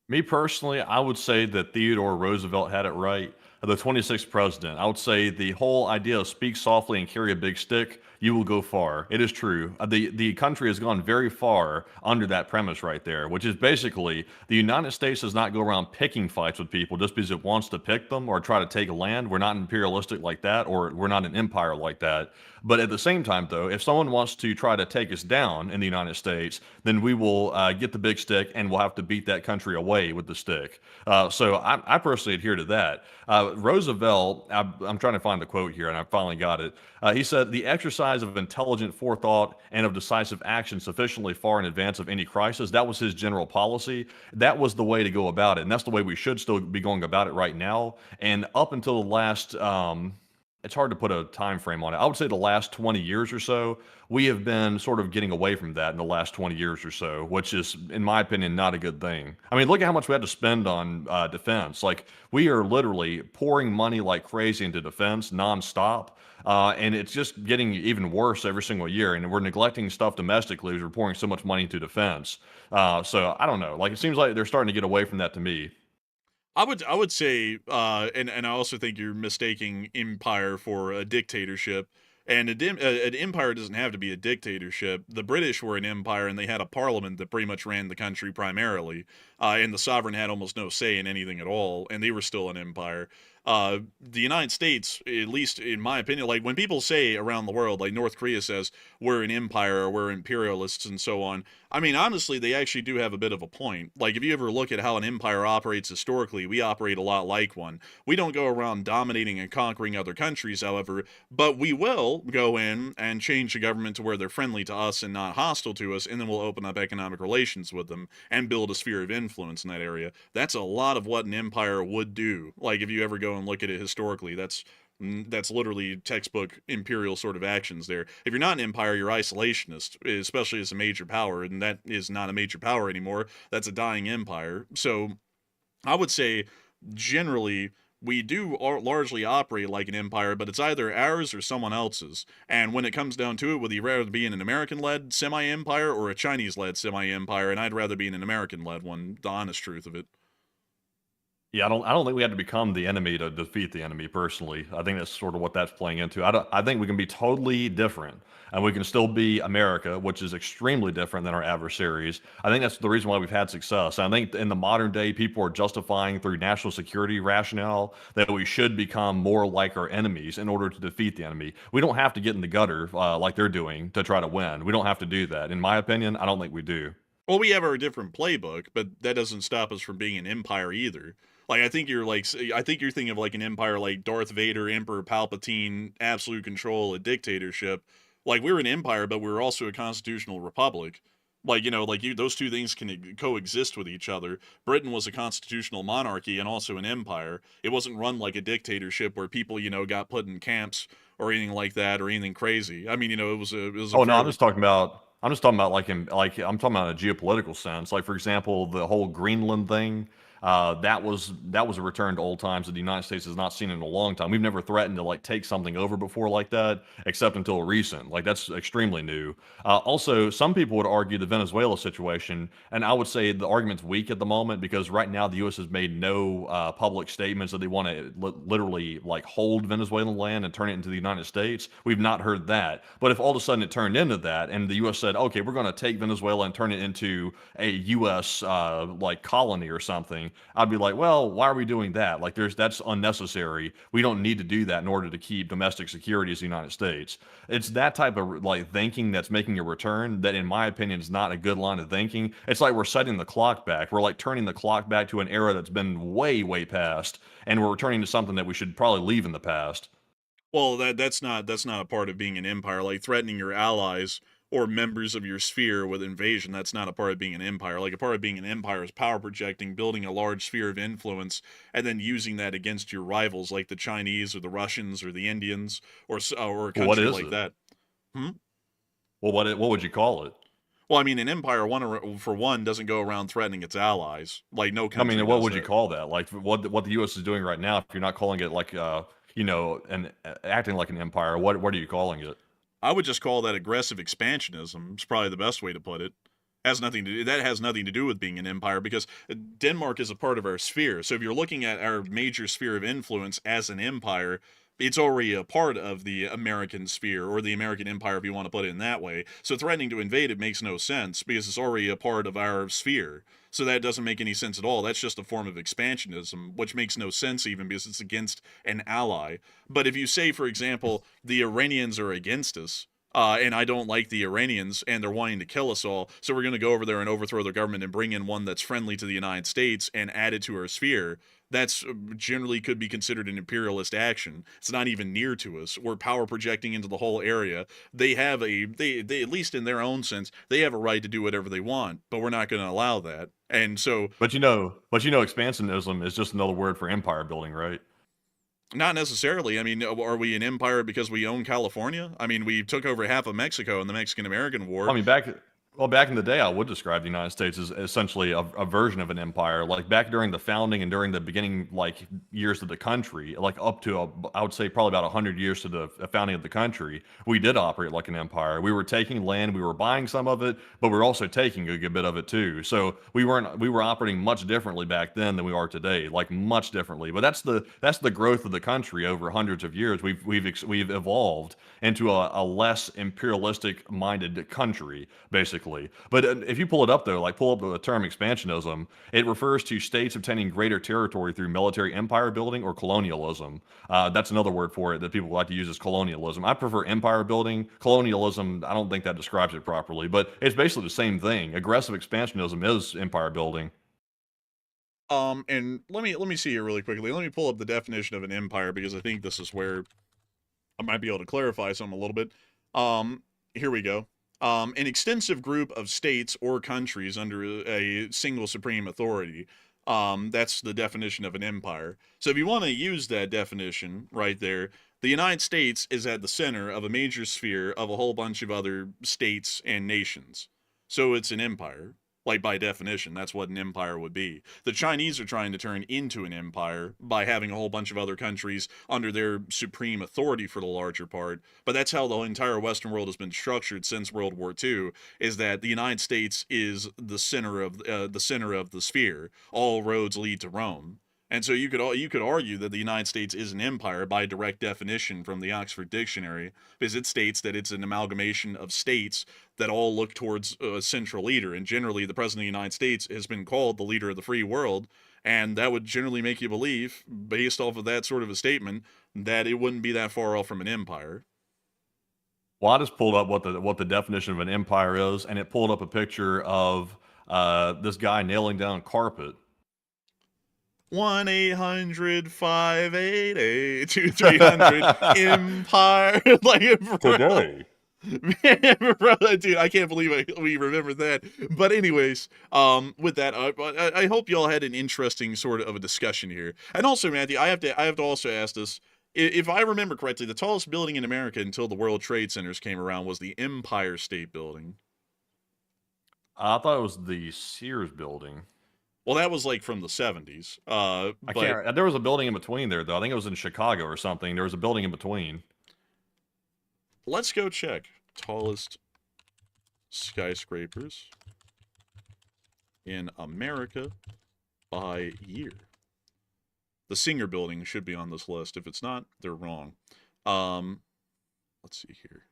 Speaker 4: Me personally, I would say that Theodore Roosevelt had it right. The 26th president, I would say the whole idea of speak softly and carry a big stick, you will go far. It is true. The country has gone very far under that premise right there, which is basically the United States does not go around picking fights with people just because it wants to pick them or try to take land. We're not imperialistic like that, or we're not an empire like that. But at the same time, though, if someone wants to try to take us down in the United States, then we will get the big stick and we'll have to beat that country away with the stick. So I personally adhere to that. Roosevelt, I'm trying to find the quote here, and I finally got it. He said, "The exercise of intelligent forethought and of decisive action sufficiently far in advance of any crisis." That was his general policy. That was the way to go about it, and that's the way we should still be going about it right now. And up until the last, it's hard to put a time frame on it. I would say the last 20 years or so, we have been sort of getting away from that in the last 20 years or so, which is, in my opinion, not a good thing. I mean, look at how much we had to spend on defense. Like, we are literally pouring money like crazy into defense nonstop. And it's just getting even worse every single year. And we're neglecting stuff domestically as we're pouring so much money into defense. So I don't know. Like, it seems like they're starting to get away from that to me.
Speaker 3: I would say, and I also think you're mistaking empire for a dictatorship. And an empire doesn't have to be a dictatorship. The British were an empire, and they had a parliament that pretty much ran the country primarily, and the sovereign had almost no say in anything at all, and they were still an empire. The United States, at least in my opinion, like when people say around the world, like North Korea says, we're an empire or we're imperialists and so on, I mean, honestly, they actually do have a bit of a point. Like, if you ever look at how an empire operates historically, we operate a lot like one. We don't go around dominating and conquering other countries, however, but we will go in and change the government to where they're friendly to us and not hostile to us, and then we'll open up economic relations with them and build a sphere of influence in that area. That's a lot of what an empire would do. Like, if you ever go and look at it historically, that's literally textbook imperial sort of actions there. If you're not an empire, you're isolationist, especially as a major power, and that is not a major power anymore. That's a dying empire. So I would say, generally, we do largely operate like an empire, but it's either ours or someone else's. And when it comes down to it, would you rather be in an American-led semi-empire or a Chinese-led semi-empire? And I'd rather be in an American-led one, the honest truth of it.
Speaker 4: Yeah, I don't think we had to become the enemy to defeat the enemy personally. I think that's sort of what that's playing into. I think we can be totally different and we can still be America, which is extremely different than our adversaries. I think that's the reason why we've had success. I think in the modern day, people are justifying through national security rationale that we should become more like our enemies in order to defeat the enemy. We don't have to get in the gutter like they're doing to try to win. We don't have to do that. In my opinion, I don't think we do.
Speaker 3: Well, we have our different playbook, but that doesn't stop us from being an empire either. Like, I think you're thinking of like an empire like Darth Vader, Emperor Palpatine, absolute control, a dictatorship. Like, we're an empire, but we're also a constitutional republic. Like, those two things can coexist with each other. Britain was a constitutional monarchy and also an empire. It wasn't run like a dictatorship where people, got put in camps or anything like that or anything crazy. I mean, it was a
Speaker 4: Oh no,
Speaker 3: fairly.
Speaker 4: I'm just talking about I'm talking about in a geopolitical sense. Like for example, the whole Greenland thing. That was a return to old times that the United States has not seen in a long time. We've never threatened to like take something over before like that, except until recent. Like that's extremely new. Also, some people would argue the Venezuela situation, and I would say the argument's weak at the moment because right now the U.S. has made no public statements that they want to literally like hold Venezuelan land and turn it into the United States. We've not heard that. But if all of a sudden it turned into that, and the U.S. said, okay, we're going to take Venezuela and turn it into a U.S. Like colony or something, I'd be like, well, why are we doing that? Like, that's unnecessary. We don't need to do that in order to keep domestic security as the United States. It's that type of like thinking that's making a return that, in my opinion, is not a good line of thinking. It's like we're setting the clock back. We're like turning the clock back to an era that's been way, way past, and we're returning to something that we should probably leave in the past.
Speaker 3: Well, that's not a part of being an empire. Like threatening your allies or members of your sphere with invasion, that's not a part of being an empire. Like a part of being an empire is power projecting, building a large sphere of influence, and then using that against your rivals, like the Chinese or the Russians or the Indians or a
Speaker 4: What
Speaker 3: country
Speaker 4: is
Speaker 3: like
Speaker 4: it?
Speaker 3: that. Hmm?
Speaker 4: Well, what would you call it?
Speaker 3: Well, I mean, an empire, for one, doesn't go around threatening its allies. Like, no
Speaker 4: I mean,
Speaker 3: country
Speaker 4: what
Speaker 3: does
Speaker 4: would you
Speaker 3: that.
Speaker 4: call that? Like what the U.S. is doing right now? If you're not calling it like and acting like an empire, what are you calling it?
Speaker 3: I would just call that aggressive expansionism. It's probably the best way to put it. That has nothing to do with being an empire, because Denmark is a part of our sphere. So if you're looking at our major sphere of influence as an empire, it's already a part of the American sphere, or the American empire, if you want to put it in that way. So threatening to invade it makes no sense, because it's already a part of our sphere. So that doesn't make any sense at all. That's just a form of expansionism, which makes no sense even, because it's against an ally. But if you say, for example, the Iranians are against us, and I don't like the Iranians, and they're wanting to kill us all, so we're going to go over there and overthrow their government and bring in one that's friendly to the United States and add it to our sphere. That's generally could be considered an imperialist action. It's not even near to us. We're power projecting into the whole area. They have they at least in their own sense, they have a right to do whatever they want, but we're not going to allow that. And so,
Speaker 4: Expansionism is just another word for empire building, right?
Speaker 3: not necessarily. I mean, are we an empire because we own California? I mean, we took over half of Mexico in the Mexican-American War.
Speaker 4: I mean, back in the day, I would describe the United States as essentially a version of an empire. Like back during the founding and during the beginning, like years of the country, like up to I would say probably about 100 years to the founding of the country, we did operate like an empire. We were taking land, we were buying some of it, but we were also taking a good bit of it too. So we were operating much differently back then than we are today, like much differently. But that's the growth of the country over hundreds of years. We've evolved into a less imperialistic minded country, basically. But if you pull it up, though, like pull up the term expansionism, it refers to states obtaining greater territory through military empire building or colonialism. That's another word for it that people like to use as colonialism. I prefer empire building. Colonialism, I don't think that describes it properly, but it's basically the same thing. Aggressive expansionism is empire building.
Speaker 3: And let me see here really quickly. Let me pull up the definition of an empire, because I think this is where I might be able to clarify something a little bit. Here we go. An extensive group of states or countries under a single supreme authority. That's the definition of an empire. So if you want to use that definition right there, the United States is at the center of a major sphere of a whole bunch of other states and nations. So it's an empire. Like, by definition, that's what an empire would be. The Chinese are trying to turn into an empire by having a whole bunch of other countries under their supreme authority for the larger part. But that's how the entire Western world has been structured since World War II, is that the United States is the center of the sphere. All roads lead to Rome. And so you could argue that the United States is an empire by direct definition from the Oxford Dictionary, because it states that it's an amalgamation of states that all look towards a central leader. And generally, the President of the United States has been called the leader of the free world, and that would generally make you believe, based off of that sort of a statement, that it wouldn't be that far off from an empire.
Speaker 4: Well, I just pulled up what the definition of an empire is, and it pulled up a picture of this guy nailing down carpet.
Speaker 3: 1-800-588-2300 Empire. Like, bro,
Speaker 4: Today.
Speaker 3: bro, dude, I can't believe we remember that. But anyways, with that, I hope y'all had an interesting sort of a discussion here. And also, Matthew, I have to also ask this. If I remember correctly, the tallest building in America until the World Trade Centers came around was the Empire State Building.
Speaker 4: I thought it was the Sears building.
Speaker 3: Well, that was like from the 70s.
Speaker 4: There was a building in between there, though. I think it was in Chicago or something. There was a building in between.
Speaker 3: Let's go check tallest skyscrapers in America by year. The Singer Building should be on this list. If it's not, they're wrong. Let's see here.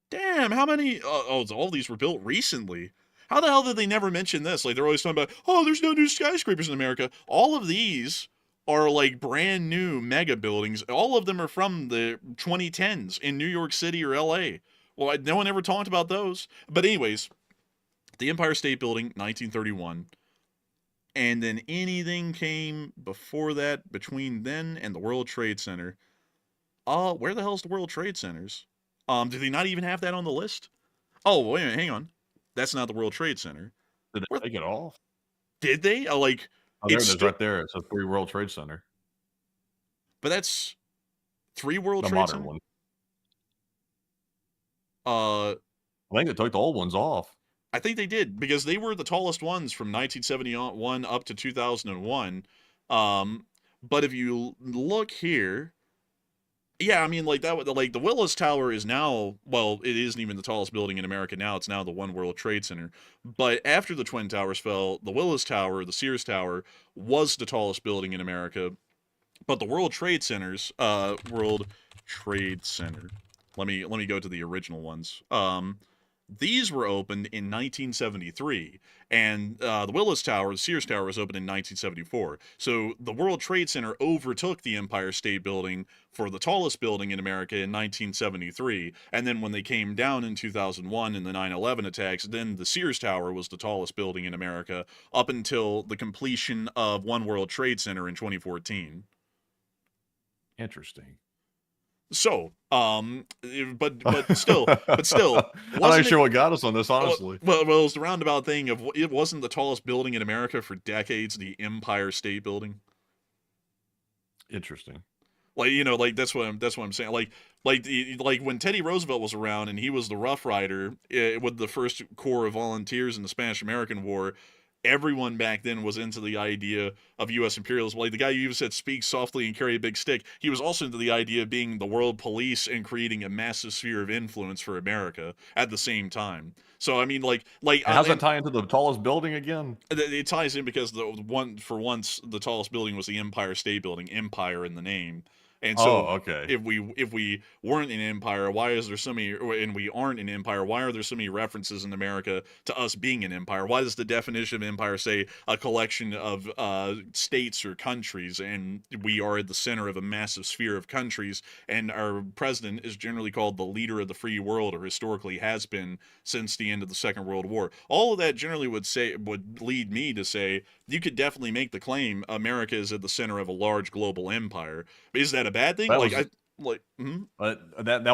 Speaker 3: Damn, how many? All these were built recently. How the hell did they never mention this? Like, they're always talking about, oh, there's no new skyscrapers in America. All of these are like brand new mega buildings. All of them are from the 2010s in New York City or LA. Well, no one ever talked about those. But anyways, the Empire State Building, 1931. And then anything came before that, between then and the World Trade Center. Where the hell's the World Trade Centers? Do they not even have that on the list? Oh, wait a minute, hang on. That's not the World Trade Center.
Speaker 4: Did they take it off?
Speaker 3: Did they?
Speaker 4: Oh, there it is right there. It's a 3 World Trade Center.
Speaker 3: But that's 3 World
Speaker 4: The
Speaker 3: Trade
Speaker 4: modern
Speaker 3: Center?
Speaker 4: one. I think they took the old ones off.
Speaker 3: I think they did because they were the tallest ones from 1971 up to 2001. Um, but if you look here, yeah, I mean, like like the Willis Tower is now, well, it isn't even the tallest building in America now. It's now the One World Trade Center. But after the Twin Towers fell, the Willis Tower, the Sears Tower, was the tallest building in America. But the World Trade Center. Let me go to the original ones. These were opened in 1973, and the Willis Tower, the Sears Tower, was opened in 1974. So the World Trade Center overtook the Empire State Building for the tallest building in America in 1973. And then when they came down in 2001 in the 9/11 attacks, then the Sears Tower was the tallest building in America up until the completion of One World Trade Center in 2014.
Speaker 4: Interesting.
Speaker 3: So, but still,
Speaker 4: I'm not sure what got us on this, honestly.
Speaker 3: Well, it was the roundabout thing of it wasn't the tallest building in America for decades, the Empire State Building.
Speaker 4: Interesting.
Speaker 3: Like, you know, like that's what I'm saying. Like when Teddy Roosevelt was around and he was the Rough Rider with the first Corps of Volunteers in the Spanish-American War. Everyone back then was into the idea of U.S. imperialism. Like the guy you said, speak softly and carry a big stick. He was also into the idea of being the world police and creating a massive sphere of influence for America at the same time. So I mean, like,
Speaker 4: and how's that tie into the tallest building again?
Speaker 3: It ties in because once the tallest building was the Empire State Building, Empire in the name. And so,
Speaker 4: okay.
Speaker 3: if we weren't an empire, why is there so many? And we aren't an empire. Why are there so many references in America to us being an empire? Why does the definition of empire say a collection of states or countries? And we are at the center of a massive sphere of countries. And our president is generally called the leader of the free world, or historically has been since the end of the Second World War. All of that generally would lead me to say you could definitely make the claim America is at the center of a large global empire. Is that a bad thing?
Speaker 4: That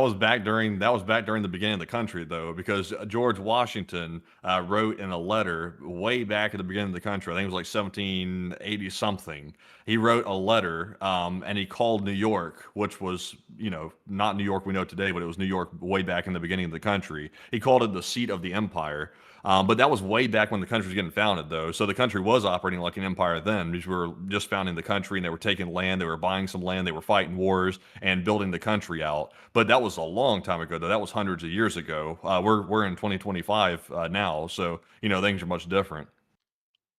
Speaker 4: was back during the beginning of the country, though, because George Washington wrote in a letter way back at the beginning of the country. I think it was like 1780 something. He wrote a letter, and he called New York, which was, you know, not New York we know today, but it was New York way back in the beginning of the country. He called it the seat of the empire. But that was way back when the country was getting founded, though. So the country was operating like an empire then, because we were just founding the country and they were taking land, they were buying some land, they were fighting wars and building the country out. But that was a long time ago, though. That was hundreds of years ago. We're in 2025 now, so you know things are much different.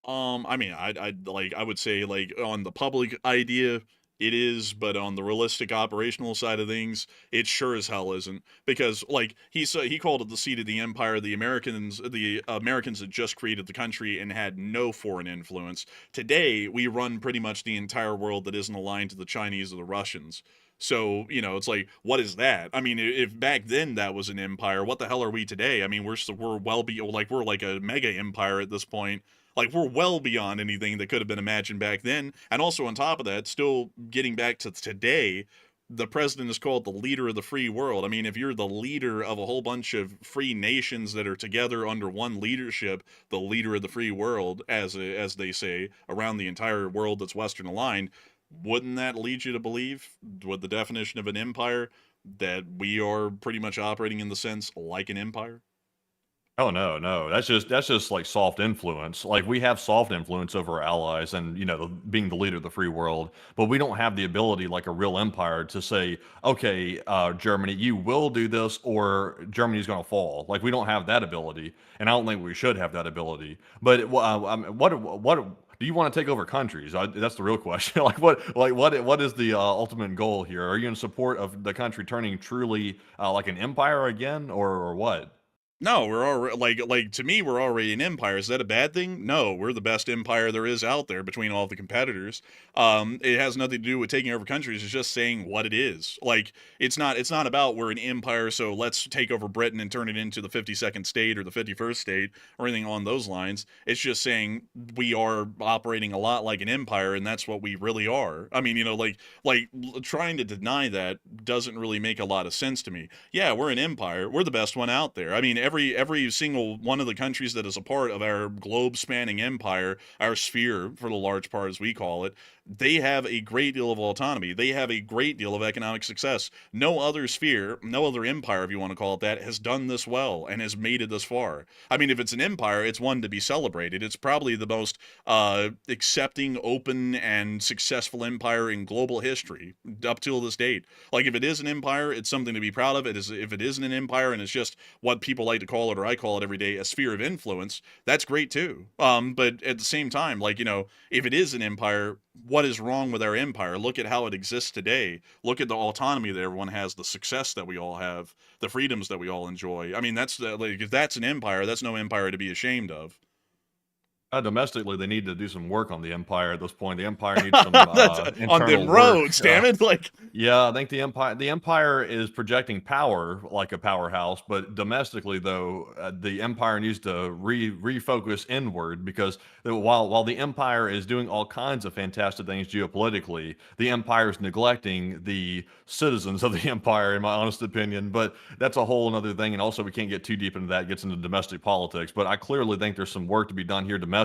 Speaker 3: I mean, I would say like on the public idea, it is, but on the realistic operational side of things, it sure as hell isn't. Because like he called it the seat of the empire. The Americans had just created the country and had no foreign influence. Today, we run pretty much the entire world that isn't aligned to the Chinese or the Russians. So, you know, it's like, what is that? I mean, if back then that was an empire, what the hell are we today? I mean, we're we're like a mega empire at this point. Like we're well beyond anything that could have been imagined back then. And also on top of that, still getting back to today, the president is called the leader of the free world. I mean, if you're the leader of a whole bunch of free nations that are together under one leadership, the leader of the free world, as they say, around the entire world that's Western aligned, wouldn't that lead you to believe, with the definition of an empire, that we are pretty much operating in the sense like an empire?
Speaker 4: Oh no, no, that's just like soft influence. Like we have soft influence over our allies, and you know, being the leader of the free world, but we don't have the ability, like a real empire, to say, okay, Germany, you will do this, or Germany's going to fall. Like we don't have that ability, and I don't think we should have that ability. But what do you want to take over countries? That's the real question. What is the ultimate goal here? Are you in support of the country turning truly like an empire again, or what?
Speaker 3: No, we're already like to me, we're already an empire. Is that a bad thing? No, we're the best empire there is out there between all of the competitors. It has nothing to do with taking over countries. It's just saying what it is. Like it's not about we're an empire, so let's take over Britain and turn it into the 52nd state or the 51st state or anything on those lines. It's just saying we are operating a lot like an empire, and that's what we really are. I mean, you know, trying to deny that doesn't really make a lot of sense to me. Yeah, we're an empire. We're the best one out there. I mean, every single one of the countries that is a part of our globe spanning empire, our sphere for the large part as we call it, they have a great deal of autonomy. They have a great deal of economic success. No other sphere, no other empire, if you want to call it that, has done this well and has made it this far. I mean, if it's an empire, it's one to be celebrated. It's probably the most accepting, open, and successful empire in global history up till this date. Like, if it is an empire, it's something to be proud of. If it isn't an empire and it's just what people like to call it, or I call it every day, a sphere of influence, that's great too. But at the same time, like, if it is an empire, what is wrong with our empire? Look at how it exists today. Look at the autonomy that everyone has, the success that we all have, the freedoms that we all enjoy. I mean, if that's an empire, that's no empire to be ashamed of.
Speaker 4: Domestically, they need to do some work on the empire at this point. The empire needs some internal
Speaker 3: on them
Speaker 4: work.
Speaker 3: roads, damn it! Like,
Speaker 4: yeah, I think the empire is projecting power like a powerhouse, but domestically, though, the empire needs to refocus inward, because while the empire is doing all kinds of fantastic things geopolitically, the empire is neglecting the citizens of the empire, in my honest opinion. But that's a whole other thing, and also we can't get too deep into that. It gets into domestic politics, but I clearly think there's some work to be done here domestically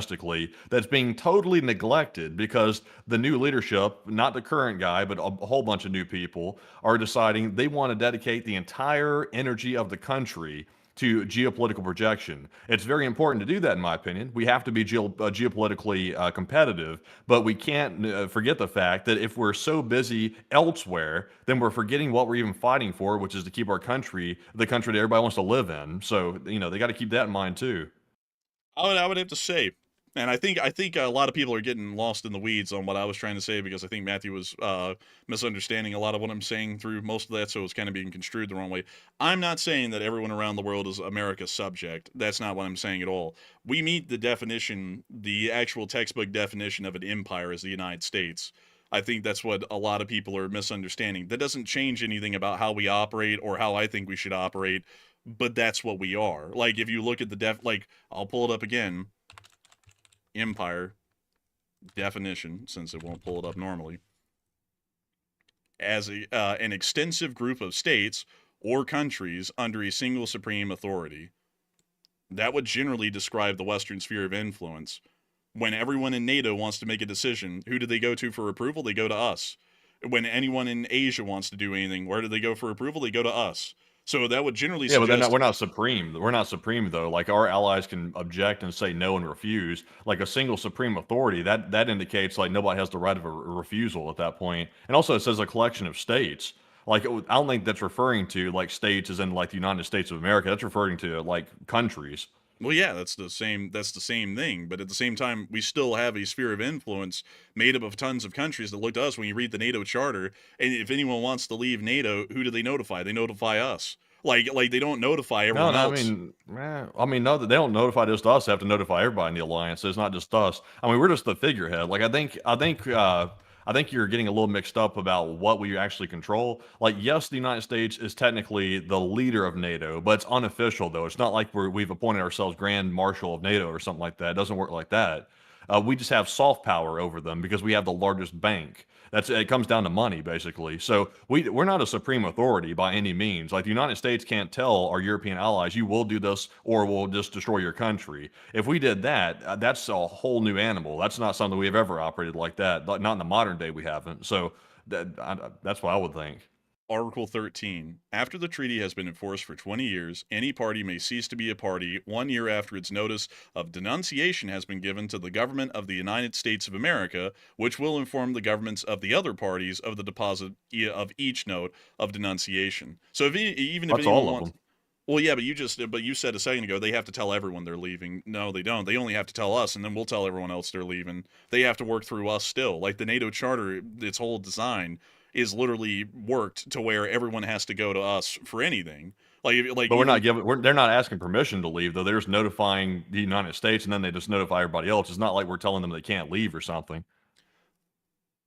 Speaker 4: that's being totally neglected, because the new leadership, not the current guy, but a whole bunch of new people, are deciding they want to dedicate the entire energy of the country to geopolitical projection. It's very important to do that, in my opinion. We have to be geopolitically competitive, but we can't forget the fact that if we're so busy elsewhere, then we're forgetting what we're even fighting for, which is to keep our country the country that everybody wants to live in. So, they got to keep that in mind too.
Speaker 3: I would have to say, and I think a lot of people are getting lost in the weeds on what I was trying to say, because I think Matthew was misunderstanding a lot of what I'm saying through most of that, so it's kind of being construed the wrong way. I'm not saying that everyone around the world is America's subject. That's not what I'm saying at all. We meet the definition, the actual textbook definition of an empire as the United States. I think that's what a lot of people are misunderstanding. That doesn't change anything about how we operate or how I think we should operate, but that's what we are. Like, if you look at the I'll pull it up again. Empire definition, since it won't pull it up normally, as an extensive group of states or countries under a single supreme authority. That would generally describe the Western sphere of influence. When everyone in NATO wants to make a decision, who do they go to for approval? They go to us. When anyone in Asia wants to do anything, where do they go for approval? They go to us. So that would generally suggest...
Speaker 4: but we're not supreme. We're not supreme, though. Like, our allies can object and say no and refuse. Like, a single supreme authority, that indicates, like, nobody has the right of a refusal at that point. And also, it says a collection of states. Like, I don't think that's referring to, like, states as in, like, the United States of America. That's referring to, like, countries.
Speaker 3: Well, yeah, that's the same thing. But at the same time, we still have a sphere of influence made up of tons of countries that look to us. When you read the NATO charter, and if anyone wants to leave NATO, who do they notify? They notify us. Like they don't notify everyone else.
Speaker 4: No, they don't notify just us. They have to notify everybody in the alliance. It's not just us. I mean, we're just the figurehead. Like, I think you're getting a little mixed up about what we actually control. Like, yes, the United States is technically the leader of NATO, but it's unofficial, though. It's not like we've appointed ourselves Grand Marshal of NATO or something like that. It doesn't work like that. We just have soft power over them because we have the largest bank. It comes down to money, basically. So we're not a supreme authority by any means. Like, the United States can't tell our European allies, you will do this or we'll just destroy your country. If we did that, that's a whole new animal. That's not something we've ever operated like that. Not in the modern day, we haven't. So that's what I would think.
Speaker 3: Article 13. After the treaty has been enforced for 20 years, any party may cease to be a party 1 year after its notice of denunciation has been given to the government of the United States of America, which will inform the governments of the other parties of the deposit of each note of denunciation. So even if
Speaker 4: That's
Speaker 3: anyone
Speaker 4: all of
Speaker 3: wants...
Speaker 4: them.
Speaker 3: Well, yeah, but you said a second ago they have to tell everyone they're leaving. No, they don't. They only have to tell us, and then we'll tell everyone else they're leaving. They have to work through us still. Like, the NATO Charter, its whole design is literally worked to where everyone has to go to us for anything. But
Speaker 4: they're not asking permission to leave, though. They're just notifying the United States, and then they just notify everybody else. It's not like we're telling them they can't leave or something.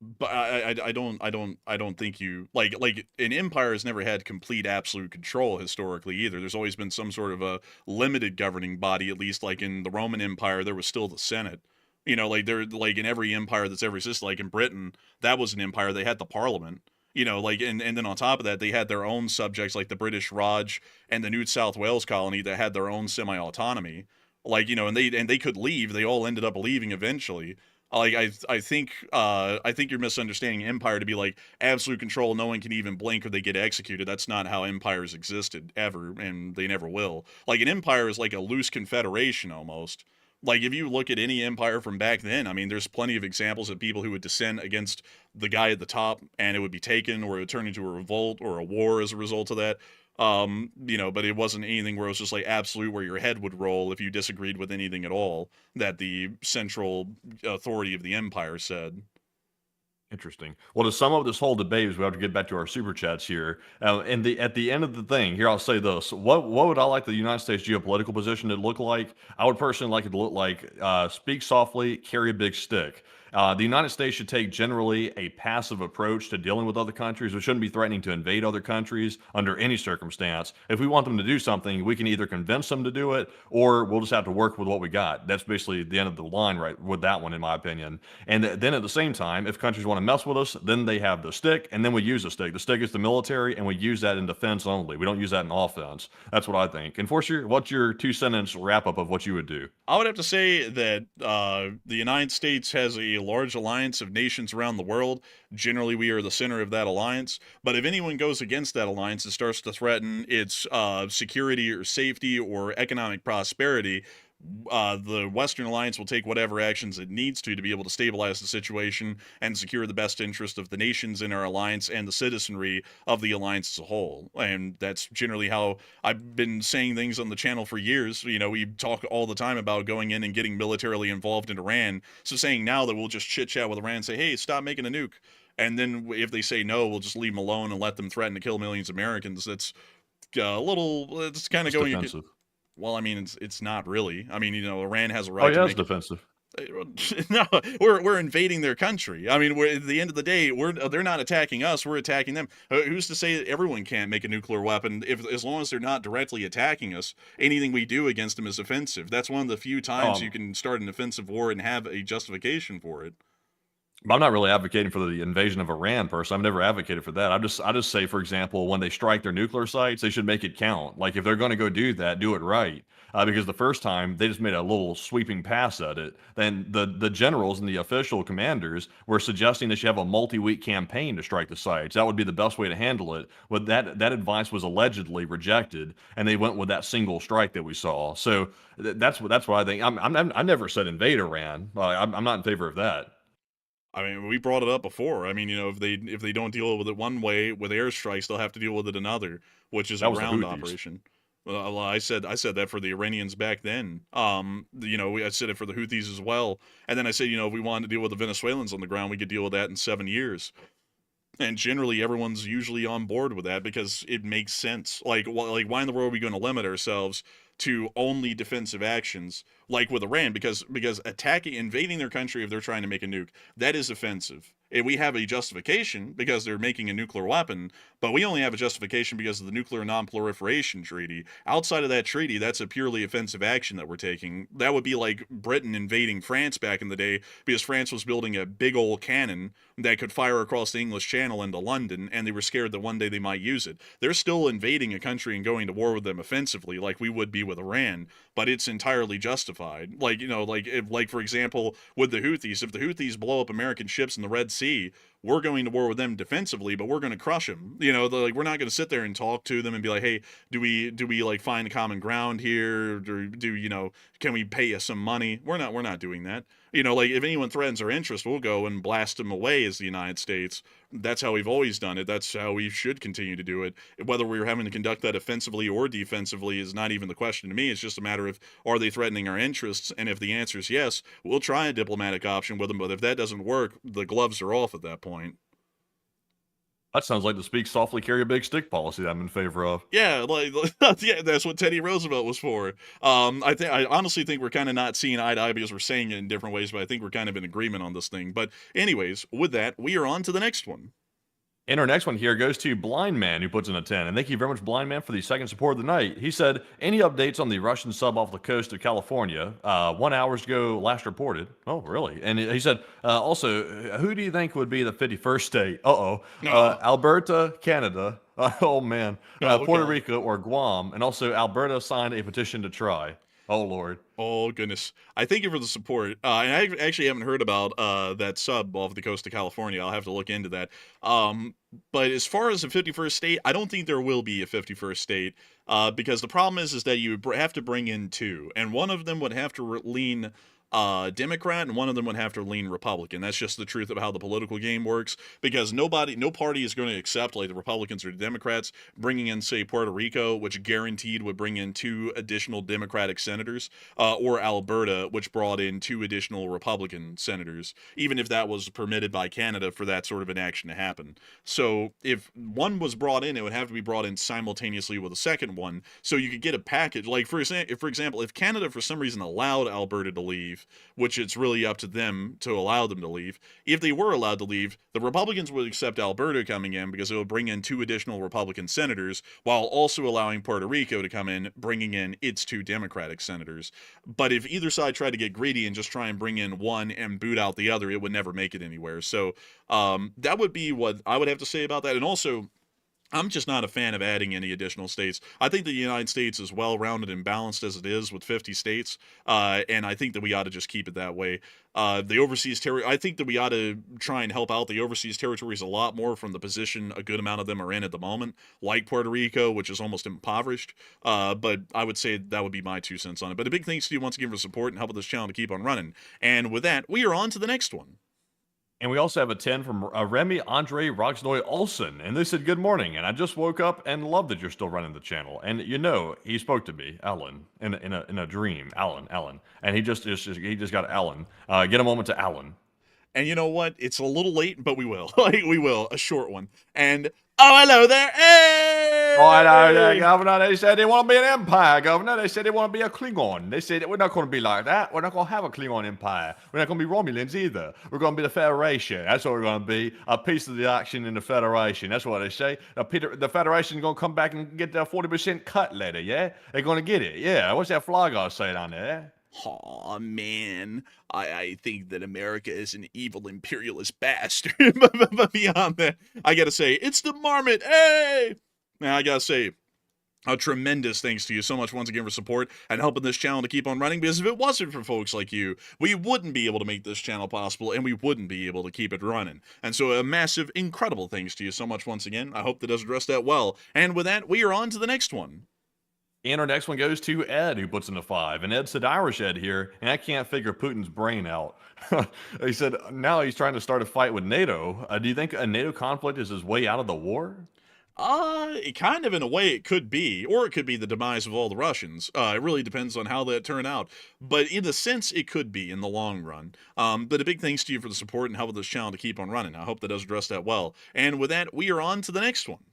Speaker 3: But I don't think you like an empire has never had complete absolute control historically either. There's always been some sort of a limited governing body, at least. Like in the Roman Empire, there was still the Senate. Like in every empire that's ever existed, like in Britain, that was an empire. They had the Parliament. And then on top of that, they had their own subjects like the British Raj and the New South Wales colony that had their own semi-autonomy. And they could leave. They all ended up leaving eventually. Like I think you're misunderstanding empire to be like absolute control. No one can even blink or they get executed. That's not how empires existed ever, and they never will. Like an empire is like a loose confederation almost. Like if you look at any empire from back then, I mean, there's plenty of examples of people who would descend against the guy at the top, and it would be taken, or it would turn into a revolt or a war as a result of that. But it wasn't anything where it was just like absolute where your head would roll if you disagreed with anything at all that the central authority of the empire said.
Speaker 4: Interesting. Well, to sum up this whole debate, as we have to get back to our super chats here, and at the end of the thing, here I'll say this: what would I like the United States geopolitical position to look like? I would personally like it to look like speak softly, carry a big stick. The United States should take generally a passive approach to dealing with other countries. We shouldn't be threatening to invade other countries under any circumstance. If we want them to do something, we can either convince them to do it, or we'll just have to work with what we got. That's basically the end of the line, right, with that one, in my opinion. And then at the same time, if countries want to mess with us, then they have the stick, and then we use the stick. The stick is the military, and we use that in defense only. We don't use that in offense. That's what I think. Enforcer, what's your 2 sentence wrap up of what you would do?
Speaker 3: I would have to say that the United States has a large alliance of nations around the world. Generally, we are the center of that alliance. But if anyone goes against that alliance and starts to threaten its security or safety or economic prosperity, the Western Alliance will take whatever actions it needs to be able to stabilize the situation and secure the best interest of the nations in our alliance and the citizenry of the alliance as a whole. And that's generally how I've been saying things on the channel for years. You know, we talk all the time about going in and getting militarily involved in Iran. So saying now that we'll just chit chat with Iran and say, hey, stop making a nuke. And then if they say no, we'll just leave them alone and let them threaten to kill millions of Americans. That's a little, it's kind of
Speaker 4: It's
Speaker 3: going.
Speaker 4: defensive.
Speaker 3: Well, I mean, it's not really. I mean, Iran has a
Speaker 4: Oh,
Speaker 3: right to
Speaker 4: yeah, it's
Speaker 3: make.
Speaker 4: defensive.
Speaker 3: No, we're invading their country. I mean, we're at the end of the day, they're not attacking us. We're attacking them. Who's to say that everyone can't make a nuclear weapon if as long as they're not directly attacking us? Anything we do against them is offensive. That's one of the few times you
Speaker 4: Um,
Speaker 3: can start an offensive war and have a justification for it.
Speaker 4: I'm not really advocating for the invasion of Iran, personally. I've never advocated for that. I just say, for example, when they strike their nuclear sites, they should make it count. Like if they're going to go do that, do it right. Because the first time they just made a little sweeping pass at it. Then the generals and the official commanders were suggesting they should have a multi-week campaign to strike the sites. That would be the best way to handle it. But that advice was allegedly rejected, and they went with that single strike that we saw. So that's what I think. I never said invade Iran. I'm not in favor of that.
Speaker 3: I mean, we brought it up before. I mean, if they don't deal with it one way with airstrikes, they'll have to deal with it another, which is a
Speaker 4: That was the
Speaker 3: ground
Speaker 4: Houthis.
Speaker 3: operation. Well, I said that for the Iranians back then. I said it for the Houthis as well. And then I said, if we wanted to deal with the Venezuelans on the ground, we could deal with that in 7 years. And generally, everyone's usually on board with that because it makes sense. Like why in the world are we going to limit ourselves to only defensive actions like with Iran? Because invading their country if they're trying to make a nuke, that is offensive. And we have a justification because they're making a nuclear weapon, but we only have a justification because of the Nuclear Non-Proliferation Treaty. Outside of that treaty, that's a purely offensive action that we're taking. That would be like Britain invading France back in the day because France was building a big old cannon that could fire across the English Channel into London, and they were scared that one day they might use it. They're still invading a country and going to war with them offensively, like we would be with Iran, but it's entirely justified. Like for example, with the Houthis, if the Houthis blow up American ships in the Red Sea, we're going to war with them defensively, but we're going to crush them. We're not going to sit there and talk to them and be like, hey, do we like find common ground here? Or can we pay you some money? We're not doing that. If anyone threatens our interest, we'll go and blast them away as the United States. That's how we've always done it. That's how we should continue to do it. Whether we're having to conduct that offensively or defensively is not even the question to me. It's just a matter of, are they threatening our interests? And if the answer is yes, we'll try a diplomatic option with them. But if that doesn't work, the gloves are off at that point.
Speaker 4: That sounds like the speak softly, carry a big stick policy that I'm in favor of.
Speaker 3: Yeah, yeah, that's what Teddy Roosevelt was for. I honestly think we're kind of not seeing eye to eye because we're saying it in different ways, but I think we're kind of in agreement on this thing. But anyways, with that, we are on to the next one.
Speaker 4: And our next one here goes to Blind Man, who puts in a 10. And thank you very much, Blind Man, for the second support of the night. He said, any updates on the Russian sub off the coast of California? 1 hour ago, last reported. Oh, really? And he said, also, who do you think would be the 51st state? Uh-oh.
Speaker 3: No.
Speaker 4: Alberta, Canada. Oh, man.
Speaker 3: Oh,
Speaker 4: Puerto
Speaker 3: okay.
Speaker 4: Rico or Guam. And also, Alberta signed a petition to try. Oh, Lord.
Speaker 3: Oh goodness! I thank you for the support. And I actually haven't heard about that sub off the coast of California. I'll have to look into that. Um, but as far as the 51st state, I don't think there will be a 51st state because the problem is that you have to bring in two, and one of them would have to lean Democrat, and one of them would have to lean Republican. That's just the truth of how the political game works. Because no party is going to accept, like the Republicans or the Democrats, bringing in, say, Puerto Rico, which guaranteed would bring in two additional Democratic senators, or Alberta, which brought in two additional Republican senators, even if that was permitted by Canada for that sort of an action to happen. So if one was brought in, it would have to be brought in simultaneously with a second one, so you could get a package. Like for example, if Canada for some reason allowed Alberta to leave, which it's really up to them to allow them to leave. If they were allowed to leave, the Republicans would accept Alberta coming in because it would bring in two additional Republican senators while also allowing Puerto Rico to come in, bringing in its two Democratic senators. But if either side tried to get greedy and just try and bring in one and boot out the other, it would never make it anywhere. So that would be what I would have to say about that. And also, I'm just not a fan of adding any additional states. I think the United States is well-rounded and balanced as it is with 50 states, and I think that we ought to just keep it that way. The overseas territory, I think that we ought to try and help out the overseas territories a lot more from the position a good amount of them are in at the moment, like Puerto Rico, which is almost impoverished. But I would say that would be my 2 cents on it. But a big thanks to you once again for support and helping this channel to keep on running. And with that, we are on to the next one.
Speaker 4: And we also have a 10 from Remy Andre Roxnoy Olsen. And they said, good morning. And I just woke up and love that you're still running the channel. And you know, he spoke to me, Alan, in a dream. Alan. And he just got Alan. Get a moment to Alan.
Speaker 3: And you know what? It's a little late, but we will. We will. A short one. And, oh, hello there. Hey!
Speaker 4: Oh, hello, Governor. They said they want to be an empire, Governor. They said they want to be a Klingon. They said we're not going to be like that. We're not going to have a Klingon empire. We're not going to be Romulans either. We're going to be the Federation. That's what we're going to be. A piece of the action in the Federation. That's what they say. The Federation is going to come back and get their 40% cut later, yeah? They're going to get it, yeah. What's that fly guy saying on there?
Speaker 3: Aw, man, I think that America is an evil imperialist bastard. But beyond that, I gotta say, it's the marmot, hey! Now, I gotta say, a tremendous thanks to you so much once again for support and helping this channel to keep on running, because if it wasn't for folks like you, we wouldn't be able to make this channel possible, and we wouldn't be able to keep it running. And so a massive, incredible thanks to you so much once again. I hope that does address that well. And with that, we are on to the next one.
Speaker 4: And our next one goes to Ed, who puts in a 5. And Ed said, Irish Ed here, and I can't figure Putin's brain out. He said, now he's trying to start a fight with NATO. Do you think a NATO conflict is his way out of the war?
Speaker 3: It kind of in a way it could be, or it could be the demise of all the Russians. It really depends on how that turn out. But in a sense, it could be in the long run. But a big thanks to you for the support and helping this channel to keep on running. I hope that does address that well. And with that, we are on to the next one.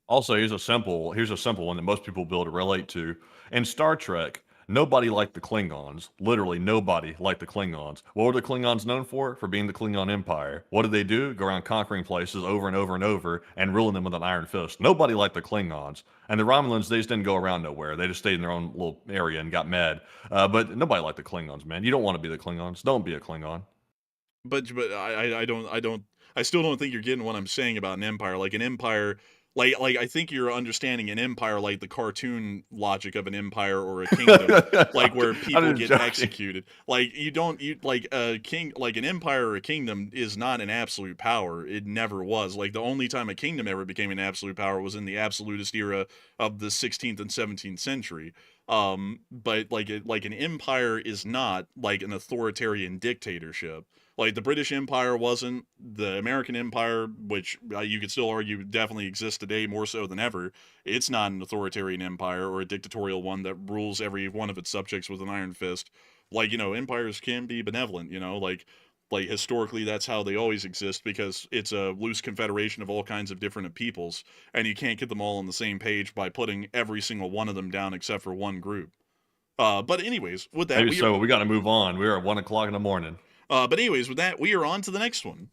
Speaker 4: Also, here's a simple one that most people will be able to relate to. In Star Trek, nobody liked the Klingons. Literally, nobody liked the Klingons. What were the Klingons known for? For being the Klingon Empire. What did they do? Go around conquering places over and over and over and ruling them with an iron fist. Nobody liked the Klingons. And the Romulans, they just didn't go around nowhere. They just stayed in their own little area and got mad. But nobody liked the Klingons, man. You don't want to be the Klingons. Don't be a Klingon.
Speaker 3: But I still don't think you're getting what I'm saying about an empire. Like an empire, like I think you're understanding an empire like the cartoon logic of an empire or a kingdom, like where people get executed. Like like a king, like an empire or a kingdom is not an absolute power. It never was. Like the only time a kingdom ever became an absolute power was in the absolutist era of the 16th and 17th century. But like an empire is not like an authoritarian dictatorship. Like the British Empire wasn't, the American Empire, which you could still argue definitely exists today more so than ever. It's not an authoritarian empire or a dictatorial one that rules every one of its subjects with an iron fist. Like, you know, empires can be benevolent, you know, like historically that's how they always exist, because it's a loose confederation of all kinds of different peoples, and you can't get them all on the same page by putting every single one of them down except for one group. But anyways, with that,
Speaker 4: we got to move on. We're at 1 o'clock in the morning.
Speaker 3: But anyways, with that, we are on to the next one.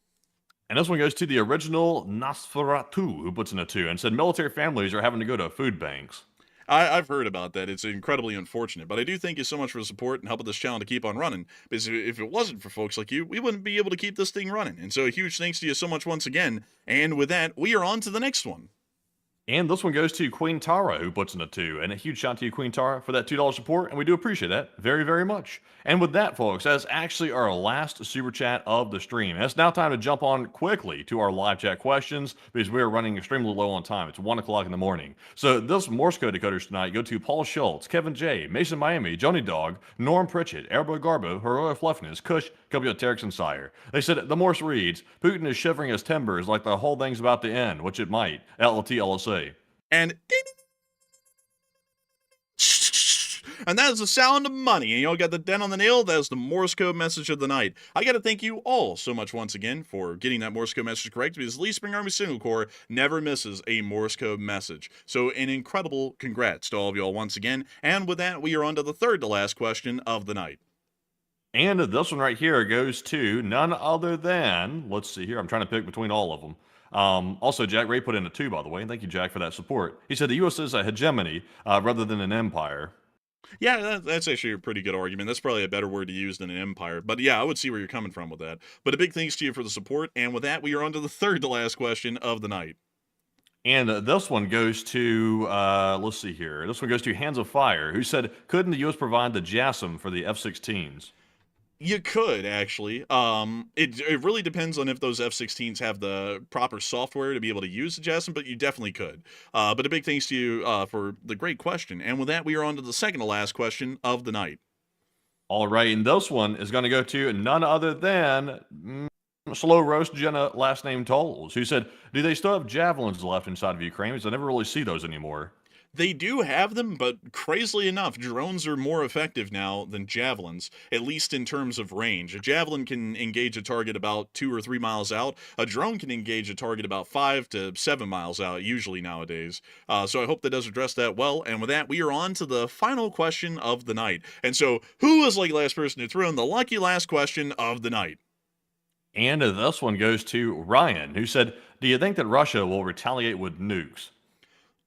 Speaker 4: And this one goes to the original Nosferatu, who puts in a 2 and said military families are having to go to food banks.
Speaker 3: I've heard about that. It's incredibly unfortunate. But I do thank you so much for the support and helping this channel to keep on running. Because if it wasn't for folks like you, we wouldn't be able to keep this thing running. And so a huge thanks to you so much once again. And with that, we are on to the next one.
Speaker 4: And this one goes to Queen Tara, who puts in a 2. And a huge shout to you, Queen Tara, for that $2 support. And we do appreciate that very, very much. And with that, folks, that's actually our last super chat of the stream. And it's now time to jump on quickly to our live chat questions because we are running extremely low on time. It's 1 o'clock in the morning. So this Morse code decoders tonight go to Paul Schultz, Kevin J, Mason Miami, Joni Dog, Norm Pritchett, Airboy Garbo, Heroic Fluffiness, Kush, W. Terex, and Sire. They said the Morse reads, Putin is shivering his timbers like the whole thing's about to end, which it might. LLT LSA.
Speaker 3: And and that is the sound of money. And you all got the dent on the nail. That is the Morse code message of the night. I got to thank you all so much once again for getting that Morse code message correct, because Lee Spring Army Single Corps never misses a Morse code message. So an incredible congrats to all of you all once again. And with that, we are on to the third to last question of the night.
Speaker 4: And this one right here goes to none other than, let's see here, I'm trying to pick between all of them. Also, Jack Ray put in a 2, by the way, and thank you, Jack, for that support. He said the U.S. is a hegemony rather than an empire.
Speaker 3: Yeah, that's actually a pretty good argument. That's probably a better word to use than an empire. But yeah, I would see where you're coming from with that. But a big thanks to you for the support. And with that, we are on to the third to last question of the night.
Speaker 4: And this one goes to, let's see here. This one goes to Hands of Fire, who said, couldn't the U.S. provide the JASSM for the F-16s?
Speaker 3: You could, actually. It really depends on if those F-16s have the proper software to be able to use the JASSM, but you definitely could. But a big thanks to you for the great question. And with that, we are on to the second to last question of the night.
Speaker 4: All right, and this one is going to go to none other than Slow Roast Jenna, last name Tolls, who said, do they still have javelins left inside of Ukraine? Because I never really see those anymore.
Speaker 3: They do have them, but crazily enough, drones are more effective now than javelins, at least in terms of range. A javelin can engage a target about 2 or 3 miles out. A drone can engage a target about 5 to 7 miles out, usually nowadays. So I hope that does address that well. And with that, we are on to the final question of the night. And so, who is the last person to throw in the lucky last question of the night?
Speaker 4: And this one goes to Ryan, who said, do you think that Russia will retaliate with nukes?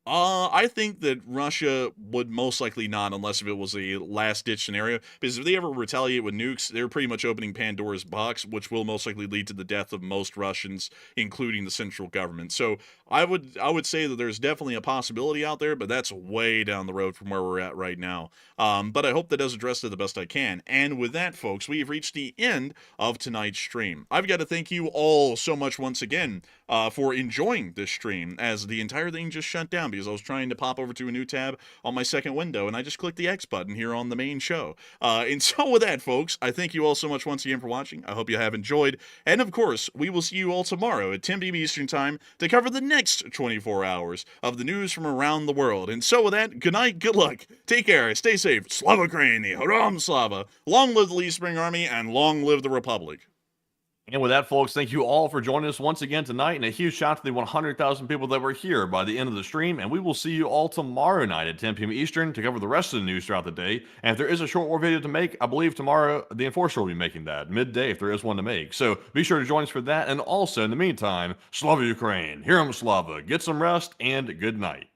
Speaker 3: I think that Russia would most likely not, unless if it was a last-ditch scenario. Because if they ever retaliate with nukes, they're pretty much opening Pandora's box, which will most likely lead to the death of most Russians, including the central government. So I would say that there's definitely a possibility out there, but that's way down the road from where we're at right now. But I hope that does address it the best I can. And with that, folks, we have reached the end of tonight's stream. I've got to thank you all so much once again for enjoying this stream, as the entire thing just shut down because I was trying to pop over to a new tab on my second window, and I just clicked the X button here on the main show. And so with that, folks, I thank you all so much once again for watching. I hope you have enjoyed. And of course, we will see you all tomorrow at 10 p.m. Eastern Time to cover the next 24 hours of the news from around the world. And so with that, good night, good luck, take care, stay safe, Slava Ukraini, Haram Slava, long live the Lee Spring Army, and long live the Republic.
Speaker 4: And with that, folks, thank you all for joining us once again tonight, and a huge shout out to the 100,000 people that were here by the end of the stream, and we will see you all tomorrow night at 10 p.m. Eastern to cover the rest of the news throughout the day. And if there is a short war video to make, I believe tomorrow the Enforcer will be making that, midday if there is one to make. So be sure to join us for that, and also, in the meantime, Slava Ukraine, Hear 'em Slava, get some rest, and good night.